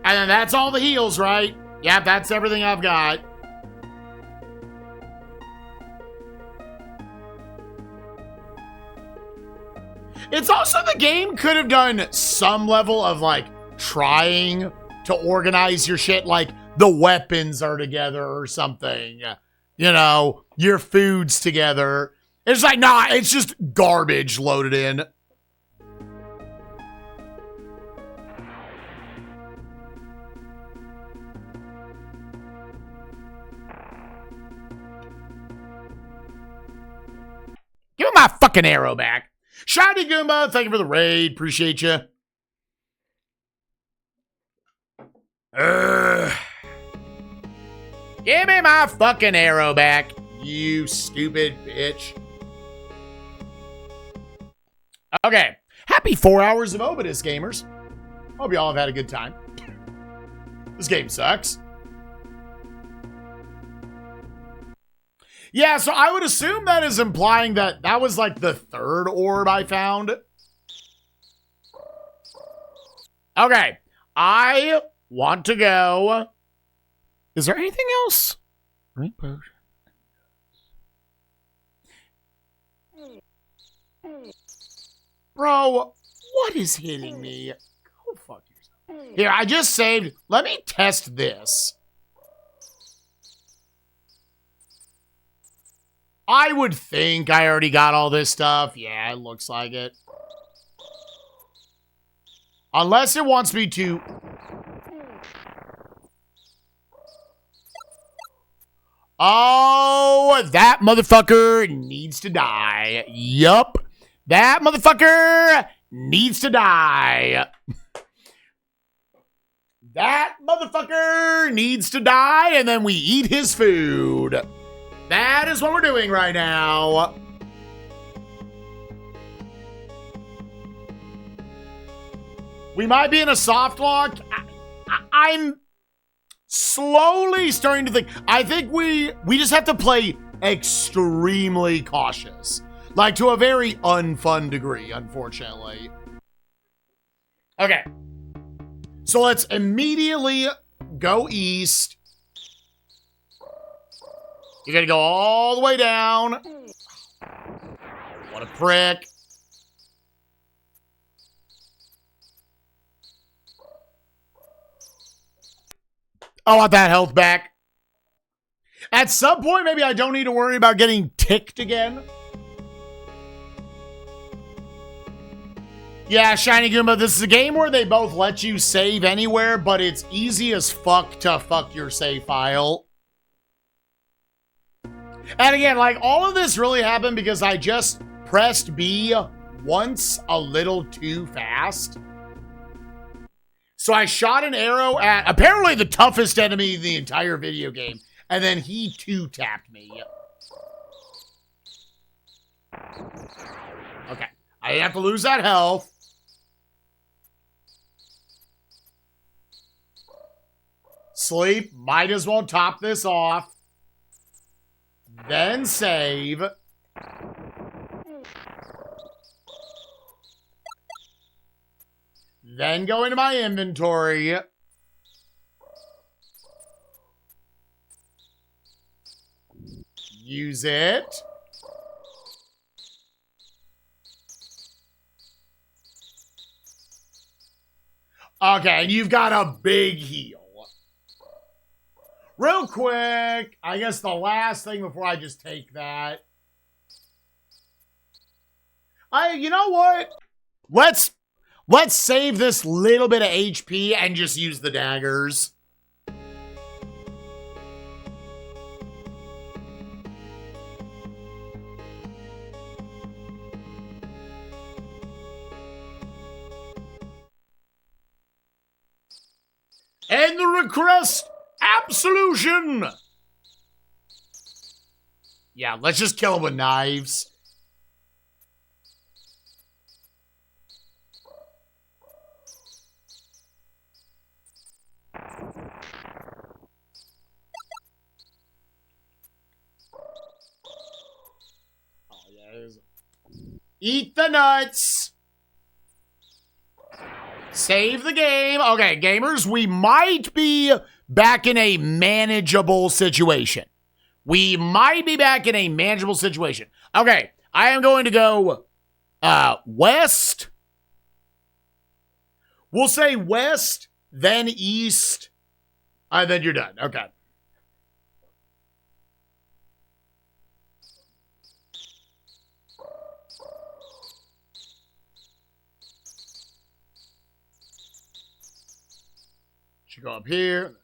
And then that's all the heals, right? Yeah, that's everything I've got. It's also, the game could have done some level of, like, trying to organize your shit, like the weapons are together or something. You know, your food's together. It's like, nah, it's just garbage loaded in. Give me my fucking arrow back. Shiny Goomba, thank you for the raid. Appreciate you. Give me my fucking arrow back, you stupid bitch. Okay. Happy 4 hours of Obitus, gamers. Hope y'all have had a good time. This game sucks. Yeah, so I would assume that is implying that that was like the third orb I found. Okay. I want to go. Is there anything else? Drink potion. Bro, what is hitting me? Go fuck yourself. Here, I just saved. Let me test this. I would think I already got all this stuff. Yeah, it looks like it. Unless it wants me to... Oh, that motherfucker needs to die. Yup. That motherfucker needs to die. That motherfucker needs to die, and then we eat his food. That is what we're doing right now. We might be in a soft lock. I'm slowly starting to think. I think we just have to play extremely cautious. Like, to a very unfun degree, unfortunately. Okay. So let's immediately go east. You're gonna go all the way down. What a prick. I want that health back. At some point, maybe I don't need to worry about getting ticked again. Yeah, Shiny Goomba, this is a game where they both let you save anywhere, but it's easy as fuck to fuck your save file. And again, like, all of this really happened because I just pressed B once a little too fast. So I shot an arrow at apparently the toughest enemy in the entire video game, and then he two-tapped me. Okay. I didn't have to lose that health. Sleep. Might as well top this off. Then save. Then go into my inventory. Use it. Okay, and you've got a big heal. Real quick, I guess the last thing before I just take that. You know what? Let's save this little bit of HP and just use the daggers. And the request absolution. Yeah, let's just kill him with knives. Oh, yeah, eat the nuts. Save the game. Okay, gamers, we might be back in a manageable situation. We might be back in a manageable situation. Okay, I am going to go west. We'll say west, then east, and then you're done. Okay. Should go up here.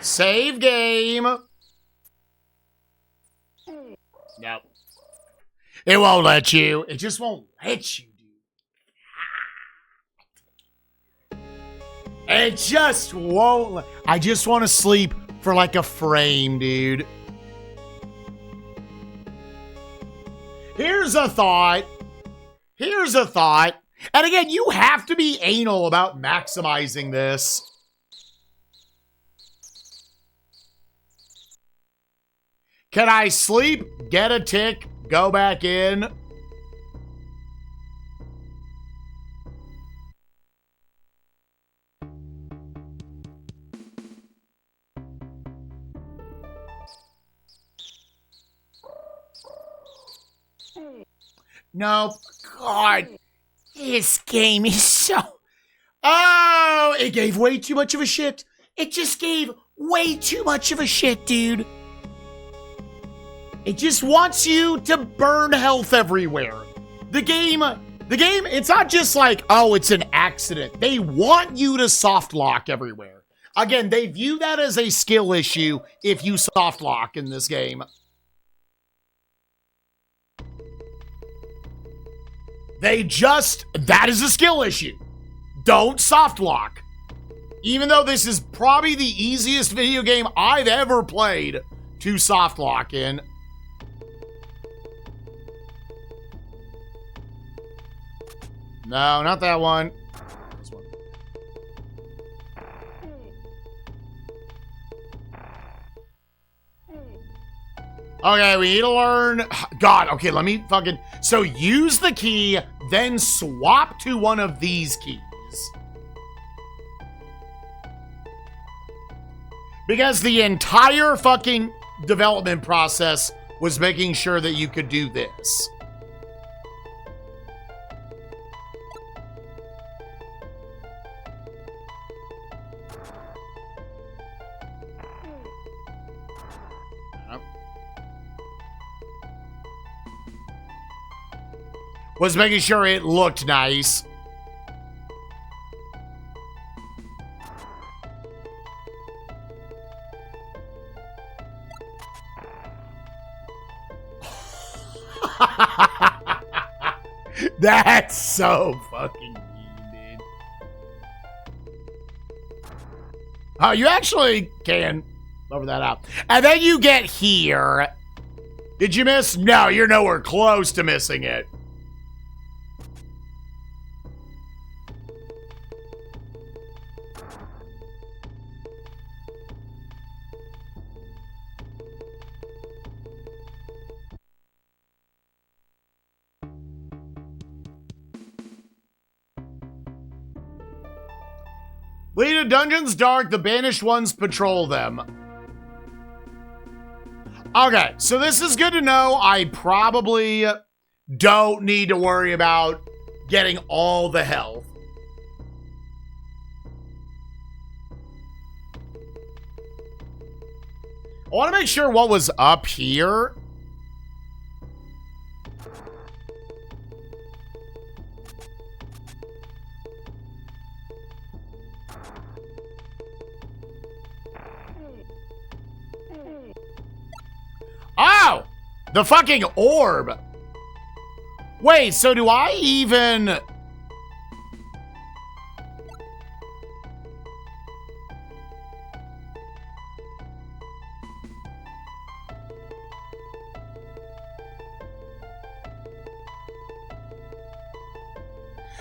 Save game. Nope. It won't let you. It just won't let you, dude. It just won't. I just want to sleep for like a frame, dude. Here's a thought. Here's a thought. And again, you have to be anal about maximizing this. Can I sleep, get a tick, go back in? Nope. God, this game is so... Oh, it gave way too much of a shit. It just gave way too much of a shit, dude. It just wants you to burn health everywhere. The game, it's not just like, oh, it's an accident. They want you to soft lock everywhere. Again, they view that as a skill issue if you soft lock in this game. That is a skill issue. Don't soft lock. Even though this is probably the easiest video game I've ever played to soft lock in. No, not that one. This one. Okay, we need to learn. God, okay, let me fucking. So use the key, then swap to one of these keys. Because the entire fucking development process was making sure that you could do this. Was making sure it looked nice. That's so fucking mean, dude. Oh, you actually can over that out. And then you get here. Did you miss? No, you're nowhere close to missing it. Lead to dungeons dark, the banished ones patrol them. Okay, so this is good to know. I probably don't need to worry about getting all the health. I want to make sure what was up here. Oh! The fucking orb! Wait, so do I even...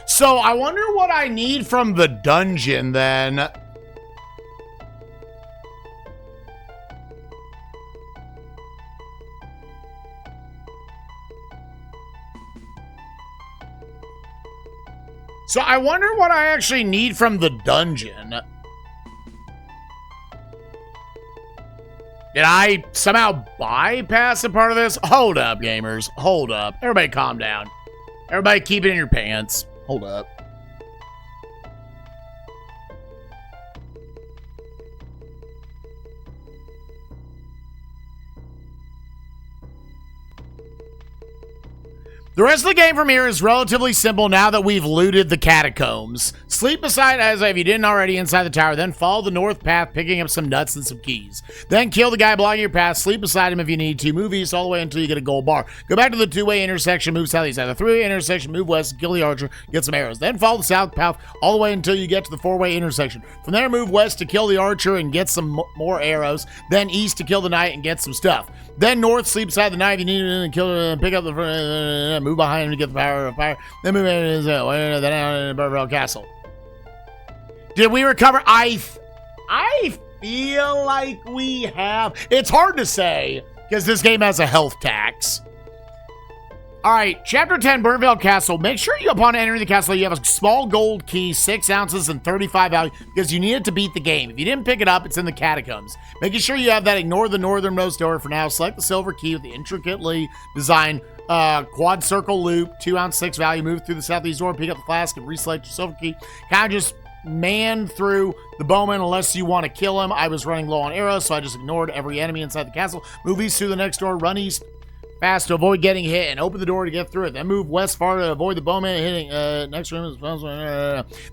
So I wonder what I need from the dungeon then. So I wonder what I actually need from the dungeon. Did I somehow bypass a part of this? Hold up, gamers. Hold up. Everybody calm down. Everybody keep it in your pants. Hold up. The rest of the game from here is relatively simple now that we've looted the catacombs. Sleep beside as if you didn't already inside the tower, then follow the north path, picking up some nuts and some keys. Then kill the guy blocking your path, sleep beside him if you need to, move east all the way until you get a gold bar. Go back to the two-way intersection, move southeast. At the three-way intersection, move west, kill the archer, get some arrows. Then follow the south path all the way until you get to the four-way intersection. From there, move west to kill the archer and get some more arrows. Then east to kill the knight and get some stuff. Then north, sleep beside the knight if you need to kill and pick up the move behind him to get the power of fire. Then move in the Burville Castle. Did we recover? I feel like we have. It's hard to say because this game has a health tax. All right, Chapter 10, Burnvale Castle. Make sure you, upon entering the castle, you have a small gold key, 6 ounces and 35 value, because you need it to beat the game. If you didn't pick it up, it's in the catacombs. Making sure you have that, ignore the northernmost door for now. Select the silver key with the intricately designed quad circle loop, 2 ounce, 6 value. Move through the southeast door, pick up the flask, and reselect your silver key. Kind of just man through the bowman unless you want to kill him. I was running low on arrows, so I just ignored every enemy inside the castle. Move east through the next door, run east fast to avoid getting hit and open the door to get through it. Then move west far to avoid the bowman hitting. Next room is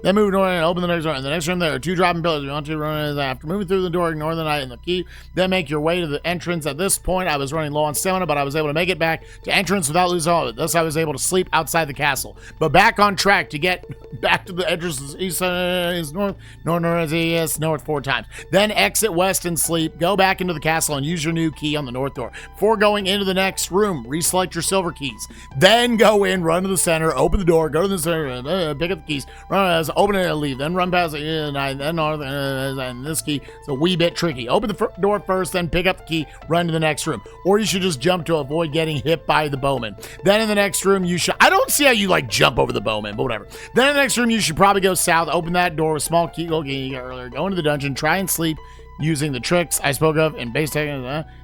then move north and open the next door. In the next room there are 2 dropping pillars. You want to run after moving through the door, ignore the knight and the key. Then make your way to the entrance. At this point, I was running low on stamina, but I was able to make it back to entrance without losing all of it. Thus, I was able to sleep outside the castle. But back on track to get back to the entrance is east is north, north is east, north 4 times. Then exit west and sleep. Go back into the castle and use your new key on the north door. Before going into the next room, reselect your silver keys. Then go in, run to the center, open the door, go to the center, pick up the keys, run, open it and leave. Then run past it, then north, and this key is a wee bit tricky. Open the door first, then pick up the key, run to the next room. Or you should just jump to avoid getting hit by the bowman. Then in the next room, you should, I don't see how you like jump over the bowman, but whatever. Then in the next room, you should probably go south, open that door with small key, gold key you got earlier, go into the dungeon, try and sleep using the tricks I spoke of in base tech,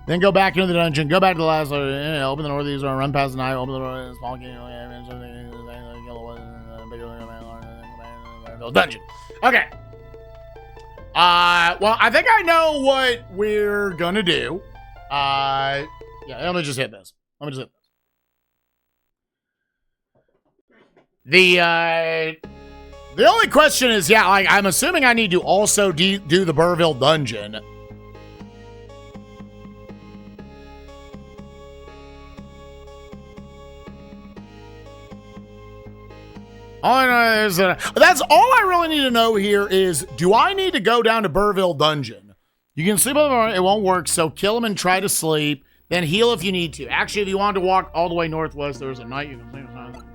then go back into the dungeon, go back to the last open the northeast door, run past the knife, open the door, small key, dungeon. Okay. Well, I think I know what we're gonna do. Yeah, let me just hit this. The only question is, yeah, like, I'm assuming I need to also do the Burville dungeon. All I know is that's all I really need to know here is, do I need to go down to Burville Dungeon? You can sleep on the morning, it won't work, so kill him and try to sleep, then heal if you need to. Actually, if you want to walk all the way northwest, there's a night you can sleep on.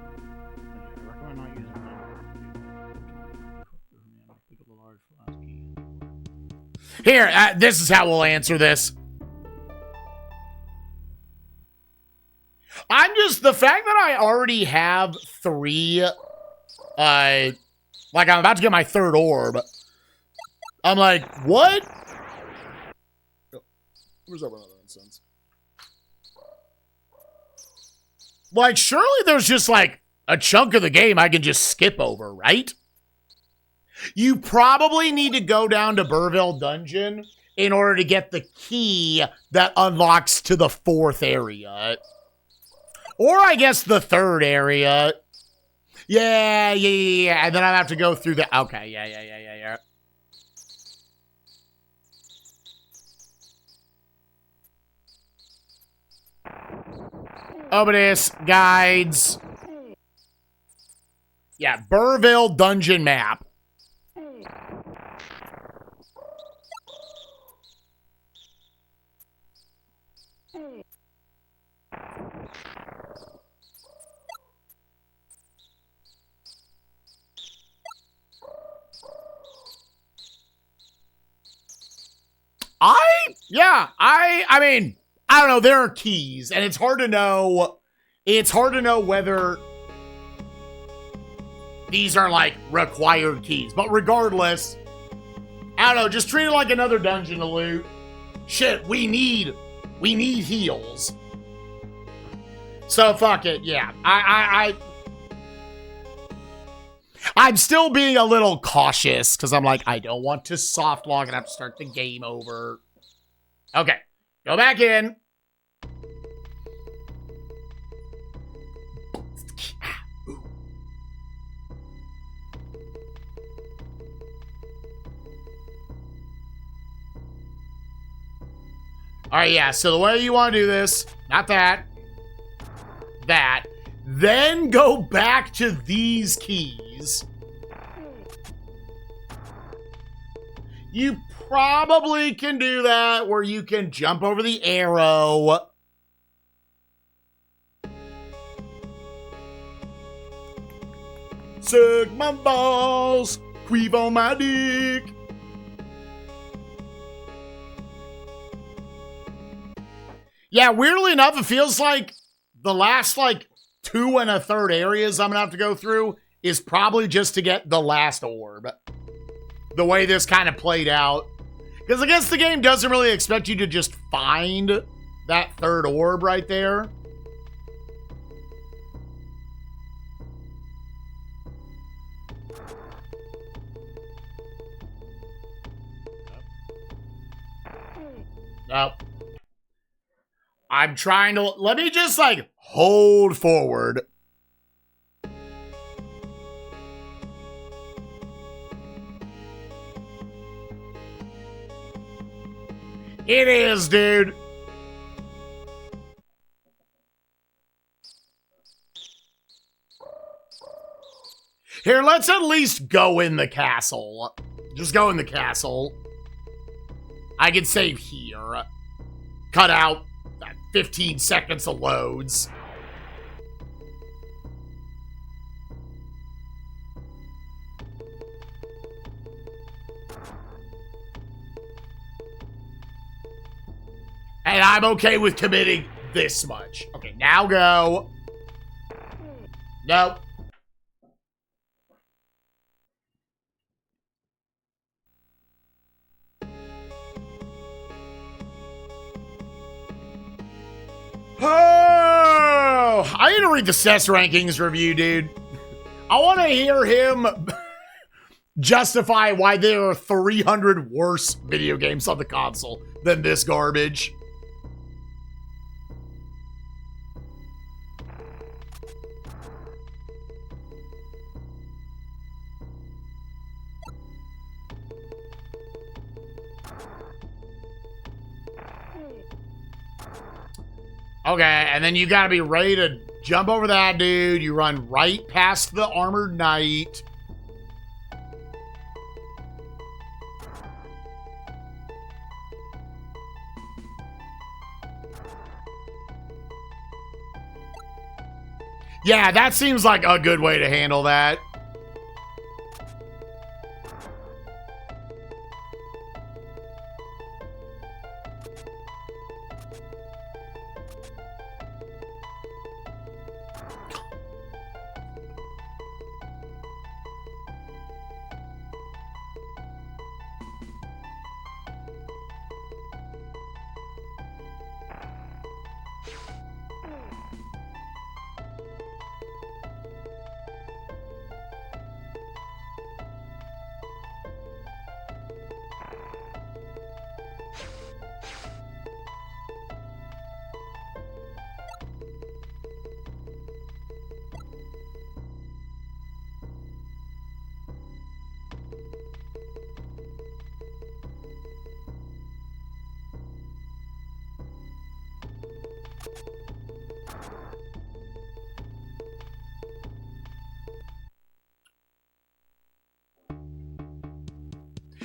Here, this is how we'll answer this. The fact that I already have 3, like I'm about to get my 3rd orb. I'm like, what? Where's that one other nonsense? Like, surely there's just like a chunk of the game I can just skip over, right? You probably need to go down to Burville Dungeon in order to get the key that unlocks to the 4th area. Or I guess the 3rd area. Yeah. And then I have to go through the... Okay, yeah. Obitus guides. Yeah, Burville Dungeon map. I mean, I don't know, there are keys, and it's hard to know whether these are, like, required keys. But regardless, I don't know, just treat it like another dungeon to loot. Shit, we need heals. So, fuck it, yeah. I'm still being a little cautious, because I'm like, I don't want to soft log and have to start the game over. Okay, go back in. All right, yeah, so the way you want to do this, not that, then go back to these keys. You probably can do that where you can jump over the arrow. Suck my balls, queef on my dick. Yeah, weirdly enough, it feels like the last, 2 1/3 areas I'm gonna have to go through is probably just to get the last orb. The way this kind of played out. Because I guess the game doesn't really expect you to just find that 3rd orb right there. Nope. I'm trying to... Let me just, hold forward. It is, dude. Here, let's at least go in the castle. Just go in the castle. I can save here. Cut out 15 seconds of loads. And I'm okay with committing this much. Okay, now go. Nope. Oh, I need to read the SNES rankings review, dude. I want to hear him justify why there are 300 worse video games on the console than this garbage. Okay, and then you gotta be ready to Jump over that dude. You run right past the armored knight. Yeah, that seems like a good way to handle that.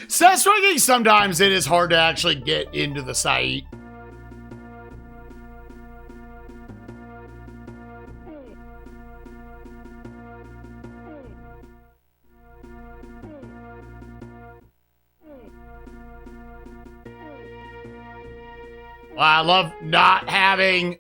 SNESmania, sometimes it is hard to actually get into the site. Well, I love not having...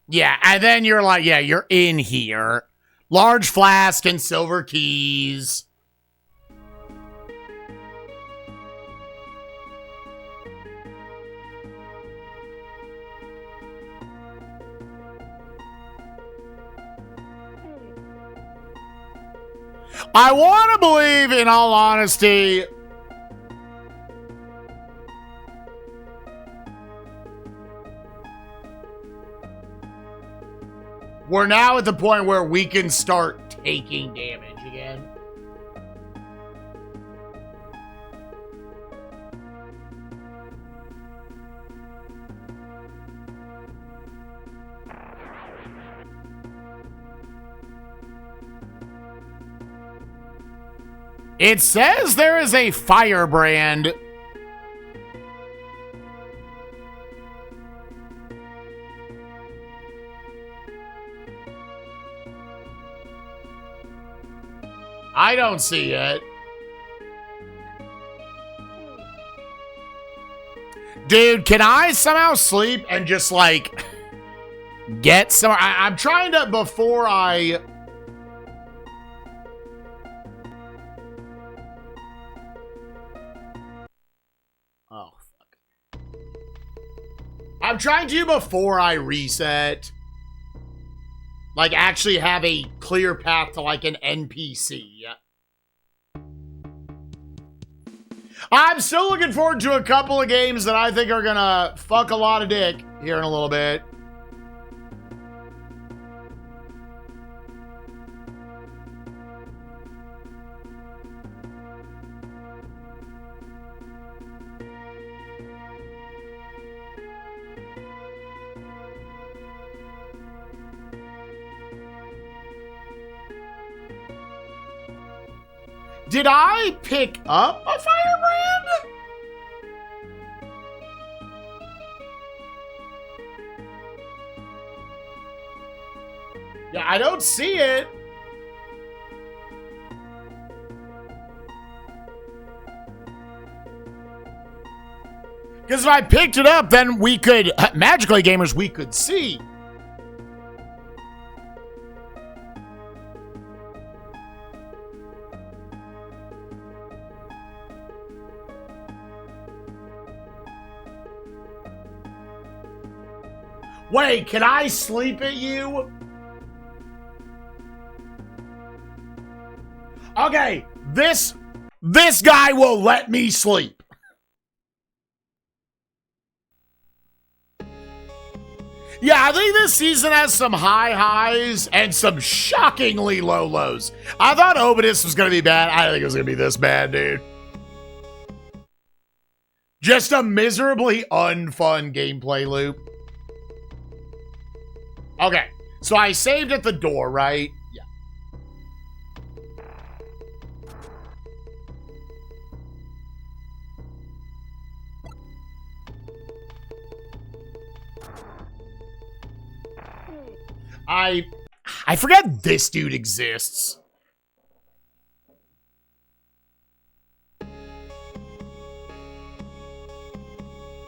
Yeah, and then you're like, yeah, you're in here. Large flask and silver keys. I want to believe, in all honesty, we're now at the point where we can start taking damage again. It says there is a firebrand. I don't see it. Dude, can I somehow sleep and just, like, get some... I'm trying to, before I... Oh, fuck. I'm trying to, before I reset, like, actually have a clear path to, like, an NPC. I'm still looking forward to a couple of games that I think are gonna fuck a lot of dick here in a little bit. Did I pick up a firebrand? Yeah, I don't see it. Because if I picked it up, then we could, magically gamers, we could see. Wait, can I sleep at you? Okay, this guy will let me sleep. Yeah, I think this season has some high highs and some shockingly low lows. I thought Obitus was going to be bad. I didn't think it was going to be this bad, dude. Just a miserably unfun gameplay loop. Okay, so I saved at the door, right? Yeah. I forget this dude exists.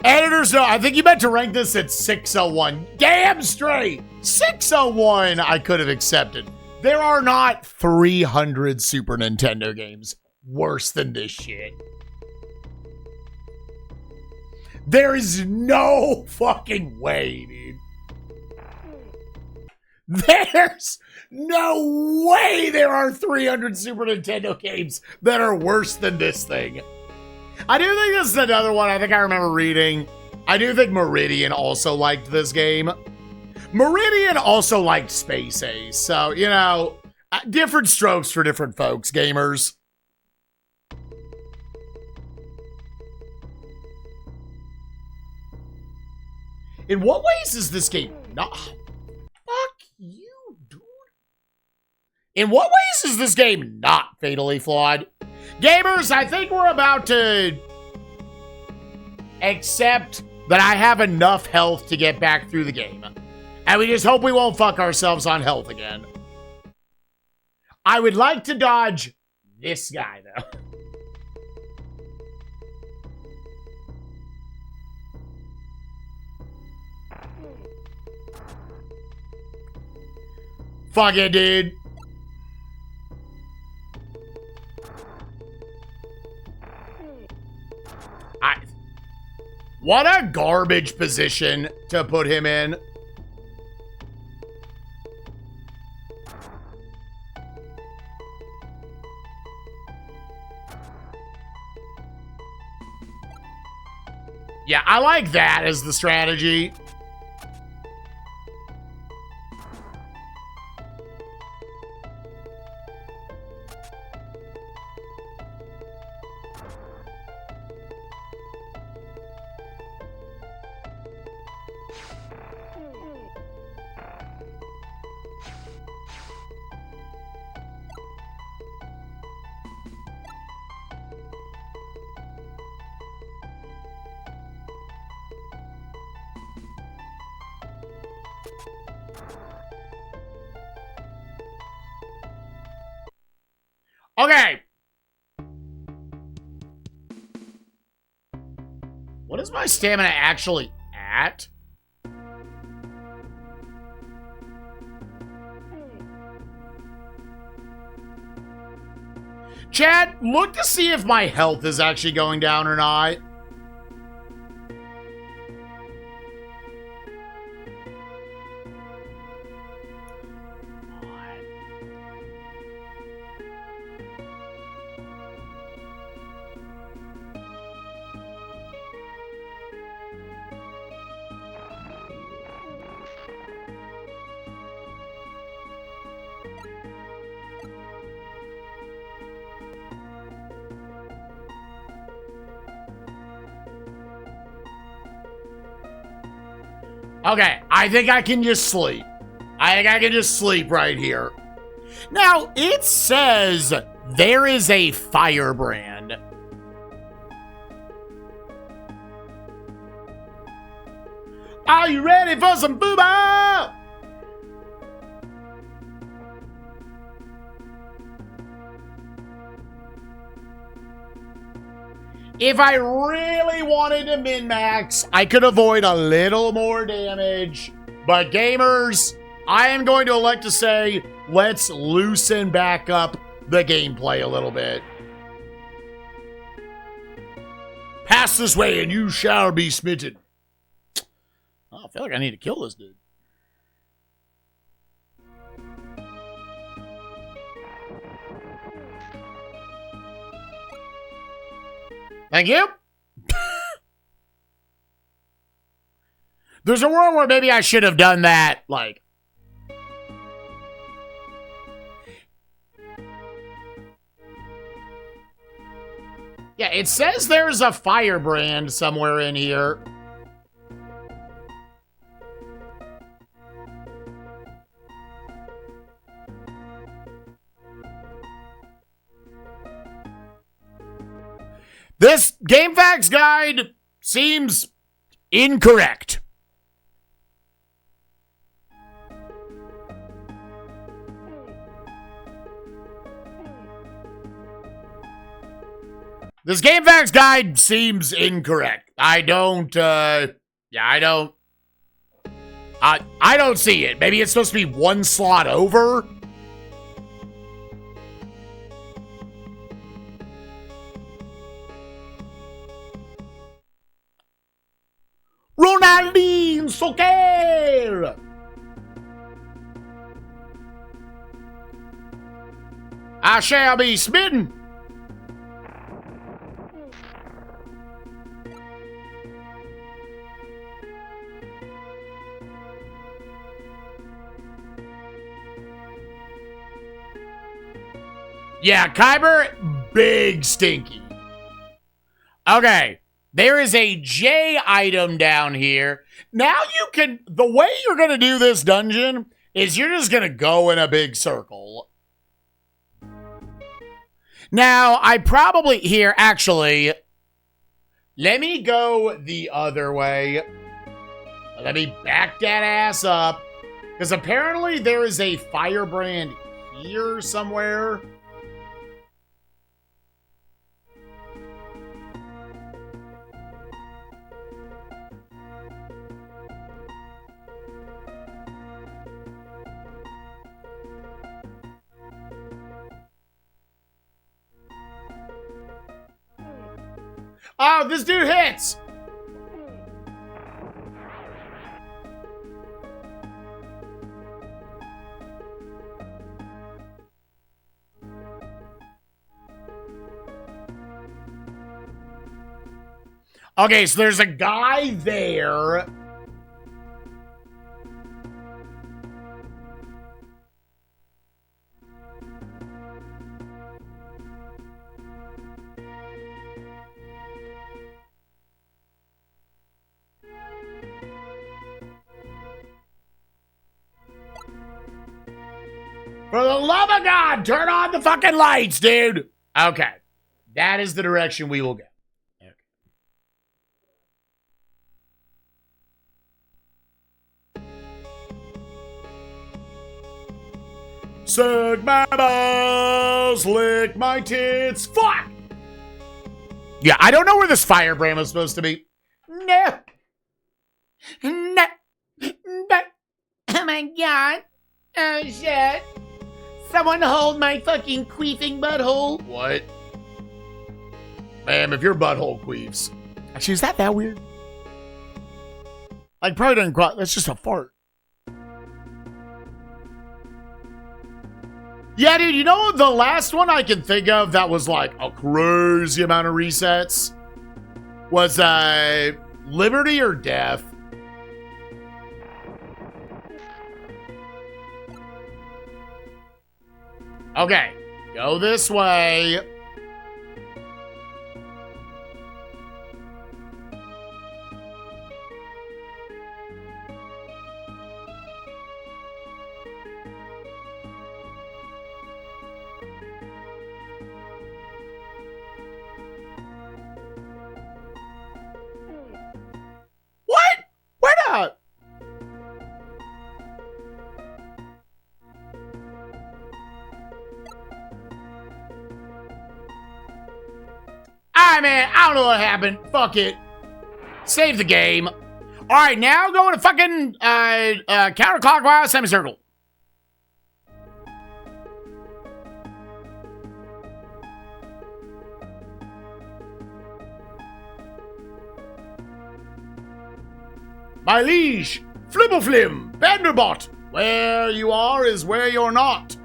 Editors, no, I think you meant to rank this at 601. Damn straight! 601 I could have accepted. There are not 300 Super Nintendo games worse than this shit. There is no fucking way, dude. There's no way there are 300 Super Nintendo games that are worse than this thing. I do think this is another one I think I remember reading. I do think Meridian also liked this game. Meridian also liked Space Ace. So, you know, different strokes for different folks, gamers. In what ways is this game not... Fuck you, dude. In what ways is this game not fatally flawed? Gamers, I think we're about to accept that I have enough health to get back through the game. And we just hope we won't fuck ourselves on health again. I would like to dodge this guy, though. Fuck it, dude. What a garbage position to put him in. Yeah, I like that as the strategy. Okay. What is my stamina actually at? Chat, look to see if my health is actually going down or not. Okay, I think I can just sleep. I think I can just sleep right here. Now, it says there is a firebrand. Are you ready for some booba? If I really wanted to min-max, I could avoid a little more damage. But gamers, I am going to elect to say, let's loosen back up the gameplay a little bit. Pass this way and you shall be smitten. Oh, I feel like I need to kill this dude. Thank you. There's a world where maybe I should have done that, like... Yeah, it says there's a firebrand somewhere in here. This Game Facts guide seems incorrect. This Game Facts guide seems incorrect. I don't see it. Maybe it's supposed to be one slot over. Ronaldinho Soccer! I shall be smitten. Yeah, Kyber, big stinky. Okay, there is a J item down here. Now you can, the way you're going to do this dungeon is you're just going to go in a big circle. Now, I probably, here, actually, let me go the other way. Let me back that ass up. Because apparently there is a firebrand here somewhere. Oh, this dude hits! Okay, so there's a guy there. For the love of God, turn on the fucking lights, dude. Okay. That is the direction we will go. Okay. Suck my balls, lick my tits. Fuck! Yeah, I don't know where this firebrand was supposed to be. No. No. No. Oh my God. Oh shit. Someone hold my fucking queefing butthole. What? Ma'am, if your butthole queefs. Actually, is that weird? Like, probably doesn't cry. That's just a fart. Yeah, dude, you know the last one I can think of that was like a crazy amount of resets was Liberty or Death. Okay, go this way. What? Where not? Alright, man, I don't know what happened. Fuck it. Save the game. Alright, now go in a fucking counterclockwise semicircle. My liege, Flibbleflim, Vanderbot, where you are is where you're not.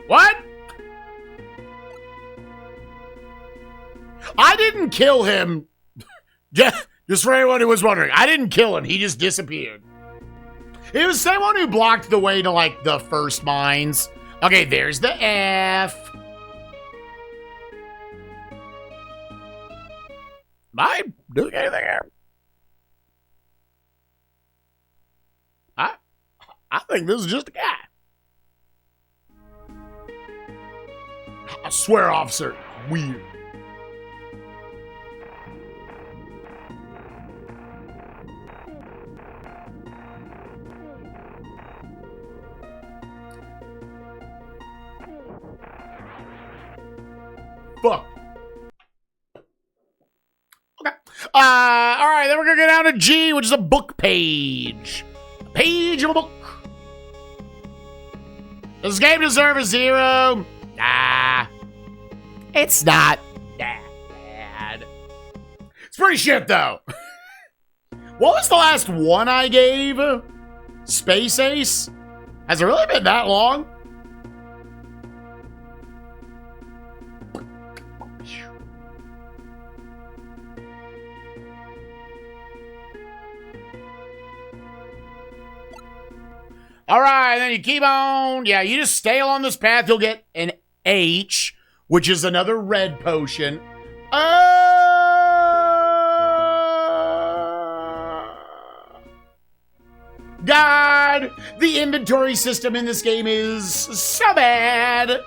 What? I didn't kill him. Just for anyone who was wondering, I didn't kill him. He just disappeared. It was someone who blocked the way to, like, the first mines. Okay, there's the F. Am I doing anything here? I think this is just a guy. I swear, officer, weird. Fuck. Okay. All right, then we're gonna go down to G, which is a book page. A page of a book. Does this game deserve a 0? Nah. It's not that bad. It's pretty shit, though. What was the last one I gave? Space Ace? Has it really been that long? All right, then you keep on. Yeah, you just stay along this path. You'll get an H, which is another red potion. God, the inventory system in this game is so bad.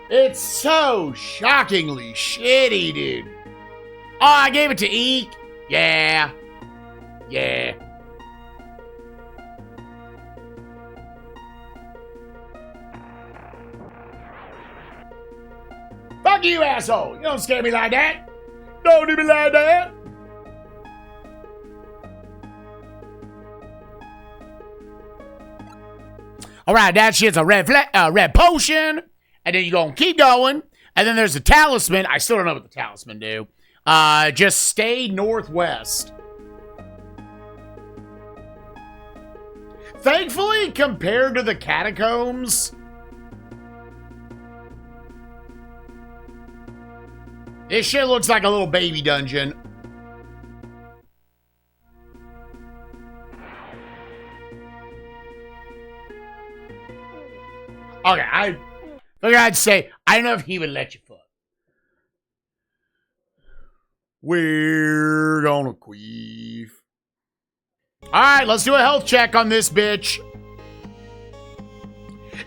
It's so shockingly shitty, dude. Oh, I gave it to Eek. Yeah. Yeah. Fuck you, asshole. You don't scare me like that. Don't do me like that. All right, that shit's a red potion. And then you're going to keep going. And then there's a talisman. I still don't know what the talisman do. Just stay northwest. Thankfully, compared to the catacombs, this shit looks like a little baby dungeon. Okay, I figured I'd say, I don't know if he would let you fuck. We're gonna queef. Alright, let's do a health check on this bitch.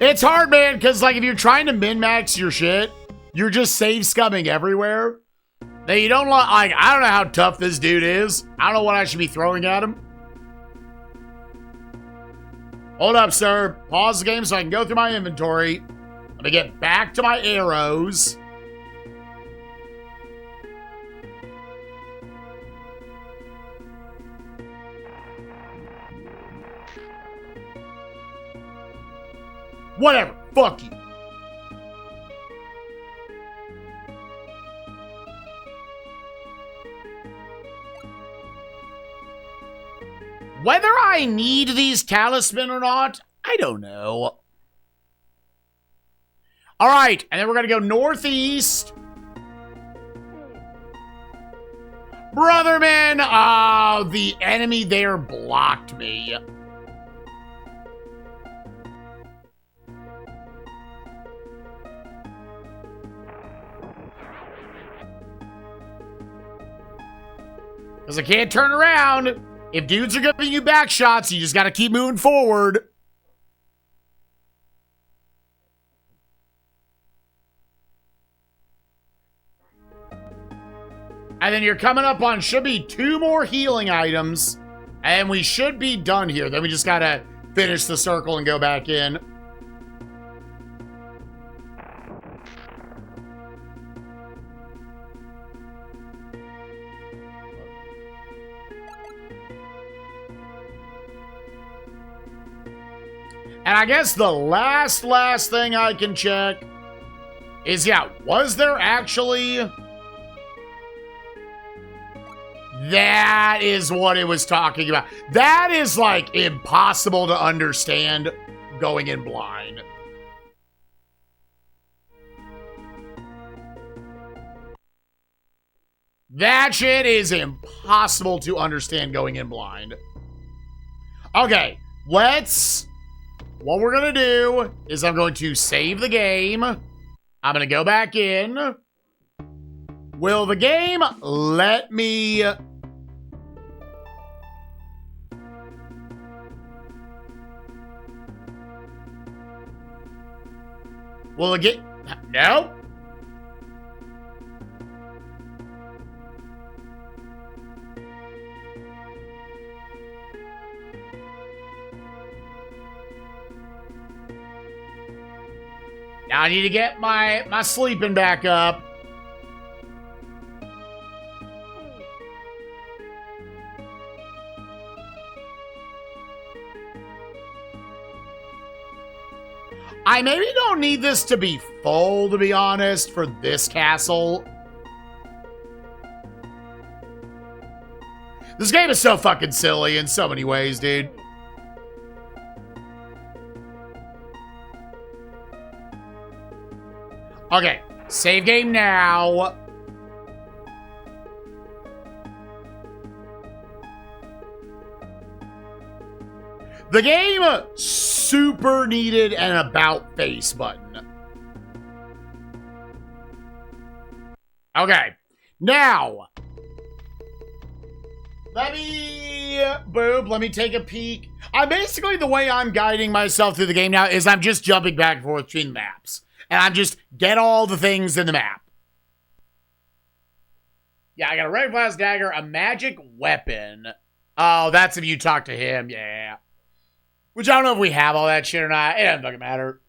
It's hard, man, because, like, if you're trying to min-max your shit, you're just save scumming everywhere. Now, you don't like, I don't know how tough this dude is. I don't know what I should be throwing at him. Hold up, sir. Pause the game so I can go through my inventory. Let me get back to my arrows. Whatever. Fuck you. Whether I need these talisman or not, I don't know. All right, and then we're going to go northeast. Brotherman! Oh, the enemy there blocked me. Because I can't turn around. If dudes are giving you back shots, you just got to keep moving forward. And then you're coming up on, should be 2 more healing items. And we should be done here. Then we just got to finish the circle and go back in. And I guess the last thing I can check is, yeah, was there actually... That is what it was talking about. That is, like, impossible to understand going in blind. That shit is impossible to understand going in blind. Okay, what we're gonna do is I'm going to save the game. I'm gonna go back in. Will the game let me... Will it get... No? Now I need to get my sleeping back up. I maybe don't need this to be full, to be honest, for this castle. This game is so fucking silly in so many ways, dude. Okay, save game now. The game super needed an about face button. Okay, now let me take a peek. Basically the way I'm guiding myself through the game now is I'm just jumping back and forth between maps. And I'm just get all the things in the map. Yeah, I got a red glass dagger, a magic weapon. Oh, that's if you talk to him, yeah. Which I don't know if we have all that shit or not. It doesn't fucking matter.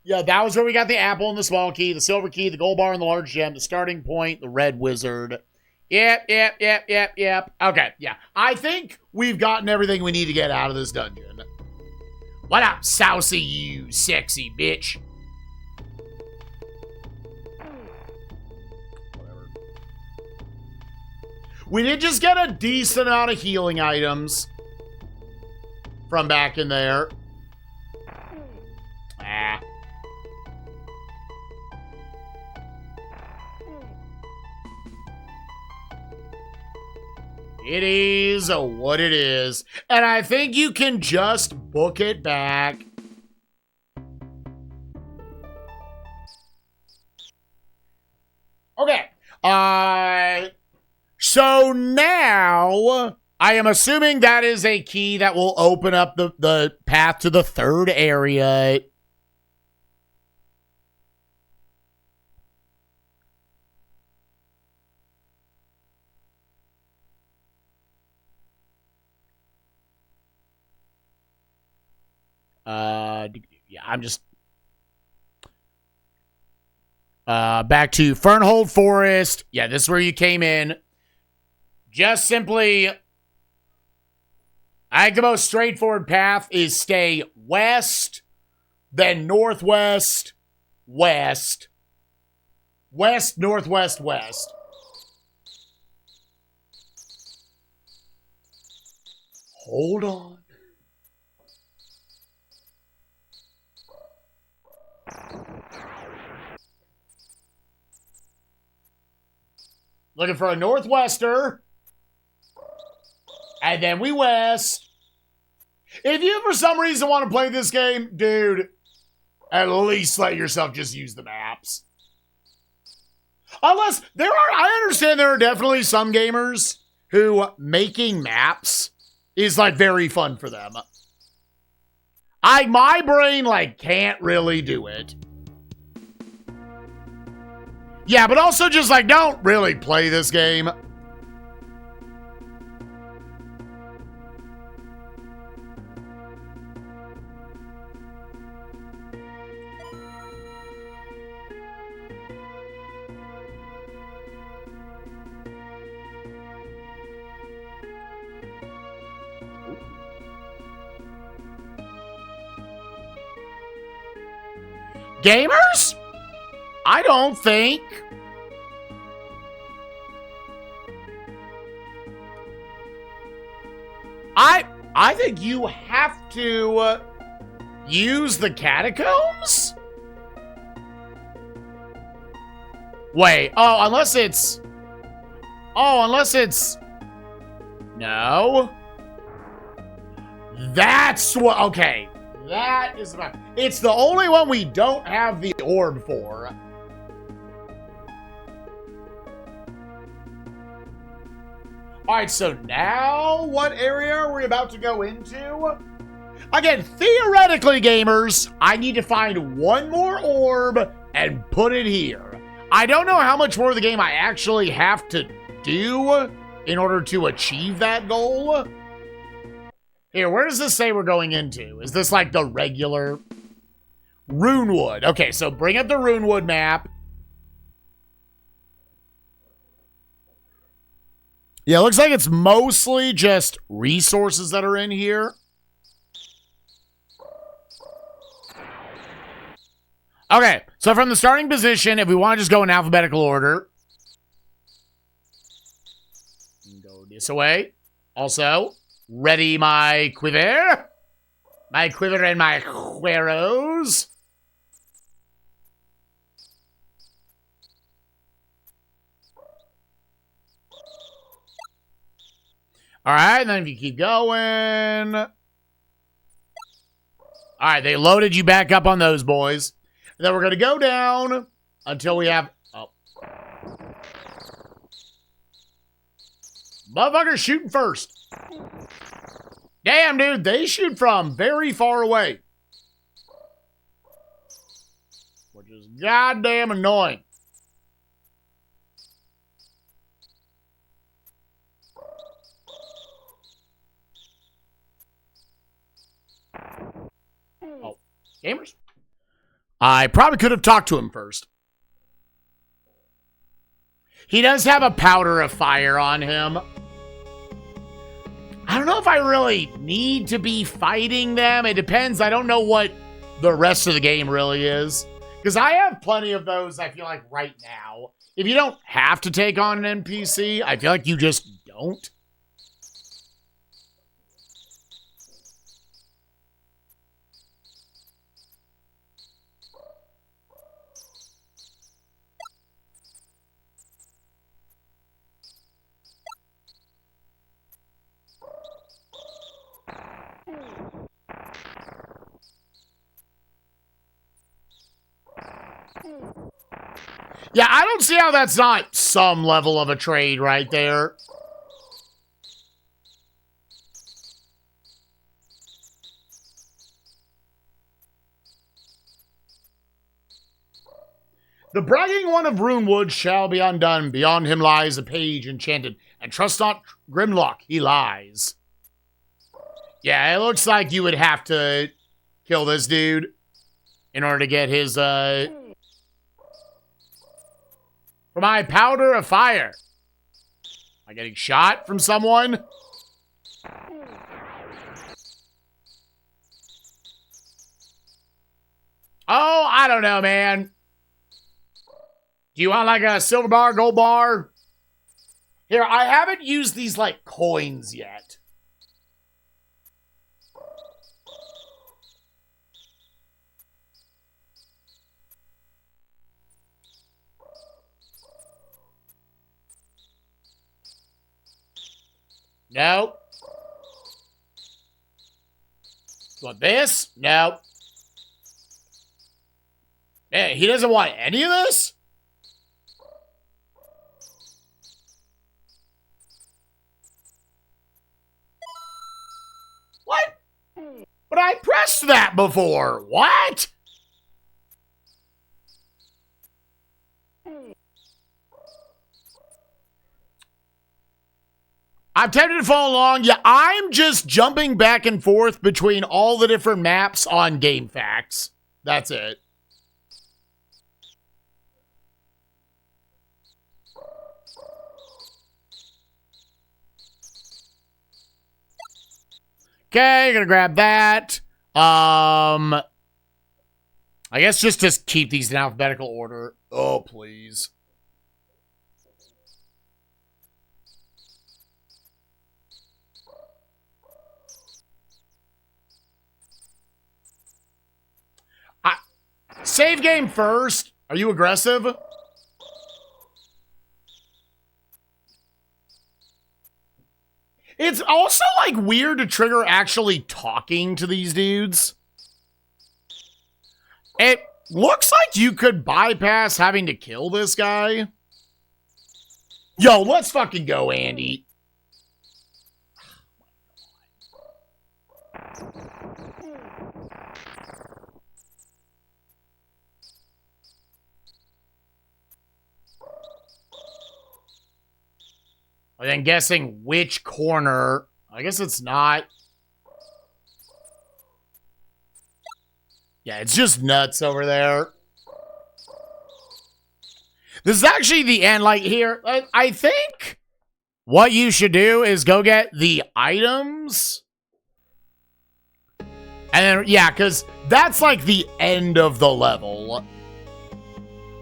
Yeah, that was where we got the apple and the small key, the silver key, the gold bar and the large gem, the starting point, the red wizard. Yep. Okay, yeah. I think we've gotten everything we need to get out of this dungeon. What up, Saucy, you sexy bitch? We did just get a decent amount of healing items from back in there. Ah. It is what it is. And I think you can just book it back. Okay. So now, I am assuming that is a key that will open up the path to the third area. Yeah, I'm just... back to Fernhold Forest. Yeah, this is where you came in. Just simply, I think the most straightforward path is stay west, then northwest, west, west, northwest, west. Hold on. Looking for a northwester. And then we west. If you for some reason want to play this game, dude, at least let yourself just use the maps. Unless I understand there are definitely some gamers who making maps is like very fun for them. My brain like can't really do it. Yeah, but also just like don't really play this game. Gamers? I don't think. I think you have to use the catacombs? Wait, oh, unless it's... Oh, unless it's... No. That's what... Okay. That is... It's the only one we don't have the orb for. Alright, so now what area are we about to go into? Again, theoretically, gamers, I need to find one more orb and put it here. I don't know how much more of the game I actually have to do in order to achieve that goal. Here, where does this say we're going into? Is this like the regular Runewood? Okay, so bring up the Runewood map. Yeah, it looks like it's mostly just resources that are in here. Okay, so from the starting position, if we want to just go in alphabetical order, go this way. Also, ready my quiver. My quiver and my arrows. All right, and then if you keep going. All right, they loaded you back up on those boys. And then we're going to go down until we have... Oh. Motherfuckers shooting first. Damn, dude, they shoot from very far away. Which is goddamn annoying. Oh, gamers? I probably could have talked to him first. He does have a powder of fire on him. I don't know if I really need to be fighting them. It depends. I don't know what the rest of the game really is. Because I have plenty of those, I feel like, right now. If you don't have to take on an NPC, I feel like you just don't. Yeah, I don't see how that's not some level of a trade right there. The bragging one of Runewood shall be undone. Beyond him lies a page enchanted, and trust not Grimlock, he lies. Yeah, it looks like you would have to kill this dude in order to get his, For my powder of fire. Am I getting shot from someone? Oh, I don't know, man. Do you want like a silver bar, gold bar? Here, I haven't used these like coins yet. No. You want this? No. Man, he doesn't want any of this? What? But I pressed that before. What? I'm tempted to follow along. Yeah, I'm just jumping back and forth between all the different maps on Game Facts. That's it. Okay, gonna grab that. I guess just to keep these in alphabetical order. Oh, please. Save game first. Are you aggressive? It's also, like, weird to trigger actually talking to these dudes. It looks like you could bypass having to kill this guy. Yo, let's fucking go, Andy. And then guessing which corner. I guess it's not. Yeah, it's just nuts over there. This is actually the end. Like, here, I think what you should do is go get the items. And then, yeah, because that's like the end of the level.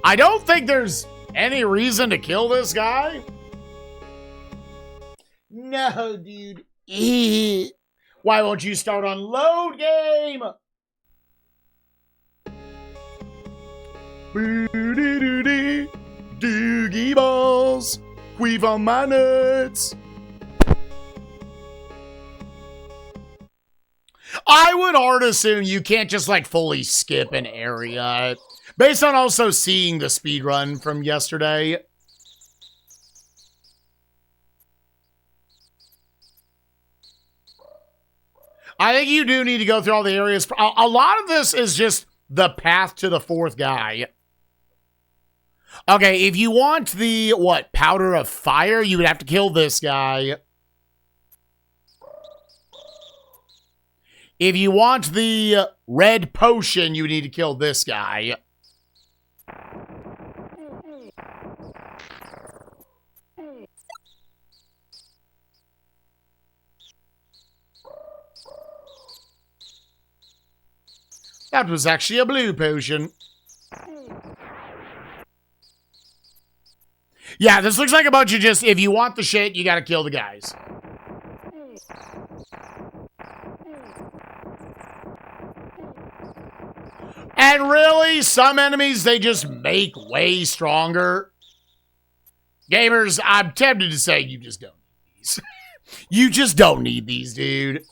I don't think there's any reason to kill this guy. No, dude. Why won't you start on load game? Doogie balls. Queef on my nuts. I would hard assume you can't just like fully skip an area. Based on also seeing the speedrun from yesterday. I think you do need to go through all the areas. A lot of this is just the path to the fourth guy. Okay, if you want the, what, powder of fire, you would have to kill this guy. If you want the red potion, you need to kill this guy. That was actually a blue potion. Yeah, this looks like a bunch of just, if you want the shit, you gotta kill the guys. And really, some enemies, they just make way stronger. Gamers, I'm tempted to say you just don't need these. You just don't need these, dude.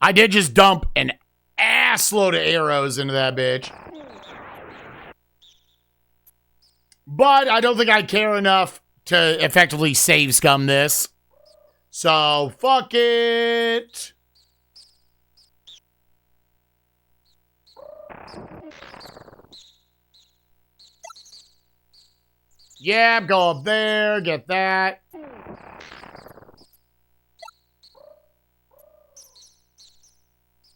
I did just dump an assload of arrows into that bitch. But I don't think I care enough to effectively save scum this. So, fuck it. Yeah, go up there, get that.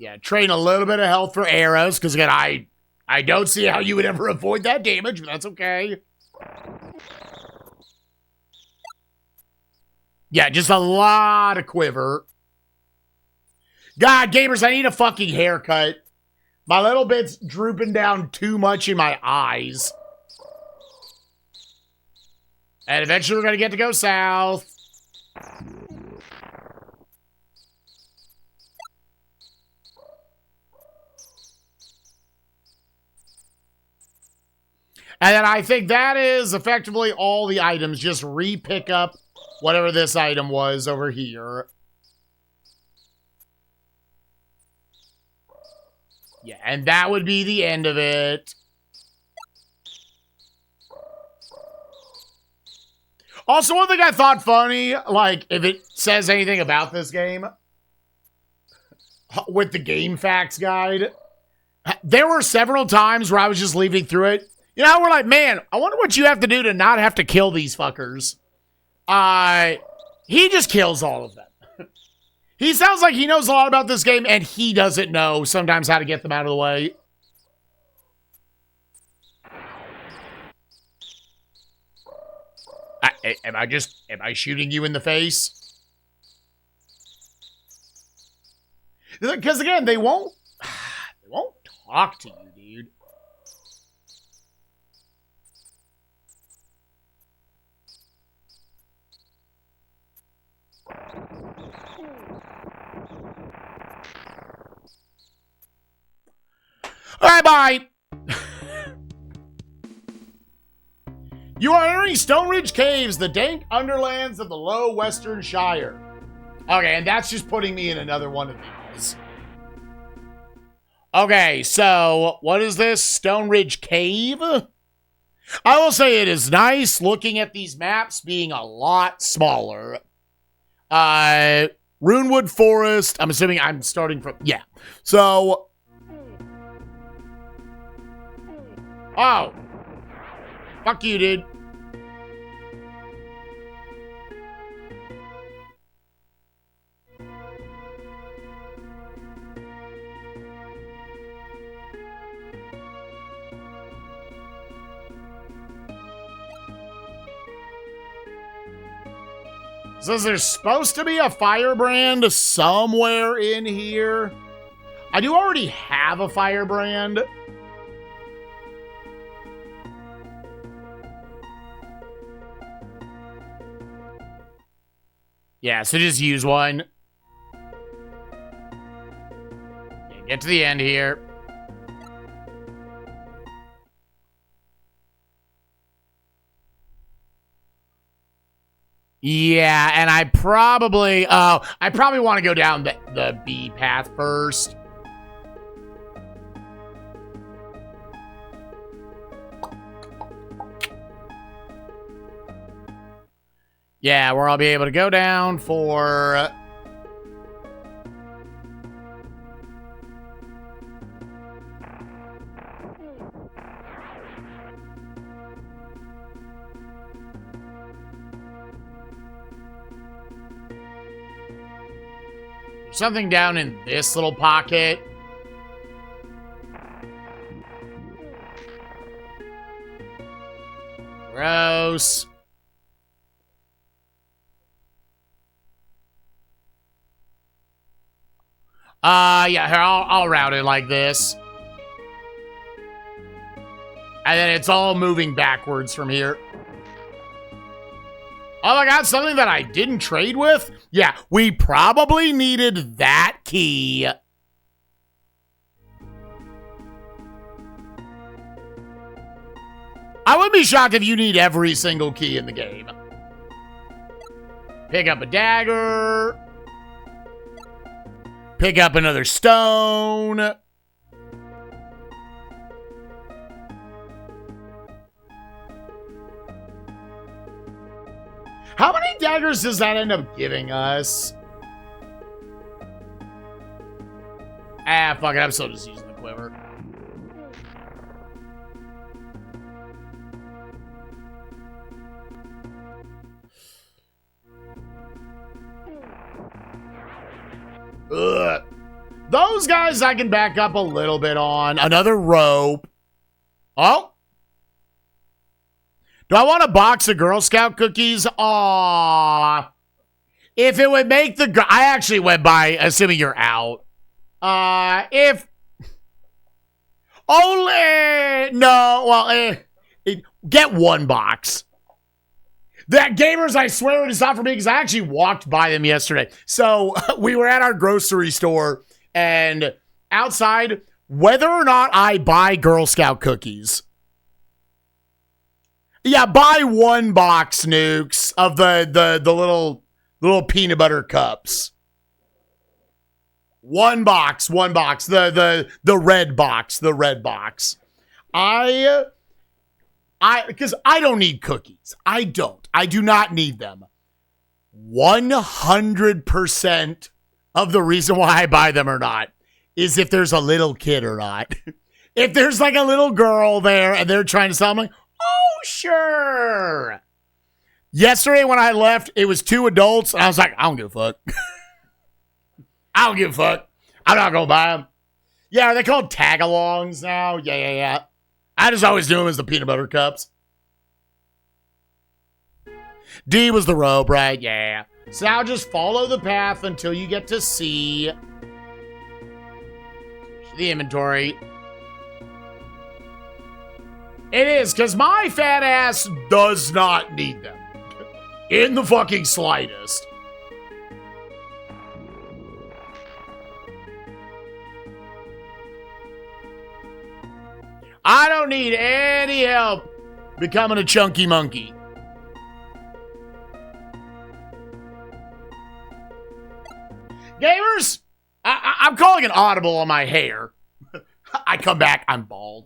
Yeah, train a little bit of health for arrows, because again, I don't see how you would ever avoid that damage, but that's okay. Yeah, just a lot of quiver. God, gamers, I need a fucking haircut. My little bit's drooping down too much in my eyes. And eventually we're going to get to go south. And then I think that is effectively all the items. Just re-pick up whatever this item was over here. Yeah, and that would be the end of it. Also, one thing I thought funny, like, if it says anything about this game, with the Game Facts guide, there were several times where I was just leaving through it. You know, we're like, man, I wonder what you have to do to not have to kill these fuckers. He just kills all of them. He sounds like he knows a lot about this game, and he doesn't know sometimes how to get them out of the way. Am I shooting you in the face? Because again, they won't talk to you, dude. All right, bye. You are entering Stone Ridge Caves, the dank underlands of the Low Western Shire. Okay, and that's just putting me in another one of these. Okay, so what is this? Stone Ridge Cave? I will say it is nice looking at these maps being a lot smaller. Runewood Forest. I'm assuming I'm starting from... Yeah. So... Oh. Fuck you, dude. Says there's supposed to be a firebrand somewhere in here. I do already have a firebrand. Yeah, so just use one. Get to the end here. Yeah, and I probably want to go down the B path first. Yeah, where I'll be able to go down for... something down in this little pocket. Gross. Yeah, here, I'll route it like this. And then it's all moving backwards from here. Oh my god, something that I didn't trade with? Yeah, we probably needed that key. I wouldn't be shocked if you need every single key in the game. Pick up a dagger. Pick up another stone. How many daggers does that end up giving us? Ah, fuck it. I'm still just using the quiver. Ugh. Those guys I can back up a little bit on. Another rope. Oh. Do I want a box of Girl Scout cookies? Aww. If it would make the... I actually went by, assuming you're out. If... Only... No, well, get one box. That gamers, I swear it is not for me because I actually walked by them yesterday. So we were at our grocery store and outside, whether or not I buy Girl Scout cookies... Yeah, buy one box, Nukes, of the little peanut butter cups. One box. The red box. Because I don't need cookies. I do not need them. 100% of the reason why I buy them or not is if there's a little kid or not. If there's like a little girl there and they're trying to sell me, oh, sure. Yesterday when I left, it was 2 adults, and I was like, I don't give a fuck. I don't give a fuck. I'm not going to buy them. Yeah, are they called tag-alongs now? Yeah. I just always do them as the peanut butter cups. D was the rope, right? Yeah. So now just follow the path until you get to C. The inventory. It is, because my fat ass does not need them. In the fucking slightest. I don't need any help becoming a chunky monkey. Gamers, I'm calling an audible on my hair. I come back, I'm bald.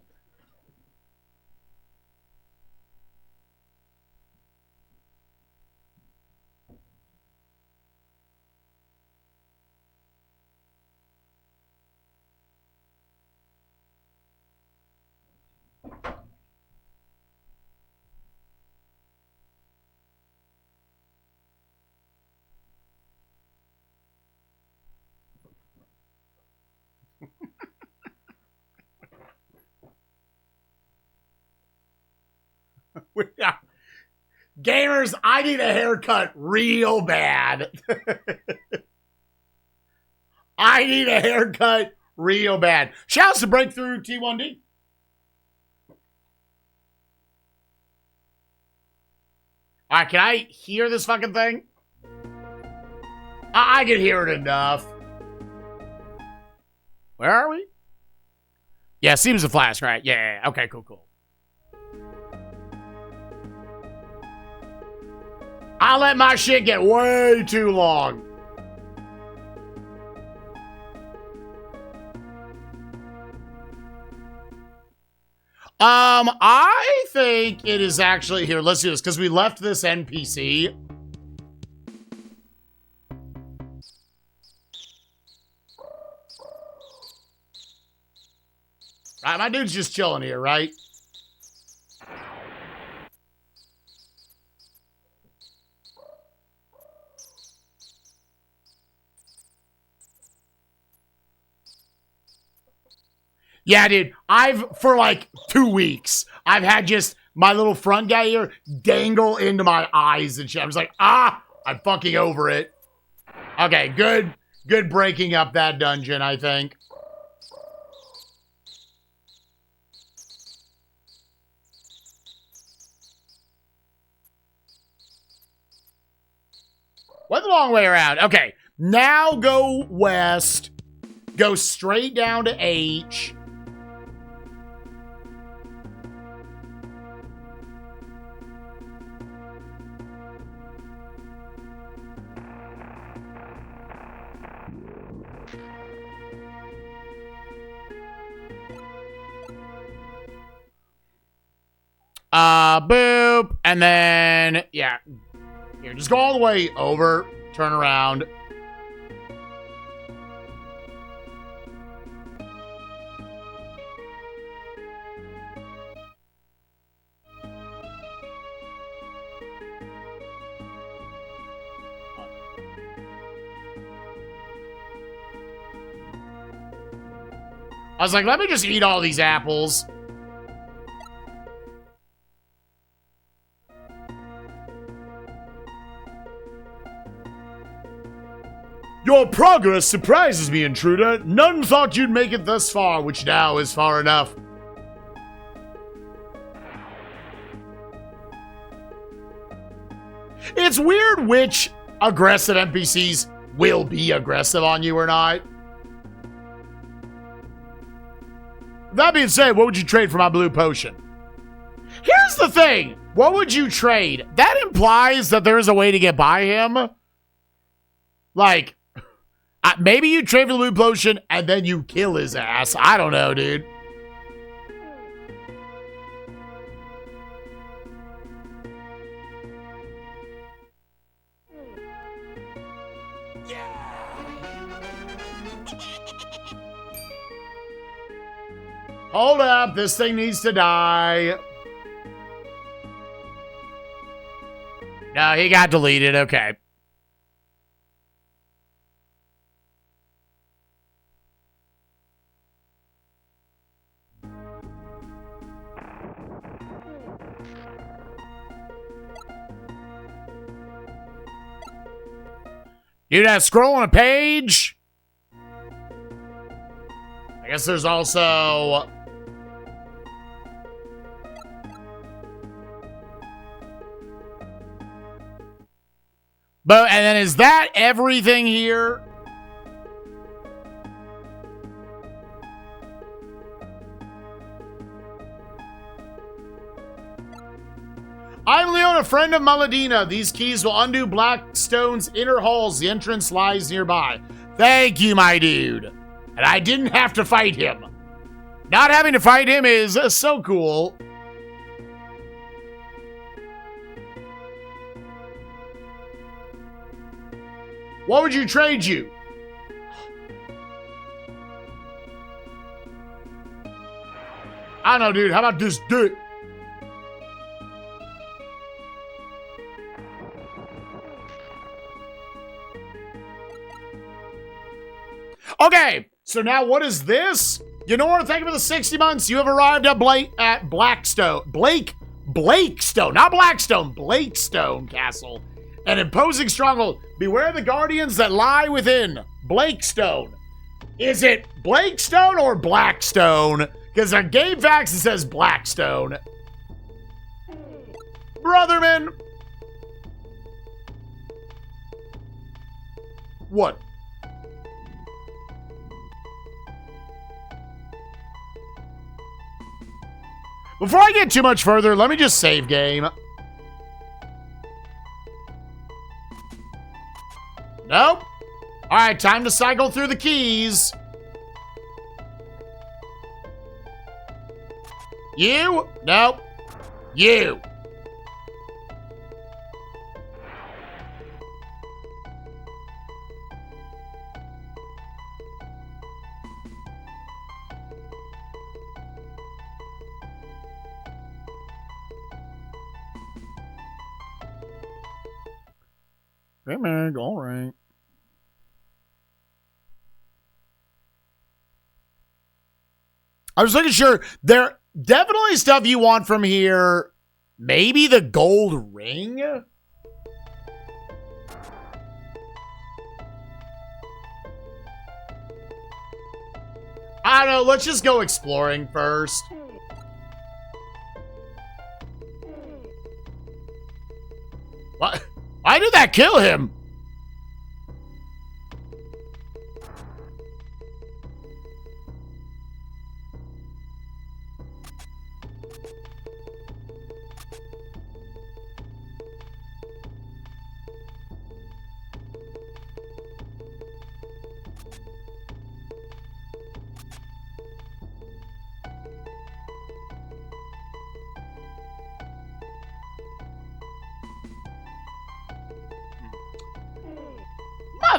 Gamers, I need a haircut real bad. I need a haircut real bad. Shouts to Breakthrough T1D. All right, can I hear this fucking thing? I can hear it enough. Where are we? Yeah, seems to flash, right? Yeah. Okay, cool. I'll let my shit get way too long. I think it is actually here. Let's do this because we left this NPC. Right, my dude's just chilling here, right? Yeah, dude, for like 2 weeks, I've had just my little front guy here dangle into my eyes and shit. I was like, I'm fucking over it. Okay, good breaking up that dungeon, I think. Went the long way around. Okay, now go west. Go straight down to H. Boop. And then, yeah. Here, just go all the way over. Turn around. I was like, let me just eat all these apples. Your progress surprises me, intruder. None thought you'd make it thus far, which now is far enough. It's weird which aggressive NPCs will be aggressive on you or not. That being said, what would you trade for my blue potion? Here's the thing. What would you trade? That implies that there is a way to get by him. Like, maybe you trade for the blue potion and then you kill his ass. I don't know, dude. Hold up, this thing needs to die. No, he got deleted, okay. Dude, that scroll on a page? I guess there's also... But, and then is that everything here? a friend of Maladina. These keys will undo Blackstone's inner halls. The entrance lies nearby. Thank you, my dude. And I didn't have to fight him. Not having to fight him is so cool. What would you trade you? I don't know, dude. How about this dick? Okay, so now what is this? You know what? Thank you for the 60 months. You have arrived at Blackstone. Blakestone, not Blackstone. Blakestone Castle. An imposing stronghold. Beware the guardians that lie within. Blakestone. Is it Blakestone or Blackstone? Because on Game Facts it says Blackstone. Brotherman. What? Before I get too much further, let me just save game. Nope. All right, time to cycle through the keys. You? Nope. You. Hey, man, all right. I was looking sure. There definitely stuff you want from here. Maybe the gold ring? I don't know. Let's just go exploring first. What? Why did that kill him?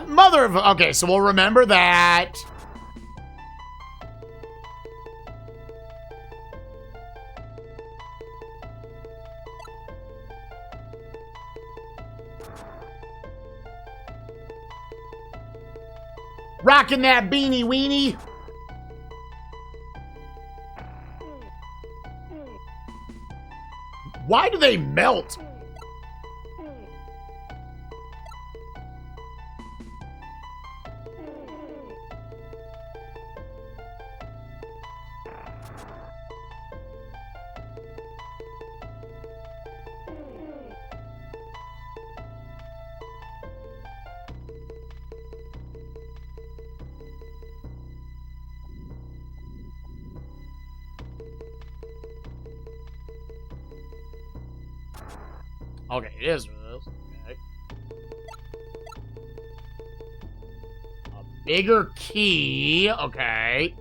Mother of... Okay, so we'll remember that. Rocking that beanie weenie. Why do they melt? Okay, it is this. Okay. A bigger key. Okay.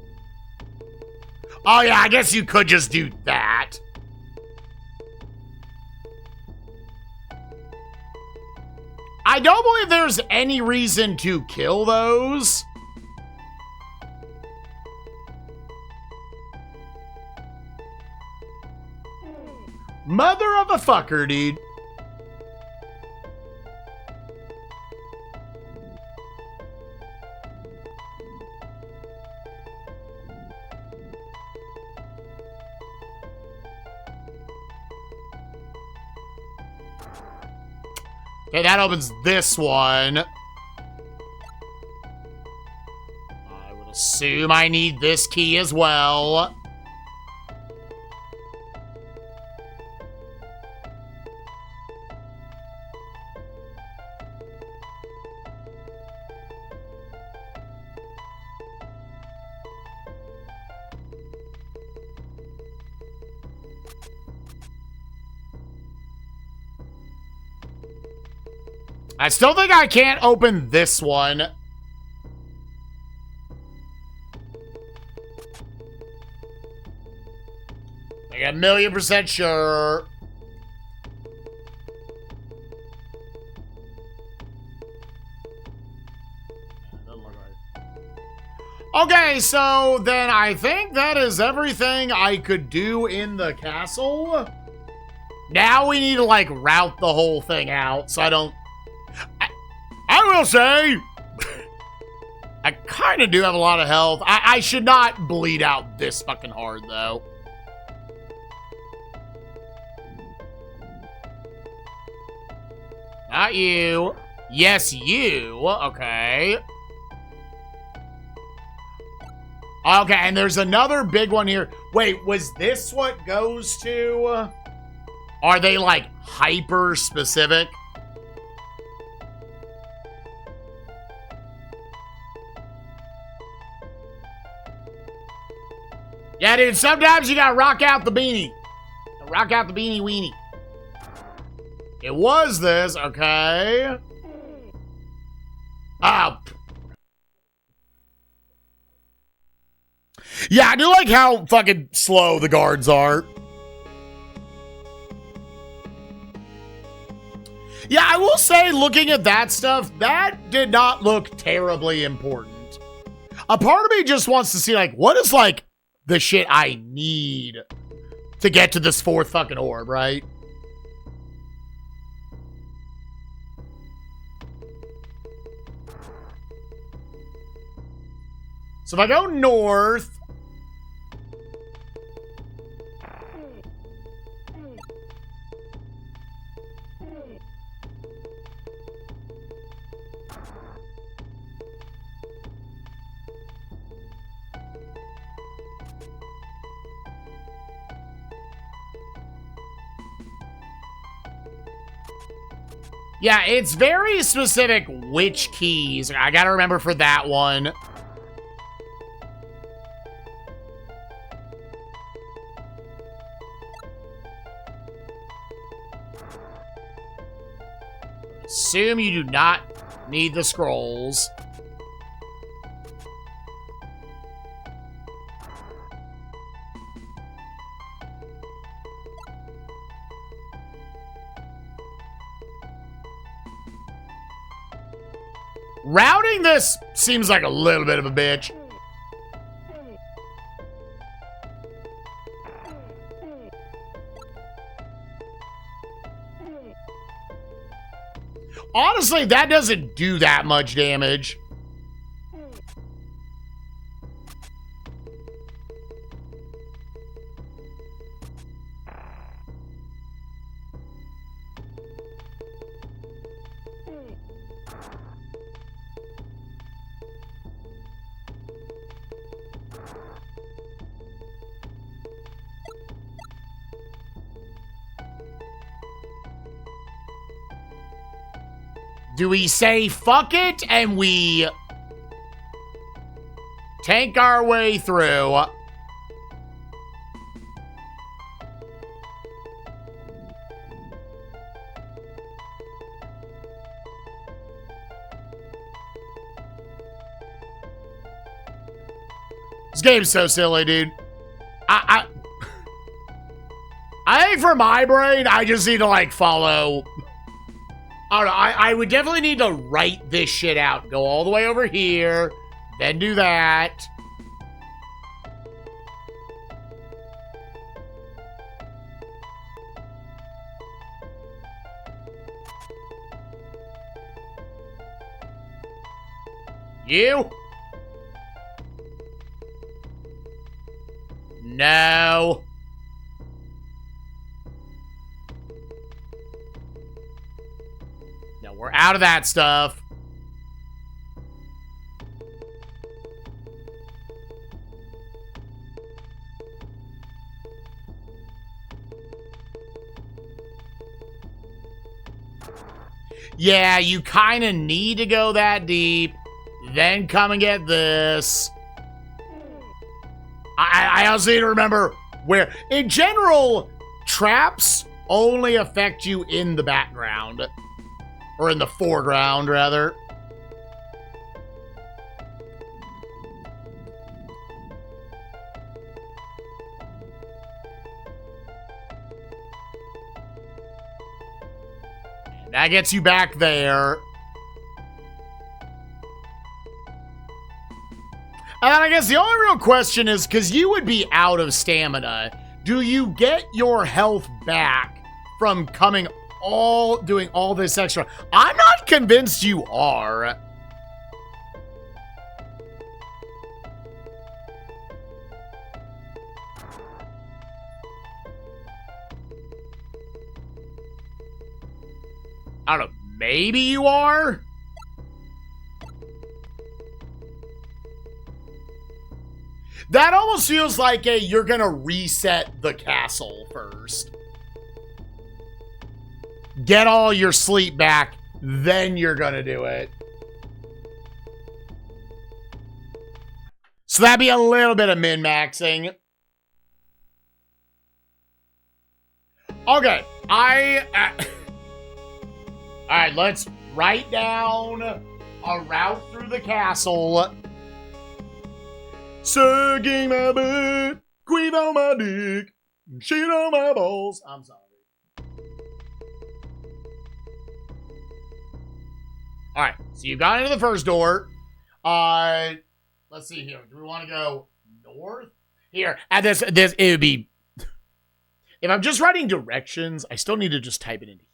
Oh, yeah, I guess you could just do that. I don't believe there's any reason to kill those. Mother of a fucker, dude. Okay, that opens this one. I would assume I need this key as well. I still think I can't open this one. Like 1,000,000% sure. Okay, so then I think that is everything I could do in the castle. Now we need to, like, route the whole thing out, so I don't... I will say, I kind of do have a lot of health. I should not bleed out this fucking hard, though. Not you. Yes, you. Okay. Okay, and there's another big one here. Wait, was this what goes to... Are they, like, hyper-specific? Yeah, dude, sometimes you gotta rock out the beanie. Rock out the beanie weenie. It was this, okay. Oh. Yeah, I do like how fucking slow the guards are. Yeah, I will say, looking at that stuff, that did not look terribly important. A part of me just wants to see, like, what is, like, the shit I need to get to this 4th fucking orb, right? So if I go north... Yeah, it's very specific which keys. I gotta remember for that one. Assume you do not need the scrolls. Routing this seems like a little bit of a bitch. Honestly, that doesn't do that much damage. Do we say fuck it and we tank our way through? This game's so silly, dude. I think for my brain, I just need to, like, follow... I don't know, I would definitely need to write this shit out. Go all the way over here, then do that. You? No. No, we're out of that stuff. Yeah, you kind of need to go that deep, then come and get this. I also need to remember where, in general, traps only affect you in the background. Or in the foreground, rather. That gets you back there. And then I guess the only real question is, because you would be out of stamina, do you get your health back from doing all this extra? I'm not convinced you are. I don't know, maybe you are? That almost feels like you're gonna reset the castle first. Get all your sleep back, then you're gonna do it. So that'd be a little bit of min-maxing. Okay, Alright, let's write down a route through the castle. Sucking my butt, queef on my dick, shit on my balls. I'm sorry. Alright, so you got into the first door. Let's see here. Do we want to go north? Here, and this, it would be... If I'm just writing directions, I still need to just type it into here.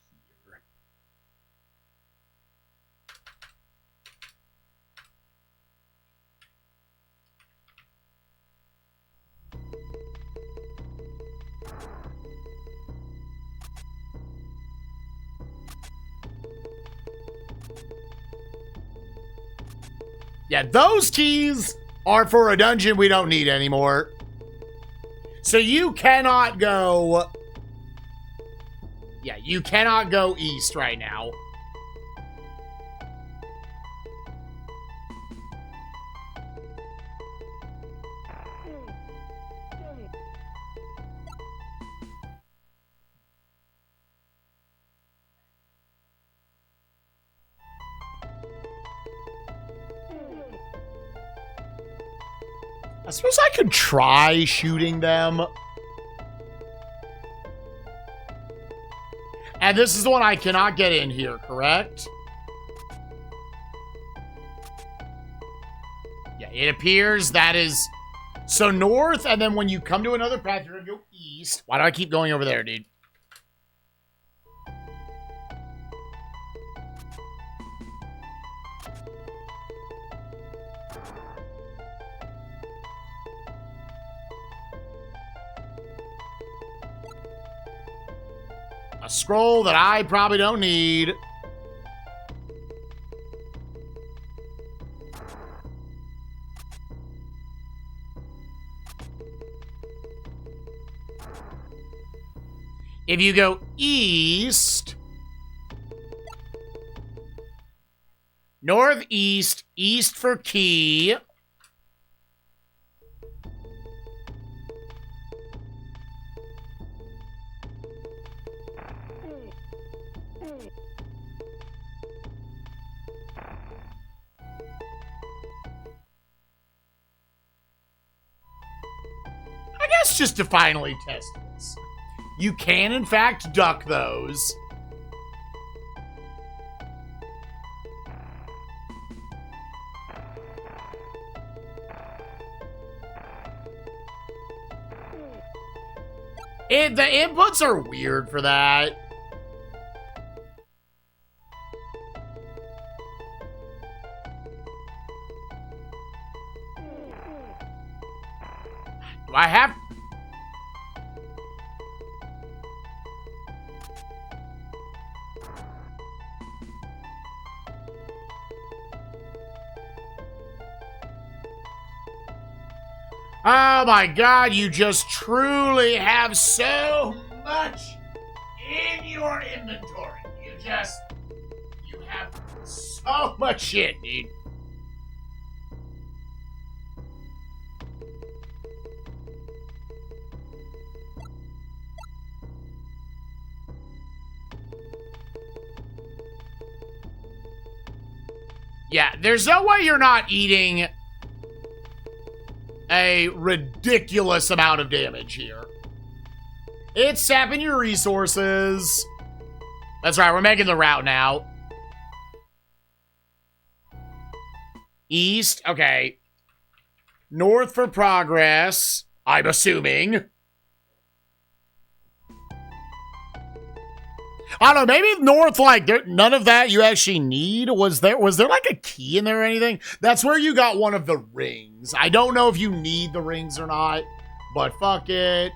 Yeah, those keys are for a dungeon we don't need anymore. So you cannot go... Yeah, you cannot go east right now. I suppose I could try shooting them. And this is the one I cannot get in here, correct? Yeah, it appears that is... So north, and then when you come to another path, you're going to go east. Why do I keep going over there, dude? A scroll that I probably don't need. If you go east, northeast, east for key. I guess just to finally test this. You can, in fact, duck those. The inputs are weird for that. Do I have... Oh my god, you just truly have so much in your inventory. You have so much shit, dude. Yeah, there's no way you're not eating a ridiculous amount of damage here. It's sapping your resources. That's right, we're making the route now. East, okay. North for progress, I'm assuming. I don't know, maybe north, like, none of that you actually need. Was there like a key in there or anything? That's where you got one of the rings. I don't know if you need the rings or not, but fuck it.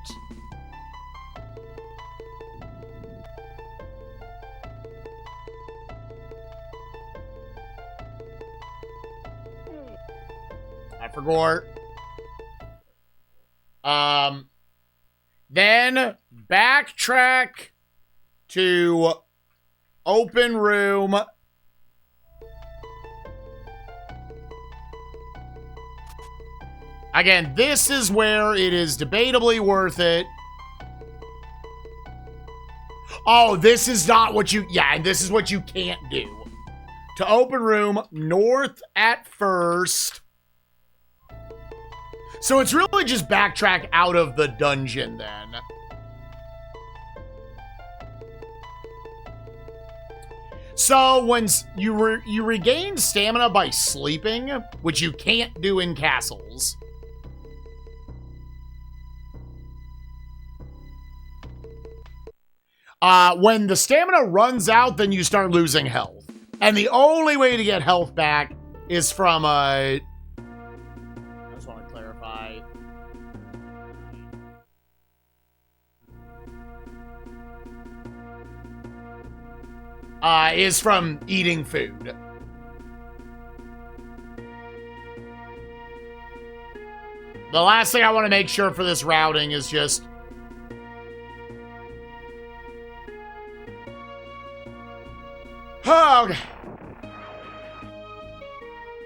I forgot. Then backtrack to open room. Again, this is where it is debatably worth it. Oh, this is not what you... Yeah, and this is what you can't do. To open room, north at first. So it's really just backtrack out of the dungeon then. So when you regain stamina by sleeping, which you can't do in castles. When the stamina runs out, then you start losing health. And the only way to get health back is from I just want to clarify. Is from eating food. The last thing I want to make sure for this routing is just... Oh, okay.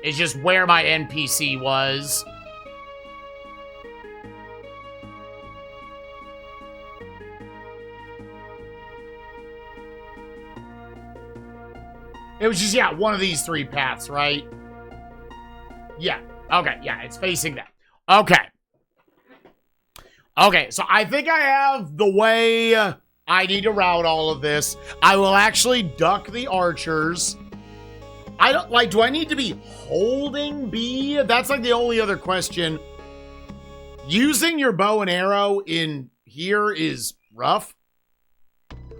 It's just where my NPC was. It was just, yeah, one of these three paths, right? Yeah. Okay, yeah, it's facing that. Okay. Okay, so I think I have the way I need to route all of this. I will actually duck the archers. I don't, like, do I need to be holding B? That's, like, the only other question. Using your bow and arrow in here is rough.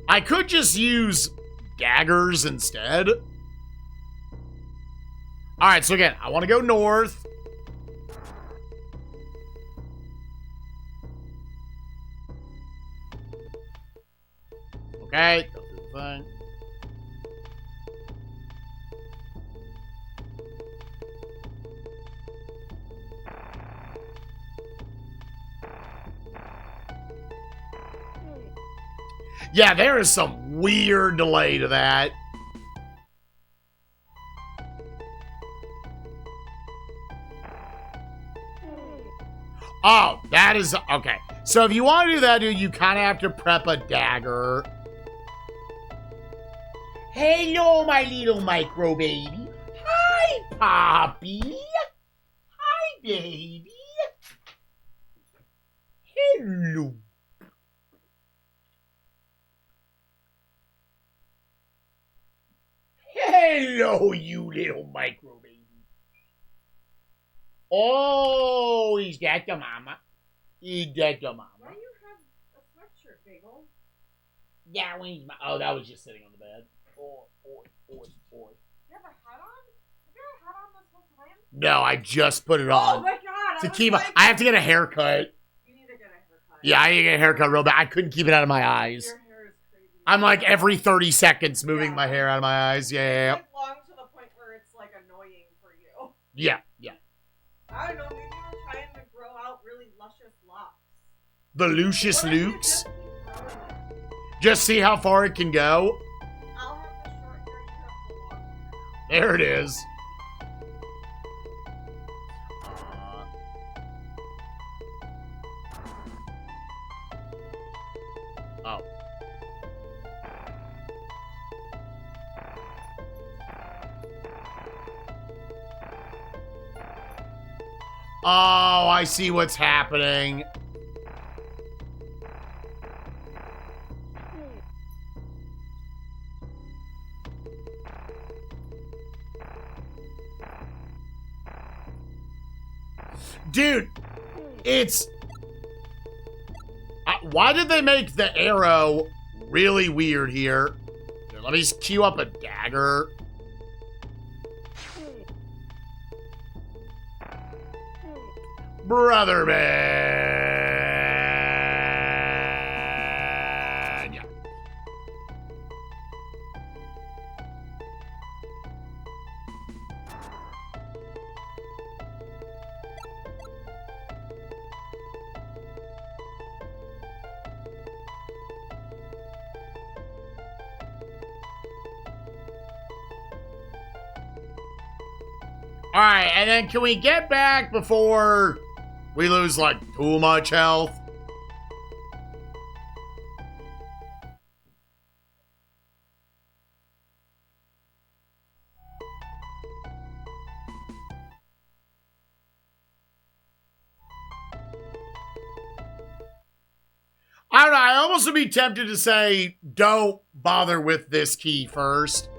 I could just use daggers instead. All right, so again, I want to go north. Okay, go through the thing. Yeah, there is some weird delay to that. Oh, that is... Okay. So if you want to do that, dude, you kind of have to prep a dagger. Hello, my little micro baby. Hi, Poppy. Hi, baby. Hello. Hello, you little micro baby. Oh, is that the mama? Is that the mama? Why do you have a sweatshirt, Bagel? That one's my... Oh, that was just sitting on the bed. Boy. You have a hat on? You got a hat on this whole time? No, I just put it on. Oh my god! To keep... I have to get a haircut. You need to get a haircut. Yeah, I need to get a haircut real bad. I couldn't keep it out of my eyes. Your hair is crazy. I'm like every 30 seconds moving my hair out of my eyes. Yeah. It's like long to the point where it's like annoying for you. Yeah. I don't know, maybe you're trying to grow out really luscious locks. The Lucius What if you Lukes. just keep growing it? Just see how far it can go. I'll have the short hair, you have the long hair now. There it is. Oh. Oh, I see what's happening. Dude, it's... why did they make the arrow really weird here? Here, let me just queue up a dagger. Brother man. Yeah. All right, and then can we get back before we lose, like, too much health? I don't know, I almost would be tempted to say, don't bother with this key first.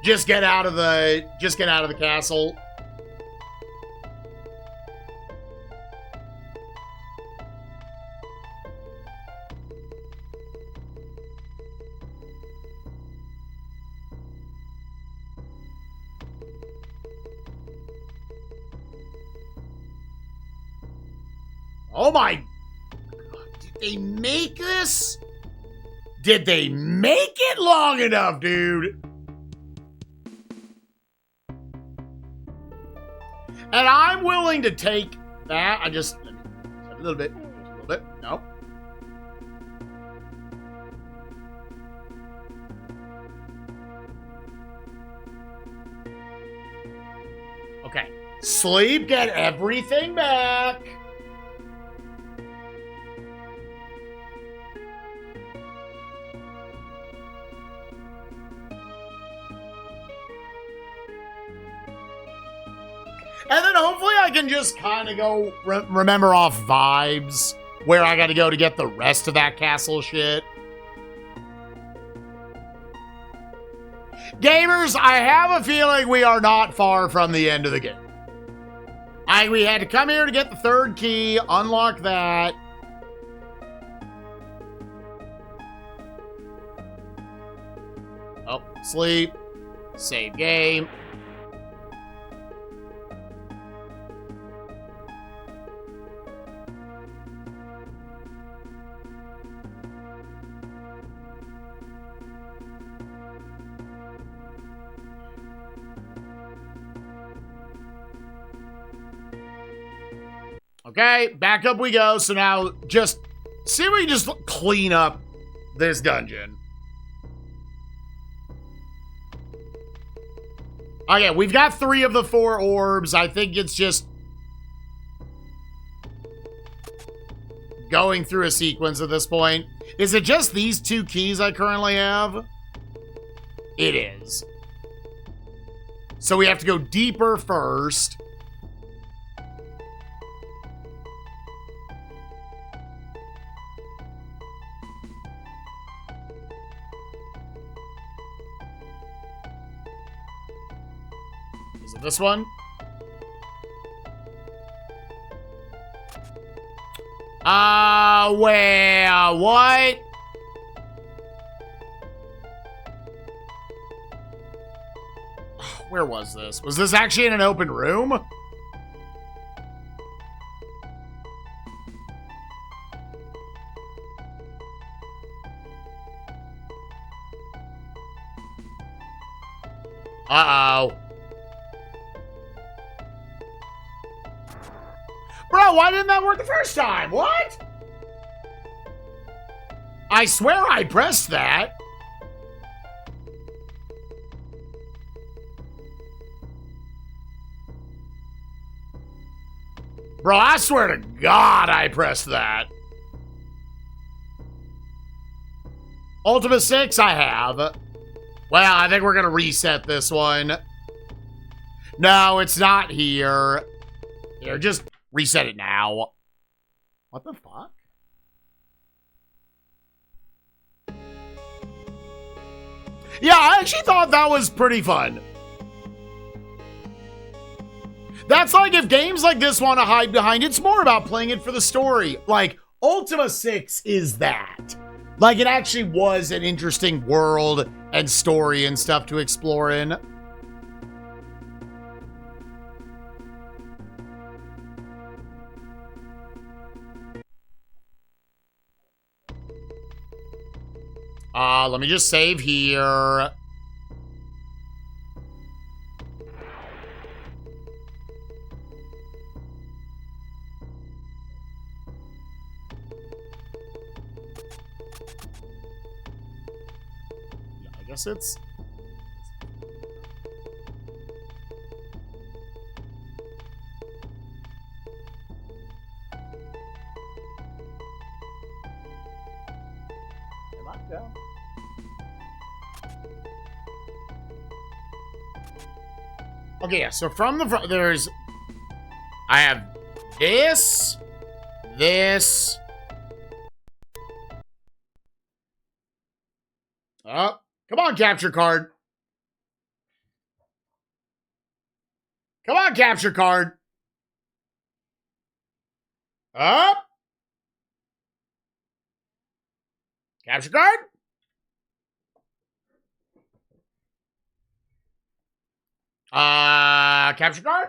Just get out of the castle. Oh my God, did they make this? Did they make it long enough, dude? And I'm willing to take that. Let me have a little bit. No. Okay. Sleep, get everything back. And then hopefully I can just kind of go remember off vibes where I got to go to get the rest of that castle shit. Gamers, I have a feeling we are not far from the end of the game. We had to come here to get the third key, unlock that. Oh, sleep. Save game. Okay, back up we go. So now just see if we can just clean up this dungeon. Okay, we've got 3 of the 4 orbs. I think it's just going through a sequence at this point. Is it just these 2 keys I currently have? It is. So we have to go deeper first. Is it this one? Where? What? Where was this? Was this actually in an open room? Uh-oh. Bro, why didn't that work the first time? What? I swear I pressed that. Bro, I swear to God I pressed that. Ultimate 6 I have. Well, I think we're going to reset this one. No, it's not here. Here, just reset it now. What the fuck? Yeah, I actually thought that was pretty fun. That's like if games like this want to hide behind, it's more about playing it for the story. Like, Ultima 6 is that. Like, it actually was an interesting world and story and stuff to explore in. Let me just save here. I guess it's... Okay, yeah, so from the front, there's... I have this, this... Oh, come on, capture card. Come on, capture card. Up. Capture card. Capture card.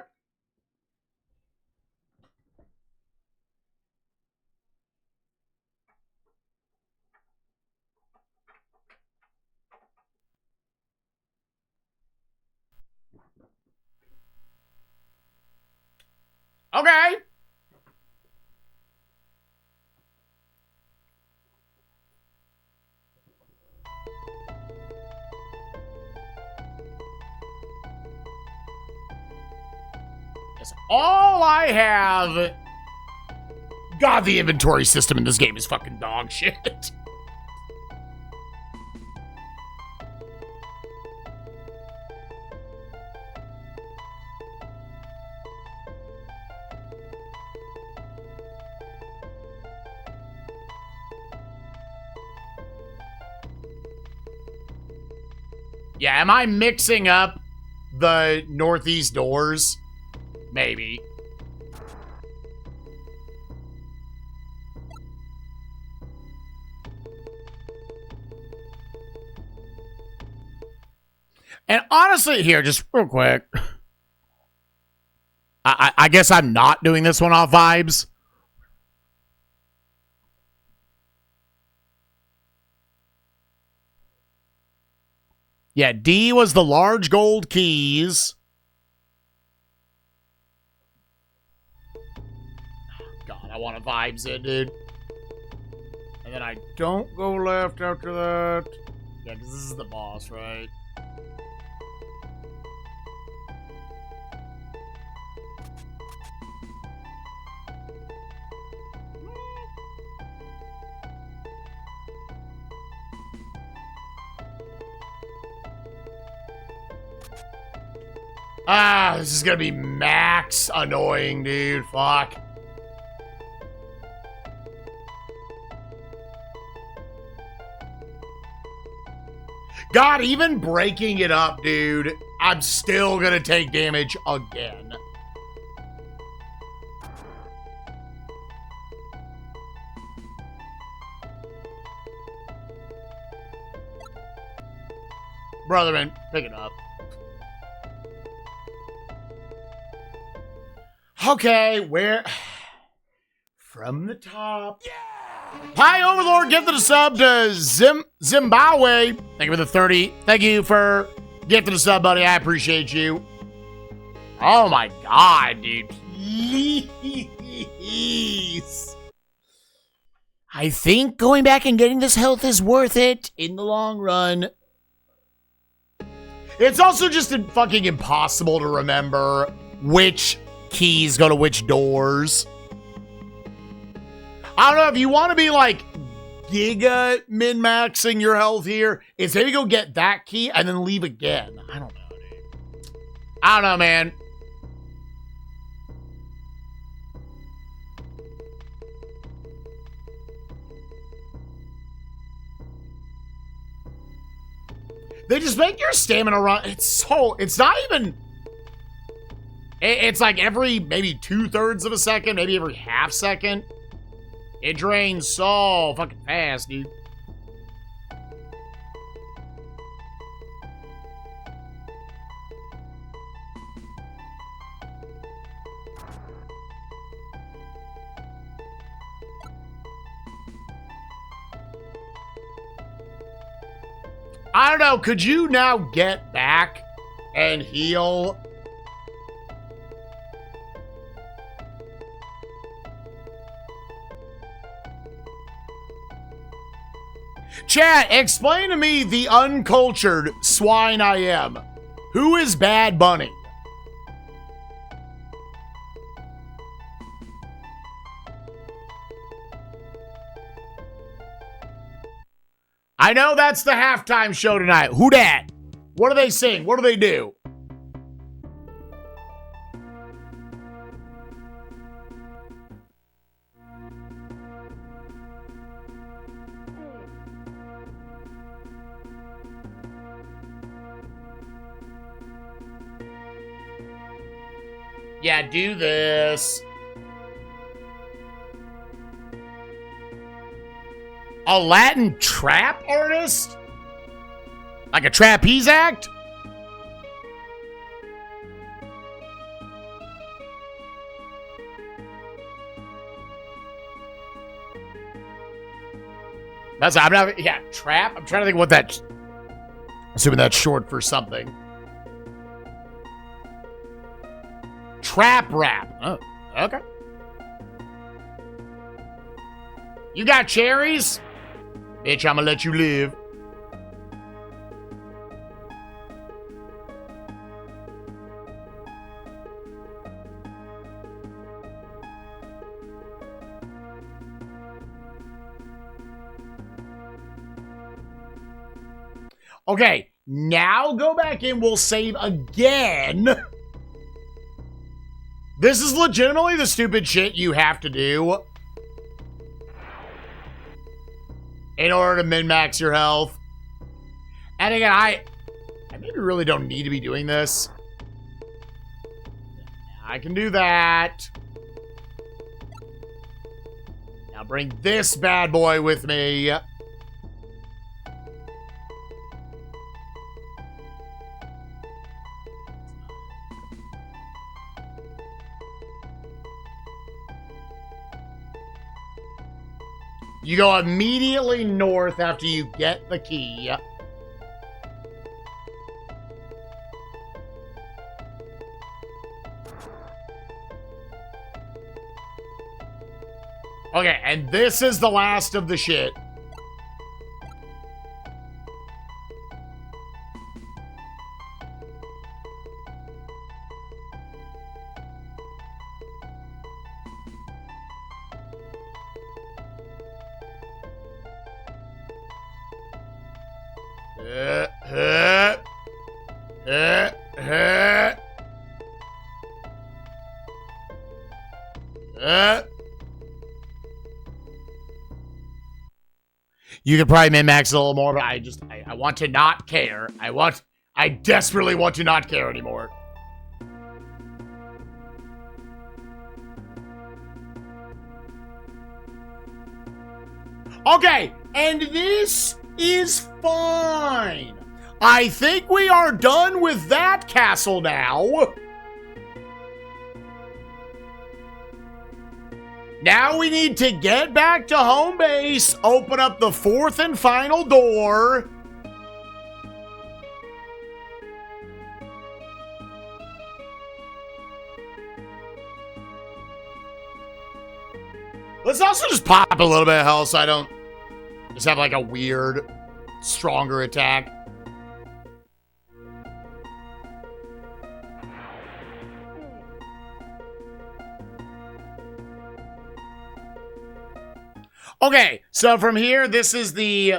Okay. That's all I have. God, the inventory system in this game is fucking dog shit. Yeah, am I mixing up the northeast doors? Maybe. And honestly, here, just real quick. I guess I'm not doing this one off vibes. Yeah, D was the large gold keys. God, I want to vibes it, dude. And then I don't go left after that. Yeah, because this is the boss, right? Ah, this is gonna be max annoying, dude. Fuck. God, even breaking it up, dude, I'm still gonna take damage again. Brother, man, pick it up. Okay, where? From the top. Yeah! Hi, Overlord. Gifted a sub to Zimbabwe. Thank you for the 30. Thank you for gifting a sub, buddy. I appreciate you. Oh, my God, dude. Please. I think going back and getting this health is worth it in the long run. It's also just fucking impossible to remember which keys go to which doors. I don't know, if you want to be like giga min-maxing your health here, it's maybe go get that key and then leave again. I don't know, dude. I don't know, man. They just make your stamina run. It's not even. It's like every maybe 2/3 of a second, maybe every half second. It drains so fucking fast, dude. I don't know. Could you now get back and heal? Chat, explain to me the uncultured swine I am. Who is Bad Bunny? I know that's the halftime show tonight. Who dat? What do they sing? What do they do? Yeah, do this. A Latin trap artist? Like a trapeze act? Trap? I'm trying to think what that... Assuming that's short for something. Trap rap. Oh, okay. You got cherries? Bitch, I'ma let you live. Okay, now go back in. We'll save again. This is legitimately the stupid shit you have to do in order to min-max your health. And again, I maybe really don't need to be doing this. I can do that. Now bring this bad boy with me. You go immediately north after you get the key. Okay, and this is the last of the shit. You could probably min-max a little more, but I want to not care. I desperately want to not care anymore. Okay, and this is fine. I think we are done with that castle now. Now we need to get back to home base, open up the fourth and final door. Let's also just pop a little bit of health so I don't just have like a weird, stronger attack. Okay, so from here, this is the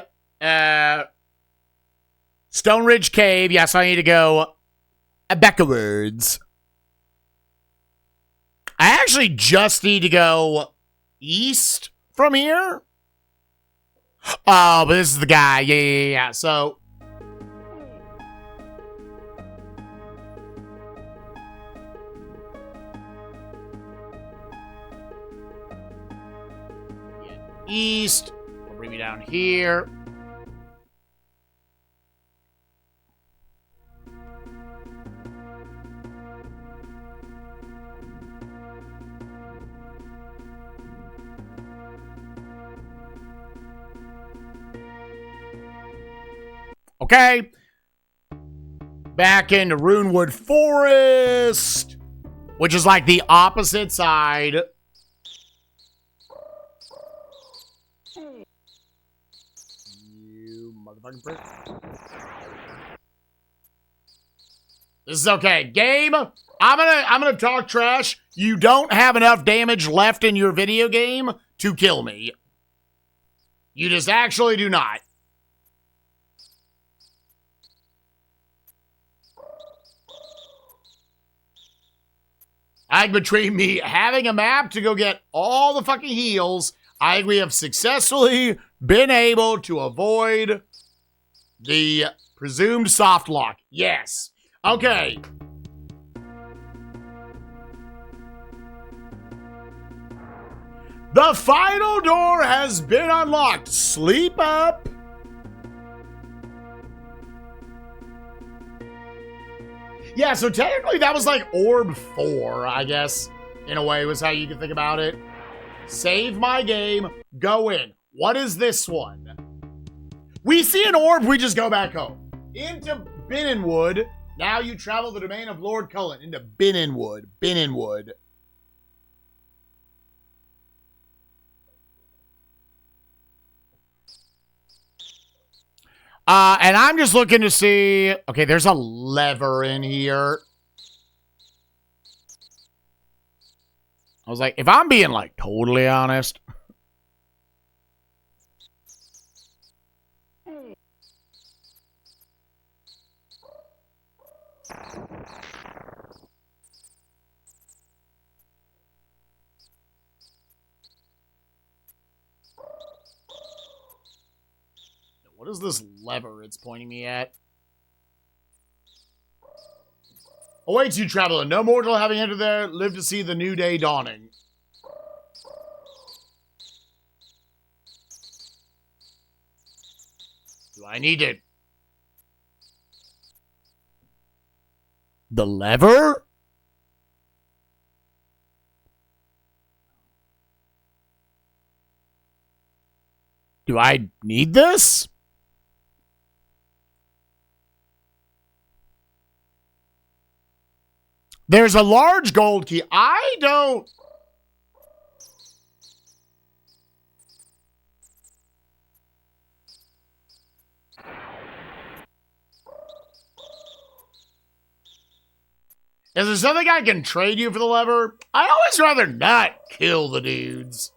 Stone Ridge Cave. Yeah, so I need to go backwards. I actually just need to go east from here. Oh, but this is the guy. Yeah. So east. It'll bring me down here. Okay. Back into Runewood Forest, which is like the opposite side. You motherfucking prick. This is okay. Game, I'm gonna talk trash. You don't have enough damage left in your video game to kill me. You just actually do not. I think between me having a map to go get all the fucking heals, I think we have successfully been able to avoid the presumed soft lock. Yes. Okay. The final door has been unlocked. Sleep up. Yeah, so technically that was like Orb 4, I guess, in a way was how you can think about it. Save my game, go in. What is this one? We see an orb, we just go back home. Into Binnenwood. Now you travel the domain of Lord Cullen. Into Binnenwood. Binnenwood. And I'm just looking to see... Okay, there's a lever in here. I was like, if I'm being, like, totally honest... What is this lever it's pointing me at? Awaits you, traveler. No mortal having entered there, live to see the new day dawning. Do I need it? The lever? Do I need this? There's a large gold key. I don't... Is there something I can trade you for the lever? I'd always rather not kill the dudes.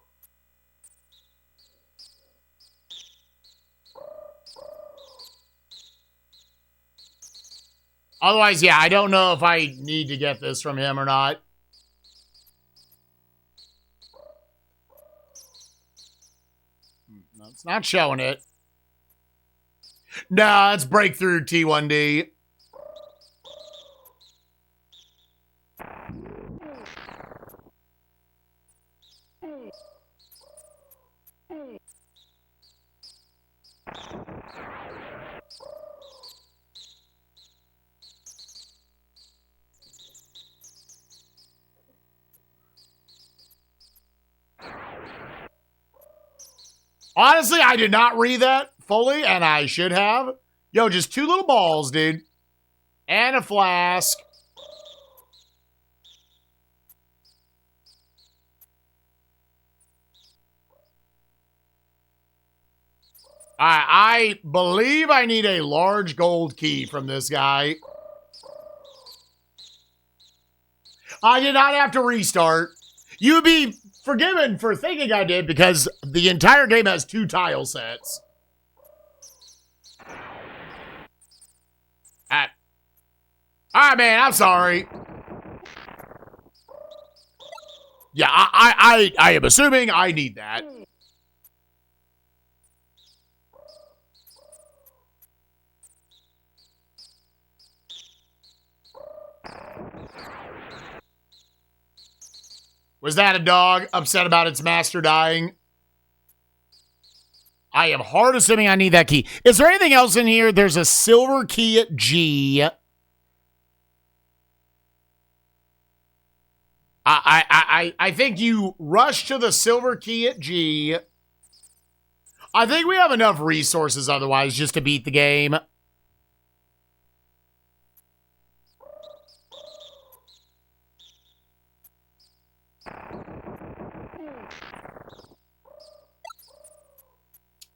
Otherwise, yeah, I don't know if I need to get this from him or not. No, it's not showing it. No, it's breakthrough T1D. Honestly, I did not read that fully, and I should have. Yo, just 2 little balls, dude. And a flask. I believe I need a large gold key from this guy. I did not have to restart. You'd be forgiven for thinking I did because the entire game has 2 tile sets. Alright, man, I'm sorry. Yeah, I am assuming I need that. Was that a dog upset about its master dying? I am hard assuming I need that key. Is there anything else in here? There's a silver key at G. I think you rush to the silver key at G. I think we have enough resources otherwise just to beat the game.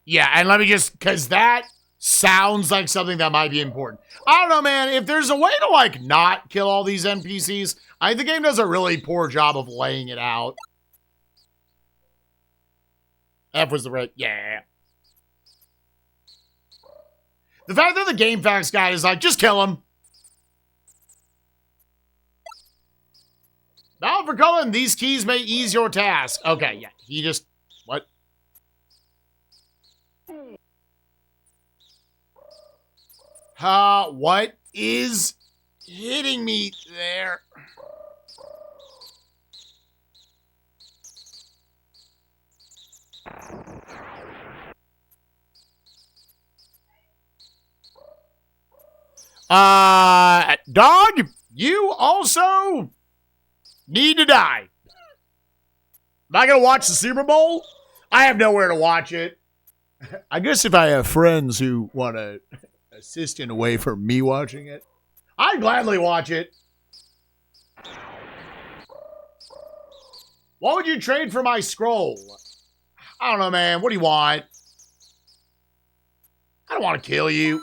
Yeah, and let me just, because that sounds like something that might be important. I don't know, man. If there's a way to, like, not kill all these NPCs, I think the game does a really poor job of laying it out. F was the right, yeah. The fact that the game facts guide is like, just kill him. Now for Cullen, these keys may ease your task. Okay, yeah, he just, what? What is hitting me there? Dog, you also need to die. Am I gonna watch the Super Bowl? I have nowhere to watch it. I guess if I have friends who want to assist in a way for me watching it, I'd gladly watch it. What would you trade for my scroll? I don't know, man. What do you want? I don't want to kill you.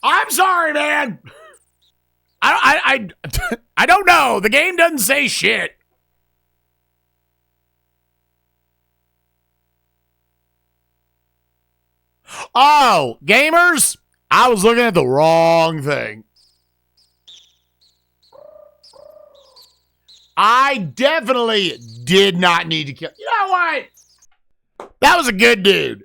I'm sorry, man. I don't know. The game doesn't say shit. Oh, gamers, I was looking at the wrong thing. I definitely did not need to kill. You know what? That was a good dude.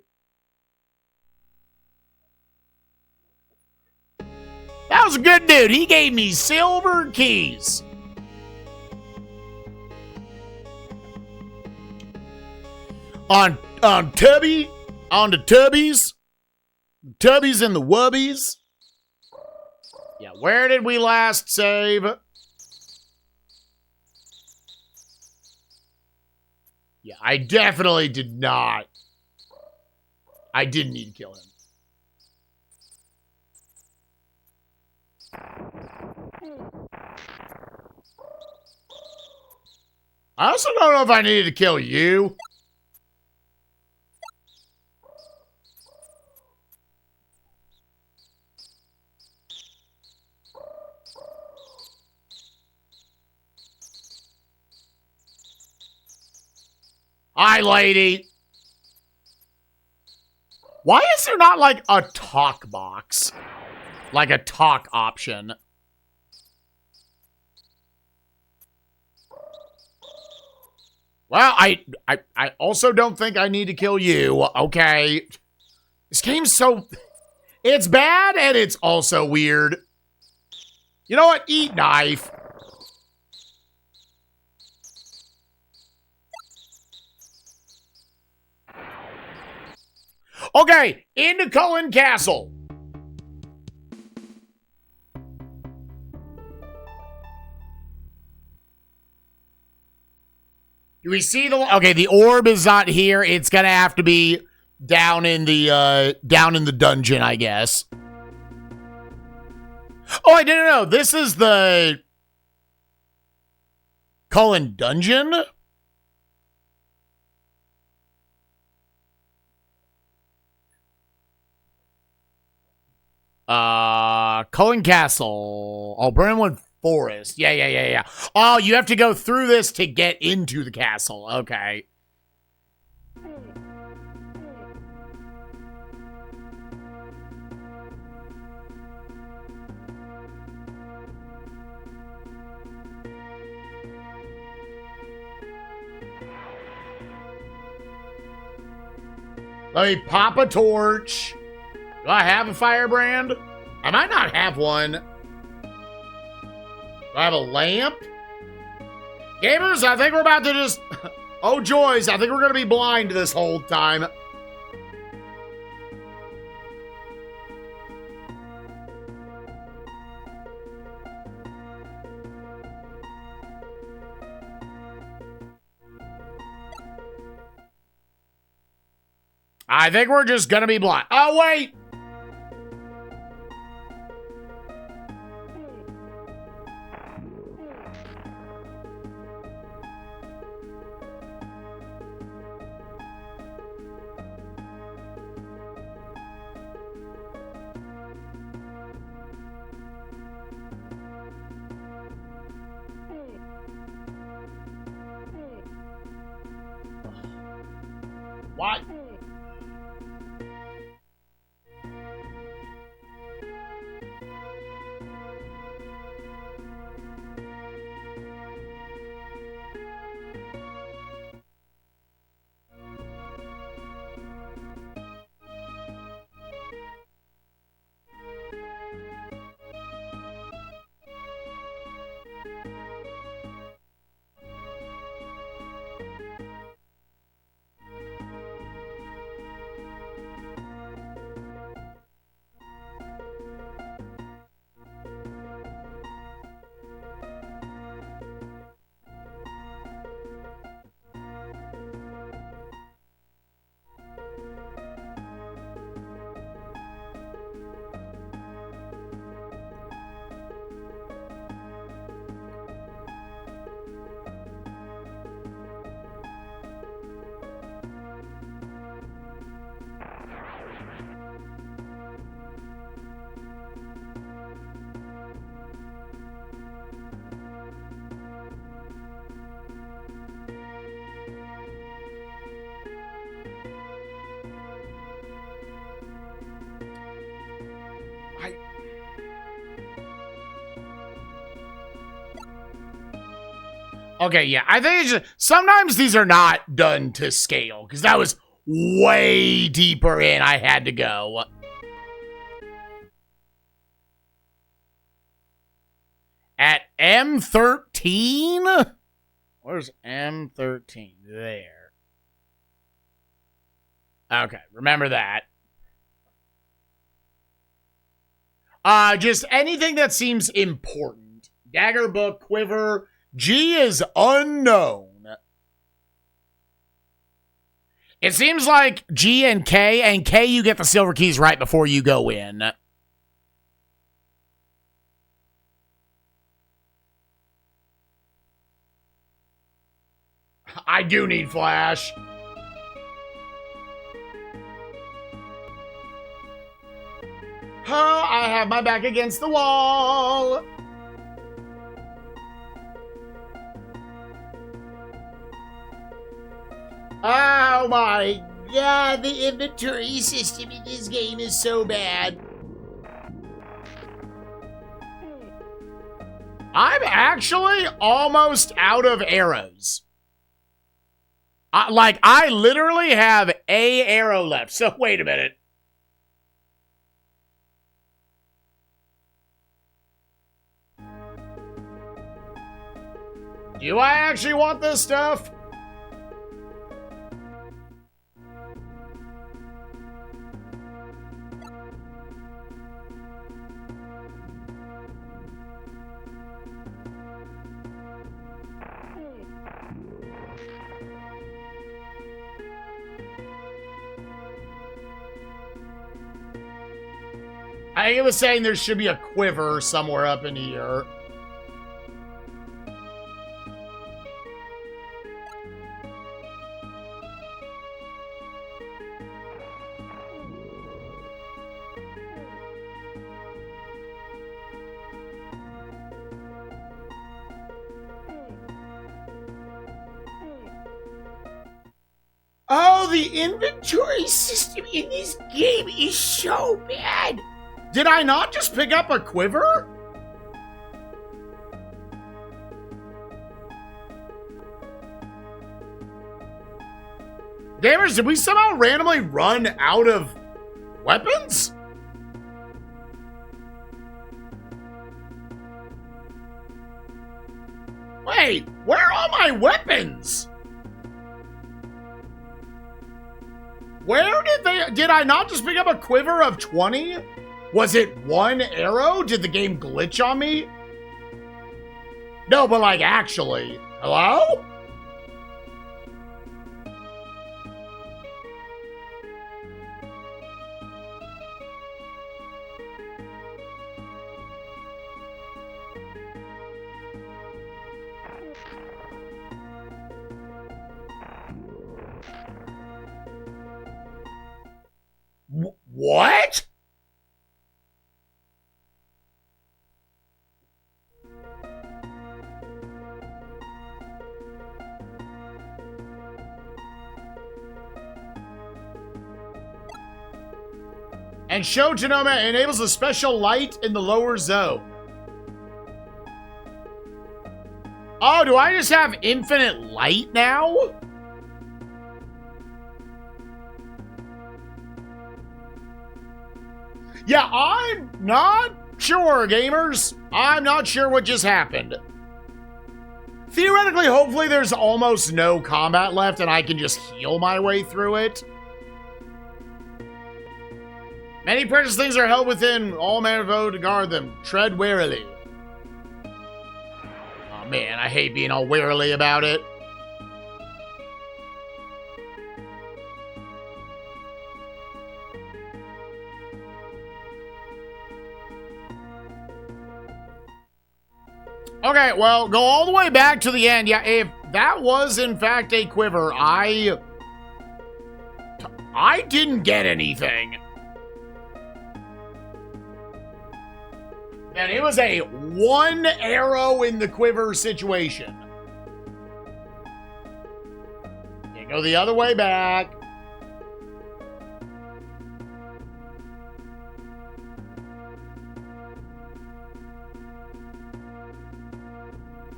That was a good dude. He gave me silver keys. On Tubby, on the Tubbies. Tubbies and the Wubbies. Yeah, where did we last save? Yeah, I definitely did not. I didn't need to kill him. I also don't know if I needed to kill you. Hi, lady. Why is there not, like, a talk box? Like a talk option? Well, I also don't think I need to kill you. Okay. This game's so... It's bad, and it's also weird. You know what? Eat knife. Okay, into Cullen Castle. Do we see the... Okay, the orb is not here. It's gonna have to be down in the dungeon, I guess. Oh, I didn't know. This is the Cullen Dungeon? Cullen Castle. Oh, Burnwood Forest. Yeah. Oh, you have to go through this to get into the castle. Okay. Let me pop a torch. Do I have a firebrand? I might not have one. Do I have a lamp? Gamers, I think we're about to just... Oh, joys, I think we're going to be blind this whole time. I think we're just going to be blind. Oh, wait. What? Okay, yeah, I think it's just, sometimes these are not done to scale, because that was way deeper in I had to go. At M13? Where's M13? There. Okay, remember that. Just anything that seems important. Dagger, book, quiver. G is unknown. It seems like G and K you get the silver keys right before you go in. I do need flash. I have my back against the wall. Oh my god, the inventory system in this game is so bad. I'm actually almost out of arrows. I literally have a arrow left, so wait a minute. Do I actually want this stuff? I think it was saying there should be a quiver somewhere up in here. Oh, the inventory system in this game is so bad. Did I not just pick up a quiver? Gamers, did we somehow randomly run out of weapons? Wait, where are all my weapons? Where did I not just pick up a quiver of 20? Was it one arrow? Did the game glitch on me? No, but like actually. Hello? What? And Show Genoma enables a special light in the lower zone. Oh, do I just have infinite light now? Yeah, I'm not sure, gamers. I'm not sure what just happened. Theoretically, hopefully there's almost no combat left and I can just heal my way through it. Many precious things are held within. All manner of foe to guard them. Tread warily. Oh man, I hate being all warily about it. Okay, well, go all the way back to the end. Yeah, if that was in fact a quiver, I didn't get anything. And it was a one arrow in the quiver situation. You go the other way back.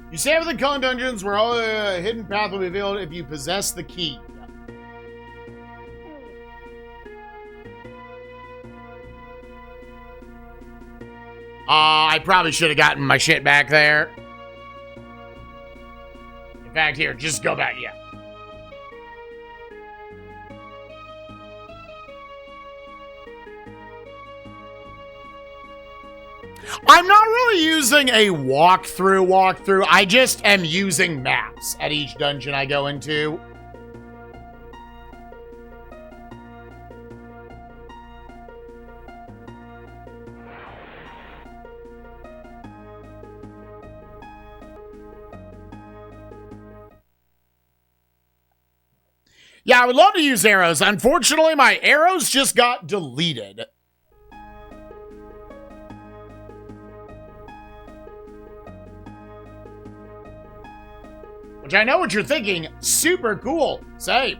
You save the Con dungeons where all the hidden path will be revealed if you possess the key. I probably should have gotten my shit back there. In fact, here, just go back, yeah. I'm not really using a walkthrough. I just am using maps at each dungeon I go into. Yeah, I would love to use arrows. Unfortunately, my arrows just got deleted. Which I know what you're thinking. Super cool. Same.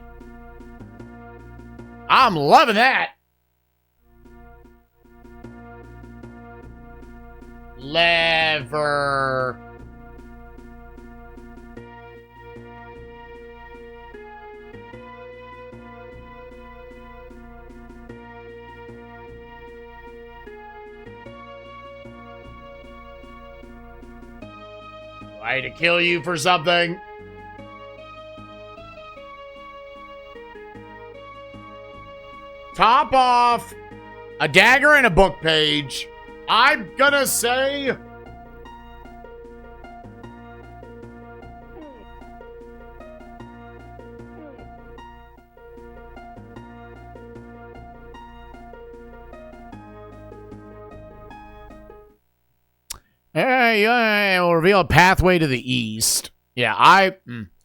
I'm loving that. Lever. Do I need to kill you for something? Top off. A dagger and a book page. I'm gonna say... Hey, will reveal a pathway to the east. Yeah,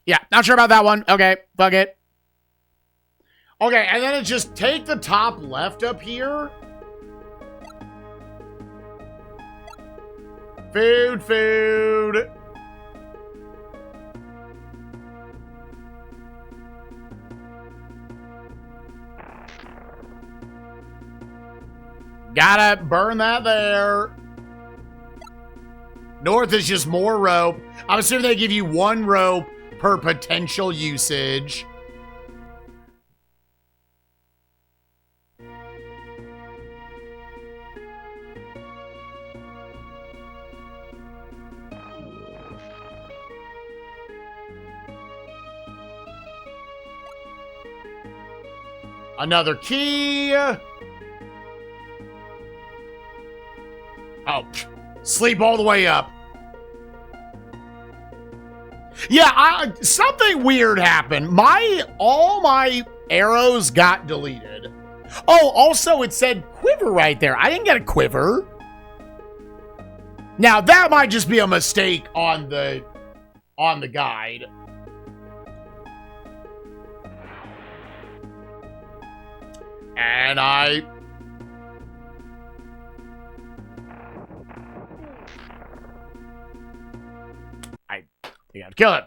yeah, not sure about that one. Okay, fuck it. Okay, and then it's just take the top left up here. Food. Gotta burn that there. North is just more rope. I'm assuming they give you one rope per potential usage. Another key. Oh, sleep all the way up. Yeah, something weird happened. All my arrows got deleted. Oh, also it said quiver right there. I didn't get a quiver. Now that might just be a mistake on the guide. And I think I'd kill him.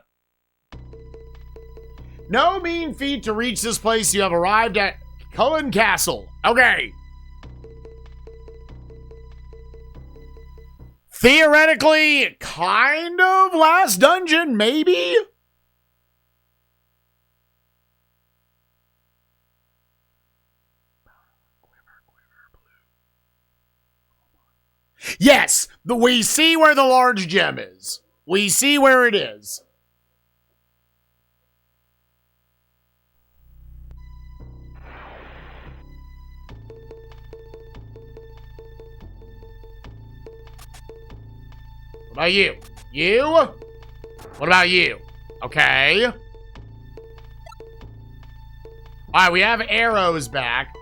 No mean feat to reach this place. You have arrived at Cullen Castle. Okay. Theoretically, kind of last dungeon, maybe? Yes, we see where the large gem is. We see where it is. What about you? You? What about you? Okay. All right, we have arrows back.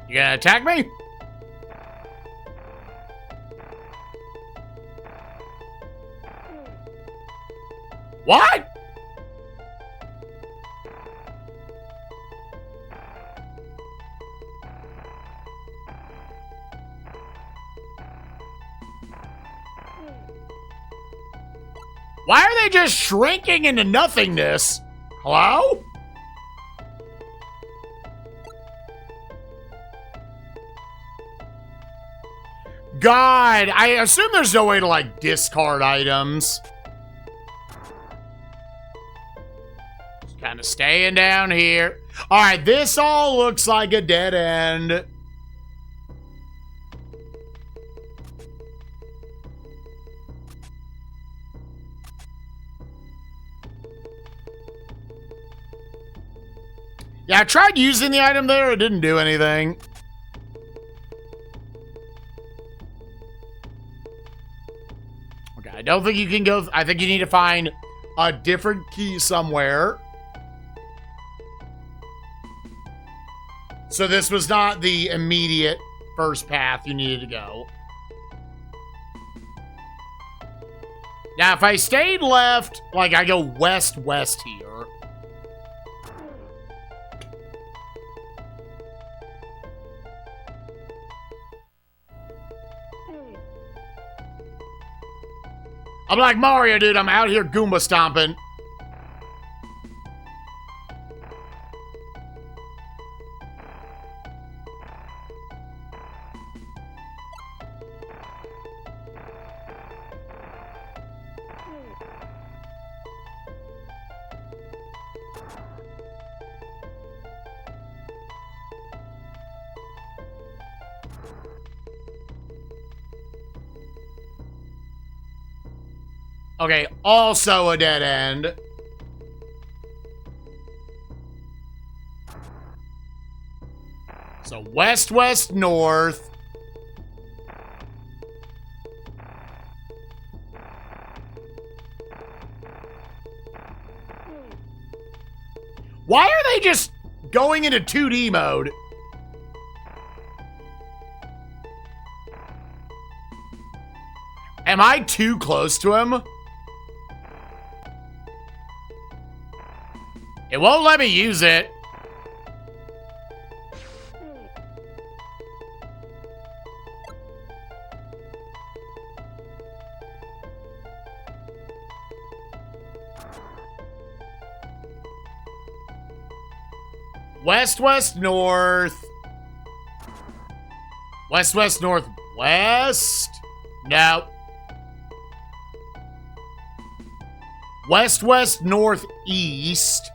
You gonna attack me? What? Why are they just shrinking into nothingness? Hello? God, I assume there's no way to, like, discard items. Just kind of staying down here. All right, this all looks like a dead end. Yeah, I tried using the item there. It didn't do anything. I don't think you can go. I think you need to find a different key somewhere. So this was not the immediate first path you needed to go. Now, if I stayed left, like I go west-west here. I'm like Mario, dude. I'm out here Goomba stomping. Okay, also a dead end. So west, west, north. Why are they just going into 2D mode? Am I too close to him? It won't let me use it. West, west, north. West, west, north, west. No. West, west, northeast.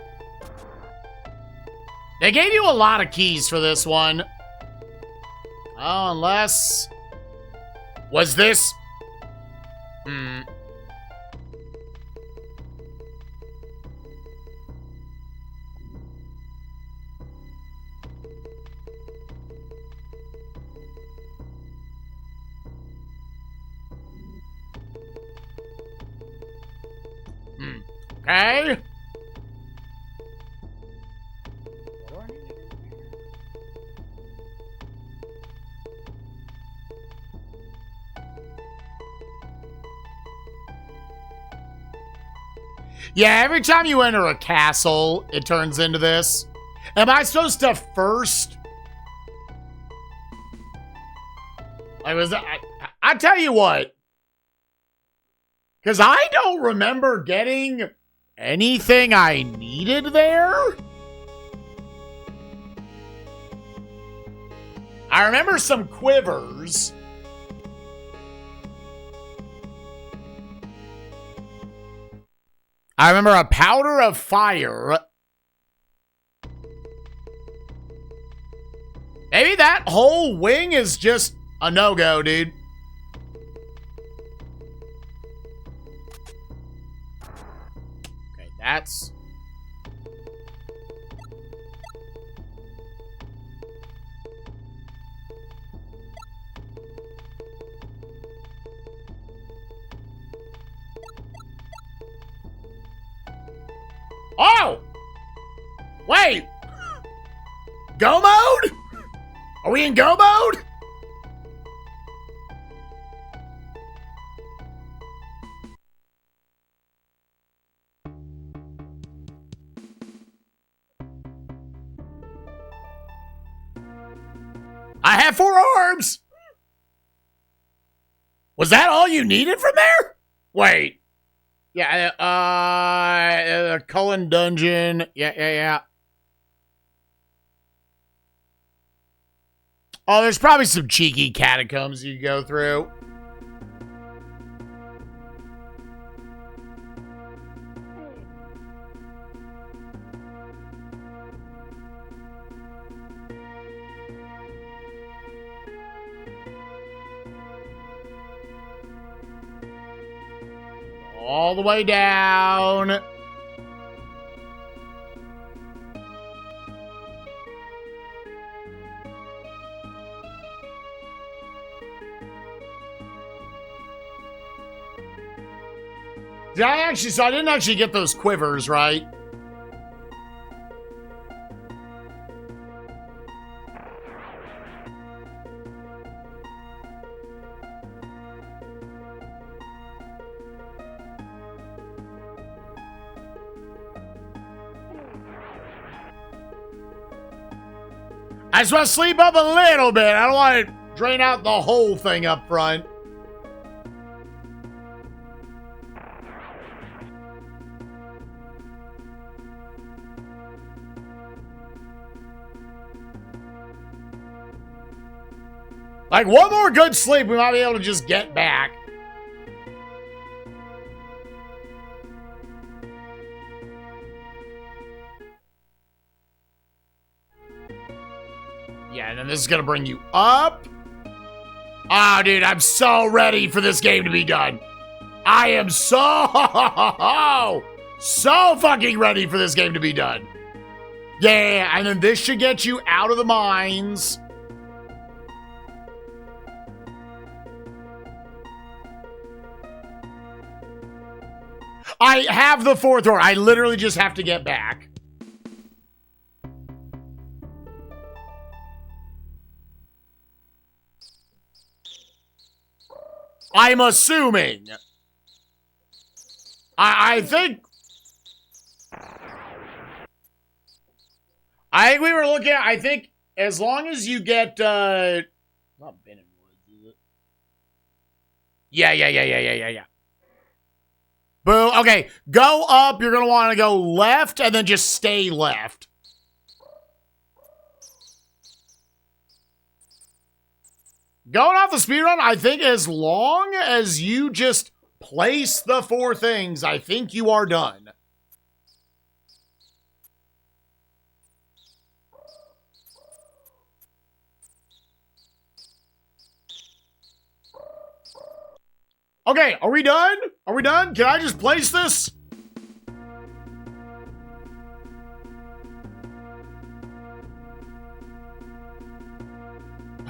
They gave you a lot of keys for this one. Oh, unless... Was this... Okay. Yeah, every time you enter a castle, it turns into this. Am I supposed to first... I tell you what. Because I don't remember getting anything I needed there. I remember some quivers. I remember a powder of fire. Maybe that whole wing is just a no-go, dude. Okay, that's... Oh! Wait! Go mode? Are we in go mode? I have 4 arms! Was that all you needed from there? Wait. Yeah, Cullen Dungeon. Yeah. Oh, there's probably some cheeky catacombs you go through. All the way down. So I didn't actually get those quivers, right? I just want to sleep up a little bit. I don't want to drain out the whole thing up front. Like, one more good sleep, we might be able to just get back. Yeah, and then this is going to bring you up. Oh, dude, I'm so ready for this game to be done. I am so fucking ready for this game to be done. Yeah, and then this should get you out of the mines. I have the 4th door. I literally just have to get back. I'm assuming. I think we were looking at, I think as long as you get, not Ben and Woods, is it? Yeah. Boo. Okay, go up. You're going to want to go left and then just stay left. Going off the speedrun, I think as long as you just place the 4 things, I think you are done. Okay, are we done? Are we done? Can I just place this?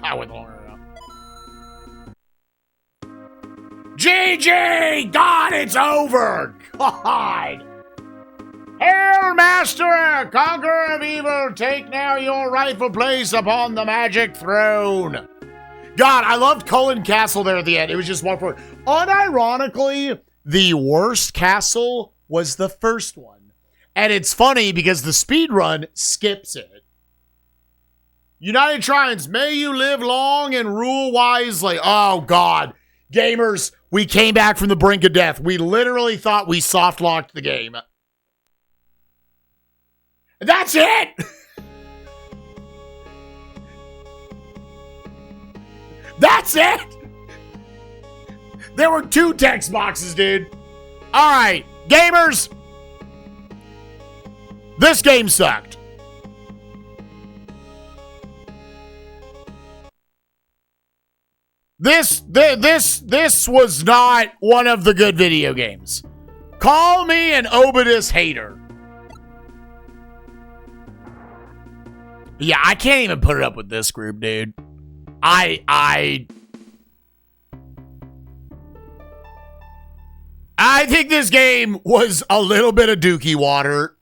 I went longer enough. GG! God, it's over! God! Hail, Master! Conqueror of evil, take now your rightful place upon the magic throne. God, I loved Cullen Castle there at the end. It was just one for... Unironically, the worst castle was the first one. And it's funny because the speed run skips it. United Trines, may you live long and rule wisely. Oh, God. Gamers, we came back from the brink of death. We literally thought we soft-locked the game. That's it! That's it! There were 2 text boxes, dude. All right, gamers. This game sucked. This was not one of the good video games. Call me an Obitus hater. Yeah, I can't even put it up with this group, dude. I think this game was a little bit of dookie water.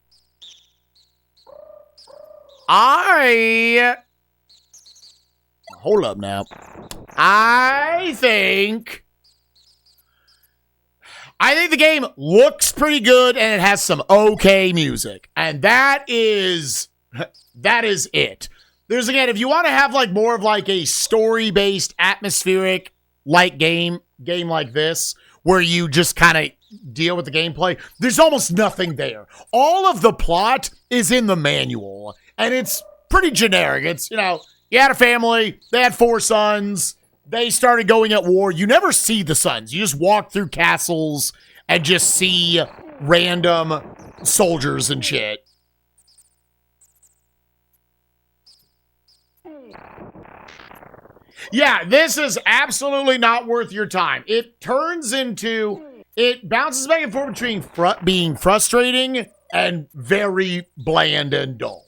Hold up now. I think the game looks pretty good and it has some okay music. And that is it. There's, again, if you want to have like more of like a story-based, atmospheric like game like this, where you just kind of deal with the gameplay, there's almost nothing there. All of the plot is in the manual, and it's pretty generic. It's, you know, you had a family, they had 4 sons, they started going at war. You never see the sons. You just walk through castles and just see random soldiers and shit. Yeah, this is absolutely not worth your time. It bounces back and forth between being frustrating and very bland and dull.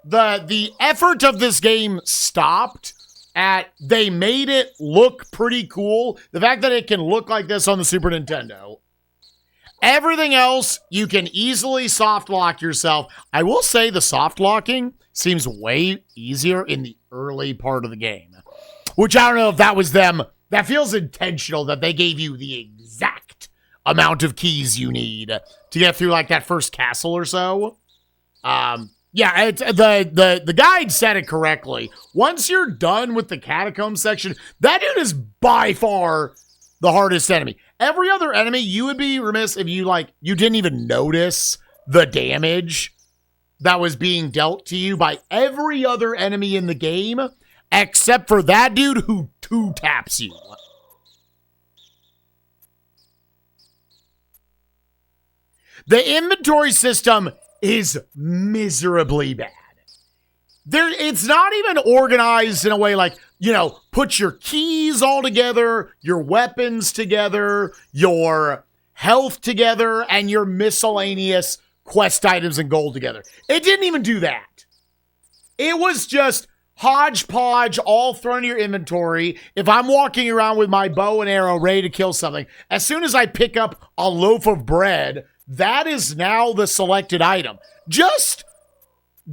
The effort of this game stopped at, they made it look pretty cool. The fact that it can look like this on the Super Nintendo. Everything else, you can easily soft lock yourself. I will say the soft locking seems way easier in the early part of the game, which I don't know if that was them. That feels intentional that they gave you the exact amount of keys you need to get through like that first castle or so. Yeah, it's, the guide said it correctly. Once you're done with the catacomb section, that dude is by far the hardest enemy. Every other enemy, you would be remiss if you didn't even notice the damage that was being dealt to you by every other enemy in the game, except for that dude who 2-taps you. The inventory system is miserably bad. It's not even organized in a way like, you know, put your keys all together, your weapons together, your health together, and your miscellaneous quest items and gold together. It didn't even do that. It was just hodgepodge all thrown in your inventory. If I'm walking around with my bow and arrow ready to kill something, as soon as I pick up a loaf of bread, that is now the selected item. Just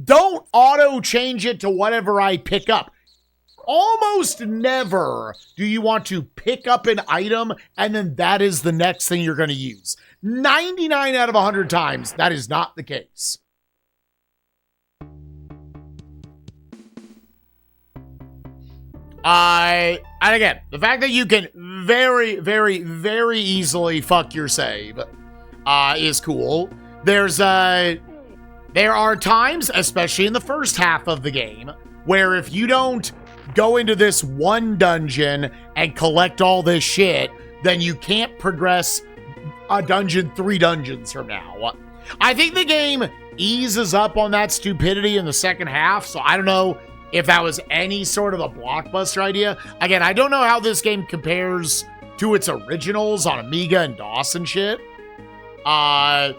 don't auto change it to whatever I pick up. Almost never do you want to pick up an item and then that is the next thing you're going to use. 99 out of 100 times, that is not the case. And again, the fact that you can very, very, very easily fuck your save is cool. There are times, especially in the first half of the game, where if you don't go into this one dungeon and collect all this shit, then you can't progress a dungeon 3 dungeons from now. I think the game eases up on that stupidity in the second half, so I don't know if that was any sort of a blockbuster idea. Again, I don't know how this game compares to its originals on Amiga and DOS and shit. Yeah,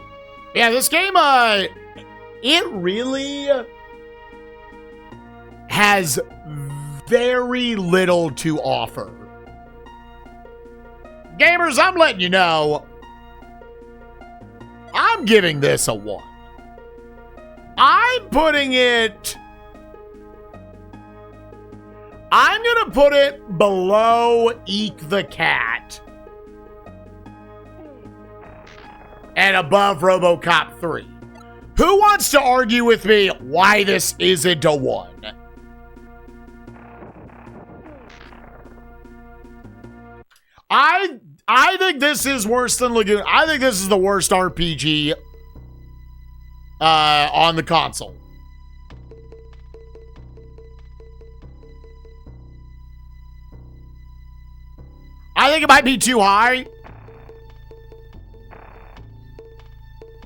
this game, it really has very little to offer. Gamers, I'm letting you know, I'm giving this a 1. I'm going to put it below Eek the Cat and above RoboCop 3. Who wants to argue with me why this isn't a 1? I think this is worse than Lagoon. I think this is the worst RPG on the console. I think it might be too high.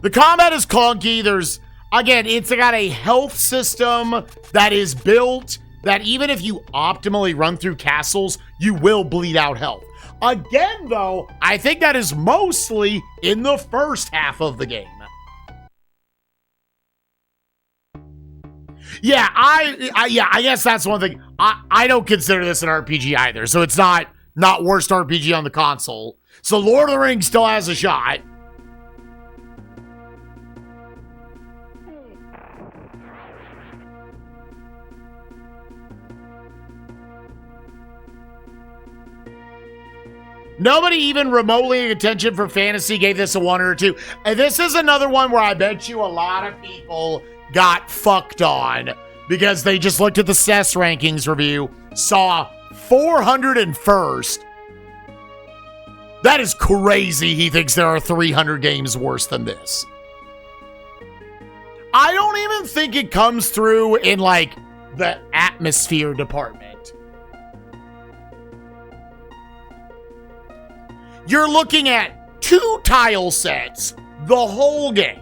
The combat is clunky. Again, it's got a health system that is built that even if you optimally run through castles, you will bleed out health. Again, though, I think that is mostly in the first half of the game. Yeah, I guess that's one thing. I don't consider this an RPG either, so it's not worst RPG on the console. So Lord of the Rings still has a shot. Nobody even remotely paying attention for fantasy gave this a 1 or a 2. And this is another one where I bet you a lot of people got fucked on because they just looked at the SNES rankings review, saw 401st. That is crazy. He thinks there are 300 games worse than this. I don't even think it comes through in like the atmosphere department. You're looking at 2 tile sets the whole game.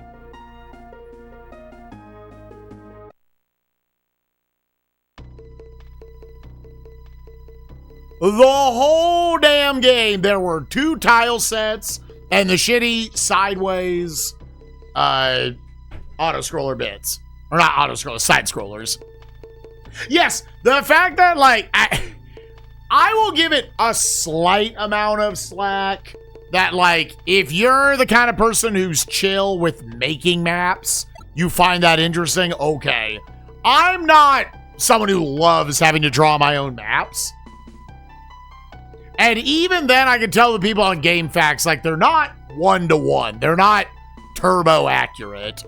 The whole damn game, there were 2 tile sets and the shitty sideways auto-scroller bits. Or not auto-scrollers, side-scrollers. Yes, the fact that, like, I will give it a slight amount of slack that, like, if you're the kind of person who's chill with making maps, you find that interesting, okay. I'm not someone who loves having to draw my own maps. And even then, I can tell the people on GameFAQs, like, they're not 1-to-1. They're not turbo accurate.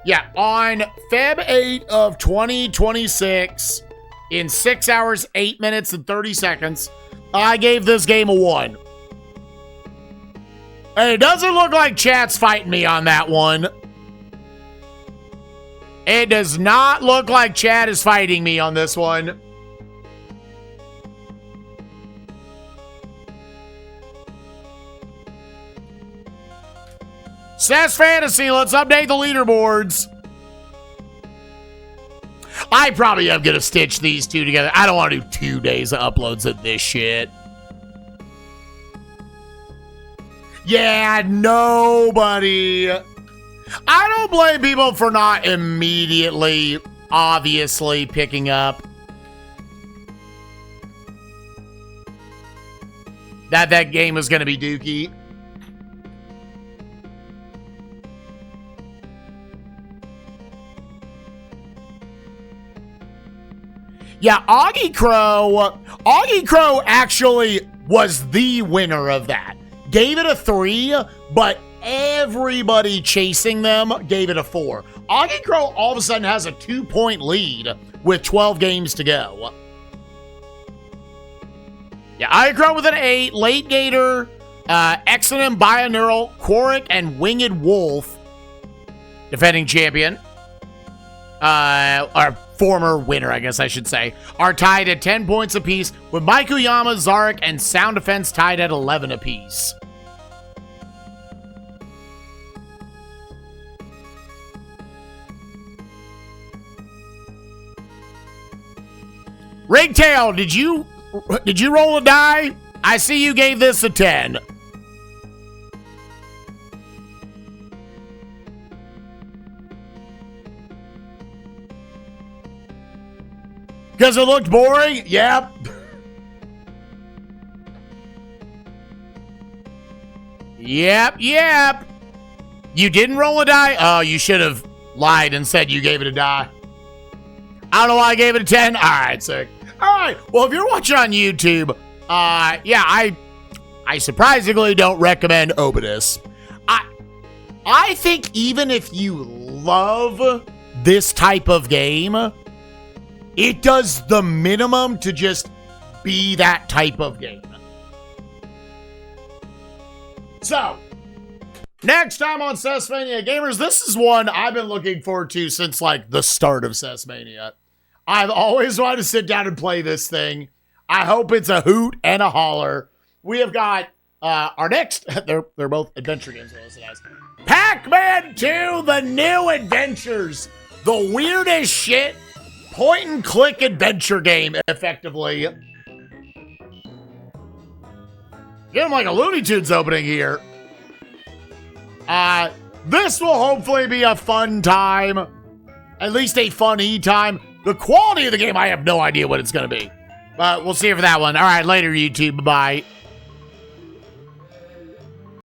Yeah, on Feb 8 of 2026, in 6 hours, 8 minutes, and 30 seconds, I gave this game a 1. And it doesn't look like chat's fighting me on that one. It does not look like chat is fighting me on this one. SNES Fantasy, let's update the leaderboards. I probably am going to stitch these two together. I don't want to do 2 days of uploads of this shit. Yeah, nobody. I don't blame people for not immediately, obviously, picking up that game was going to be dookie. Yeah, Augie Crow actually was the winner of that. Gave it a 3, but everybody chasing them gave it a 4. Augie Crow all of a sudden has a 2-point lead with 12 games to go. Yeah, Augie Crow with an 8, Late Gator, Exonym, Bioneural, Quark, and Winged Wolf, defending champion. Our former winner, I guess I should say, are tied at 10 points apiece, with Maikuyama, Zarek, and Sound Defense tied at 11 apiece. Ringtail, did you roll a die? I see you gave this a 10. Because it looked boring? Yep. Yep. You didn't roll a die? Oh, you should have lied and said you gave it a die. I don't know why I gave it a 10. All right, sick. All right. Well, if you're watching on YouTube, yeah, I surprisingly don't recommend Obitus. I think even if you love this type of game, it does the minimum to just be that type of game. So, next time on SNESMania Gamers, this is one I've been looking forward to since like the start of SNESMania. I've always wanted to sit down and play this thing. I hope it's a hoot and a holler. We have got our next, they're both adventure games. Pac-Man 2, The New Adventures. The weirdest shit point-and-click adventure game, effectively. Give him like a Looney Tunes opening here. This will hopefully be a fun time. At least a funny time. The quality of the game, I have no idea what it's going to be. But we'll see you for that one. All right, later, YouTube. Bye-bye.